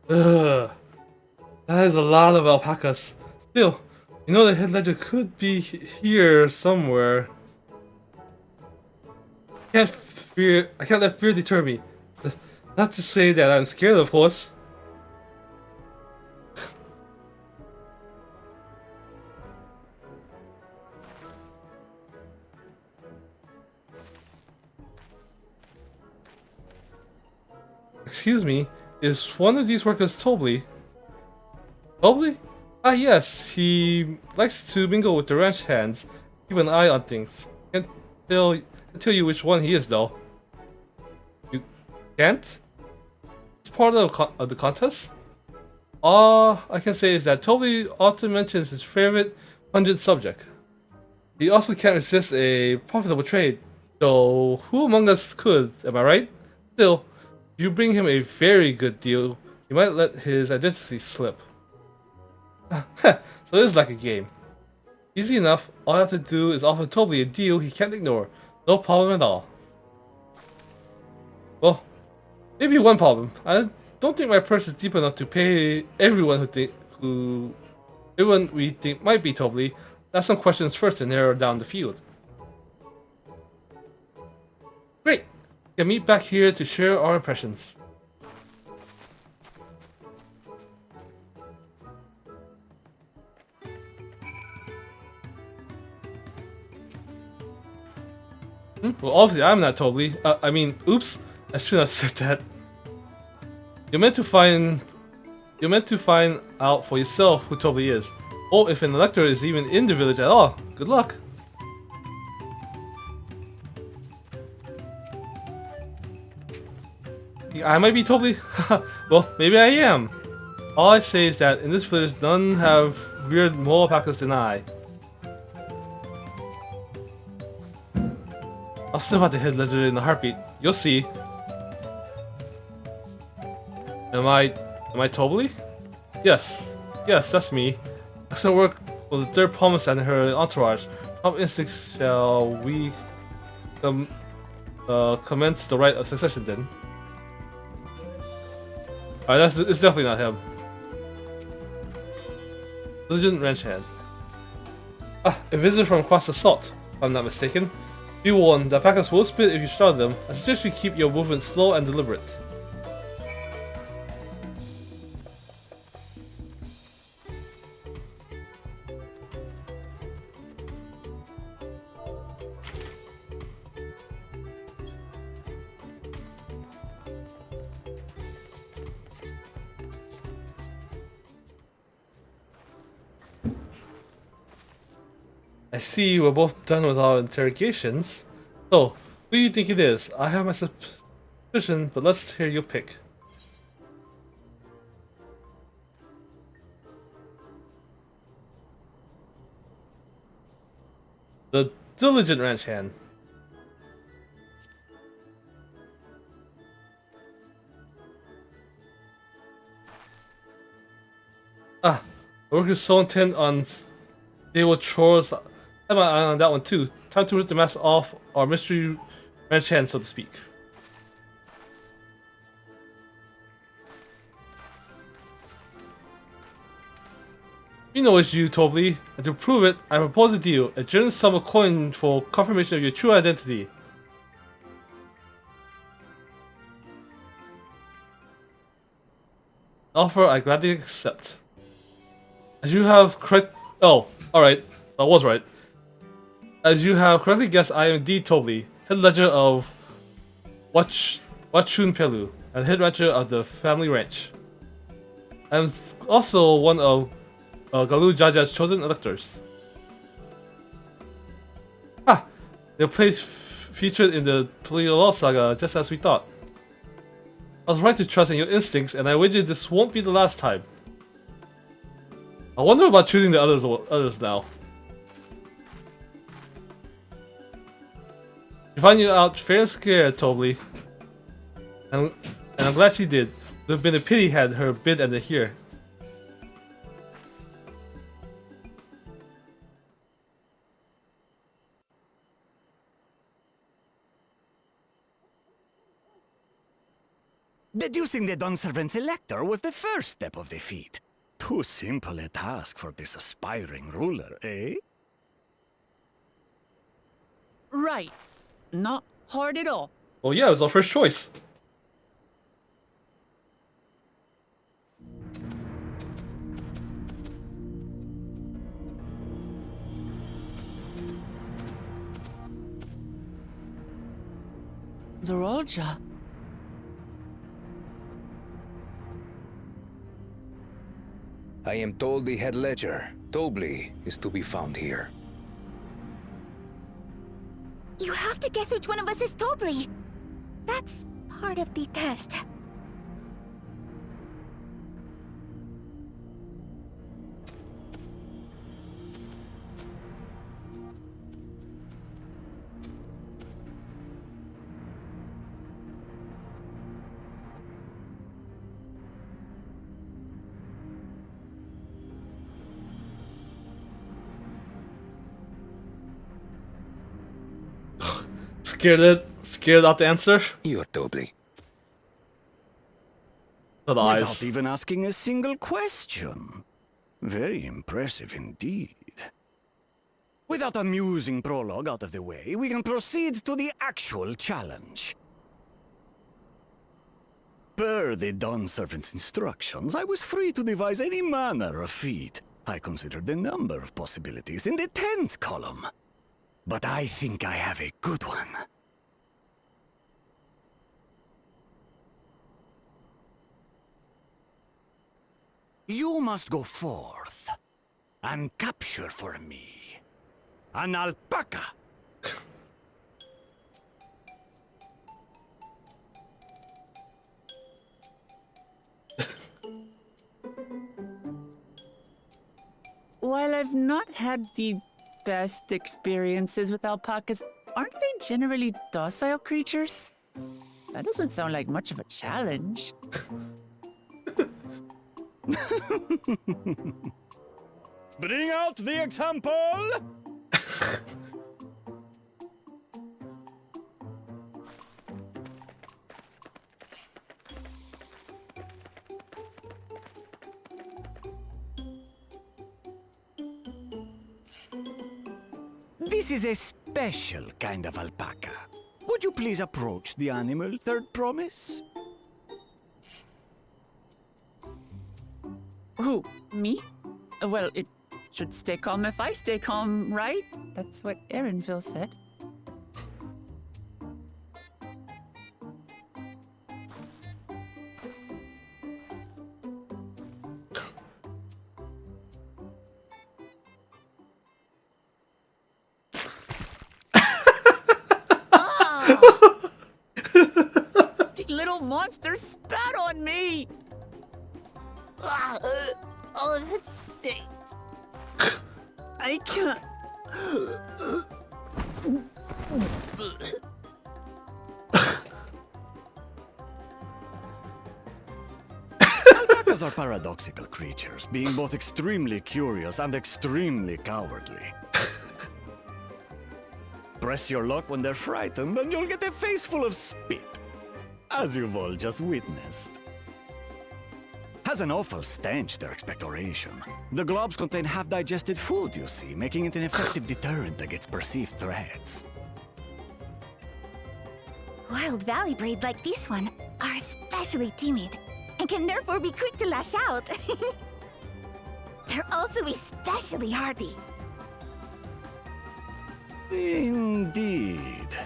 Ugh. That is a lot of alpacas. Still, you know the head ledger could be here somewhere. I can't let fear deter me. Not to say that I'm scared, of course. Excuse me, is one of these workers Tobli? Tobli? Ah yes, he likes to mingle with the ranch hands, keep an eye on things. Can't tell you which one he is though. You can't? It's part of the contest? All I can say is that Tobli often mentions his favorite pungent subject. He also can't resist a profitable trade, though who among us could, am I right? Still, if you bring him a very good deal, he might let his identity slip. So it is like a game. Easy enough. All I have to do is offer Tobly a deal he can't ignore. No problem at all. Well, maybe one problem. I don't think my purse is deep enough to pay everyone everyone we think might be Tobly. Ask some questions first to narrow down the field. Great! We can meet back here to share our impressions. Well, obviously I'm not Tobly. I mean, oops! I shouldn't have said that. You're meant to find out for yourself who Tobly is. Or if an elector is even in the village at all. Good luck! I might be Tobly. Well, maybe I am. All I say is that in this village none have weird mole alpacas than I. I'll snip out the head ledger in a heartbeat. You'll see. Am I Tobly? Yes. Yes, that's me. Excellent work with the third promise and her entourage. Top instinct shall we commence the rite of succession then? Alright, it's definitely not him. Diligent ranch hand. Ah, a visitor from across the salt, if I'm not mistaken. Be warned, the alpacas will spit if you startle them. I suggest you keep your movement slow and deliberate. I see we're both done with our interrogations. So, who do you think it is? I have my suspicion, but let's hear your pick. The diligent ranch hand. Ah, the work is so intent on stable chores. I'm on that one too. Time to rip the mask off our mystery ranch hand, so to speak. We know it's you, Tobly, and to prove it, I propose a deal, a generous sum of coin for confirmation of your true identity. Offer I gladly accept. As you have correct— oh, alright, I was right. As you have correctly guessed, I am indeed Tobly, head ledger of Wachun Pelu, and head rancher of the family ranch. I am also one of Galul Jaja's chosen electors. Ah! The place featured in the Tuliolol saga, just as we thought. I was right to trust in your instincts, and I wager this won't be the last time. I wonder about choosing the others now. You find you out fair and scared, Tobly. And I'm glad she did. It would have been a pity had her bid ended here. Deducing the Dawnservant's elector was the first step of the feat. Too simple a task for this aspiring ruler, eh? Right. Not hard at all. Oh yeah, it was our first choice. Zorolja. I am told the head ledger, Tobly, is to be found here. You have to guess which one of us is Tobly. That's part of the test. Scared out the answer? You're doubly. The Without eyes. even asking a single question. Very impressive indeed. With that amusing prologue out of the way, we can proceed to the actual challenge. Per the Dawn Servant's instructions, I was free to devise any manner of feat. I considered a number of possibilities in the 10th column. But I think I have a good one. You must go forth and capture for me an alpaca. While I've not had the best experiences with alpacas, aren't they generally docile creatures? That doesn't sound like much of a challenge. Bring out the example! This is a special kind of alpaca. Would you please approach the animal, Third Promise? Who? Me? Well, it should stay calm if I stay calm, right? That's what Erinville said. The little monster spat on me! Oh, that stinks. I can't. Alpacas are paradoxical creatures, being both extremely curious and extremely cowardly. Press your luck when they're frightened, and you'll get a face full of spit, as you've all just witnessed. Has an awful stench, their expectoration. The globs contain half-digested food, you see, making it an effective deterrent against perceived threats. Wild valley braid like this one are especially timid and can therefore be quick to lash out. They're also especially hardy. Indeed.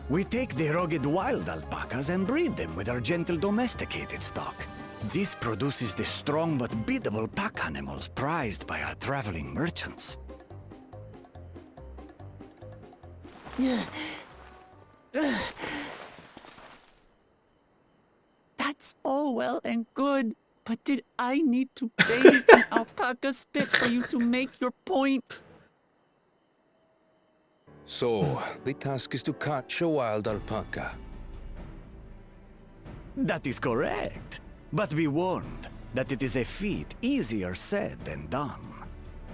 We take the rugged wild alpacas and breed them with our gentle domesticated stock. This produces the strong but biddable pack animals prized by our traveling merchants. That's all well and good, but did I need to bathe in alpaca spit for you to make your point? So, the task is to catch a wild alpaca. That is correct. But be warned that it is a feat easier said than done.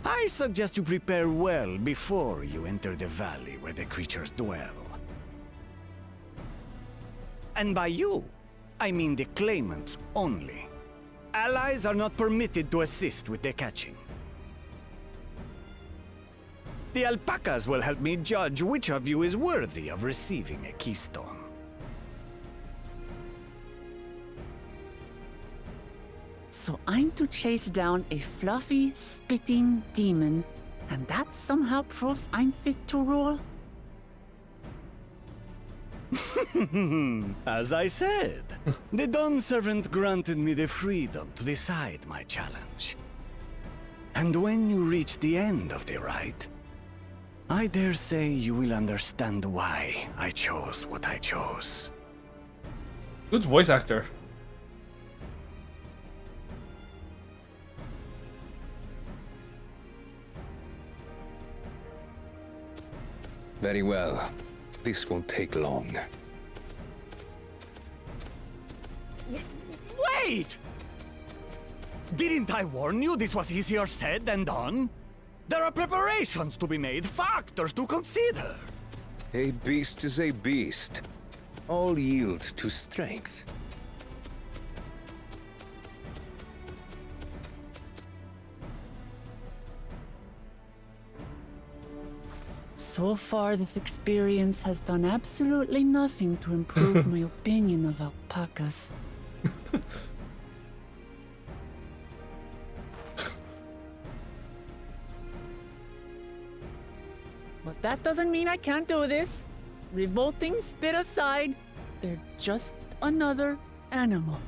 I suggest you prepare well before you enter the valley where the creatures dwell. And by you, I mean the claimants only. Allies are not permitted to assist with the catching. The alpacas will help me judge which of you is worthy of receiving a keystone. So I'm to chase down a fluffy, spitting demon, and that somehow proves I'm fit to rule? As I said, the Dawn Servant granted me the freedom to decide my challenge. And when you reach the end of the ride, I dare say you will understand why I chose what I chose. Good voice actor. Very well. This won't take long. Wait! Didn't I warn you this was easier said than done? There are preparations to be made, factors to consider. A beast is a beast. All yield to strength. So far, this experience has done absolutely nothing to improve my opinion of alpacas. But that doesn't mean I can't do this. Revolting spit aside, they're just another animal.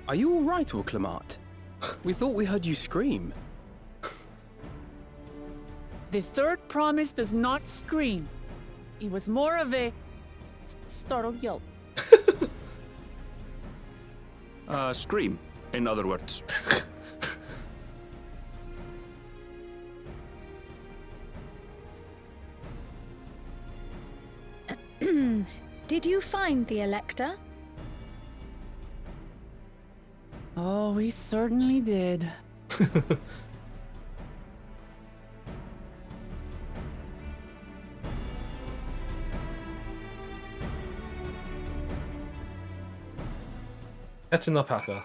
Are you all right, Uklamat? We thought we heard you scream. The third promise does not scream. It was more of a startled yelp. Scream, in other words. Did you find the Elector? Oh, we certainly did. Catch an alpaca.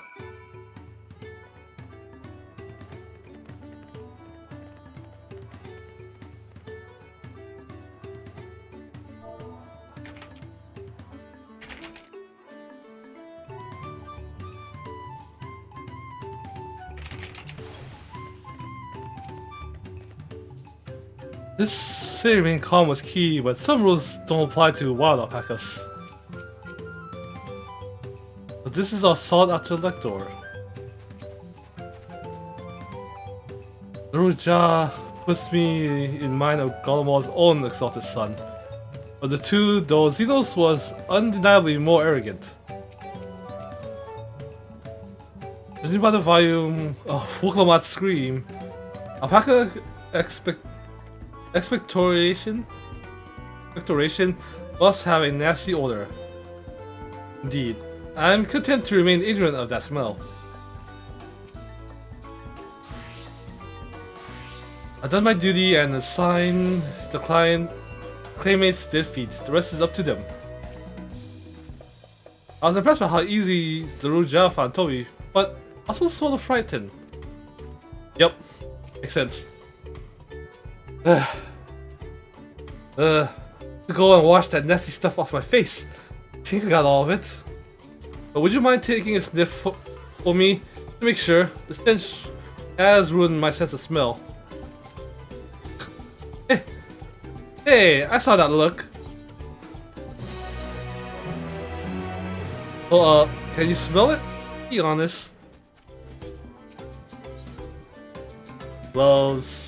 This saving calm was key, but some rules don't apply to wild alpacas. But this is our sought-after lector. Zeruja puts me in mind of Garlemald's own exalted son. Of the two, though, Xenos was undeniably more arrogant. Judging by the volume of Wuklomat's scream, alpaca expectoration must have a nasty odor. Indeed, I'm content to remain ignorant of that smell. I've done my duty and assigned the claimant's defeat. The rest is up to them. I was impressed by how easy Zeruja found Toby, but also sort of frightened. Yep, makes sense. To go and wash that nasty stuff off my face. I think I got all of it. But would you mind taking a sniff for me to make sure? The stench has ruined my sense of smell. Hey, I saw that look. Oh, can you smell it? Be honest. Gloves.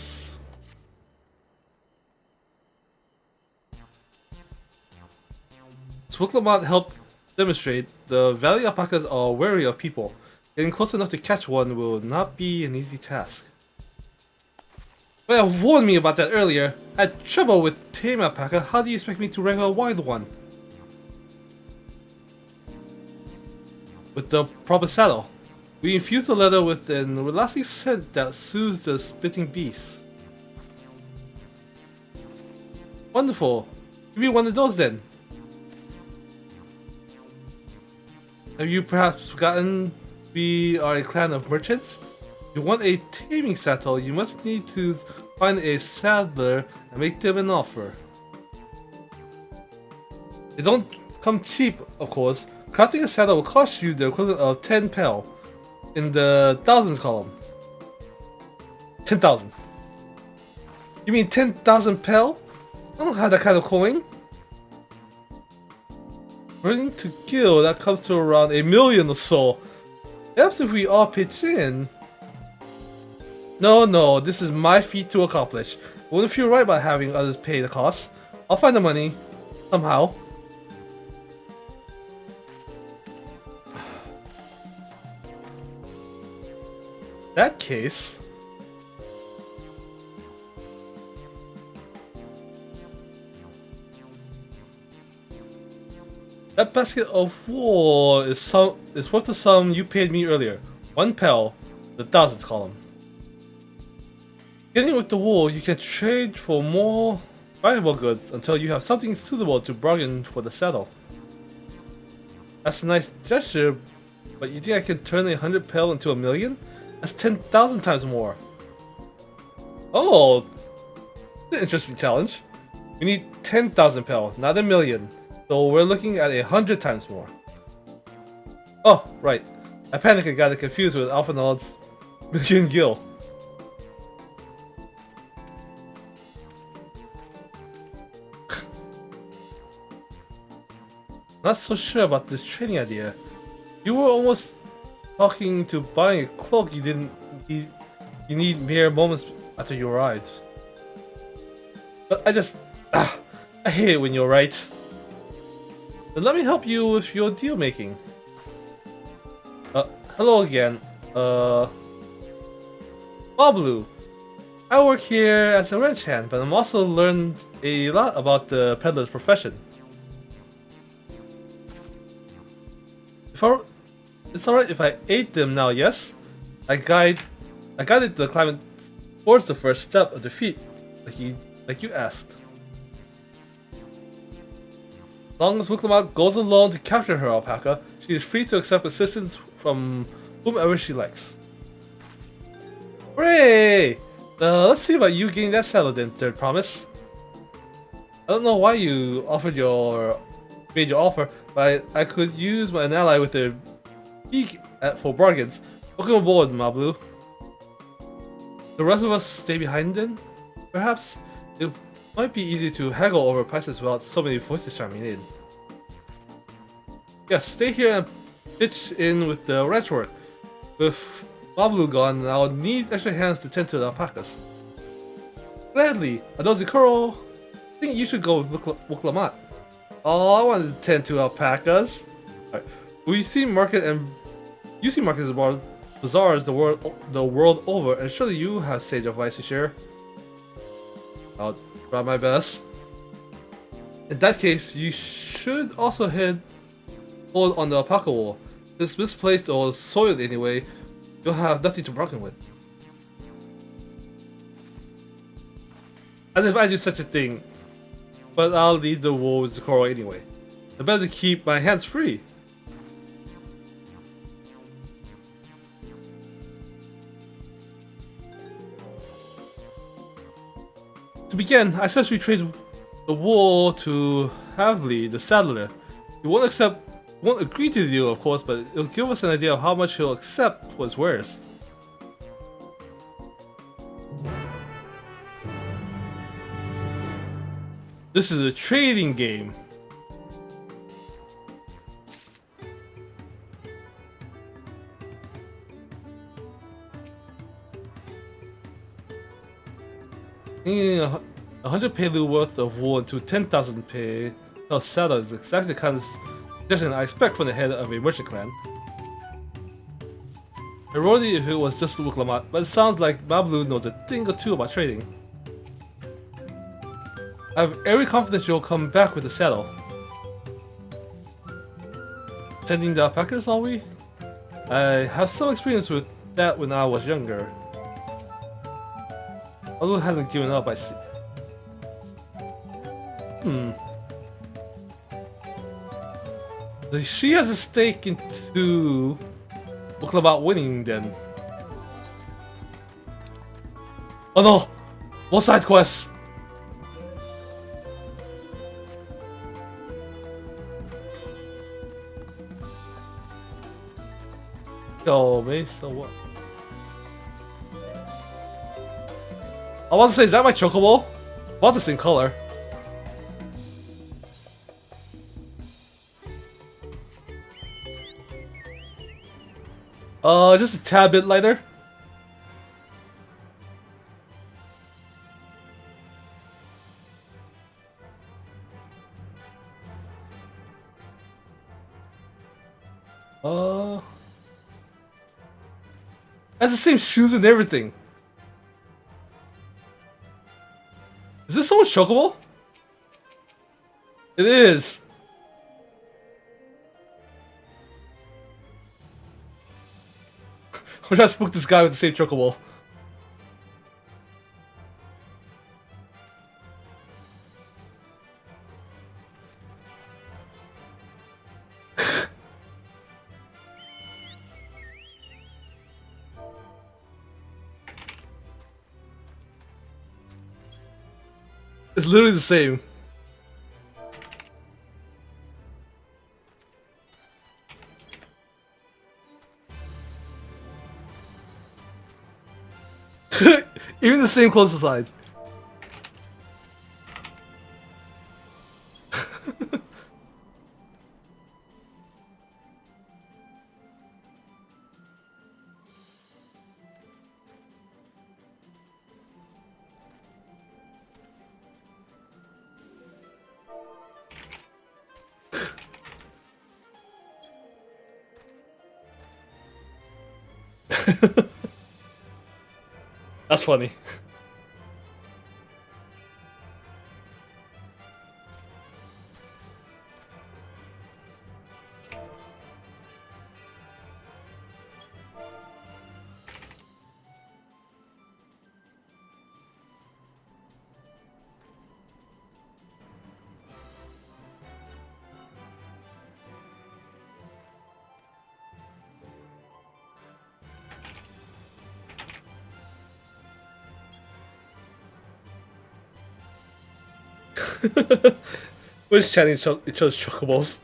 Wuklomat helped demonstrate the valley alpacas are wary of people. Getting close enough to catch one will not be an easy task. Well, warned me about that earlier. I had trouble with tame alpaca. How do you expect me to wrangle a wild one? With the proper saddle. We infuse the leather with an relaxing scent that soothes the spitting beast. Wonderful. Give me one of those then. Have you perhaps forgotten we are a clan of merchants? If you want a taming saddle, you must need to find a saddler and make them an offer. They don't come cheap, of course. Crafting a saddle will cost you the equivalent of 10 pel in the thousands column. 10,000. You mean 10,000 pel? I don't have that kind of coin. According to Gil, that comes to around 1 million or so. Perhaps if we all pitch in. No, this is my feat to accomplish. I wouldn't feel right about having others pay the cost. I'll find the money. Somehow. That case. That basket of wool is worth the sum you paid me earlier. 1 pel, the thousandth column. Getting with the wool, you can trade for more valuable goods until you have something suitable to bargain for the saddle. That's a nice gesture, but you think I can turn 100 pel into 1,000,000? That's 10,000 times more. Oh, that's an interesting challenge. We need 10,000 pel, not 1,000,000. So we're looking at 100 times more. Oh, right. I panicked and got it confused with Alphanald's Million Gil. Not so sure about this trading idea. You were almost talking to buying a cloak you need mere moments after you arrived. But I hate it when you're right. Then let me help you with your deal making. Hello again. Bablu. I work here as a wrench hand, but I'm also learned a lot about the peddler's profession. It's alright if I aid them now, yes? I guided the climate towards the first step of the feat, like you asked. As long as Wuklamat goes alone to capture her alpaca, she is free to accept assistance from whomever she likes. Hooray! Let's see about you getting that settled in, Third Promise. I don't know why you made your offer, but I could use an ally with their beak for bargains. Welcome aboard, Mablu. The rest of us stay behind then? Perhaps? It might be easy to haggle over prices without so many voices chiming in. Yes, stay here and pitch in with the ranch work. With Mablu gone, I'll need extra hands to tend to the alpacas. Gladly, Adozikuro, I think you should go with Wuklamat. Oh, I want to tend to alpacas. Alright. You see markets and bazaars the world over, and surely you have sage advice to share. I'll try my best. In that case, you should also hold on the alpaca wool. This misplaced or soiled anyway, you'll have nothing to bargain with. As if I do such a thing. But I'll leave the wool with Zocoro anyway. I better keep my hands free. To begin, I suggest we trade the wool to Havli, the saddler. He won't agree to the deal, of course, but it'll give us an idea of how much he'll accept for his wares. This is a trading game. Yeah, 100 payload worth of wool into 10,000 pay. No, saddle is exactly the kind of suggestion I expect from the head of a merchant clan. Ironic if it was just Wuklamat, but it sounds like Mablu knows a thing or two about trading. I have every confidence you'll come back with the saddle. Tending the alpacas, are we? I have some experience with that when I was younger. Although hasn't given up, I see. So she has a stake into Wuklamat winning then. Oh no! More side quests! Yo, me, so what? I want to say, is that my chocobo? About the same color. Just a tad bit lighter. Has the same shoes and everything. Is this someone's chocobo? It is. I'm trying to spook this guy with the same chocobo. It's literally the same. Even the same close aside. That's funny. We're just chatting each other's chocobos.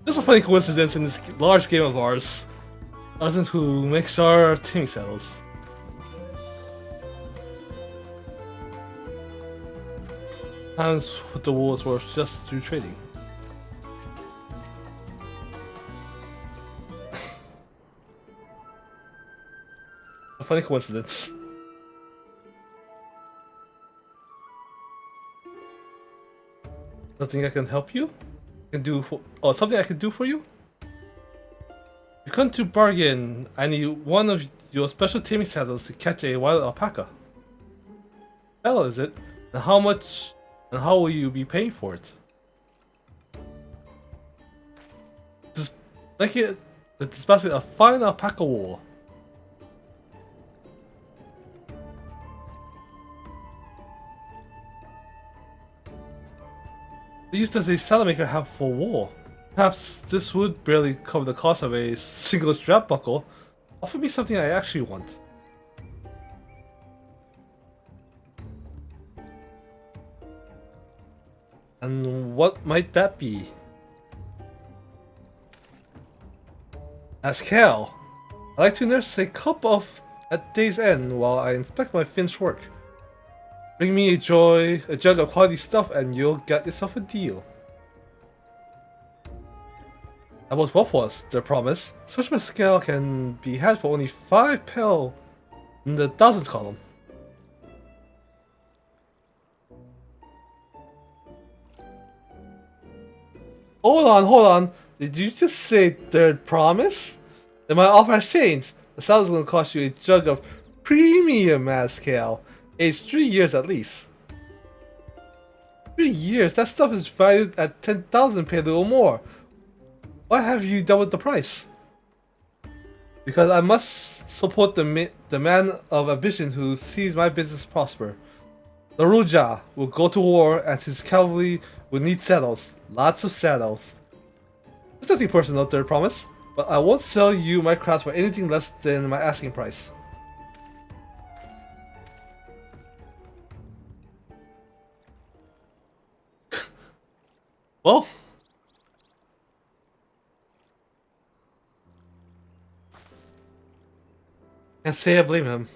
There's a funny coincidence in this large game of ours. Ours who makes our team saddles. Times what the wool is worth just through trading. A funny coincidence. Nothing I can help you? Can do for, or something I can do for you? You come to bargain. I need one of your special taming saddles to catch a wild alpaca. Hell is it? And how much and how will you be paying for it? Just like it, it's basically a fine alpaca wool. Used as a saddle maker have for wool. Perhaps this would barely cover the cost of a single strap buckle. Offer me something I actually want. And what might that be? Ask Cal. I like to nurse a cup of at day's end while I inspect my finished work. Bring me a jug of quality stuff and you'll get yourself a deal. That was well for us, their promise. Such mescal can be had for only 5 pel in the thousands column. Hold on. Did you just say their promise? Then my offer has changed. The saddle's gonna cost you a jug of premium mescal. Aged 3 years at least. 3 years? That stuff is valued at 10,000 Pelu or more. Why have you doubled the price? Because I must support the man of ambition who sees my business prosper. The Ruja will go to war and his cavalry will need saddles. Lots of saddles. It's nothing personal, third promise, but I won't sell you my crafts for anything less than my asking price. Well, can't say I blame him.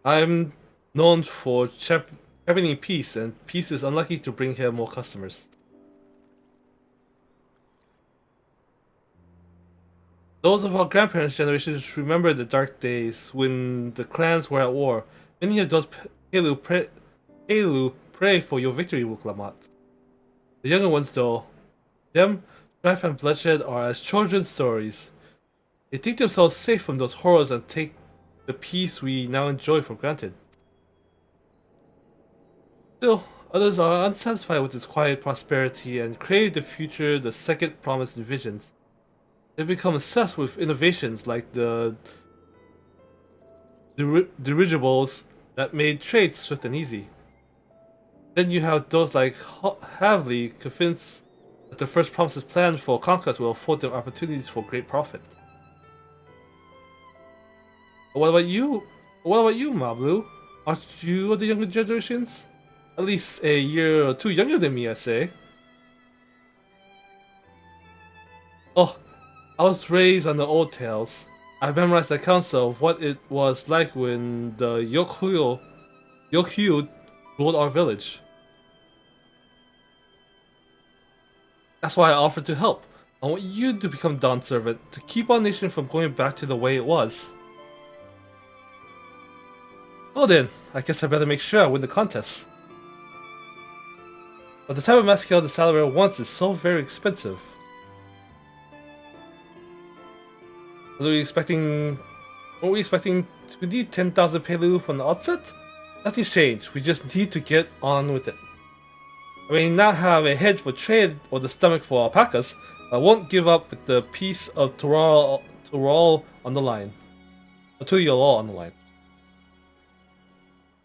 I'm known for championing peace, and peace is unlikely to bring him more customers. Those of our grandparents' generations remember the dark days when the clans were at war. Many of those Pelu pray for your victory, Wuklamat. The younger ones, though, them, strife and bloodshed are as children's stories. They think themselves safe from those horrors and take the peace we now enjoy for granted. Still, others are unsatisfied with this quiet prosperity and crave the future the second promise envisions. They've become obsessed with innovations like the dirigibles that made trade swift and easy. Then you have those like Havli convinced that the first promise's plan for conquest will afford them opportunities for great profit. What about you? What about you, Mablu? Aren't you of the younger generations? At least a year or two younger than me, I say. Oh, I was raised on the old tales. I've memorized the accounts of what it was like when the Yokhyud ruled our village. That's why I offered to help. I want you to become Dawn Servant, to keep our nation from going back to the way it was. Well then, I guess I better make sure I win the contest. But the type of mascale the Salaryr wants is so very expensive. Weren't we expecting to need 10,000 Pelu from the outset? Nothing's changed, we just need to get on with it. I may not have a head for trade or the stomach for alpacas, but I won't give up with the piece of Tural on the line. Tuliol on the line.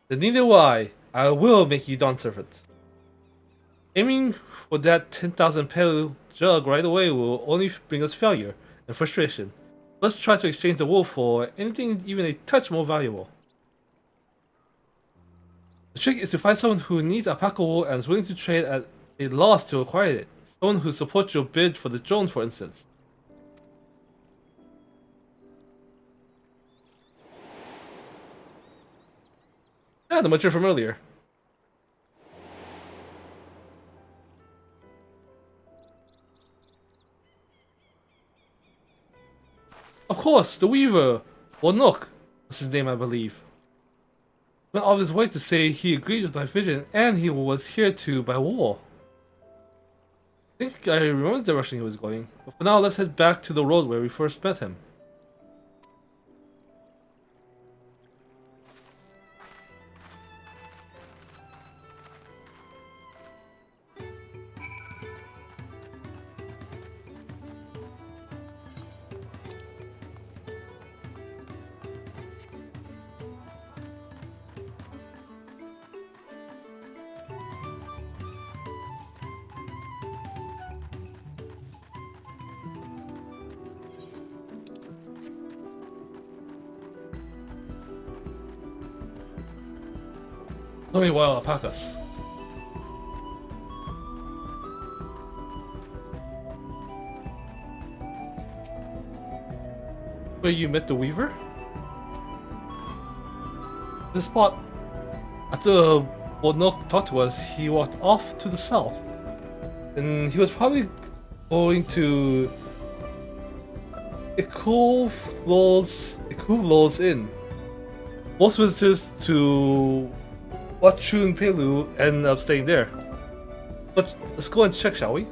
Then neither will I. I will make you Dawn Servant. Aiming for that 10,000 Pelu jug right away will only bring us failure and frustration. Let's try to exchange the wool for anything even a touch more valuable. The trick is to find someone who needs alpaca wool and is willing to trade at a loss to acquire it. Someone who supports your bid for the drone, for instance. Ah, the butcher from earlier. Of course, the Weaver, or Nook, was his name, I believe. Went all of his way to say he agreed with my vision and he was here to by war. I think I remember the direction he was going, but for now let's head back to the road where we first met him. So many wild alpacas. Where you met the Weaver? The spot. After Wodnok talked to us, he walked off to the south. And he was probably going to Ikuvlol's Inn. Most visitors to Wachun Pelu end up staying there. But let's go and check, shall we?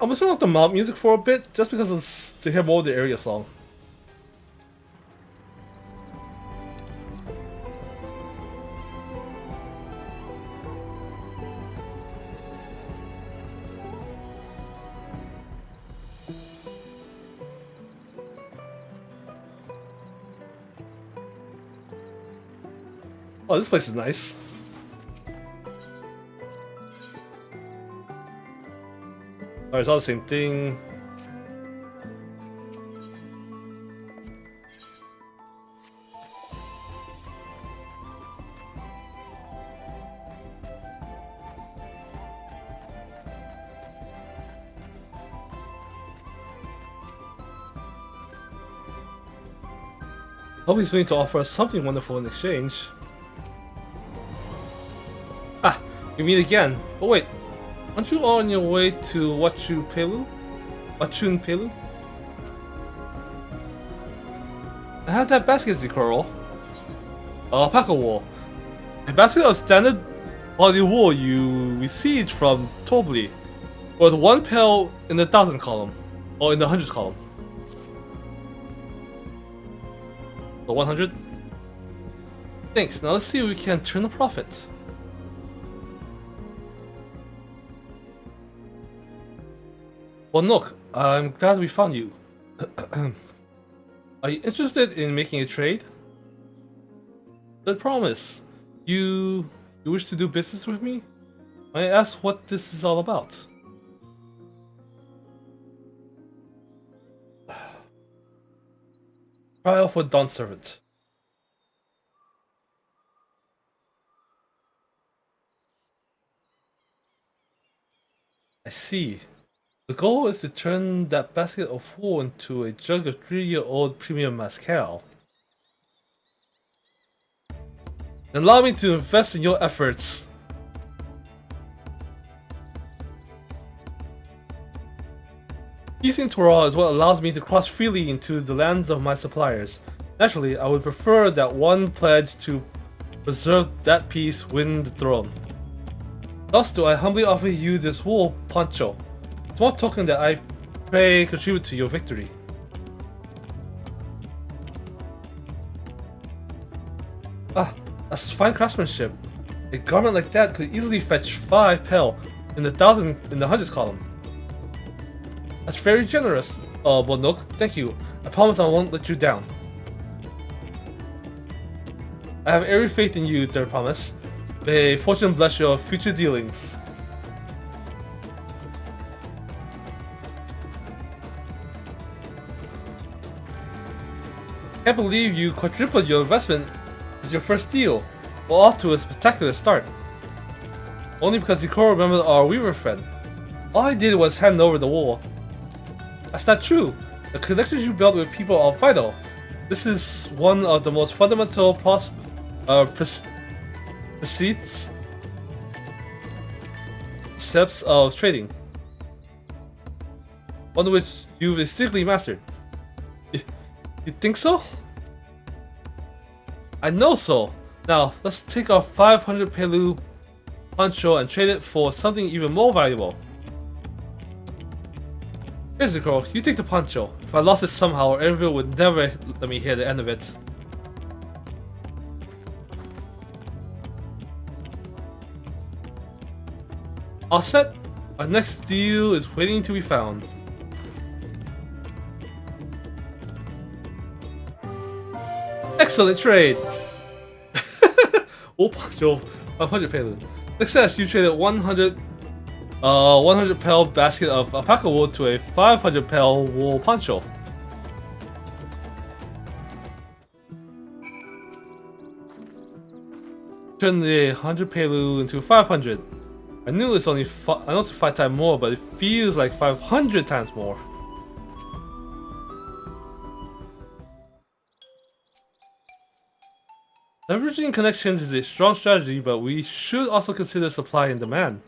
I'm just turn off the mount music for a bit, just because it's to hear more of the area song. Oh, this place is nice. Oh, it's all the same thing. Hope he's willing to offer us something wonderful in exchange. Ah, we meet again. Oh wait, aren't you on your way to Wachun Pelu? I have that basket, Zikoro. Alpaca wool. A basket of standard quality wool you received from Tobli. Worth 1 pail in the 1,000 column. Or in the 100 column. The 100? Thanks, now let's see if we can turn a profit. Well, look, I'm glad we found you. Are you interested in making a trade? Good promise. You wish to do business with me? May I ask what this is all about? Trial for Dawn Servant. I see. The goal is to turn that basket of wool into a jug of 3-year-old premium mezcal. Then allow me to invest in your efforts. Easing Toral is what allows me to cross freely into the lands of my suppliers. Naturally, I would prefer that one pledge to preserve that peace win the throne. Thus do I humbly offer you this wool poncho. Small token that I pray contribute to your victory. Ah, that's fine craftsmanship. A garment like that could easily fetch 5 pel in the 100s column. That's very generous, Bonok. Thank you. I promise I won't let you down. I have every faith in you, Third Promise. May fortune bless your future dealings. Can't believe you quadrupled your investment as your first deal. Well, off to a spectacular start. Only because Zikoro remembered our weaver friend. All I did was hand over the wool. That's not true. The connections you built with people are vital. This is one of the most fundamental steps of trading. One which you've distinctly mastered. You think so? I know so. Now, let's take our 500 Pelu poncho and trade it for something even more valuable. Here's the girl, you take the poncho. If I lost it somehow, Ervil would never let me hear the end of it. All set? Our next deal is waiting to be found. Excellent trade! Oh, poncho, 500 payload. Success, you traded 100 pel basket of alpaca wool to a 500 pel wool poncho. Turn the 100 pelu into 500. I knew it's only I know it's 5 times more, but it feels like 500 times more. Leveraging connections is a strong strategy, but we should also consider supply and demand.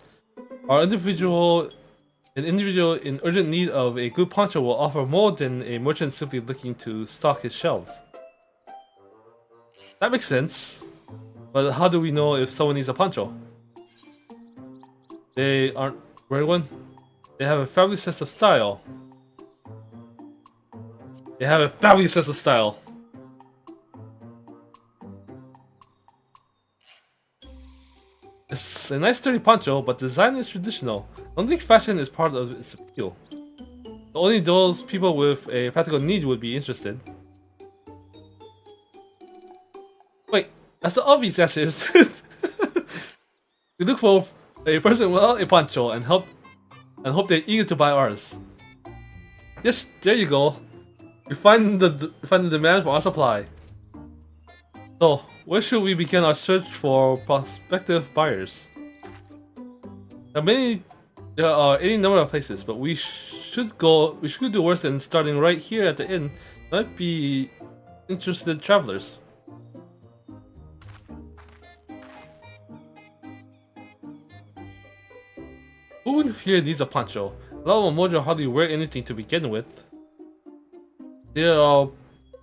An individual in urgent need of a good poncho will offer more than a merchant simply looking to stock his shelves. That makes sense. But how do we know if someone needs a poncho? They aren't wearing one? They have a family sense of style. They have a family sense of style. It's a nice sturdy poncho, but the design is traditional. I don't think fashion is part of its appeal. Only those people with a practical need would be interested. Wait, that's the obvious answer. We look for a person without a poncho and hope they're eager to buy ours. Yes, there you go. We find the demand for our supply. So, where should we begin our search for prospective buyers? There are any number of places, but we should do worse than starting right here at the inn. Might be interested travelers. Who here needs a poncho? A lot of Mojo hardly wear anything to begin with. There are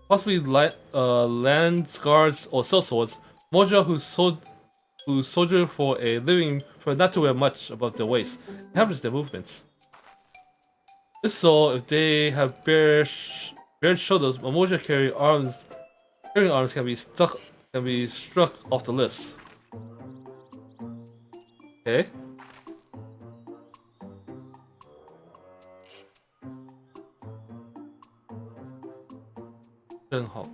possibly land guards or sellswords. Mojo who soldier for a living for not to wear much above their waist. It hampers their movements. If so, if they have bared shoulders, Mojo carrying arms can be struck off the list. Okay. Hall.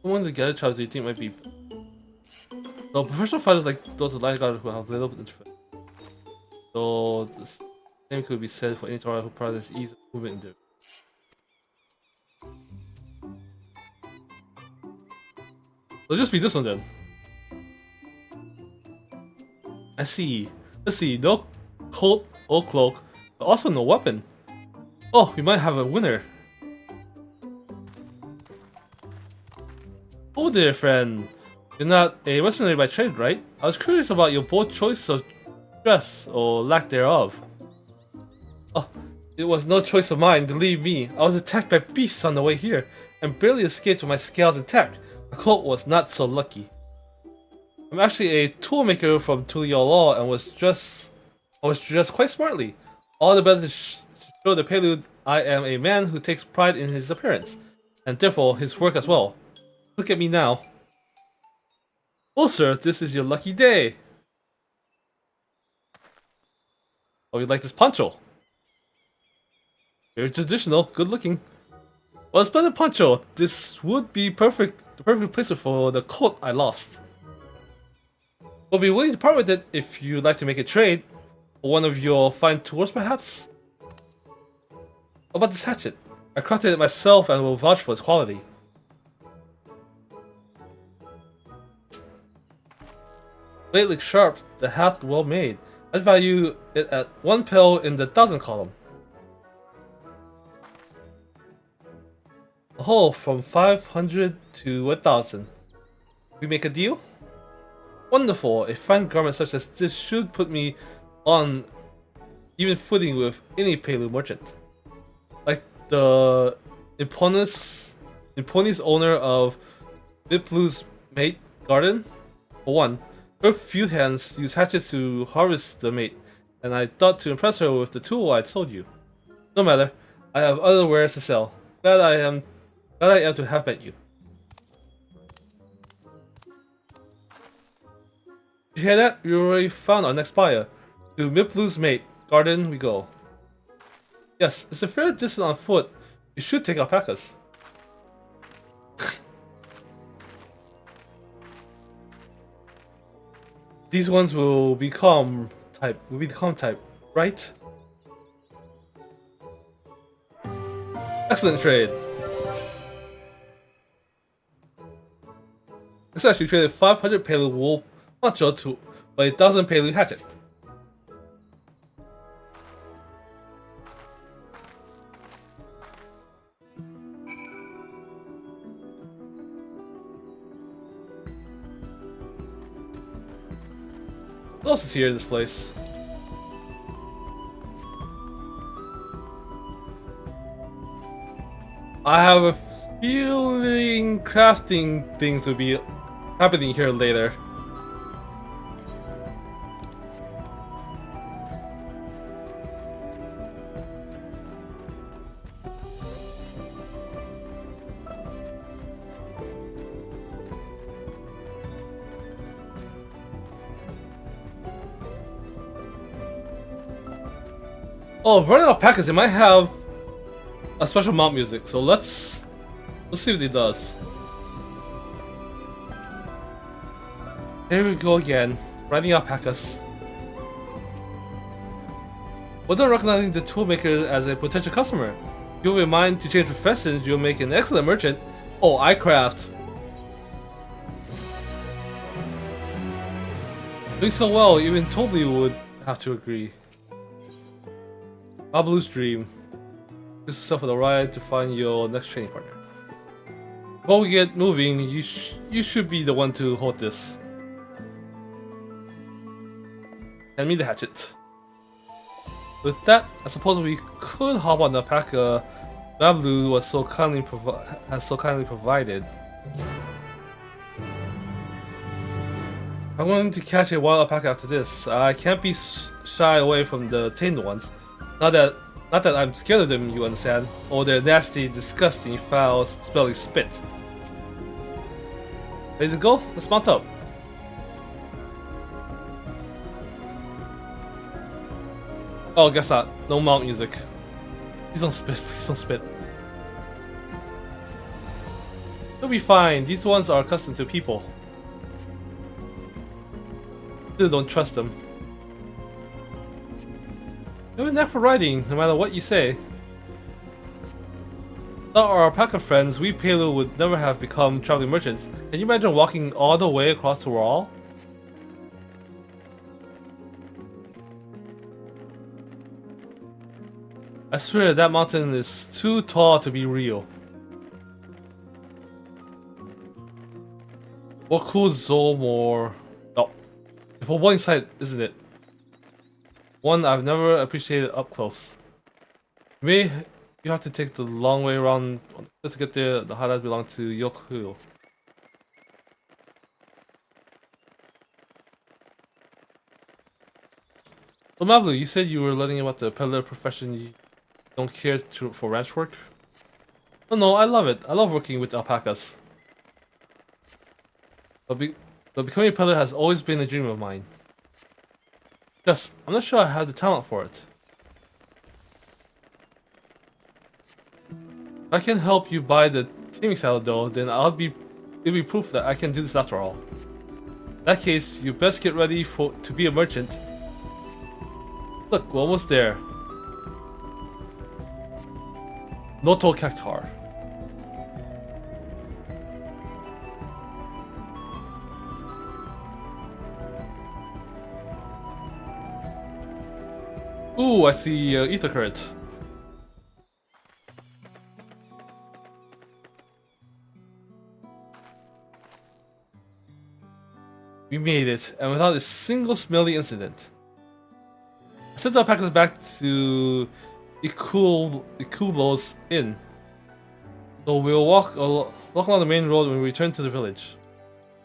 One of the gather tribes you think might be. So professional fighters like those lifeguards who have little interest. So the same could be said for any Torah who practices ease of movement in So just be this one then. I see. Let's see, no coat or cloak, but also no weapon. Oh, we might have a winner. Oh there, friend. You're not a mercenary by trade, right? I was curious about your bold choice of dress, or lack thereof. Oh, it was no choice of mine, believe me. I was attacked by beasts on the way here, and barely escaped with my scales intact. The coat was not so lucky. I'm actually a toolmaker from Tuliolol and was dressed quite smartly. All the better to show the prelude I am a man who takes pride in his appearance, and therefore his work as well. Look at me now. Oh sir, this is your lucky day. Oh, you like this poncho? Very traditional, good looking. Well, it's better poncho. This would be the perfect replacement for the coat I lost. We'll be willing to part with it if you'd like to make a trade. For one of your fine tools, perhaps? How about this hatchet? I crafted it myself and will vouch for its quality. Blade looks sharp, the haft well made. I'd value it at 1 pel in the 1,000 column. A whole from 500 to 1,000. We make a deal? Wonderful! A fine garment such as this should put me on even footing with any Pelu merchant. Like the Imponis owner of Biplu's mate garden. For one, her few hands use hatchets to harvest the mate, and I thought to impress her with the tool I'd sold you. No matter, I have other wares to sell. Glad I am to have met you. Did you hear that? We already found our next buyer. To Miplu's mate garden we go. Yes, it's a fair distance on foot. You should take alpacas. These ones will become type. Right? Excellent trade. This actually traded 500 Pelu wool poncho to a 1,000 Pelu hatchet. What else is here in this place? I have a feeling crafting things will be happening here later. Oh, running alpacas, they might have a special mount music, so let's see what it does. Here we go again, riding alpacas. Without recognizing the toolmaker as a potential customer, if you have a mind to change professions, you'll make an excellent merchant. Oh, I craft. Doing so well, even Totally would have to agree. Babalu's dream. This is for the ride to find your next training partner. Before we get moving, you should be the one to hold this. Hand me the hatchet. With that, I suppose we could hop on the alpaca Babalu has so kindly provided. I'm going to catch a wild alpaca after this. I can't be shy away from the tamed ones. Not that I'm scared of them, you understand, or their nasty, disgusting, foul-smelling spit. Ready to go? Let's mount up. Oh, guess not. No mount music. Please don't spit. Please don't spit. You'll be fine. These ones are accustomed to people. Still don't trust them. You have a knack for riding, no matter what you say. Without our alpaca friends, we Pelu would never have become traveling merchants. Can you imagine walking all the way across the wall? I swear that mountain is too tall to be real. What cool Zolmore? Oh, a foreboding sight, isn't it? One I've never appreciated up close. You have to take the long way around just to get there. The highlights belong to Yoku. So Mablu, you said you were learning about the peddler profession. You don't care for ranch work? Oh no, I love it. I love working with alpacas. But becoming a peddler has always been a dream of mine. Yes, I'm not sure I have the talent for it. If I can help you buy the taming saddle though, then it'll be proof that I can do this after all. In that case, you best get ready to be a merchant. Look, we're almost there. Noto Cactar. Ooh, I see ether current. We made it, and without a single smelly incident. I sent the alpacas back to Ikulo's inn. So we'll walk along the main road when we return to the village.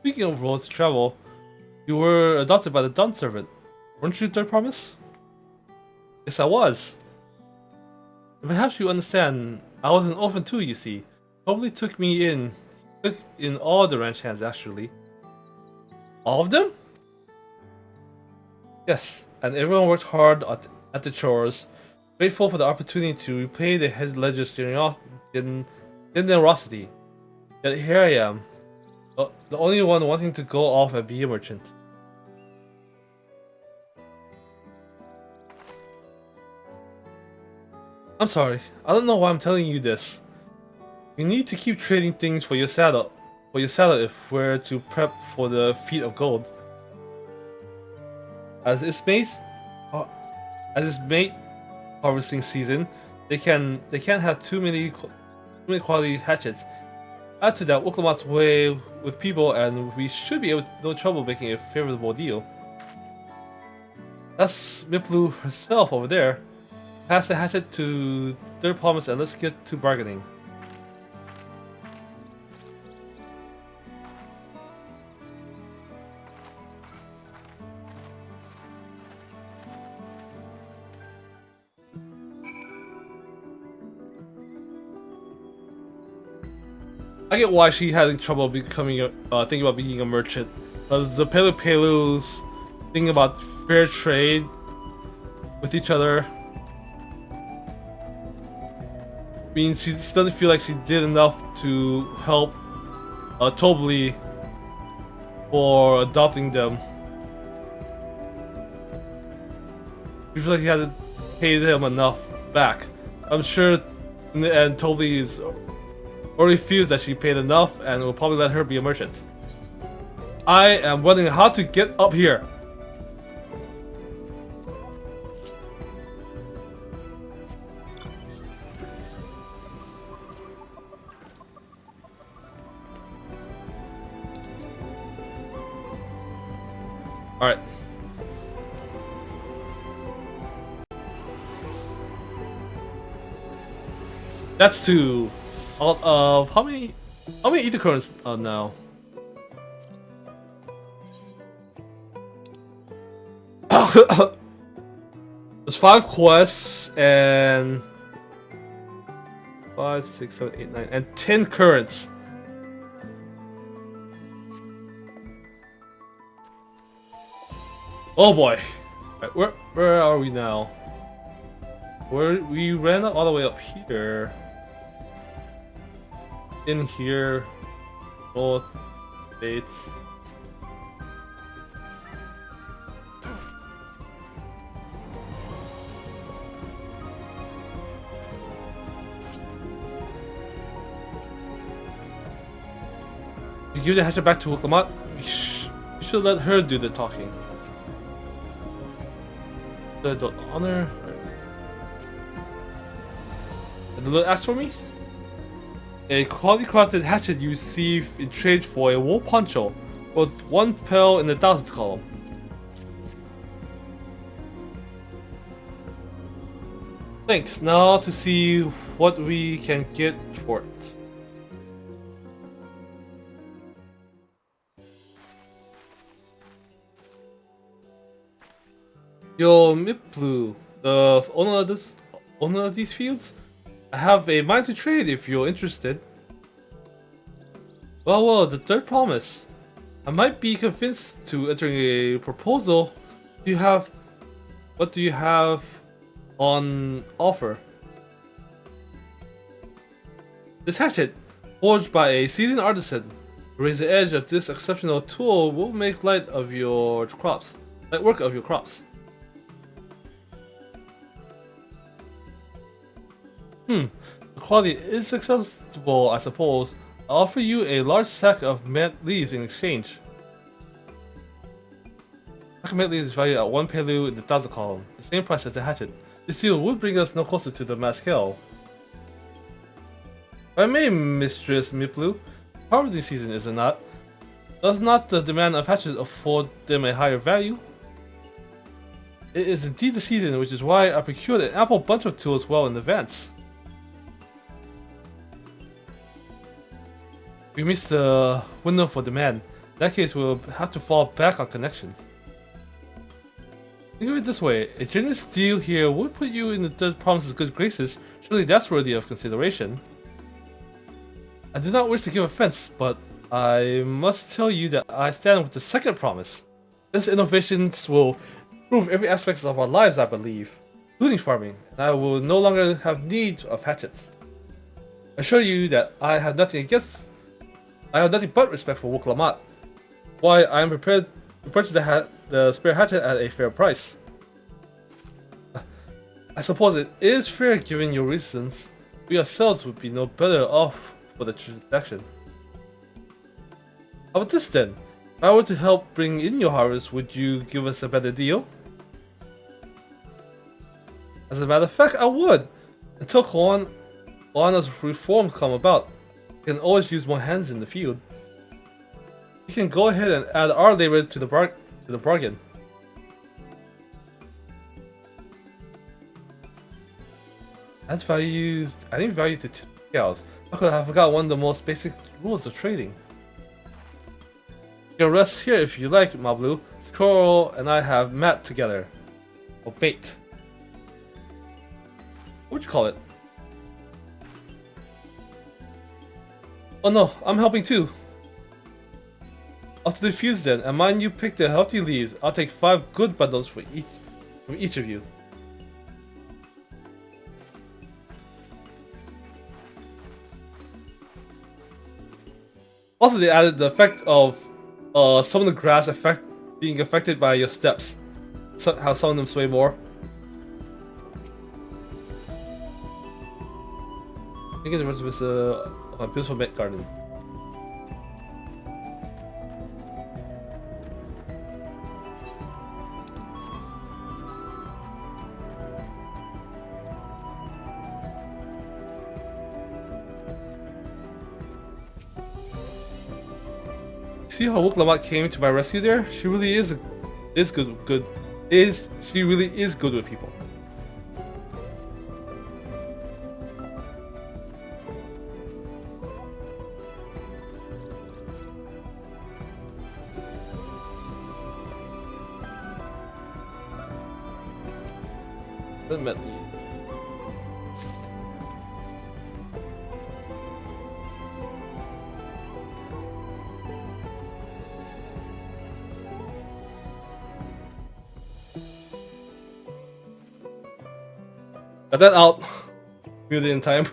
Speaking of roads to travel, you were adopted by the Dawn servant. Weren't you, Third Promise? Yes, I was. And perhaps you understand, I was an orphan too, you see. Probably took in all the ranch hands, actually. All of them? Yes, and everyone worked hard at the chores, grateful for the opportunity to repay the head ledger's generosity. Yet here I am, the only one wanting to go off and be a merchant. I'm sorry, I don't know why I'm telling you this. You need to keep trading things for your saddle if we're to prep for the feat of gold. As it's mate harvesting season, they can't have too many quality hatchets. Add to that Woklamat's way with people, and we should be able to no trouble making a favorable deal. That's Miplu herself over there. Pass the hatchet to Third Promise and let's get to bargaining. I get why she had trouble becoming thinking about being a merchant. Because the Pelus thinking about fair trade with each other means she doesn't feel like she did enough to help Tobli for adopting them. She feels like he had to pay them enough back. I'm sure in the end Tobli is already feels that she paid enough and will probably let her be a merchant. I am wondering how to get up here. Alright. That's 2 out of how many ether currents now? There's 5 quests and 5, 6, 7, 8, 9, and 10 currents. Oh boy. Right, where are we now? We ran all the way up here. In here. North. States. You give the hatchet back to Huklamat? You should let her do the talking. The honor. Did the ask for me? A quality crafted hatchet you receive in trade for a wool poncho with 1 pearl in the 1000th column. Thanks. Now to see what we can get for it. Yo, Miplu, the owner of these fields, I have a mine to trade if you're interested. Well, the third promise. I might be convinced to entering a proposal. What do you have on offer? This hatchet, forged by a seasoned artisan, to raise the edge of this exceptional tool will make light work of your crops. The quality is acceptable, I suppose. I'll offer you a large sack of mint leaves in exchange. Sack of mint leaves is valued at 1 pelu in the 1000 column, the same price as the hatchet. This deal would bring us no closer to the Maskel. If I may, Mistress Miplu, harvesting season is it not? Does not the demand of hatchets afford them a higher value? It is indeed the season, which is why I procured an ample bunch of tools well in advance. We missed the window for demand. In that case, we'll have to fall back on connections. Think of it this way, a generous deal here would put you in the third promise's good graces. Surely that's worthy of consideration. I do not wish to give offense, but I must tell you that I stand with the second promise. This innovations will improve every aspect of our lives, I believe, including farming, and I will no longer have need of hatchets. I assure you that I have nothing but respect for Wuklamat. Why, I am prepared to purchase the spare hatchet at a fair price. I suppose it is fair given your reasons. We ourselves would be no better off for the transaction. How about this then? If I were to help bring in your harvest, would you give us a better deal? As a matter of fact, I would. Until Koana's reforms come about, we can always use more hands in the field. You can go ahead and add our labor to the bargain. Adding value to cows. I forgot one of the most basic rules of trading. You can rest here if you like, Mablu. Squirrel and I have met together. Or bait. What would you call it? Oh no, I'm helping too. Off to the fuse then, and mind you pick the healthy leaves. I'll take 5 good bundles from each of you. Also, they added the effect of some of the grass being affected by your steps. How some of them sway more. I think the rest of it's my beautiful mint garden. See how Wuklamat came to my rescue there? She really is good. She really is good with people. Met these. Got that out. Really in time.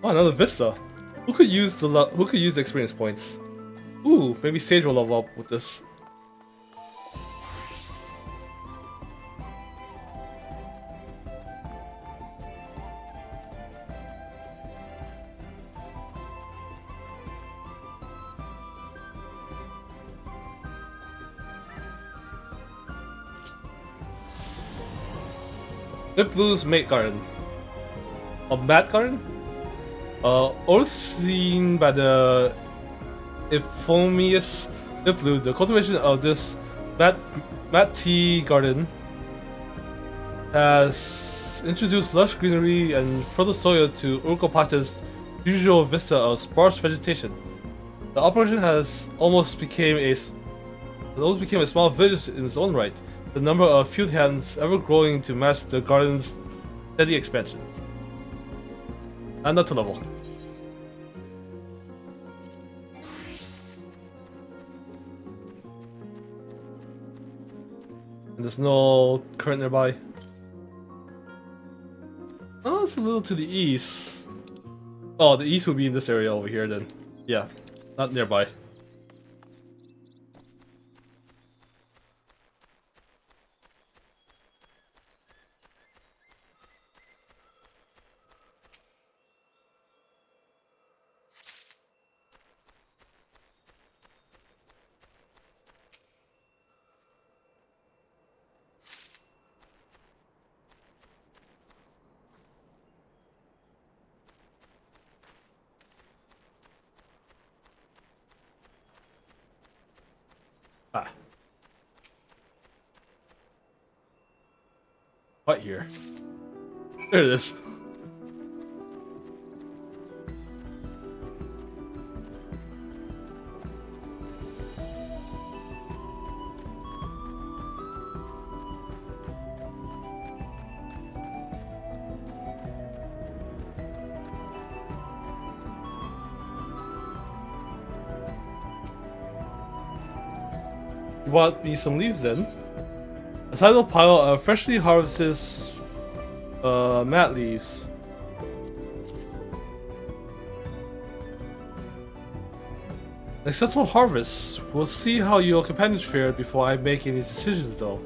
Oh, another Vista. Who could use the experience points? Ooh, maybe Sage will level up with this. Lip Blue's Mate Garden. A Mat Garden? Overseen by the Euphonious Lip Blue, the cultivation of this Mat Tea Garden has introduced lush greenery and further soil to Urkopacha's usual vista of sparse vegetation. The operation has almost became a small village in its own right, the number of field hands ever growing to match the garden's steady expansion. And not to level. And there's no current nearby. Oh, it's a little to the east. Oh, the east would be in this area over here then. Yeah, not nearby. Ah. Right here. There it is. You want me some leaves then? A sizable pile of freshly harvested mat leaves. An acceptable harvest. We'll see how your companions fared before I make any decisions though.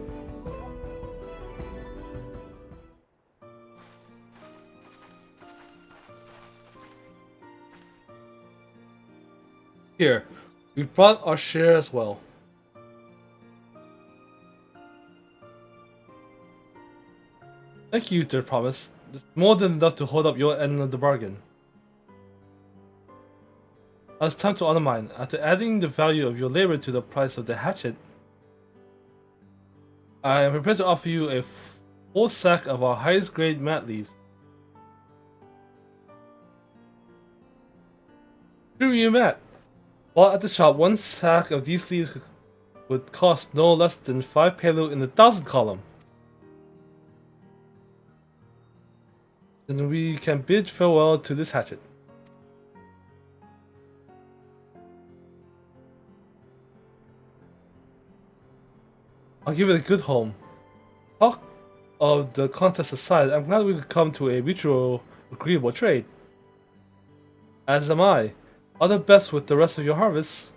Here, we brought our share as well. Thank you, dear Promise. It's more than enough to hold up your end of the bargain. Now it's time to honor mine. After adding the value of your labor to the price of the hatchet, I am prepared to offer you a full sack of our highest grade mat leaves. Here you mat. While at the shop, one sack of these leaves would cost no less than 5 pelu in the 1,000 column. Then we can bid farewell to this hatchet. I'll give it a good home. Talk of the contest aside, I'm glad we could come to a mutual agreeable trade. As am I. All the best with the rest of your harvest.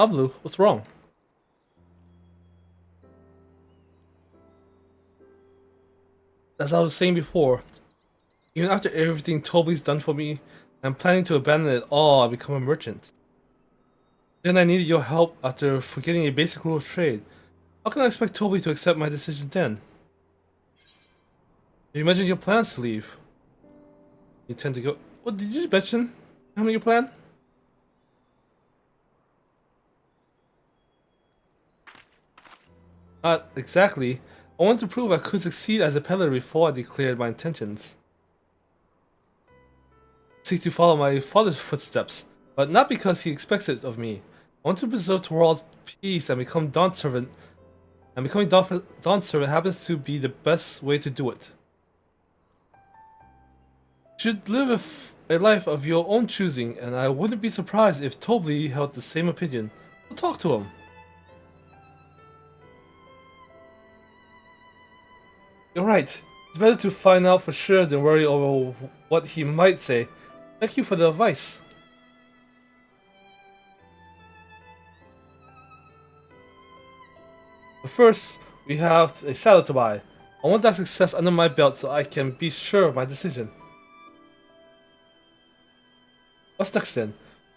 Blue, what's wrong? As I was saying before, even after everything Toby's done for me, I'm planning to abandon it all and become a merchant. Then I needed your help after forgetting a basic rule of trade. How can I expect Toby to accept my decision then? You mentioned your plans to leave. You tend to go... What did you mention? How many you plan? Not exactly. I wanted to prove I could succeed as a peddler before I declared my intentions. I seek to follow my father's footsteps, but not because he expects it of me. I want to preserve the world's peace and become Dawn Servant. And becoming Dawn Servant happens to be the best way to do it. You should live a life of your own choosing, and I wouldn't be surprised if Toby held the same opinion. We'll talk to him. You're right. It's better to find out for sure than worry over what he might say. Thank you for the advice. But first, we have a saddle to buy. I want that success under my belt so I can be sure of my decision. What's next then?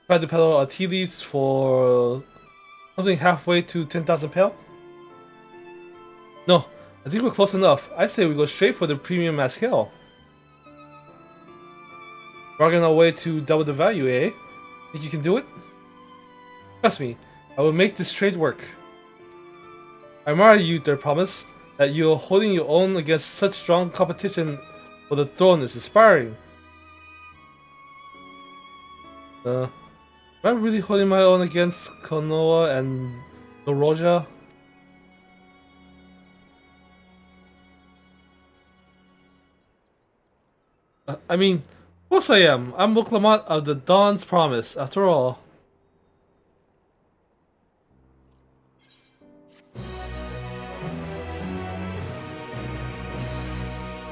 Try to peddle our tea leaves for something halfway to 10,000 pel? No, I think we're close enough. I say we go straight for the premium Mascal. Bargain our way to double the value, eh? Think you can do it? Trust me, I will make this trade work. I admire you, their promise. That you're holding your own against such strong competition for the throne is inspiring. Am I really holding my own against Konoha and Noroja? I mean, of course I am. I'm Muklamant of the Dawn's Promise, after all.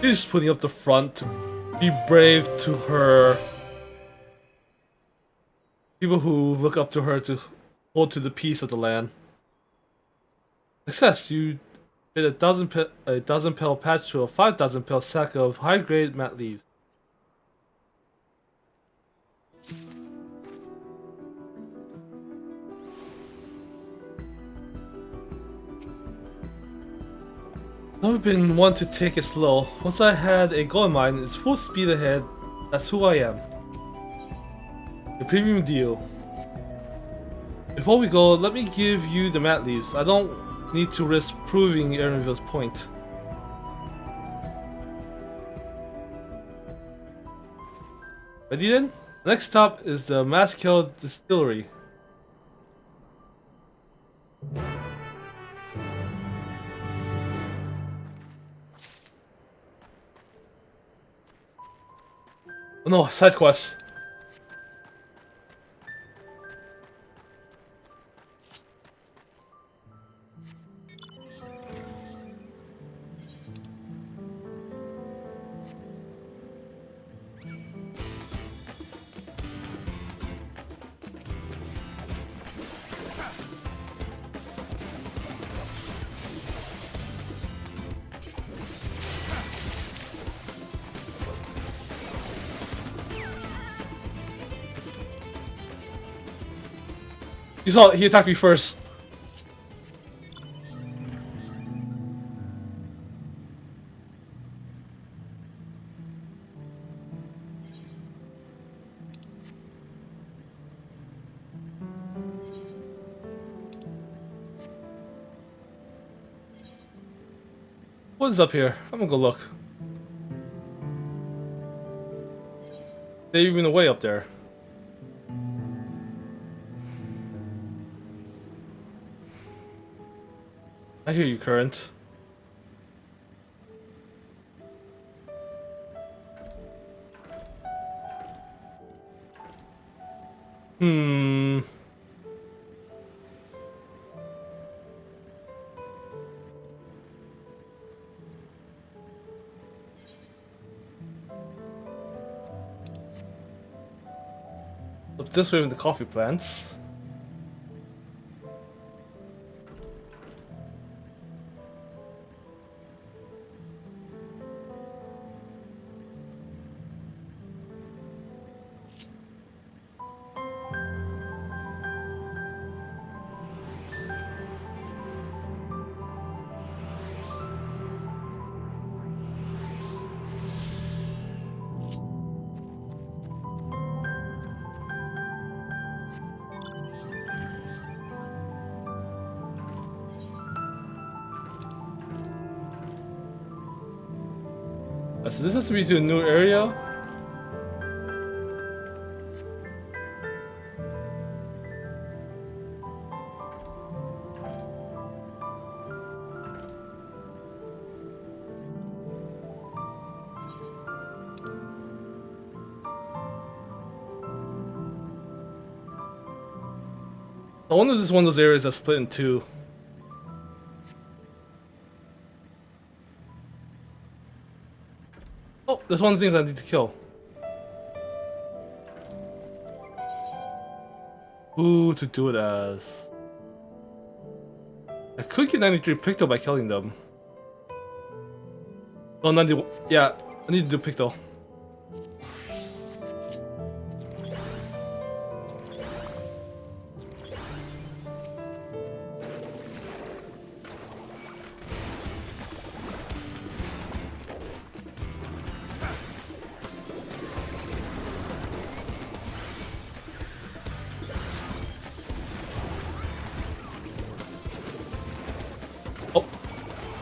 She's just putting up the front to be brave to her. People who look up to her to hold to the peace of the land. Success! You did a dozen pel patch to a 5,000 pel sack of high-grade mat leaves. I've been one to take it slow. Once I had a goal in mind, it's full speed ahead. That's who I am. The premium deal. Before we go, let me give you the mat leaves. I don't need to risk proving Erinville's point. Ready then? Next stop is the Mascal Distillery. Oh no, side quest. You saw it, he attacked me first. What is up here? I'm gonna go look. They're even away up there. I hear you, Current. Up this way with the coffee plants. So this has to be to a new area. I wonder if this is one of those areas that's split in two. Oh, there's one of the things I need to kill. Who to do it as? I could get 93 Picto by killing them. Oh, 91. Yeah, I need to do Picto.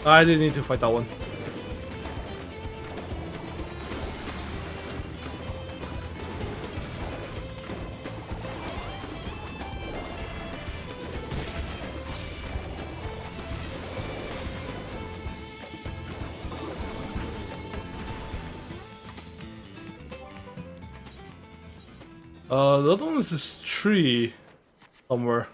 I didn't need to fight that one. The other one is this tree somewhere.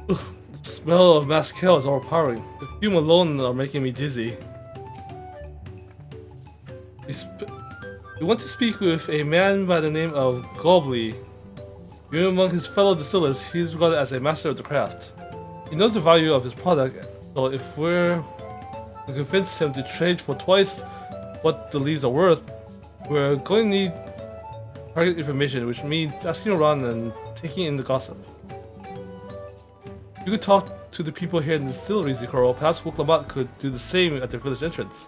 The smell of Mascal is overpowering. The fume alone are making me dizzy. We want to speak with a man by the name of Gobley. Even among his fellow distillers, he is regarded as a master of the craft. He knows the value of his product, so if we're to convince him to trade for twice what the leaves are worth, we're going to need target information, which means asking around and taking in the gossip. You could talk to the people here in the distillery, Zikoro. Perhaps Wuklamat could do the same at their village entrance.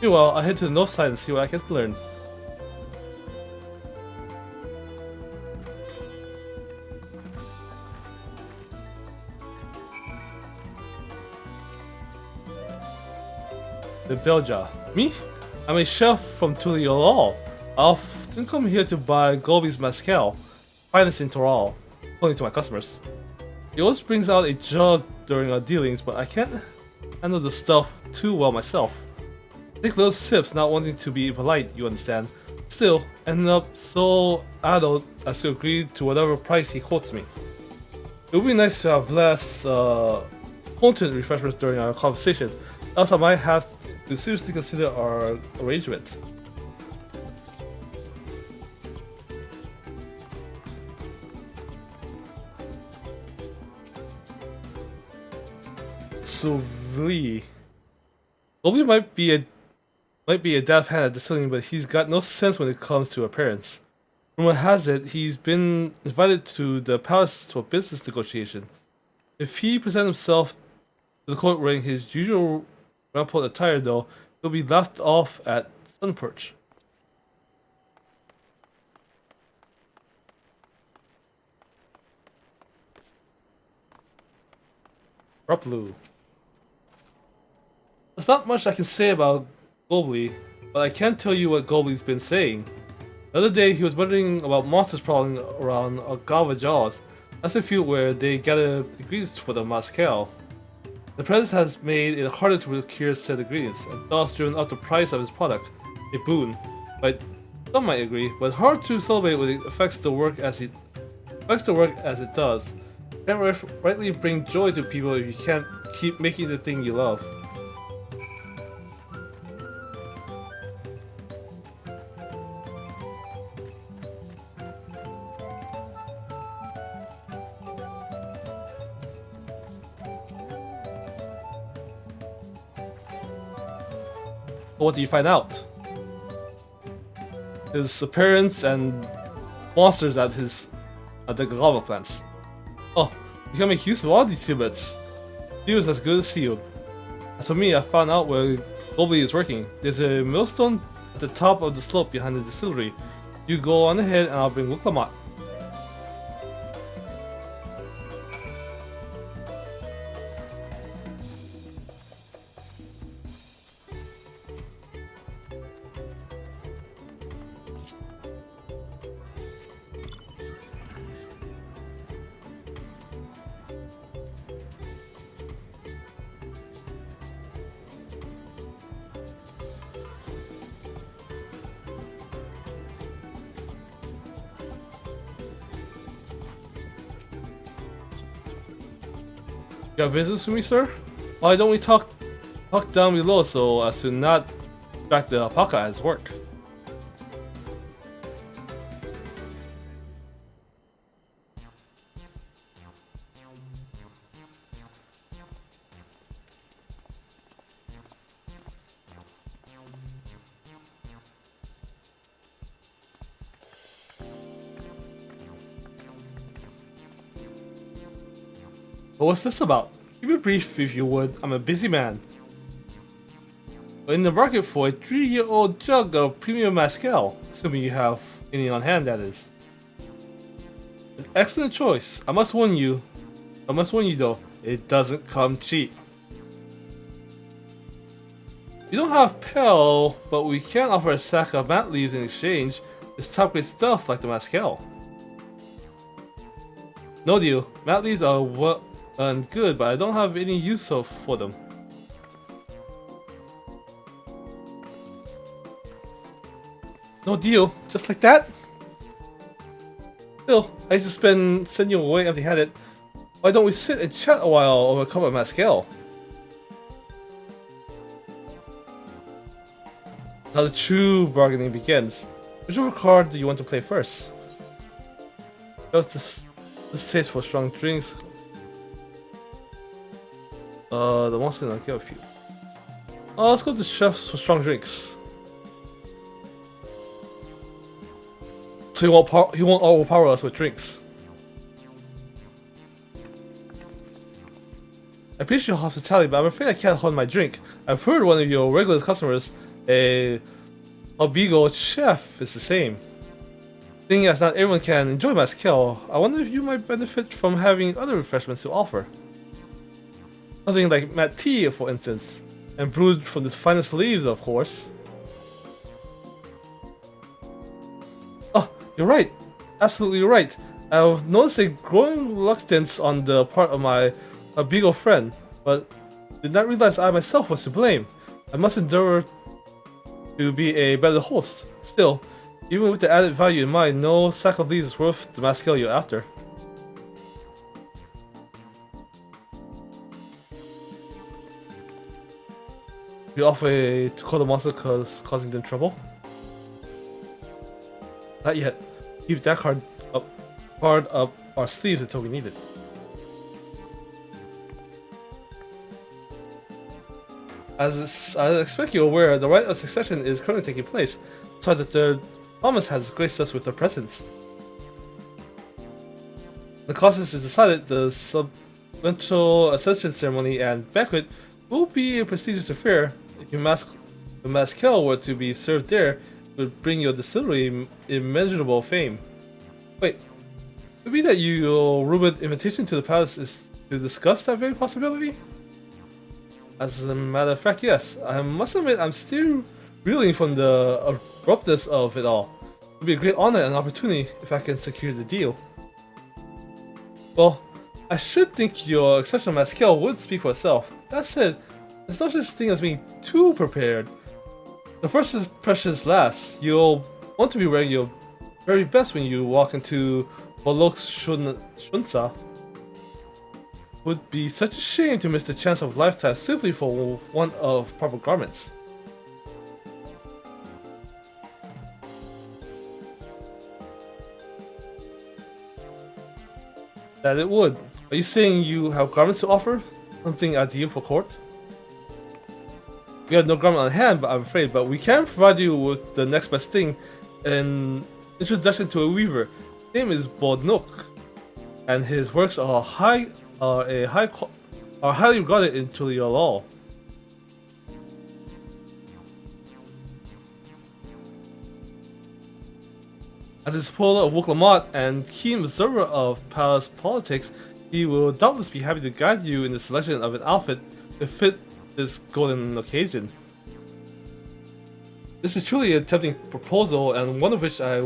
Meanwhile, I'll head to the north side and see what I can learn. The Belja. Me? I'm a chef from Tuliolal. I often come here to buy Gobi's Mescal, finest in Toral, according to my customers. He always brings out a jug during our dealings, but I can't handle the stuff too well myself. Take little sips, not wanting to be polite, you understand. Still, ended up so adult as to agree to whatever price he quotes me. It would be nice to have less potent refreshments during our conversation, else I might have to seriously consider our arrangement. Suvli. Suvli might be a deaf hand at distilling, but he's got no sense when it comes to appearance. Rumor has it he's been invited to the palace for business negotiation. If he presents himself to the court wearing his usual rampant attire, though, he'll be laughed off at Sunperch. Raplu. There's not much I can say about Gobley, but I can tell you what Gobley's been saying. The other day, he was wondering about monsters prowling around Agava Jaws. That's a field where they gather ingredients for the Mezcal. The president has made it harder to procure said ingredients, and thus driven up the price of his product. A boon. But some might agree, but it's hard to celebrate when it affects the work as it does. You can't rightly bring joy to people if you can't keep making the thing you love. What do you find out? His appearance and monsters at the lava plants. Oh, you can make use of all these tidbits. He was as good as sealed. As for me, I found out where Gobley is working. There's a millstone at the top of the slope behind the distillery. You go on ahead and I'll bring Wuklamat. You got business with me, sir? Why don't we talk down below so as to not distract the alpaca at his work? But what's this about? Keep it brief if you would, I'm a busy man. We're in the market for a 3-year-old jug of premium mezcal, assuming you have any on hand, that is. An excellent choice. I must warn you though, it doesn't come cheap. We don't have Pale, but we can offer a sack of mat leaves in exchange. It's top grade stuff like the mezcal. No deal. Mat leaves are well and good, but I don't have any use for them. No deal. Just like that? Still, I used to send you away empty-handed. Why don't we sit and chat a while over a cup of mezcal? Now the true bargaining begins. Whichever card do you want to play first? Just this taste for strong drinks. The monster I'll give a few. Let's go to chefs for strong drinks. So he won't overpower us with drinks. I appreciate your hospitality, but I'm afraid I can't hold my drink. I've heard one of your regular customers, a Albigo chef, is the same. Seeing as not everyone can enjoy mezcal, I wonder if you might benefit from having other refreshments to offer. Something like mat tea, for instance, and brewed from the finest leaves, of course. Oh, you're right. Absolutely right. I've noticed a growing reluctance on the part of my Albigo friend, but did not realize I myself was to blame. I must endeavor to be a better host. Still, even with the added value in mind, no sack of these is worth the mezcal you're after. You offer to call the monster causing them trouble? Not yet. Keep that card up our sleeves until we need it. As I expect you're aware, the rite of succession is currently taking place, so that the promise has graced us with their presence. The causes is decided, the subsequential ascension ceremony and banquet will be a prestigious affair. If the Maskel were to be served there, it would bring your distillery immeasurable fame. Wait, could it be that your rumored invitation to the palace is to discuss that very possibility? As a matter of fact, yes. I must admit I'm still reeling from the abruptness of it all. It would be a great honor and opportunity if I can secure the deal. Well, I should think your exceptional Maskel would speak for itself. That said, there's no such thing as being too prepared. The first impressions last. You'll want to be wearing your very best when you walk into Bolok's Shunsa. Would be such a shame to miss the chance of a lifetime simply for want of proper garments. That it would. Are you saying you have garments to offer? Something ideal for court? We have no garment on hand, but I'm afraid, but we can provide you with the next best thing, an introduction to a weaver. His name is Bodnuk, and his works are highly regarded in Tuliolol. As a supporter of Wuklamat and keen observer of palace politics, he will doubtless be happy to guide you in the selection of an outfit to fit this golden occasion. This is truly a tempting proposal, and one of which I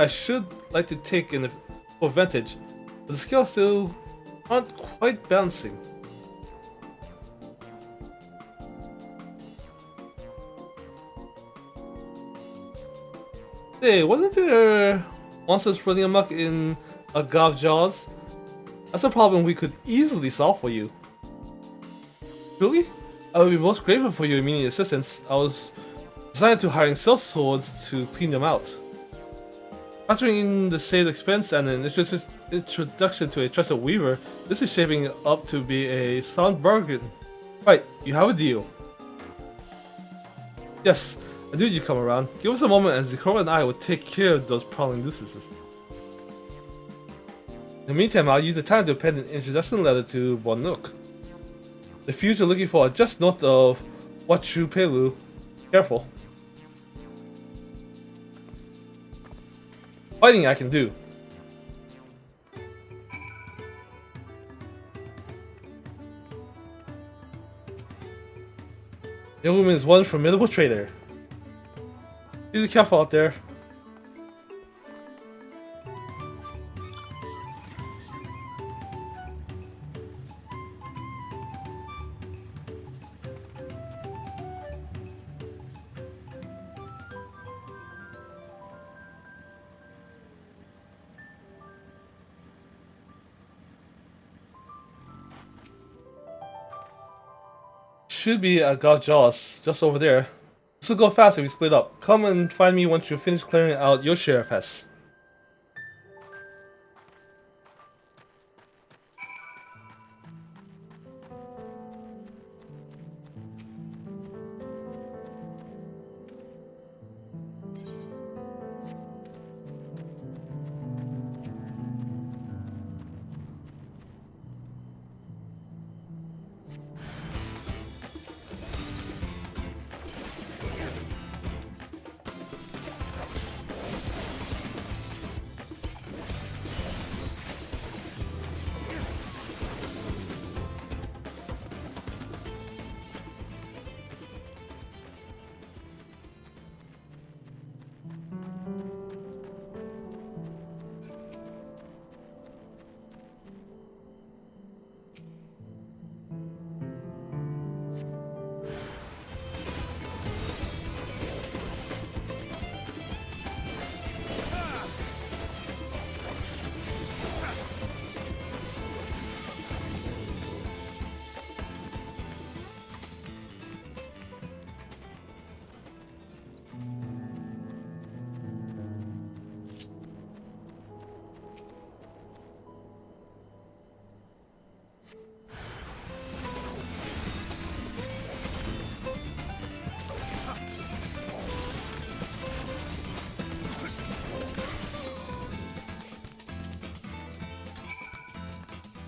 should like to take in full advantage, but the scales still aren't quite balancing. Hey, wasn't there monsters running amok in Agav Jaws? That's a problem we could easily solve for you. Really? I would be most grateful for your immediate assistance. I was designed to hiring sales swords to clean them out. Factoring in the saved expense and an introduction to a trusted weaver, this is shaping up to be a sound bargain. Right, you have a deal. Yes, I knew you'd come around. Give us a moment and Zikoro and I will take care of those prowling nuisances. In the meantime, I'll use the time to pen an introduction letter to Bonuk. The future looking for just north of Wachu Pelu. Careful. Fighting I can do. The woman is one formidable trader. Be careful out there. Should be at God Jaws, just over there. This will go fast if we split up. Come and find me once you finish clearing out your share of pests.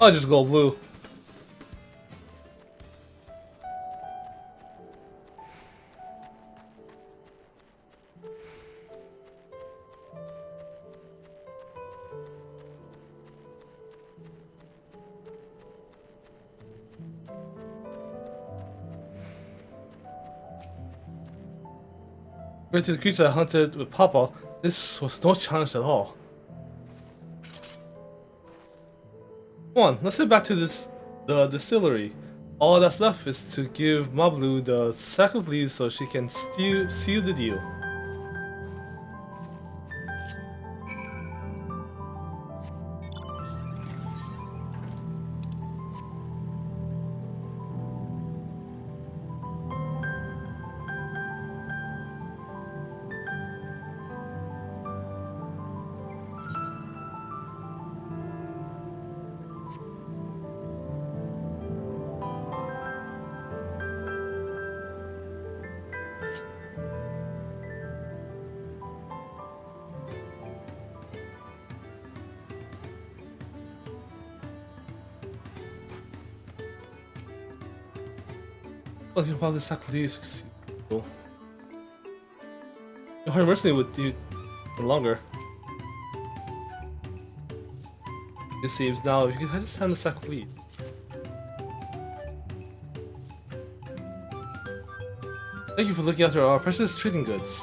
I'll just go blue. Compared to the creature I hunted with Papa, this was no challenge at all. Come on, let's head back to the distillery. All that's left is to give Mablu the sack of leaves so she can seal the deal. Talking about the sack of leaves. Cool. Your hard mercenary would do for longer. It seems now if you could just hand the sack of leaves. Thank you for looking after our precious trading goods.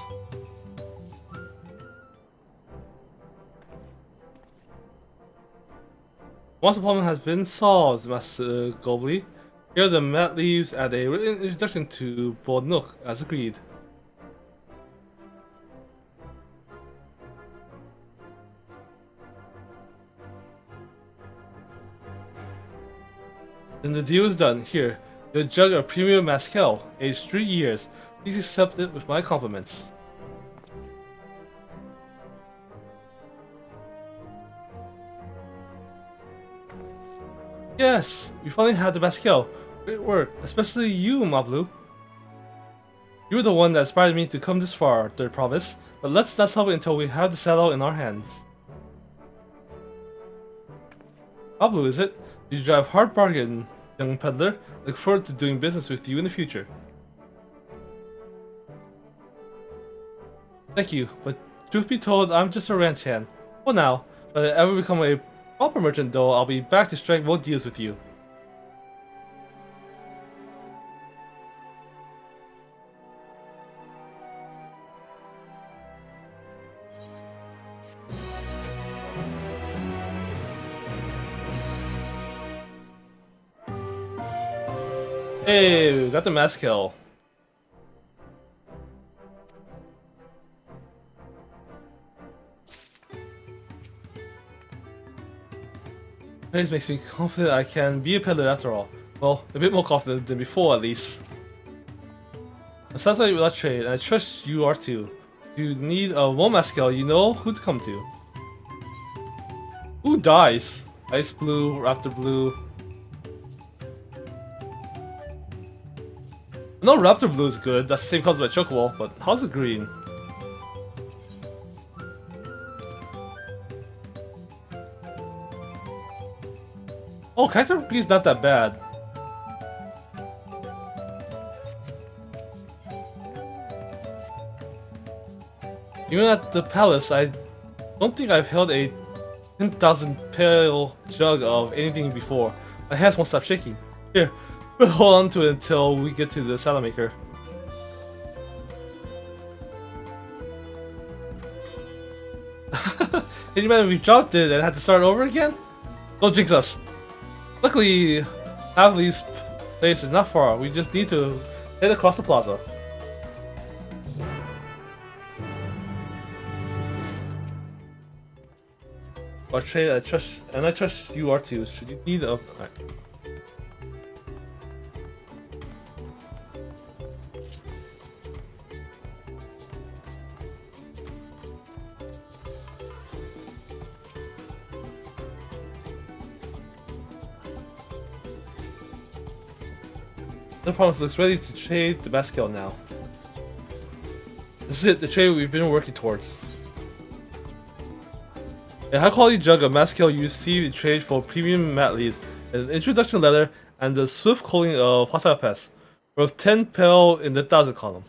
Once the problem has been solved, Master Gobley, here are the mat leaves and a written introduction to Bold Nook, as agreed. Then the deal is done. Here, your jug of premium Mezcal, aged 3 years. Please accept it with my compliments. Yes, we finally have the Mezcal. Great work, especially you, Mablu. You were the one that inspired me to come this far, I promise. But let's not stop it until we have the saddle in our hands. Mablu, is it? You drive hard bargain, young peddler. Look forward to doing business with you in the future. Thank you, but truth be told, I'm just a ranch hand. Well now, if I ever become a proper merchant though, I'll be back to strike more deals with you. Hey, we got the Mezcal. This makes me confident I can be a peddler after all. Well, a bit more confident than before at least. I'm satisfied with that trade, and I trust you are too. If you need a more Mezcal, you know who to come to. Who dies? Ice Blue, Raptor Blue. I know Raptor Blue is good, that's the same color as my Chocobo, but how's it green? Oh, character green is not that bad. Even at the palace, I don't think I've held a 10,000 pail jug of anything before. My hands won't stop shaking. Here, we'll hold on to it until we get to the saddle maker. Can you imagine if we dropped it and had to start over again? Don't jinx us. Luckily, Havli's place is not far. We just need to head across the plaza. Our trade, I trust you are too. Should you need a... Right. The promise looks ready to trade the Mezcal now. This is it, the trade we've been working towards. A high-quality jug of Mascal you receive in trade for premium mat leaves, an introduction letter, and the swift culling of hostile pests, worth 10 pel in the 1,000 column.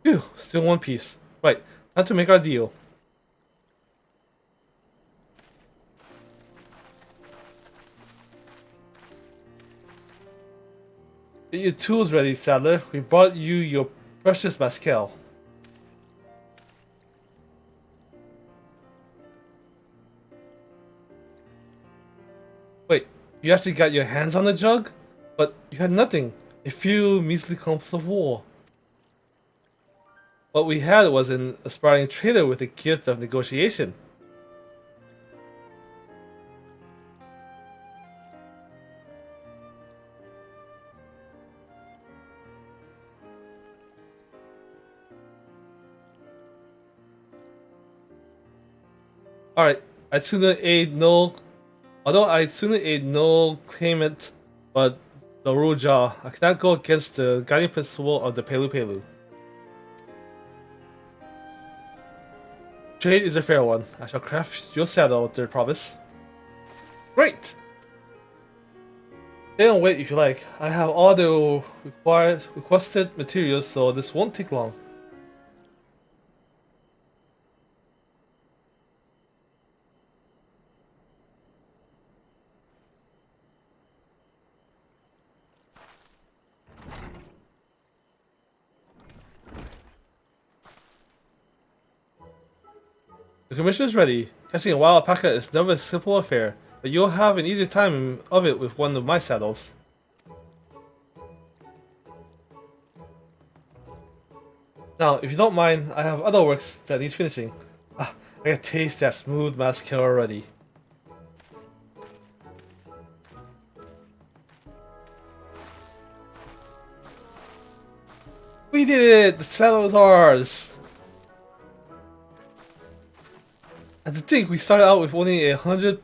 Phew, still one piece. Right, time to make our deal. Get your tools ready, Saddler. We brought you your precious Mascal. Wait, you actually got your hands on the jug? But you had nothing. A few measly clumps of wool. What we had was an aspiring trader with a gift of negotiation. Alright, I'd sooner aid no... Although I'd sooner aid no claimant, but the Ruja, I cannot go against the guiding principle of the Pelu Pelu. Trade is a fair one. I shall craft your saddle, dear promise. Great! Stay and wait if you like. I have all the requested materials, so this won't take long. The commission is ready. Catching a wild alpaca is never a simple affair, but you'll have an easier time of it with one of my saddles. Now, if you don't mind, I have other works that needs finishing. I can taste that smooth Mascal already. We did it! The saddle is ours! And to think we started out with only 100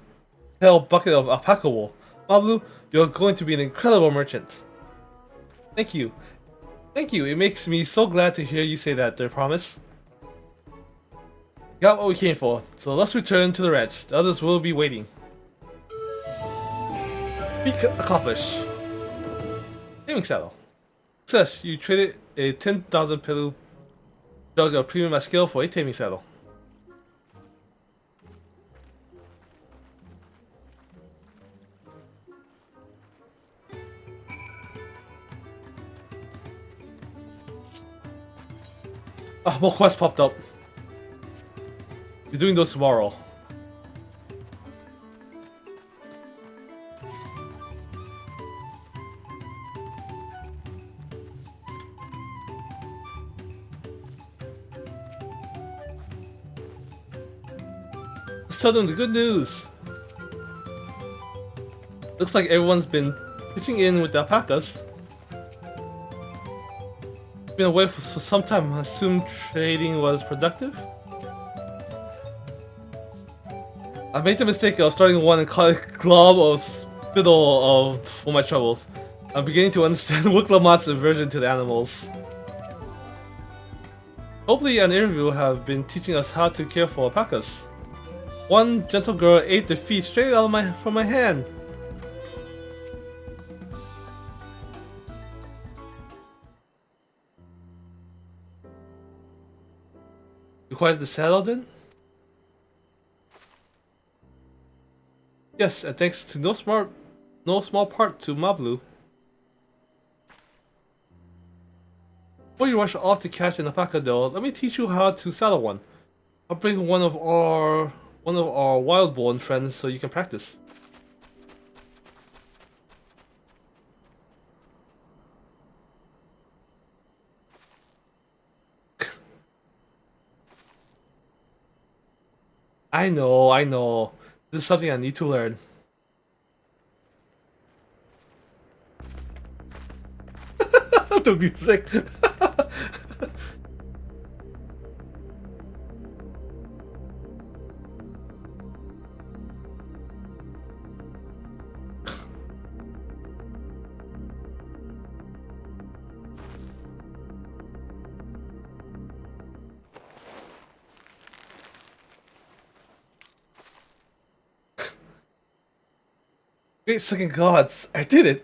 pel bucket of alpaca wool. Mablu, you're going to be an incredible merchant. Thank you. Thank you. It makes me so glad to hear you say that, dear promise. Got what we came for, so let's return to the ranch. The others will be waiting. Feat accomplished. Gaming saddle. Success, you traded a 10,000 pelu jug of premium Mascal for a taming saddle. Ah, more quests popped up. You're doing those tomorrow. Let's tell them the good news. Looks like everyone's been pitching in with the alpacas. Been away for some time. I assume trading was productive. I made the mistake of starting one and calling it glob of spittle for my troubles. I'm beginning to understand Wiklamat's aversion to the animals. Hopefully an interview will have been teaching us how to care for alpacas. One gentle girl ate the feet straight out of from my hand. Requires the saddle then? Yes, and thanks to no small part to Mablu. Before you rush off to catch an alpaca though, let me teach you how to saddle one. I'll bring one of our wild-born friends so you can practice. I know. This is something I need to learn. The music. Great second gods, I did it!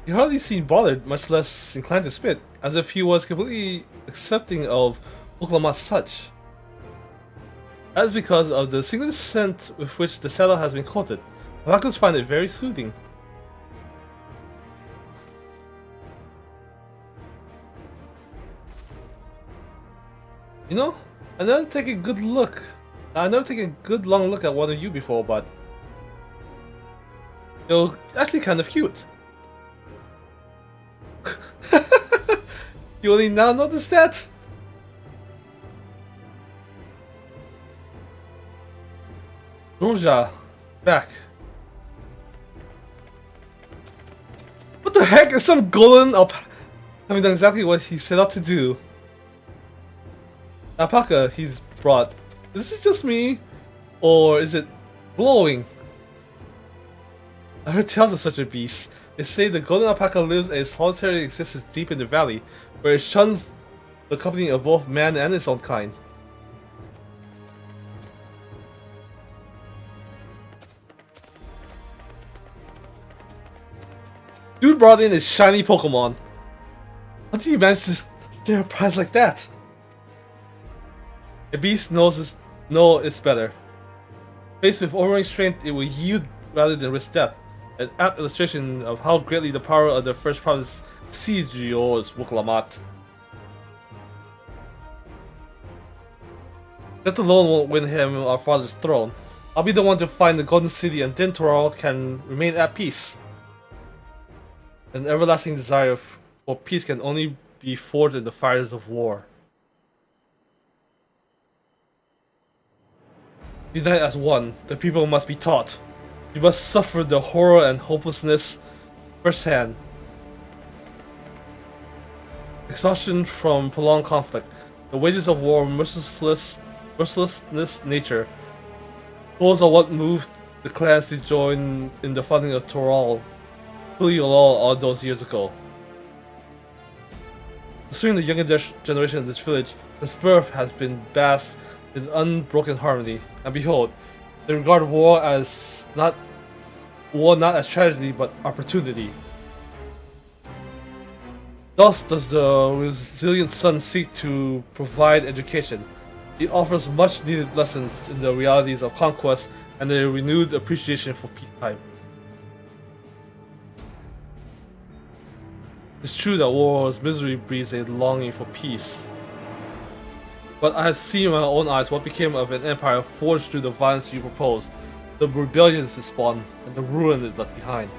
He hardly seemed bothered, much less inclined to spit, as if he was completely accepting of Oklamat's touch. That is because of the singular scent with which the saddle has been coated. Alpacas find it very soothing. You know, I never taken a good look. I've never taken a good long look at one of you before, but you're actually kind of cute. You only now notice that? Roja, back. What the heck is some golden alpaca? I mean, that's exactly what he set out to do. Alpaca he's brought. Is this just me? Or is it glowing? I heard tales of such a beast. They say the golden alpaca lives a solitary existence deep in the valley, where it shuns the company of both man and its own kind. Dude brought in his shiny Pokemon. How did he manage to steal a prize like that? A beast knows it's better. Faced with overwhelming strength, it will yield rather than risk death. An apt illustration of how greatly the power of the first province sees yours, Wuklamat. That alone won't win him our father's throne. I'll be the one to find the Golden City, and then Toral can remain at peace. An everlasting desire for peace can only be forged in the fires of war. Unite as one, the people must be taught. You must suffer the horror and hopelessness firsthand. Exhaustion from prolonged conflict, the wages of war, mercilessness nature. Those are what moved the clans to join in the founding of Toral, all those years ago. Considering the younger generation of this village, since birth has been bathed in unbroken harmony, and behold, they regard war not as tragedy but opportunity. Thus does the resilient son seek to provide education. He offers much needed lessons in the realities of conquest and a renewed appreciation for peacetime. It's true that war's misery breeds a longing for peace. But I have seen with my own eyes what became of an empire forged through the violence you propose, the rebellions it spawned, and the ruin it left behind.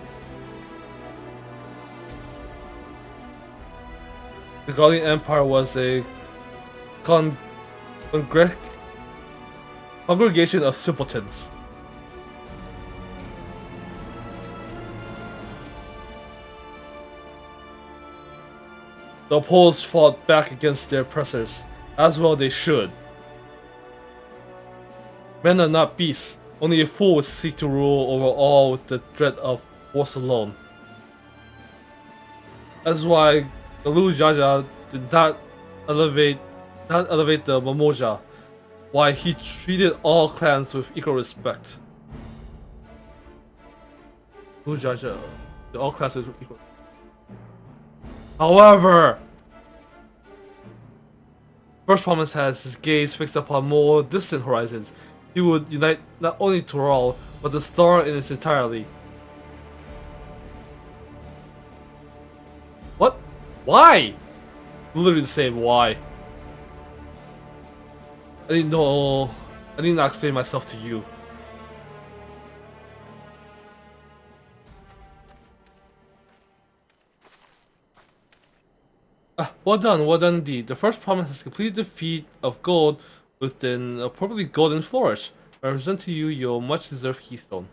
The Guardian Empire was a congregation of simpletons. The opposed fought back against their oppressors, as well they should. Men are not beasts, only a fool would seek to rule over all with the dread of force alone. That's why Galul Jaja did not elevate the Mamoja, why he treated all clans with equal respect. Galul Jaja did all clans with equal. However, First Promise has his gaze fixed upon more distant horizons. He would unite not only Toral, but the star in its entirety. What? Why? Literally the same, why? I need not explain myself to you. Well done indeed. The First Promise has completed the feat of gold with an appropriately golden flourish. I present to you your much-deserved keystone.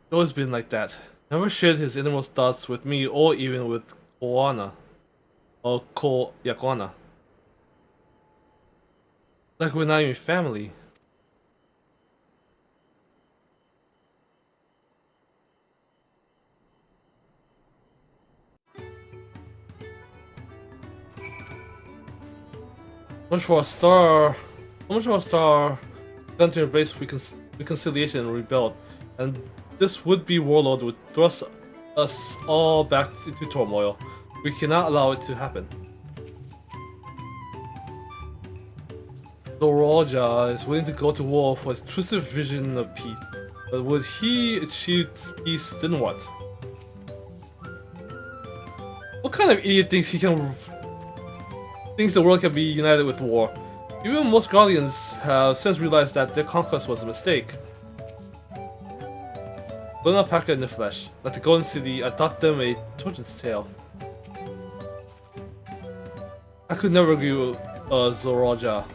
It's always been like that. Never shared his innermost thoughts with me or even with Koana. Or Koana. Like we're not even family. Much for a star. How much for a star? Gun to embrace reconciliation and rebuild, and this would-be warlord would thrust us all back into turmoil. We cannot allow it to happen. Zoroja is willing to go to war for his twisted vision of peace, but would he achieve peace, then what? What kind of idiot thinks the world can be united with war? Even most Guardians have since realized that their conquest was a mistake. Golden Alpaca in the flesh. Like the Golden City, I taught them a children's tale. I could never agree with Zoroja.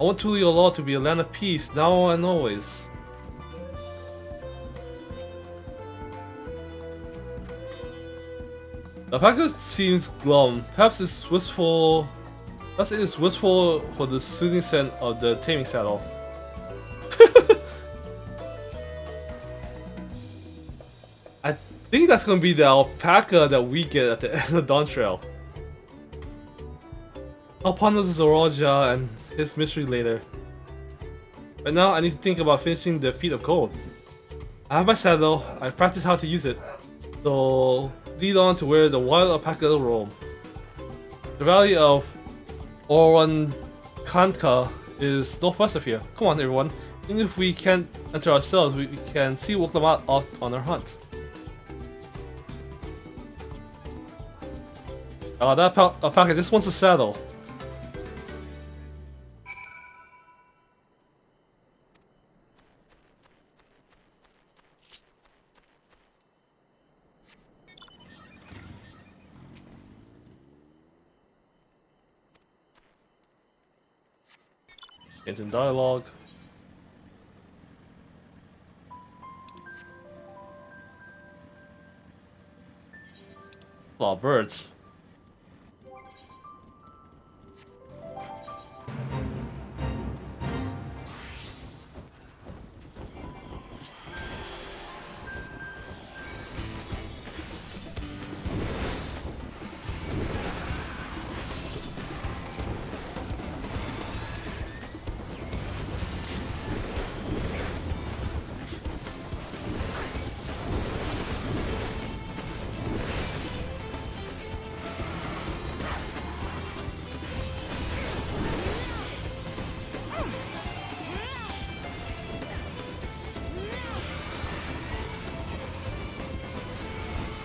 I want Tuliyollal to be a land of peace, now and always. Alpaca seems glum. Perhaps it is wistful for the soothing scent of the taming saddle. I think that's gonna be the alpaca that we get at the end of Dawntrail. I'll ponder Zoroja and his mystery later. Right now, I need to think about finishing the Feet of Gold. I have my saddle, I've practiced how to use it, so lead on to where the wild alpaca roam. The valley of Orankanka is northwest of here. Come on, everyone. Even if we can't enter ourselves, we can see Woklamat off on our hunt. That alpaca just wants a saddle. Engine dialogue. A lot of birds.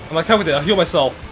I'm like, how could I heal myself?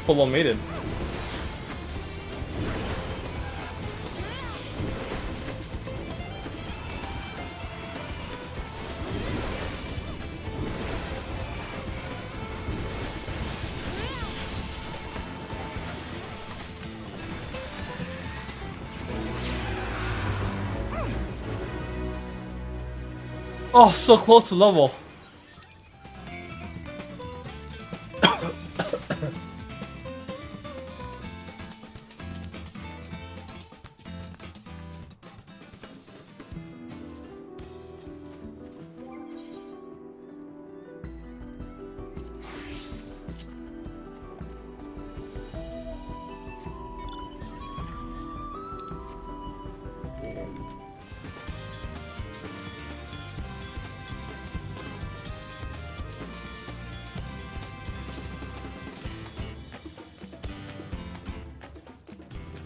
Full on maiden. Oh, so close to level.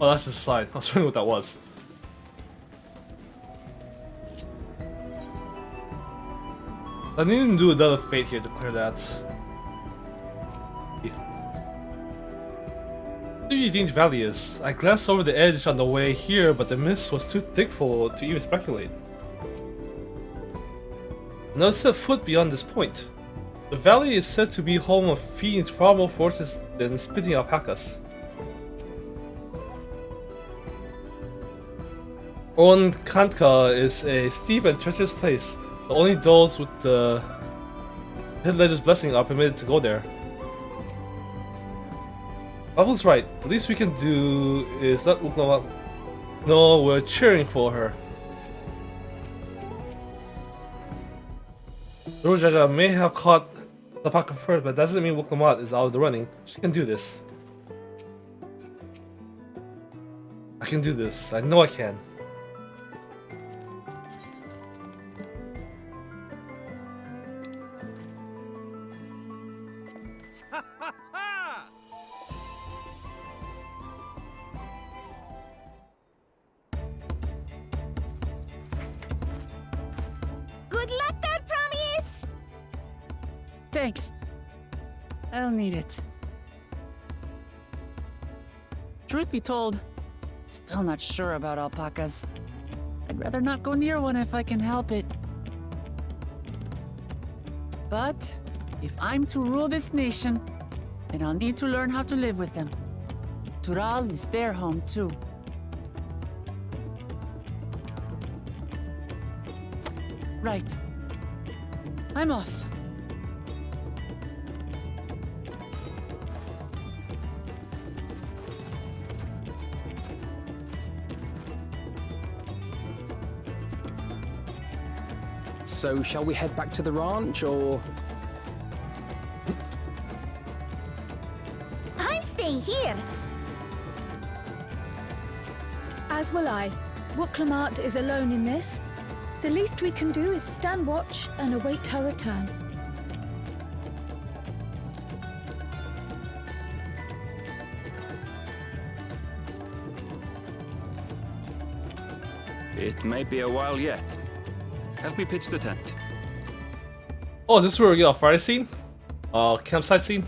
Oh, that's just a slide. I was wondering what that was. I need to do another fate here to clear that. Udine Valley is. I glanced over the edge on the way here, but the mist was too thick to even speculate. No set foot beyond this point. The valley is said to be home of fiends far more ferocious than spitting alpacas. Kantka is a steep and treacherous place, so only those with the Head Ledger's blessing are permitted to go there. Babu's right. The least we can do is let Uklama know we're cheering for her. Rojaja may have caught the Paka first, but that doesn't mean Wuklamat is out of the running. She can do this. I can do this. I know I can. Good luck there, Promise! Thanks. I'll need it. Truth be told, still not sure about alpacas. I'd rather not go near one if I can help it. But if I'm to rule this nation, then I'll need to learn how to live with them. Tural is their home too. Right. I'm off. So, shall we head back to the ranch, or...? I'm staying here. As will I. Wuklamat is alone in this. The least we can do is stand watch and await her return. It may be a while yet. Help me pitch the tent. Oh, this is where we get our Friday scene? Campsite scene?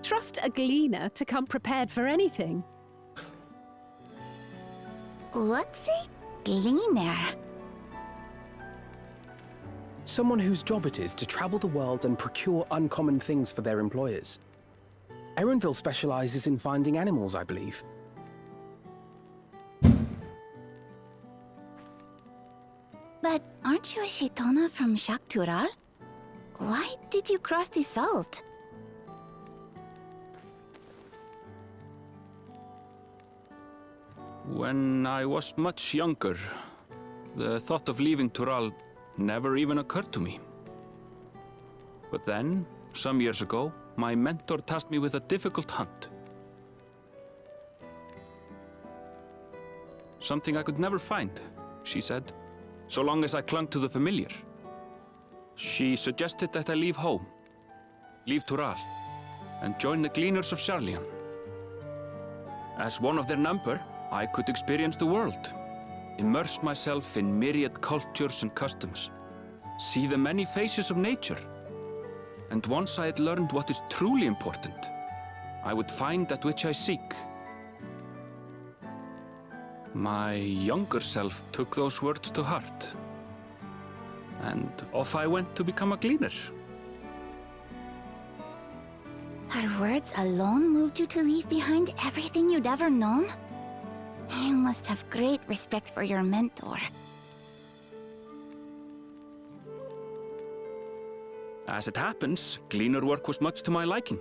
Trust a gleaner to come prepared for anything. What's a gleaner? Someone whose job it is to travel the world and procure uncommon things for their employers. Erenville specializes in finding animals, I believe. But aren't you a Shaitana from Shaktural? Why did you cross the salt? When I was much younger, the thought of leaving Tural never even occurred to me. But then, some years ago, my mentor tasked me with a difficult hunt. Something I could never find, she said, so long as I clung to the familiar. She suggested that I leave home, leave Tural, and join the Gleaners of Sharlian. As one of their number, I could experience the world, immerse myself in myriad cultures and customs, see the many faces of nature. And once I had learned what is truly important, I would find that which I seek. My younger self took those words to heart, and off I went to become a gleaner. Her words alone moved you to leave behind everything you'd ever known? You must have great respect for your mentor. As it happens, gleaner work was much to my liking,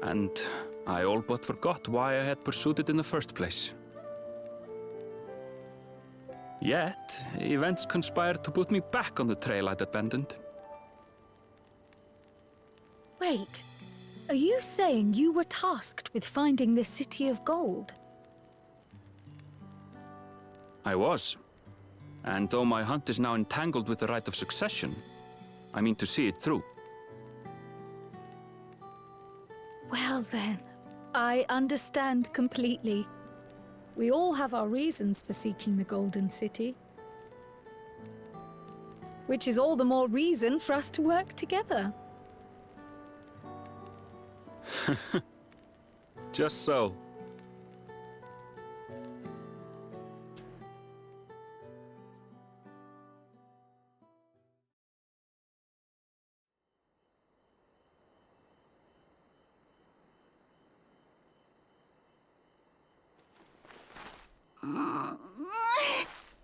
and I all but forgot why I had pursued it in the first place. Yet, events conspired to put me back on the trail I'd abandoned. Wait, are you saying you were tasked with finding the City of Gold? I was. And though my hunt is now entangled with the right of succession, I mean to see it through. Well then, I understand completely. We all have our reasons for seeking the Golden City. Which is all the more reason for us to work together. Just so.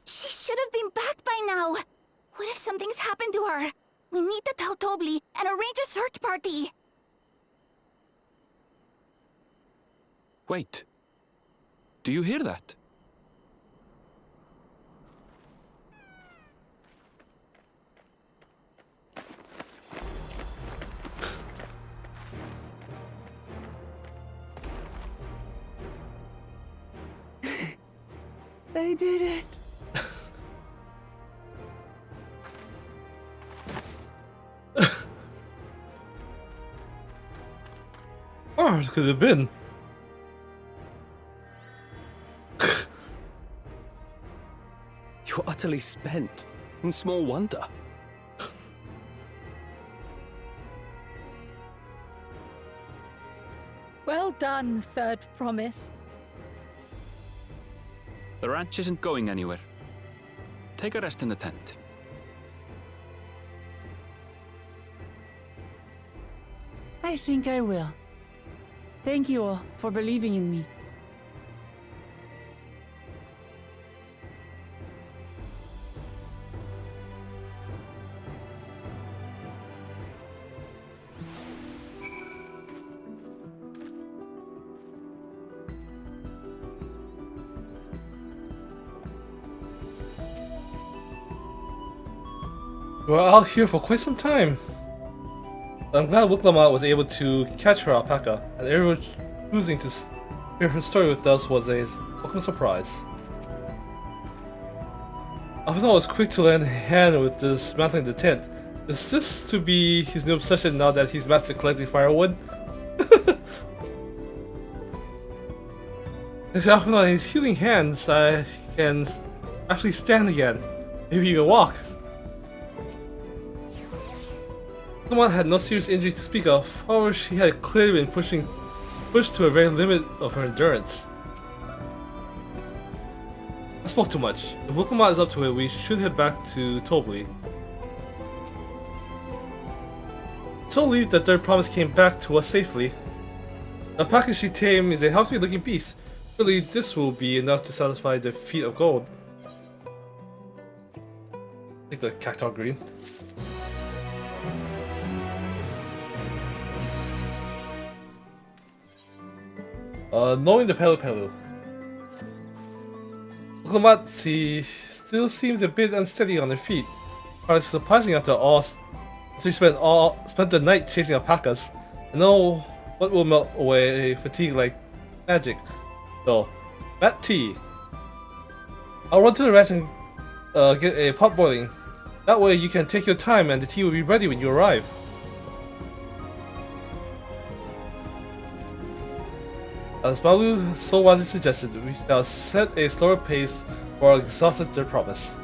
She should have been back by now. What if something's happened to her? We need to tell Tobli and arrange a search party. Wait. Do you hear that? I did it! Oh, it could have been. You're utterly spent, and small wonder. Well done, Third Promise. The ranch isn't going anywhere. Take a rest in the tent. I think I will. Thank you all for believing in me. We're out here for quite some time. I'm glad Wicklamat was able to catch her alpaca, and everyone choosing to hear her story with us was a welcome surprise. Although I was quick to lend a hand with dismantling the tent, is this to be his new obsession now that he's mastered collecting firewood? After on his healing hands, I can actually stand again, maybe even walk. Wicklamat had no serious injuries to speak of, however she had clearly been pushed to a very limit of her endurance. I spoke too much. If Wicklamat is up to it, we should head back to Tobli. So relieved that their promise came back to us safely. The package she tamed is a healthy looking piece. Surely this will be enough to satisfy the feat of gold. Take the cactus green. Knowing the Pelu Pelu. Wicklamat still seems a bit unsteady on her feet. But it's surprising after all, she spent the night chasing alpacas. I know what will melt away fatigue like magic. So, Matt tea. I'll run to the ranch and get a pot boiling. That way you can take your time and the tea will be ready when you arrive. As Balu so wisely suggested, we shall set a slower pace or exhausted their promise.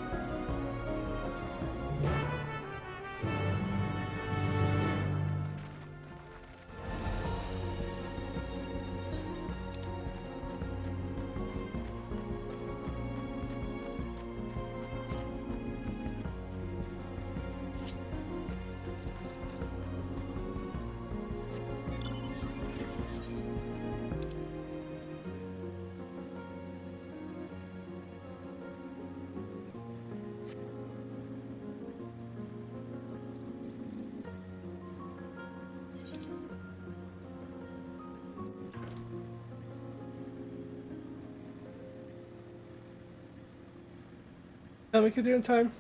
Can I make it there in time?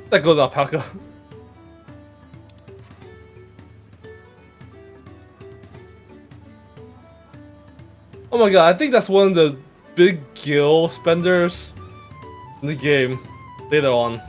That goes alpaca. Oh my god, I think that's one of the big gil spenders in the game later on.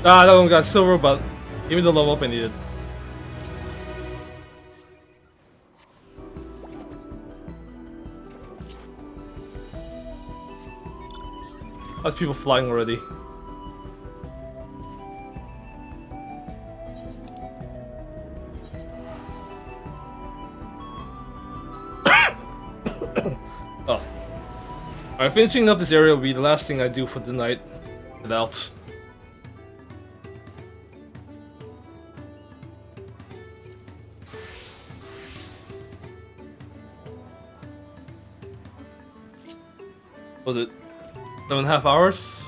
Ah, that one got silver, but give me the level up I needed. That's people flying already. Oh. Alright, finishing up this area will be the last thing I do for the night. Get out. Was it 7.5 hours?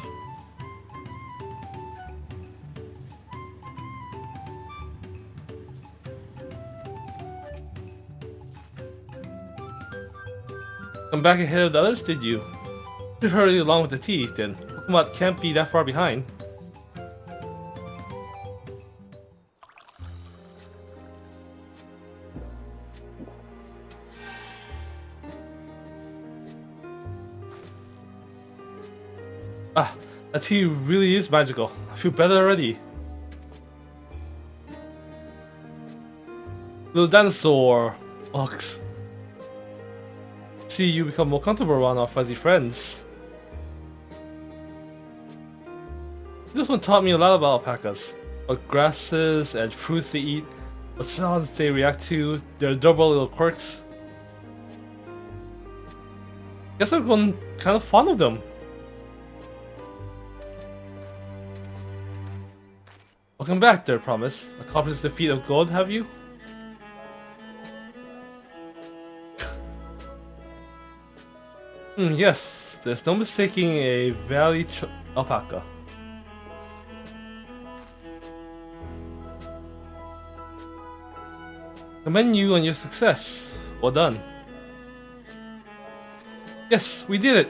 Come back ahead of the others, did you? Should hurry along with the tea, then. Pokemon can't be that far behind. Ah, that tea really is magical. I feel better already. Little dinosaur. Ox. See you become more comfortable around our fuzzy friends. This one taught me a lot about alpacas. What grasses and fruits they eat, what sounds they react to, their adorable little quirks. Guess I've grown kind of fond of them. Welcome back there, Promise. Accomplished the feat of gold, have you? Yes, there's no mistaking a valley alpaca. Commend you on your success. Well done. Yes, we did it!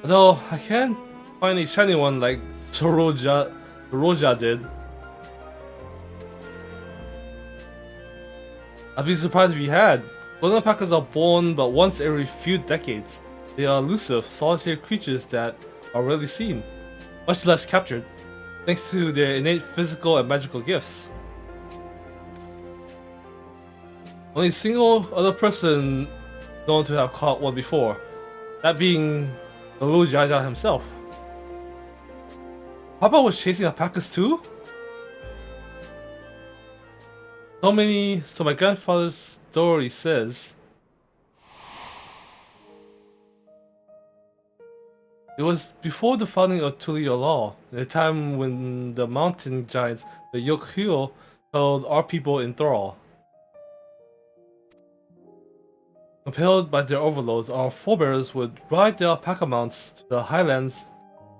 Although I can't find a shiny one like Roja did. I'd be surprised if you had. Golden alpacas are born but once every few decades. They are elusive, solitary creatures that are rarely seen, much less captured, thanks to their innate physical and magical gifts. Only a single other person known to have caught one before, that being the little Jaja himself. Papa was chasing alpacas too? So my grandfather's story says. It was before the founding of Tuliolal, at a time when the mountain giants, the Yokhyul, held our people in thrall. Compelled by their overlords, our forebears would ride their alpaca mounts to the highlands,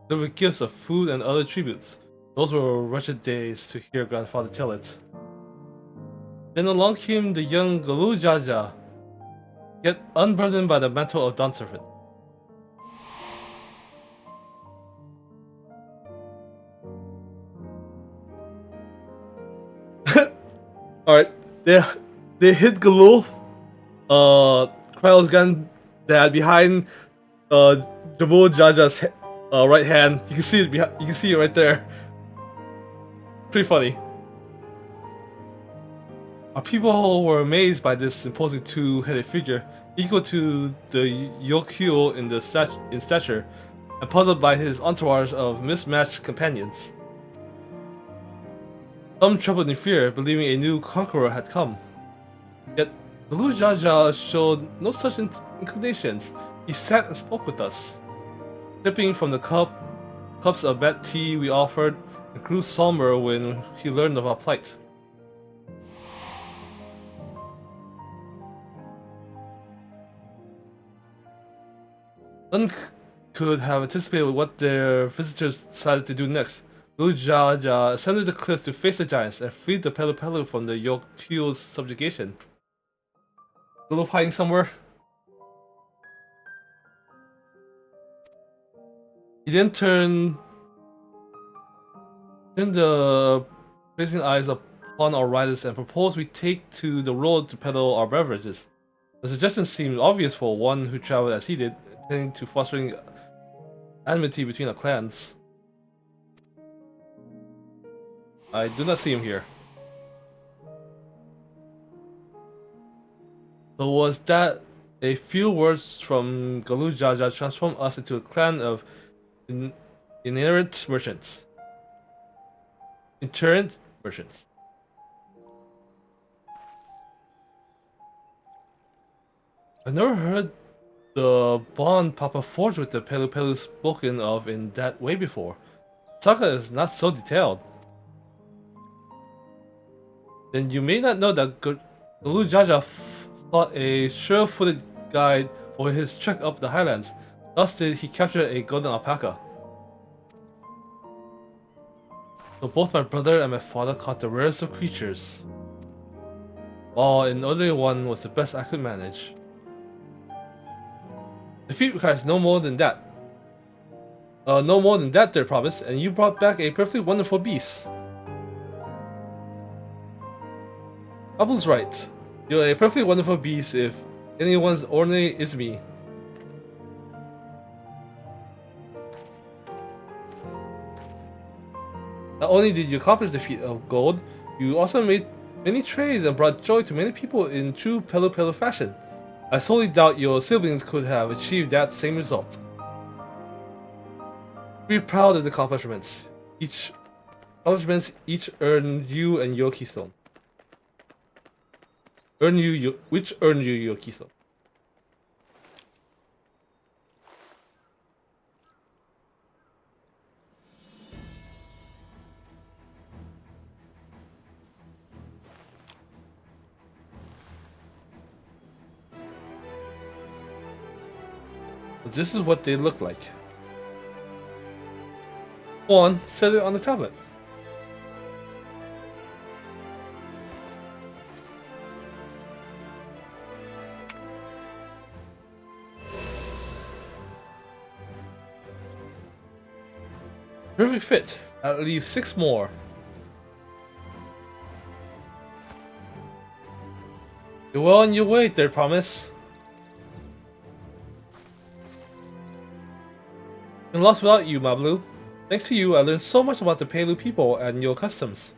deliver gifts of food and other tributes. Those were wretched days to hear grandfather tell it. Then along came the young Galul Jaja, yet unburdened by the mantle of Dawntrail. Alright, they hit Galul, Kryle's granddad behind Jamul Jaja's right hand. You can see it you can see it right there. Pretty funny. Our people were amazed by this imposing two-headed figure, equal to the Yokhyul in stature, and puzzled by his entourage of mismatched companions. Some trembled in fear, believing a new conqueror had come. Yet, the Lu Jaja showed no such inclinations. He sat and spoke with us, sipping from the cups of bad tea we offered, and grew somber when he learned of our plight. None could have anticipated what their visitors decided to do next. Lu Jaja ascended the cliffs to face the giants and freed the Pelu Pelu from the Yokhyul's subjugation. Little hiding somewhere. He then turned the blazing eyes upon our riders and proposed we take to the road to peddle our beverages. The suggestion seemed obvious for one who traveled as he did, intending to fostering enmity between the clans. I do not see him here. So was that a few words from Galul Jaja transformed us into a clan of itinerant merchants? Itinerant merchants. I've never heard the bond Papa forged with the Pelu Pelu spoken of in that way before. Saga is not so detailed. Then you may not know that Galul Jaja sought a sure-footed guide for his trek up the highlands. Thus did he capture a golden alpaca. So both my brother and my father caught the rarest of creatures, while an ordinary one was the best I could manage. The feat requires no more than that. No more than that, their promise, and you brought back a perfectly wonderful beast. Apple's right. You're a perfectly wonderful beast if anyone's ordinary is me. Not only did you accomplish the feat of gold, you also made many trades and brought joy to many people in true Pelu Pelu fashion. I solely doubt your siblings could have achieved that same result. Be proud of the accomplishments. Each earned you and your keystone. Which earned you your keystone. This is what they look like. One, set it on the tablet. Perfect fit. I'll leave 6 more. You're well on your way there, promise. Been lost without you, Mablu. Thanks to you, I learned so much about the Pelu people and your customs.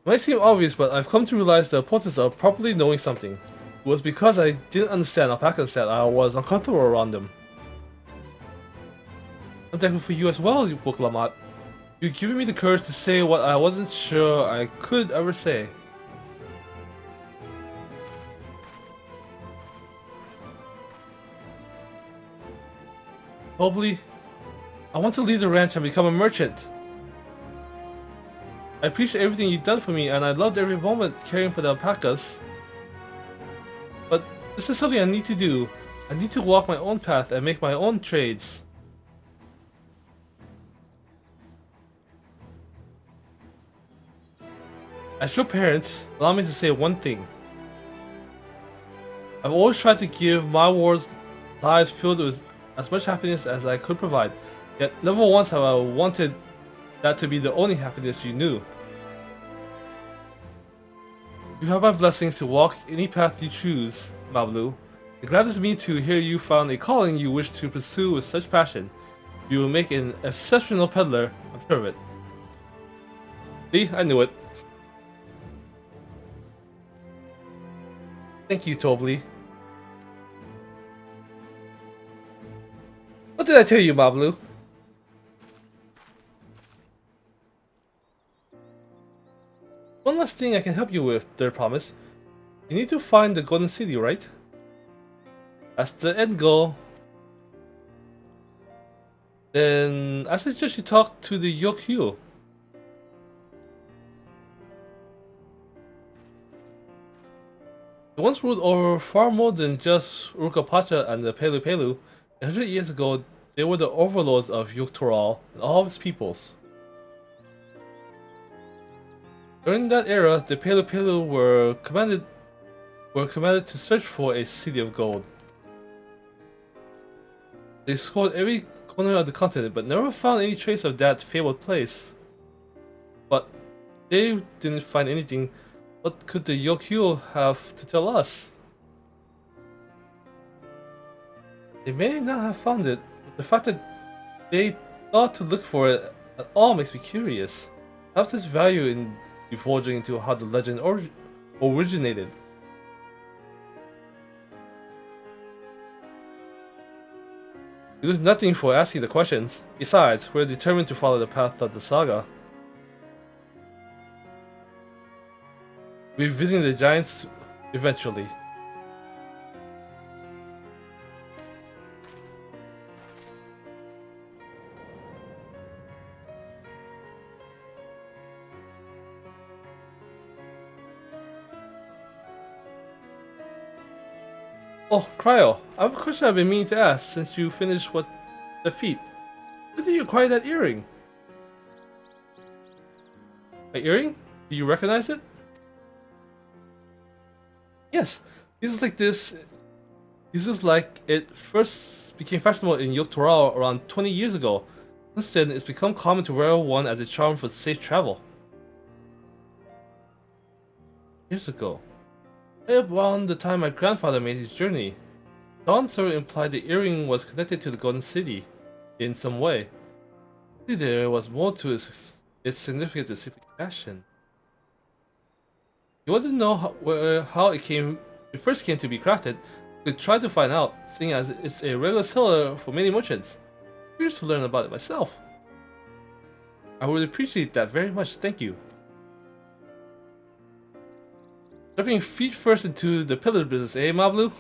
It might seem obvious, but I've come to realize the importance of properly knowing something. It was because I didn't understand alpacas that I was uncomfortable around them. I'm thankful for you as well, Wuklamat. You've given me the courage to say what I wasn't sure I could ever say. Hopefully, I want to leave the ranch and become a merchant. I appreciate everything you've done for me, and I loved every moment caring for the alpacas. But this is something I need to do. I need to walk my own path and make my own trades. As your parents, allow me to say one thing. I've always tried to give my wards lives filled with as much happiness as I could provide, yet never once have I wanted that to be the only happiness you knew. You have my blessings to walk any path you choose, Mablu. It gladdens me to hear you found a calling you wish to pursue with such passion. You will make an exceptional peddler, I'm sure of it. See, I knew it. Thank you, Tobli. What did I tell you, Mablu? One last thing I can help you with, dear promise. You need to find the Golden City, right? That's the end goal. Then I suggest you talk to the Yokyu. They once ruled over far more than just Urukpacha and the Pelu Pelu. 100 years ago, they were the overlords of Yug'Toral and all of its peoples. During that era, the Pelu Pelu were commanded to search for a city of gold. They explored every corner of the continent, but never found any trace of that fabled place. But they didn't find anything. What could the Yokyu have to tell us? They may not have found it, but the fact that they thought to look for it at all makes me curious. Perhaps there's value in divulging into how the legend originated. We lose nothing for asking the questions. Besides, we're determined to follow the path of the saga. We're visiting the giants eventually. Oh, Cryo, I have a question I've been meaning to ask since you finished what the feat. Where did you acquire that earring? An earring? Do you recognize it? Yes, this is like this. This is like it first became fashionable in Dawntrail around 20 years ago. Since then, it's become common to wear one as a charm for safe travel. Years ago, around the time my grandfather made his journey, Dawntrail implied the earring was connected to the Golden City in some way. There was more to its significance than simply fashion. You want to know how it first came to be crafted? You could try to find out, seeing as it's a regular seller for many merchants. I'm curious to learn about it myself. I would appreciate that very much, thank you. Jumping feet first into the pillar business, eh, Mablu?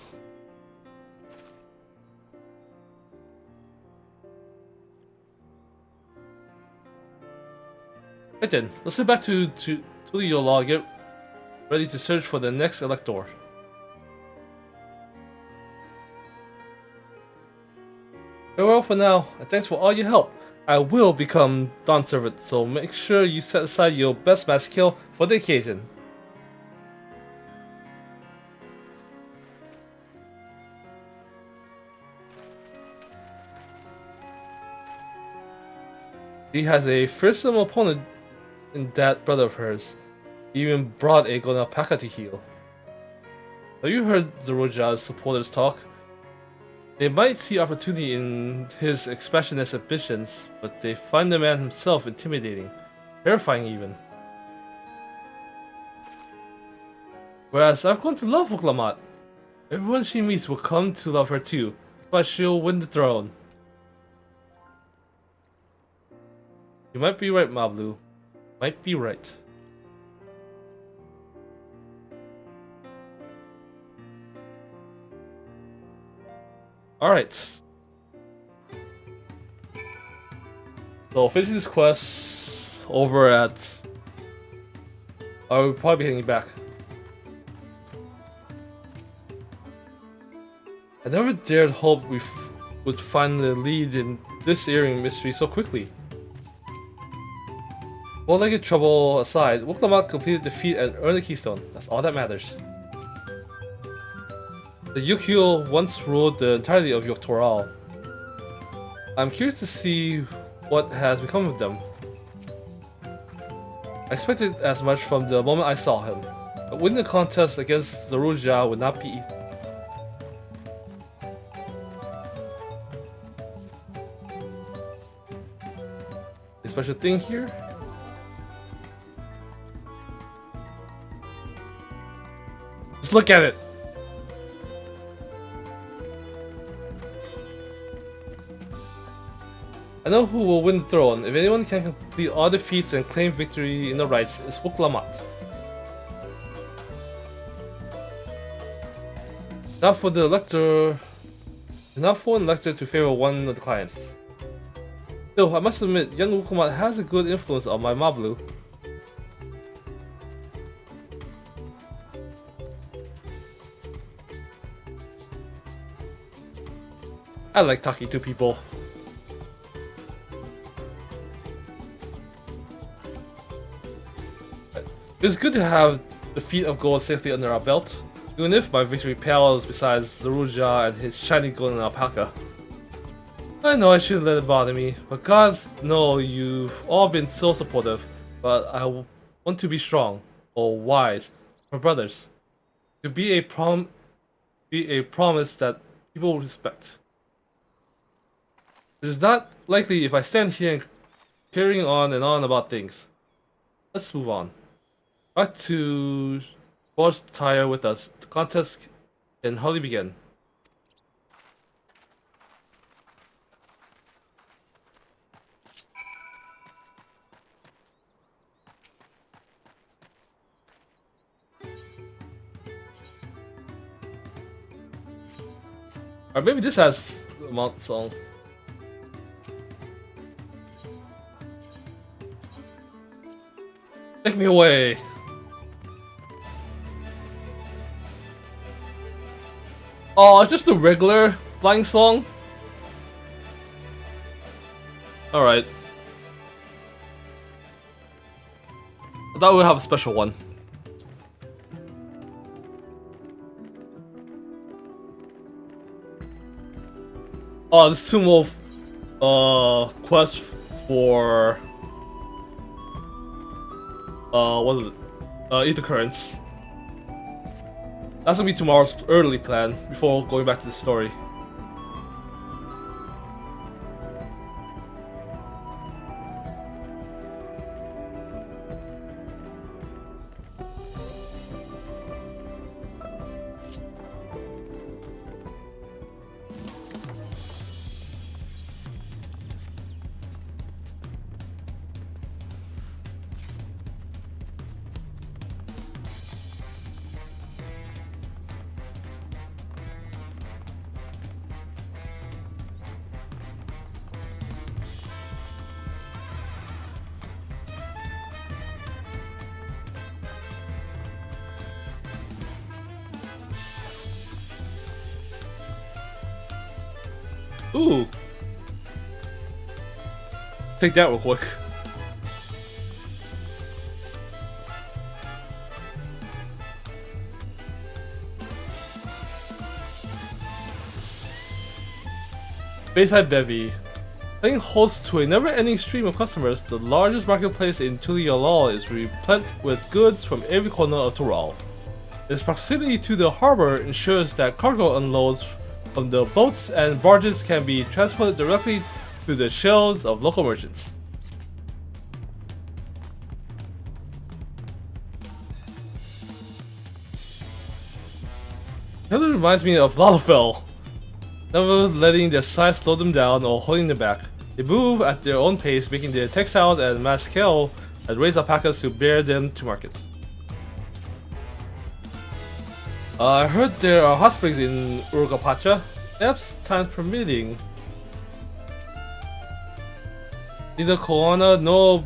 Right then, let's head back to Tuliyola, get ready to search for the next elector. Farewell for now, and thanks for all your help. I will become Dawn Servant, so make sure you set aside your best mass skill for the occasion. She has a fearsome opponent in that brother of hers. He even brought a golden alpaca to heal. Have you heard Zeroja's supporters talk? They might see opportunity in his expressionist ambitions, but they find the man himself intimidating, terrifying even. Whereas I've grown to love Vuklamat. Everyone she meets will come to love her too, but she'll win the throne. You might be right, Mablu. Might be right. Alright. So finishing this quest over at... I will probably be heading back. I never dared hope we would find the lead in this earring mystery so quickly. Four-legged trouble aside, Wuklamat completed the feat and earned the keystone. That's all that matters. The Yukio once ruled the entirety of Dawntrail. I'm curious to see what has become of them. I expected as much from the moment I saw him. But winning the contest against Zeruja would not be easy. A special thing here? Just look at it! I know who will win the throne. If anyone can complete all the feats and claim victory in the rites, it's Wuklamat. Not for the elector. Not for an elector to favor one of the clients. Still, I must admit, young Wuklamat has a good influence on my Mablu. I like talking to people. It's good to have the feat of gold safely under our belt, even if my victory pales beside Zeruja and his shiny golden alpaca. I know I shouldn't let it bother me, but gods know you've all been so supportive, but I want to be strong, or wise, My brothers, to be a promise that people will respect. It is not likely if I stand here and carrying on and on about things. Let's move on. Back to Forge Tire with us. The contest can hardly begin. Or maybe this has a mount song. Take me away. Oh, it's just a regular flying song. Alright. I thought we'd have a special one. Oh, there's two more quests for what is it? Ether Currents. That's gonna be tomorrow's early plan before going back to the story. Ooh. Take that real quick. Bayside Bevy. Playing host to a never-ending stream of customers, the largest marketplace in Tuliolol is replete with goods from every corner of Tural. Its proximity to the harbor ensures that cargo unloads from the boats and barges can be transported directly to the shelves of local merchants. That reminds me of Lalafell, never letting their size slow them down or holding them back. They move at their own pace, making their textiles and mass scale and raise alpacas to bear them to market. I heard there are hot springs in Urugapacha. Perhaps time permitting. Neither Koana nor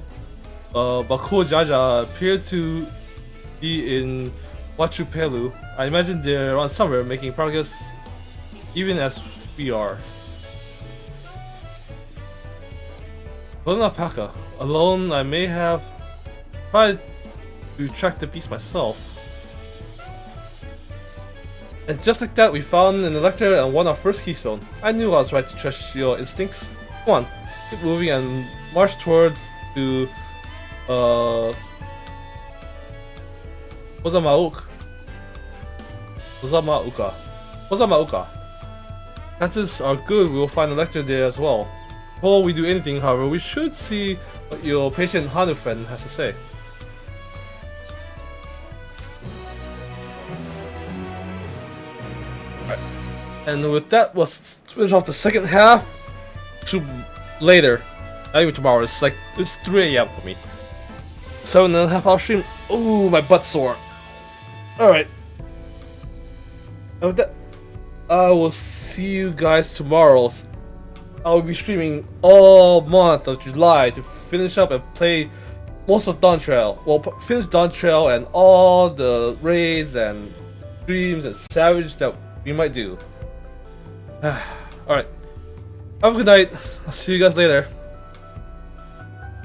Baku Jaja appear to be in Wachupelu. I imagine they're around somewhere making progress even as we are. Golden Alpaca. Alone I may have tried to track the beast myself. And just like that, we found an Elector and won our first keystone. I knew I was right to trust your instincts. Come on, keep moving and march towards to Ozamauka. Chances are good we will find an Elector there as well. Before we do anything, however, we should see what your patient Hanu friend has to say. And with that, we'll finish off the second half to later. Not even tomorrow, it's 3 AM for me. 7.5 hour stream. Ooh, my butt's sore. Alright. And with that, I will see you guys tomorrow. I will be streaming all month of July to finish up and play most of Dawntrail. Well, finish Dawntrail and all the raids and streams and Savage that we might do. Alright. Have a good night. I'll see you guys later.